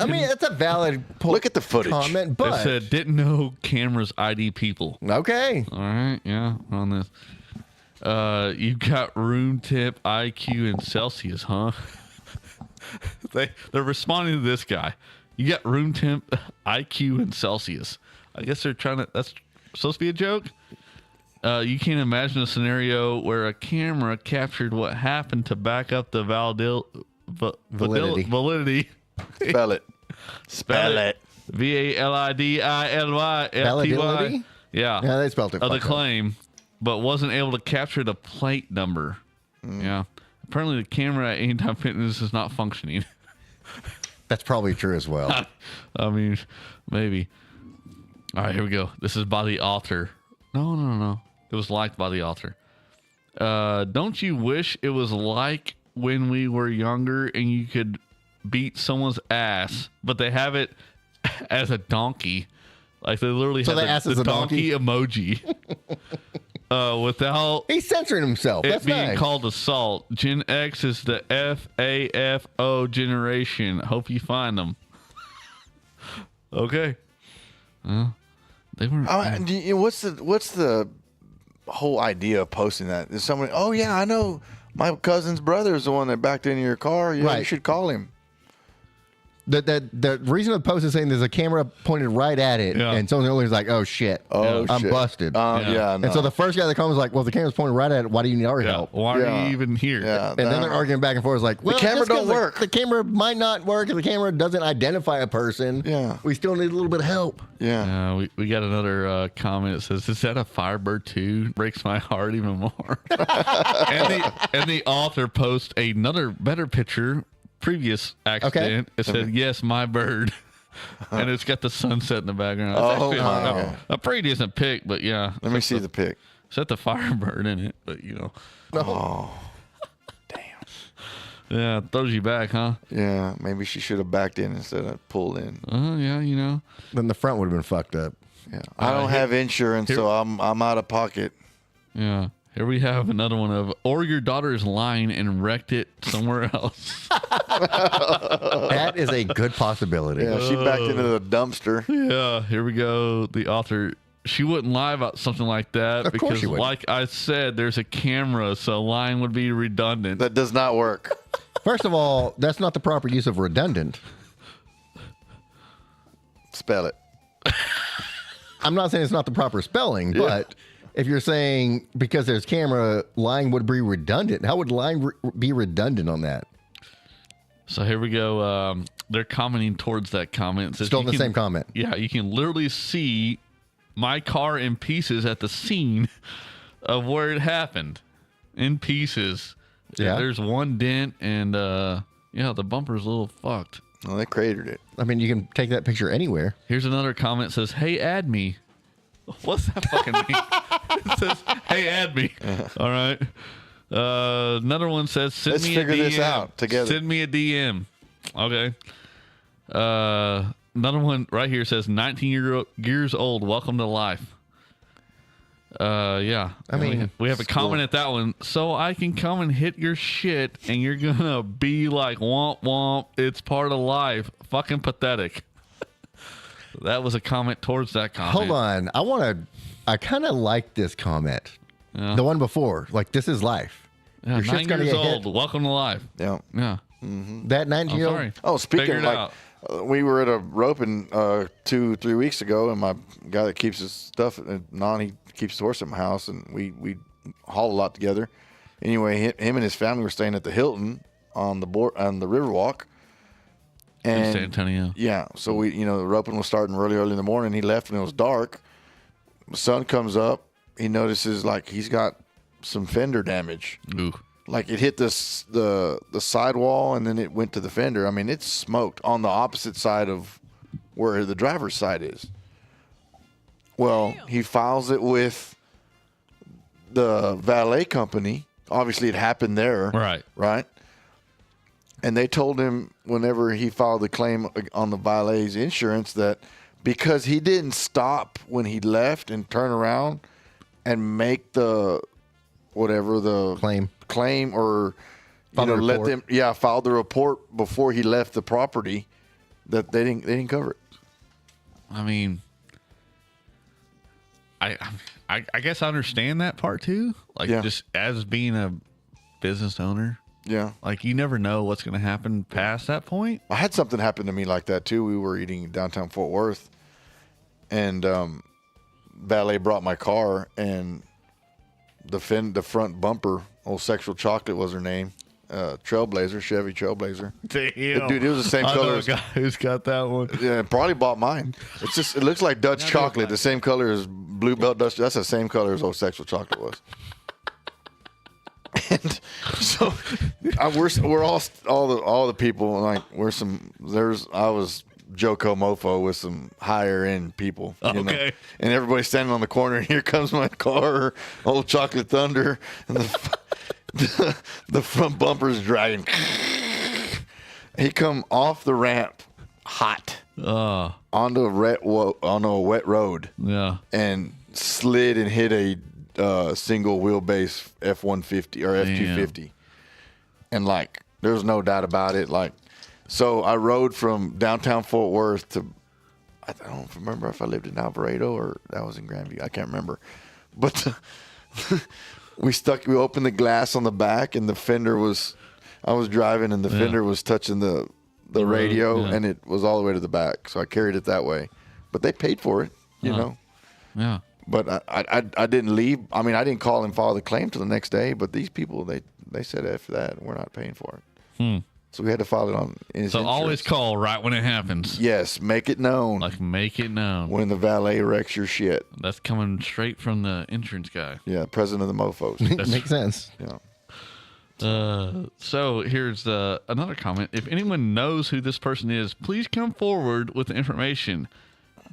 I mean, it's a valid Look at the footage. comment, but It said, didn't know cameras ID people. Okay. All right, yeah, we're on this. You got room temp, IQ, and Celsius, huh? They're responding to this guy. You got room temp, IQ, and Celsius. I guess they're trying to. That's supposed to be a joke. You can't imagine a scenario where a camera captured what happened to back up the validity. Spell it. Spell it. VALIDILY. Validity? Yeah. Yeah, they spelled it. Of the fucked up. claim, but wasn't able to capture the plate number. Yeah. Apparently, the camera at Anytime Fitness is not functioning. That's probably true as well. I mean, maybe. All right, here we go. This is by the author. No. It was liked by the author. Don't you wish it was like when we were younger and you could beat someone's ass, but they have it as a donkey? Like they literally So have the ass is the a donkey? emoji. Without He's censoring himself. it That's being nice. called assault. Gen X is the FAFO generation. Hope you find them. Okay. They were. What's the whole idea of posting that? Is somebody? Oh yeah, I know. My cousin's brother is the one that backed into your car. Yeah, Right. you should call him. The reason the post is saying there's a camera pointed right at it, and someone earlier is like, "Oh shit, I'm shit. busted." Yeah, And so the first guy that comes is like, "Well, if the camera's pointing right at it. Why do you need our help? Why are you even here?" Yeah, And then they're arguing back and forth. It's like, well, camera just 'cause don't work. The camera might not work. If the camera doesn't identify a person, we still need a little bit of help. We got another comment that says, "Is that a Firebird 2? Breaks my heart even more." and the author posts another better picture. Previous accident. It said, "Yes, my bird," and it's got the sunset in the background. It's actually a pretty decent pic, but yeah. Let me see the pic. Set the Firebird in it, but you know. Oh, yeah, it throws you back, huh? Yeah, maybe she should have backed in instead of pulled in. Yeah, you know. Then the front would have been fucked up. Yeah, I don't have insurance, so I'm out of pocket. Yeah. Here we have another one of, or your daughter is lying and wrecked it somewhere else. That is a good possibility. Yeah, she backed into the dumpster. Yeah, here we go. The author, she wouldn't lie about something like that Of course because, she wouldn't. like I said, there's a camera, so lying would be redundant. That does not work. First of all, that's not the proper use of redundant. Spell it. I'm not saying it's not the proper spelling, but if you're saying because there's camera, lying would be redundant. How would lying be redundant on that? So here we go. They're commenting towards that comment. It says Still in you the can- same comment. Yeah, you can literally see my car in pieces at the scene of where it happened. In pieces. Yeah. There's one dent and the bumper's a little fucked. Well, they cratered it. I mean, you can take that picture anywhere. Here's another comment that says, "Hey, add me." What's that fucking mean? It says, "Hey, add me." All right. Another one says, "Send Let's me figure a DM. this out together." Send me a DM. Okay. Another one right here says, 19 years old. Welcome to life. Yeah. I mean, we have a comment at that one. So I can come and hit your shit and you're going to be like, womp womp. It's part of life. Fucking pathetic. That was a comment towards that comment. Hold on. I kind of like this comment. Yeah. The one before. Like, this is life. Yeah, Your shit's 9 gonna years get old. hit. Welcome to life. Yeah. Yeah. That 19-year-old. sorry. Oh, speaking Figure of it like, out. we were at a roping 2-3 weeks ago, and my guy that keeps his stuff, he keeps his horse at my house, and we haul a lot together. Anyway, him and his family were staying at the Hilton on the Riverwalk. In San Antonio. Yeah, so the roping was starting really early in the morning. He left when it was dark. The sun comes up. He notices like he's got some fender damage. Ooh. Like it hit the sidewall and then it went to the fender. I mean, it's smoked on the opposite side of where the driver's side is. Well, he files it with the valet company. Obviously, it happened there. Right. And they told him whenever he filed the claim on the valet's insurance that because he didn't stop when he left and turn around, and make the whatever the claim or let them file the report before he left the property, that they didn't cover it. I mean, I guess I understand that part too. Like just as being a business owner. Yeah. Like you never know what's going to happen past that point. I had something happen to me like that too. We were eating downtown Fort Worth, and valet brought my car, and the front bumper, old Sexual Chocolate was her name, Trailblazer, Chevy Trailblazer. Damn. Dude, it was the same I know color. a guy who's got that one. Yeah, probably bought mine. It looks like Dutch chocolate, the same color as Blue Belt Dutch. That's the same color as old Sexual Chocolate was. And so we're all the people, like I was Joko Mofo with some higher end people. You know? And everybody's standing on the corner, and here comes my car, old Chocolate Thunder, and the front bumper's dragging. He come off the ramp hot onto a wet road. Yeah. And slid and hit a single wheelbase F-150 or F-250. And like, there's no doubt about it. Like, so I rode from downtown Fort Worth to, I don't remember if I lived in Alvarado or that was in Grandview. I can't remember. But we opened the glass on the back, and the fender I was driving, and the fender was touching the radio, and it was all the way to the back. So I carried it that way. But they paid for it, you know. Yeah. But I didn't leave. I mean, I didn't call and file the claim till the next day. But these people, they said after that, we're not paying for it. So we had to file it on his So insurance. always call right when it happens. Yes, make it known. Like make it known. When the valet wrecks your shit. That's coming straight from the insurance guy. Yeah, president of the mofos. Makes sense. Yeah. So here's another comment. If anyone knows who this person is, please come forward with the information.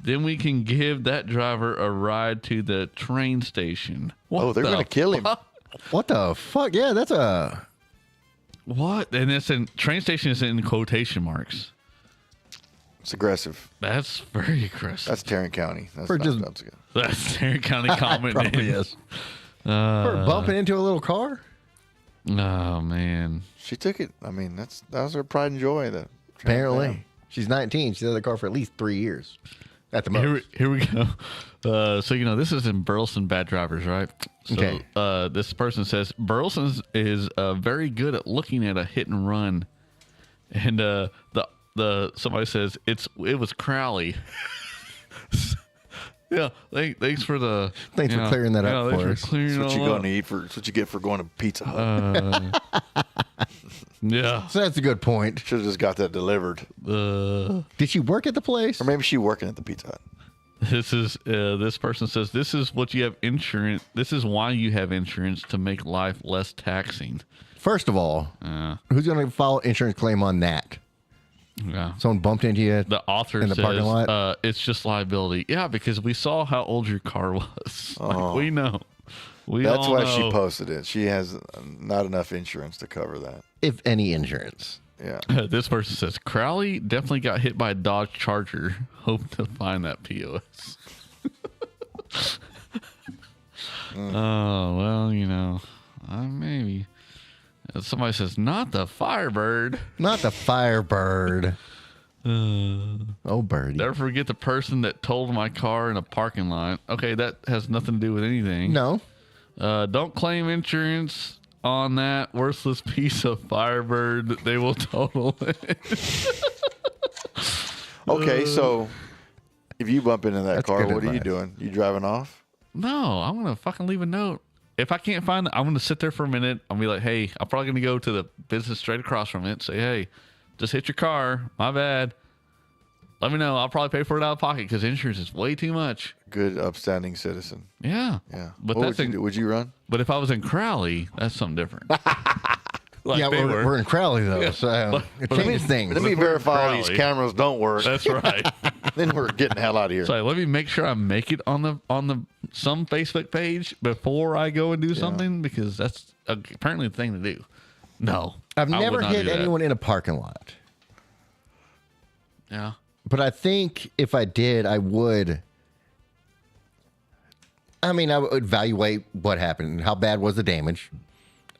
Then we can give that driver a ride to the train station. They're going to kill him. What the fuck? Yeah, that's a... What? And it's in train station is in quotation marks. It's aggressive. That's very aggressive. That's Tarrant County. That's That's Tarrant County comment. Probably is. For bumping into a little car? Oh, man. She took it. I mean, that was her pride and joy. Apparently. She's 19. She's had the car for at least 3 years. At the most. Here we go. So, this is in Burleson Bad Drivers, right? So, Okay. This person says, Burleson is very good at looking at a hit and run. And somebody says, it was Crowley. Yeah, thanks for the... Thanks for clearing that up for us. That's what you're going to eat That's what you get for going to Pizza Hut. Yeah. So that's a good point. Should have just got that delivered. Did she work at the place? Or maybe she working at the Pizza Hut. This person says, this is what you have insurance. This is why you have insurance, to make life less taxing. First of all, who's going to file an insurance claim on that? Yeah. Someone bumped into you the author in the says, parking lot? It's just liability. Yeah, because we saw how old your car was. Like, we know. That's why she posted it. She has not enough insurance to cover that. If any insurance. Yeah. This person says, Crowley definitely got hit by a Dodge Charger. Hope to find that POS. Oh, well, maybe. Somebody says, not the Firebird. Not the Firebird. Oh, birdie. Never forget the person that totaled my car in a parking lot. Okay, that has nothing to do with anything. No. Don't claim insurance on that worthless piece of Firebird. They will total it. Okay, so if you bump into that car, what are you doing? You driving off? No, I'm going to fucking leave a note. If I can't find it, I'm going to sit there for a minute. I'll be like, hey, I'm probably going to go to the business straight across from it. Say, hey, just hit your car. My bad. Let me know. I'll probably pay for it out of pocket because insurance is way too much. Good, upstanding citizen. Yeah. Yeah. But what would you do? Would you run? But if I was in Crowley, that's something different. Like yeah, we're in Crowley, though, so it changes things. Let me verify all these cameras don't work. That's right. Then we're getting the hell out of here. So let me make sure I make it on the some Facebook page before I go and do something, because that's apparently the thing to do. No. I've never hit anyone in a parking lot. Yeah. But I think if I did, I would I mean, I would evaluate what happened. How bad was the damage?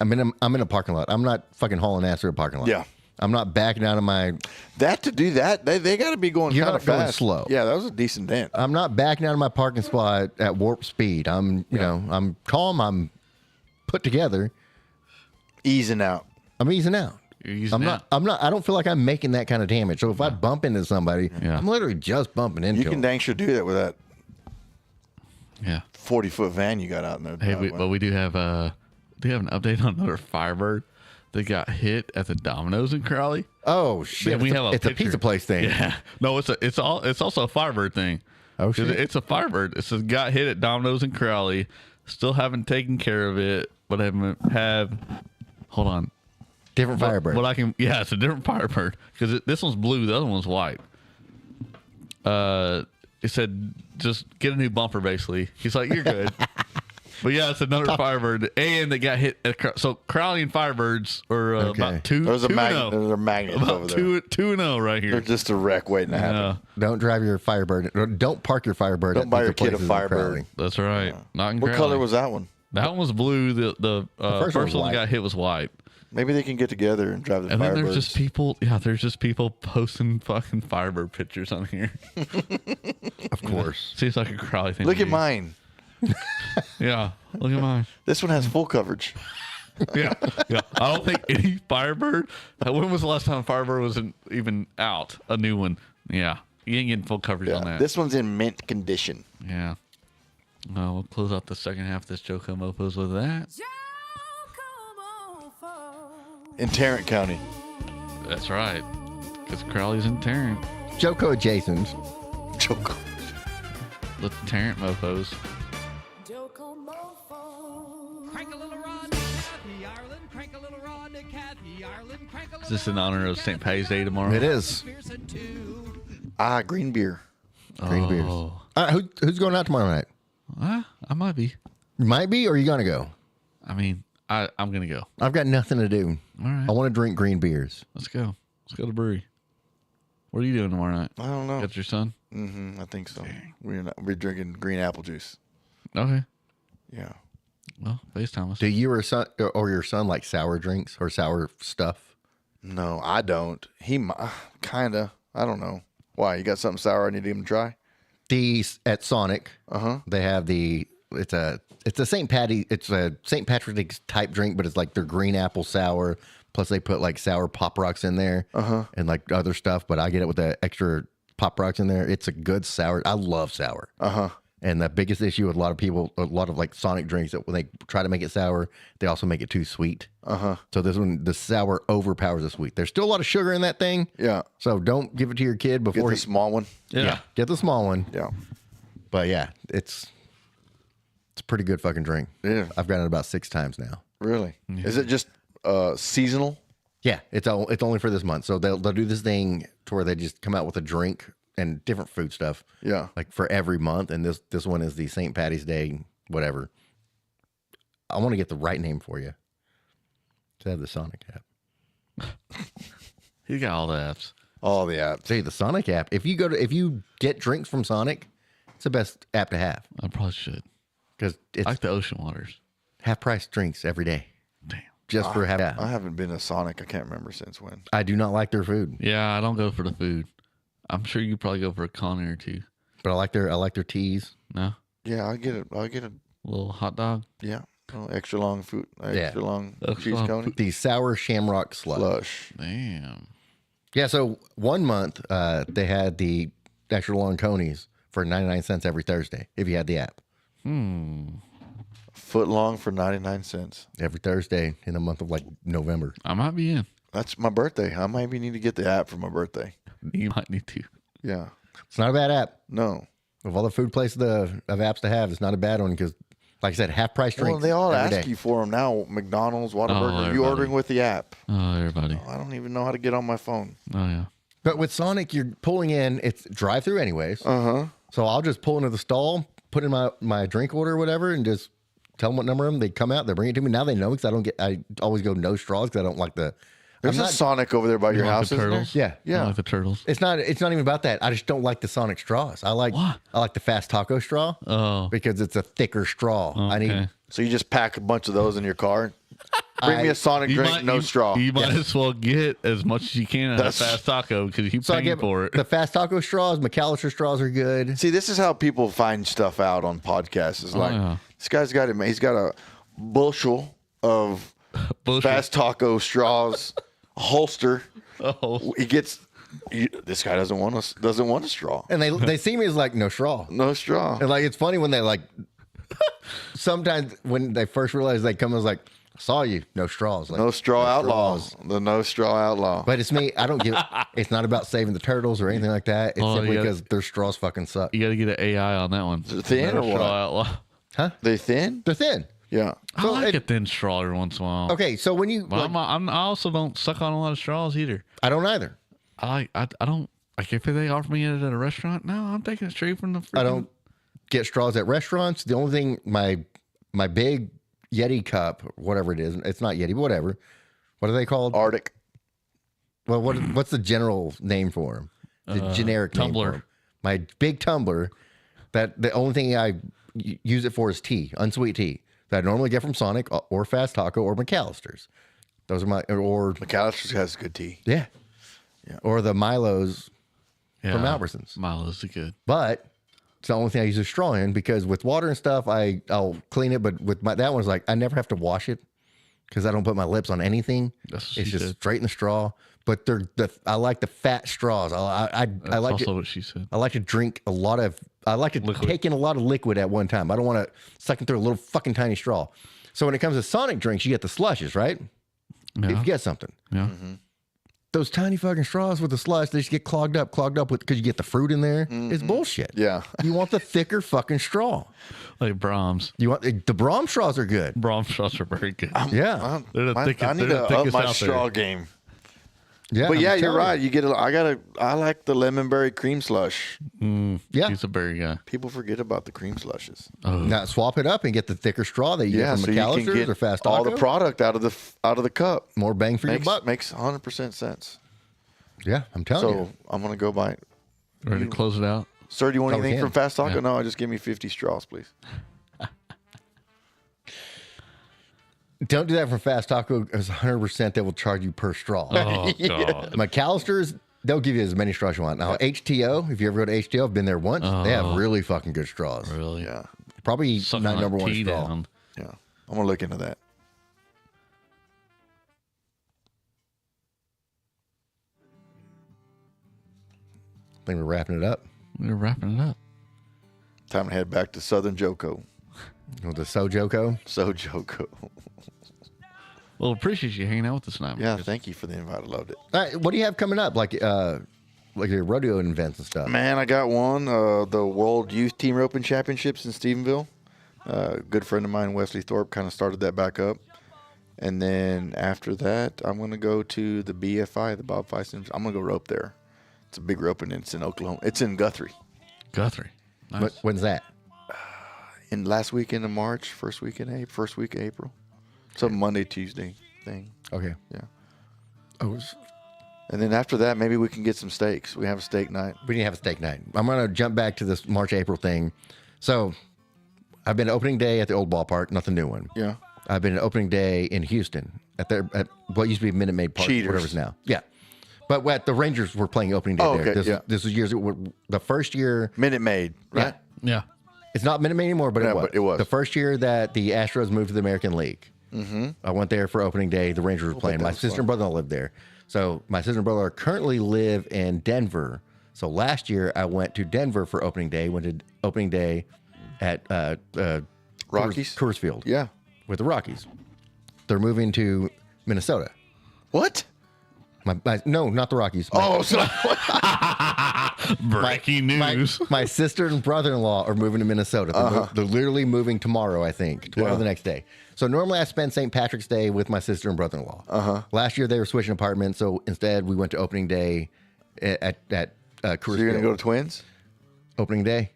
I'm in a parking lot. I'm not fucking hauling ass through a parking lot. Yeah. I'm not backing out of my. That to do that, they got to be going You're kind not of going fast. slow. Yeah, that was a decent dent. I'm not backing out of my parking spot at warp speed. I'm, you know, I'm calm. I'm put together. Easing out. I'm easing out. You're easing out. I'm not. I don't feel like I'm making that kind of damage. So if I bump into somebody, I'm literally just bumping into You can them. dang sure do that with that. Yeah. 40-foot van you got out in there. Hey, but we do have an update on another Firebird that got hit at the Domino's in Crowley. Oh shit! We have it's a pizza place thing. Yeah. No, it's also a Firebird thing. Oh shit! It's a Firebird. It says got hit at Domino's in Crowley. Still haven't taken care of it, but have hold on. Different Firebird. But I can. Yeah, it's a different Firebird because this one's blue. The other one's white. It said just get a new bumper. Basically, he's like, you're good. But yeah, it's another Firebird, and they got hit. So Crowley and Firebirds are about two. There's a magnet. 2-0. There's a magnet About over there. 2-0 right here. They're just a wreck waiting to happen. Don't drive your Firebird. Or don't park your Firebird. Don't at buy your pizza kid a places in Firebird. Crowley. That's right. Not in What Crowley. color was that one? That one was blue. The first first one was one white. that got hit was white. Maybe they can get together and drive the And then Firebirds. there's just people. Yeah, there's just people posting fucking Firebird pictures on here. Of course. Seems like a Crowley thing. Look to at do. mine. Yeah, look at mine. This one has full coverage. Yeah. I don't think any Firebird. When was the last time Firebird was even out? A new one. Yeah, you ain't getting full coverage on that. This one's in mint condition. Yeah. Well, we'll close out the second half of this Joko Mofos with that. In Tarrant County. That's right. Because Crowley's in Tarrant. Joko adjacent. Joko. The Tarrant Mofos. Is this in honor of St. Patty's Day tomorrow? It is. Green beer. Green beers. All right, who's going out tomorrow night? I might be. You might be, or you gonna go? I mean, I'm gonna go. I've got nothing to do. All right. I want to drink green beers. Let's go. Let's go to the brewery. What are you doing tomorrow night? I don't know. Got your son? Mm-hmm. I think so. We're drinking green apple juice. Okay. Yeah. Well, FaceTime us. Do you or your son like sour drinks or sour stuff? No, I don't. He kinda. I don't know. Why? You got something sour I need him to try? At Sonic, Uh-huh. they have it's a St. Patrick's Day type drink, but it's like their green apple sour. Plus they put like sour Pop Rocks in there and like other stuff. But I get it with the extra Pop Rocks in there. It's a good sour. I love sour. And the biggest issue with a lot of like Sonic drinks, that when they try to make it sour, they also make it too sweet. So this one, the sour overpowers the sweet. There's still a lot of sugar in that thing. Yeah. So don't give it to your kid before Get the small one. Yeah. Get the small one. Yeah. But yeah, it's a pretty good fucking drink. Yeah. I've gotten it about 6 times now. Really? Is it just seasonal? Yeah, it's only for this month. So they'll do this thing to where they just come out with a drink and different food stuff. Yeah. Like for every month, and this one is the St. Patty's Day, whatever. I want to get the right name for you. To have the Sonic app. You got all the apps. All the apps. See, the Sonic app. If you get drinks from Sonic, it's the best app to have. I probably should. Because it's I like the ocean waters. half price drinks every day. Damn. Just for half. Yeah. I haven't been to Sonic. I can't remember since when. I do not like their food, Yeah, I don't go for the food. I'm sure you probably go for a con or two. but I like their teas. No? Yeah, I'll get a Little hot dog? yeah, extra long food, extra long Extra cheese long coney. The sour shamrock Slush. Damn. Yeah, so 1 month they had the extra long conies for 99 cents every Thursday if you had the app. Foot long for 99 cents. Every Thursday in the month of like November. I might be in. That's my birthday. I might need to get the app for my birthday. You might need to. Yeah. It's not a bad app. No. Of all the food places of apps to have, it's not a bad one because, like I said, half price drinks. Well, they all every ask day. you for them now. McDonald's, Whataburger. everybody. You ordering with the app? Oh, everybody. I don't even know how to get on my phone. Oh, yeah. But with Sonic, you're pulling in, it's drive through anyways. So I'll just pull into the stall, put in my drink order or whatever, and just tell them what number of them. They come out, they bring it to me. Now they know because I always go no straws because I There's a Sonic over there by your like house, the isn't there? turtles? Yeah. I like the turtles. It's not even about that. I just don't like the Sonic straws. I like the Fast Taco straw. Oh. Because it's a thicker straw. I need. So you just pack a bunch of those in your car. Bring me a Sonic drink, no straw. You might as well get as much as you can out of Fast Taco because you paying for it. The Fast Taco straws, McAllister straws are good. See, this is how people find stuff out on podcasts. It's like this guy's got he's got a bushel of Fast Taco straws, a holster. He gets. This guy doesn't want a straw, And they see me as like no straw, no straw. And like it's funny when they like. Sometimes when they first realize they come, I was like, I saw you, no straws. Like, no straw outlaws. straws. The no straw outlaw. But it's me. I don't give. It's not about saving the turtles or anything like that. It's simply because their straws fucking suck. You got to get an AI on that one. Thin or what? Outlaw. Huh? They thin? They're thin. Yeah. I like a thin straw every once in a while. Okay, so when you, Well, I also don't suck on a lot of straws either. I don't either. I don't like if they offer me it at a restaurant. No, I'm taking it straight from the. I don't get straws at restaurants. The only thing my big Yeti cup, whatever it is, it's not Yeti, but whatever. What are they called? Arctic. Well, what's the general name for them? The generic name tumbler. for 'em. My big tumbler. That the only thing I use it for is tea, unsweet tea that I normally get from Sonic or Fast Taco or McAllister's. Those are my or McAllister's has good tea. Yeah. Or the Milos from Albertsons. Milos are good. But it's the only thing I use a straw in because with water and stuff, I'll clean it. But with that one's like I never have to wash it because I don't put my lips on anything. It's just straight in the straw. But I like the fat straws. I like also what she said. I like to drink a lot of. I like to take in a lot of liquid at one time. I don't want to suck it through a little fucking tiny straw. So when it comes to Sonic drinks, you get the slushes, right? Yeah. If you get something. Yeah. Mm-hmm. Those tiny fucking straws with the slush, they just get clogged up with because you get the fruit in there. It's bullshit. Yeah. You want the thicker fucking straw. Like Brahms. You want the Brahms straws are good. Brahms straws are very good. Yeah. They're the thickest. I need they're the to up thickest my out straw there. game. Yeah, But yeah, I'm you're telling right. You get I like the lemon berry cream slush. Yeah. He's a berry guy. People forget about the cream slushes. Now swap it up and get the thicker straw that you get from so you can McAllister's get or Fast Taco. all the product out of the cup. More bang for your buck. Makes 100% sense. Yeah, I'm telling you. So I'm gonna go buy it. Ready to close it out? Sir, do you want Oh, we anything can. from Fast Taco? Yeah. No, just give me 50 straws, please. Don't do that for Fast Taco. It's 100% they will charge you per straw. Oh, God. McAllister's, they'll give you as many straws you want. Now, HTO, if you ever go to HTO, I've been there once. They have really fucking good straws. Really? Yeah. Probably Sucking not that number one tea straw. down. Yeah. I'm gonna look into that. I think we're wrapping it up. We're wrapping it up. Time to head back to Southern Joko. With the Sojoko. Sojoko. Well, appreciate you hanging out with us tonight. Yeah, thank you for the invite. I loved it. All right, what do you have coming up? Like your rodeo events and stuff. Man, I got one. The World Youth Team Roping Championships in Stephenville. A good friend of mine, Wesley Thorpe, kind of started that back up. And then after that, I'm going to go to the BFI, the Bob Feisen. I'm going to go rope there. It's a big roping. It's in Oklahoma. It's in Guthrie. Guthrie. Nice. When's that? In last weekend of March, first week of April. It's a Monday, Tuesday thing. Okay. Yeah. Oh, And then after that, maybe we can get some steaks. We have a steak night. we need to have a steak night. I'm going to jump back to this March, April thing. So I've been to opening day at the old ballpark, not the new one. Yeah. I've been at opening day in Houston at what used to be Minute Maid Park, Cheaters. whatever's now. Yeah. But the Rangers were playing opening day Oh, there. okay, This was years the first year. Minute Maid, right? Yeah. It's not Minute Maid anymore, but, Yeah, it was. but it was. The first year that the Astros moved to the American League. Mm-hmm. I went there for opening day. The Rangers were playing. that My was sister fun. and brother-in-law lived there. So my sister and brother currently live in Denver. So last year I went to Denver for opening day. Went to opening day at Rockies? Coors Field. Yeah. With the Rockies. They're moving to Minnesota. What? No, not the Rockies. Breaking news. My sister and brother-in-law are moving to Minnesota. They're literally moving tomorrow, I think. Tomorrow, the next day. So normally I spend St. Patrick's Day with my sister and brother-in-law. Last year they were switching apartments, so instead we went to opening day at Coors So you're going to Field. go to Twins? Opening day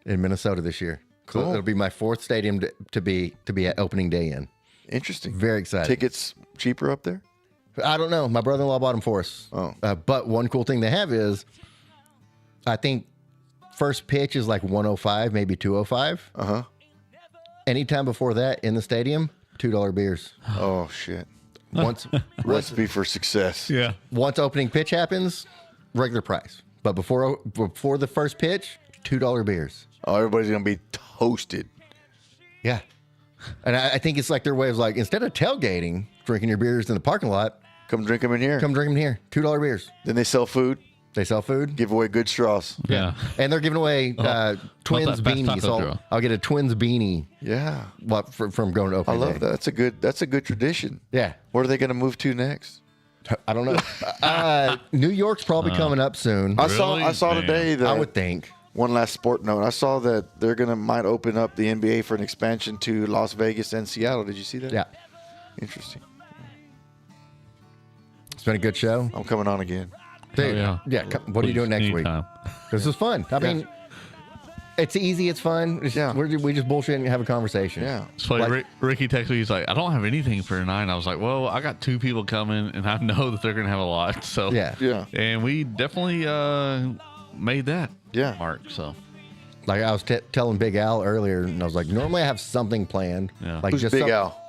in Minnesota this year. Cool. So it'll be my fourth stadium to be at opening day in. Interesting. Very excited. Tickets cheaper up there? I don't know. My brother-in-law bought them for us. Oh. But one cool thing they have is, I think first pitch is like 105, maybe 205. Uh-huh. Anytime before that in the stadium, $2 beers. Oh, shit. Once Recipe for success. Yeah. Once opening pitch happens, regular price. But before the first pitch, $2 beers. Oh, everybody's going to be toasted. Yeah. And I think it's like their way of like, instead of tailgating, drinking your beers in the parking lot, come drink them in here. Come drink them here. $2 beers. Then they sell food. They sell food. Give away good straws. Yeah. And they're giving away Twins beanies. So I'll get a Twins beanie. Yeah. From going to opening I love day. that. That's a good tradition. Yeah. Where are they going to move to next? I don't know. New York's probably coming up soon. I saw today that, I would think. One last sport note. I saw that they're might open up the NBA for an expansion to Las Vegas and Seattle. Did you see that? Yeah. Interesting. It's been a good show. I'm coming on again. Dude, yeah. What are you doing next week? Anytime. This is fun. I mean, it's easy. It's fun. We just bullshit and have a conversation. Yeah. It's funny. Ricky texted me. He's like, I don't have anything for tonight. I was like, well, I got 2 people coming, and I know that they're going to have a lot. So yeah. And we definitely made that mark. So like I was telling Big Al earlier, and I was like, normally I have something planned. Yeah. Like Who's just Big Al?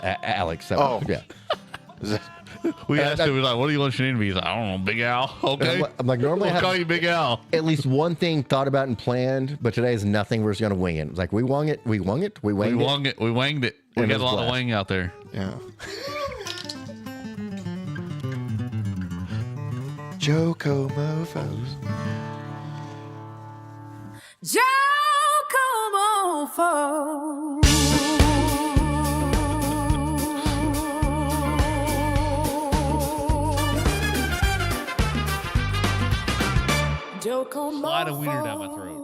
Alex. Oh. Yeah. we asked him, like, what do you want your name to be? He's like, I don't know, Big Al. Okay. I'm like, normally I we'll have call you Big Al. at least one thing thought about and planned, but today is nothing. We're just going to wing it. It's like, we wung it. We wanged it. We wanged it. We And got it a was lot of blast. wang out there. Yeah. Joko Mofos. Joko Slide a wiener down my throat.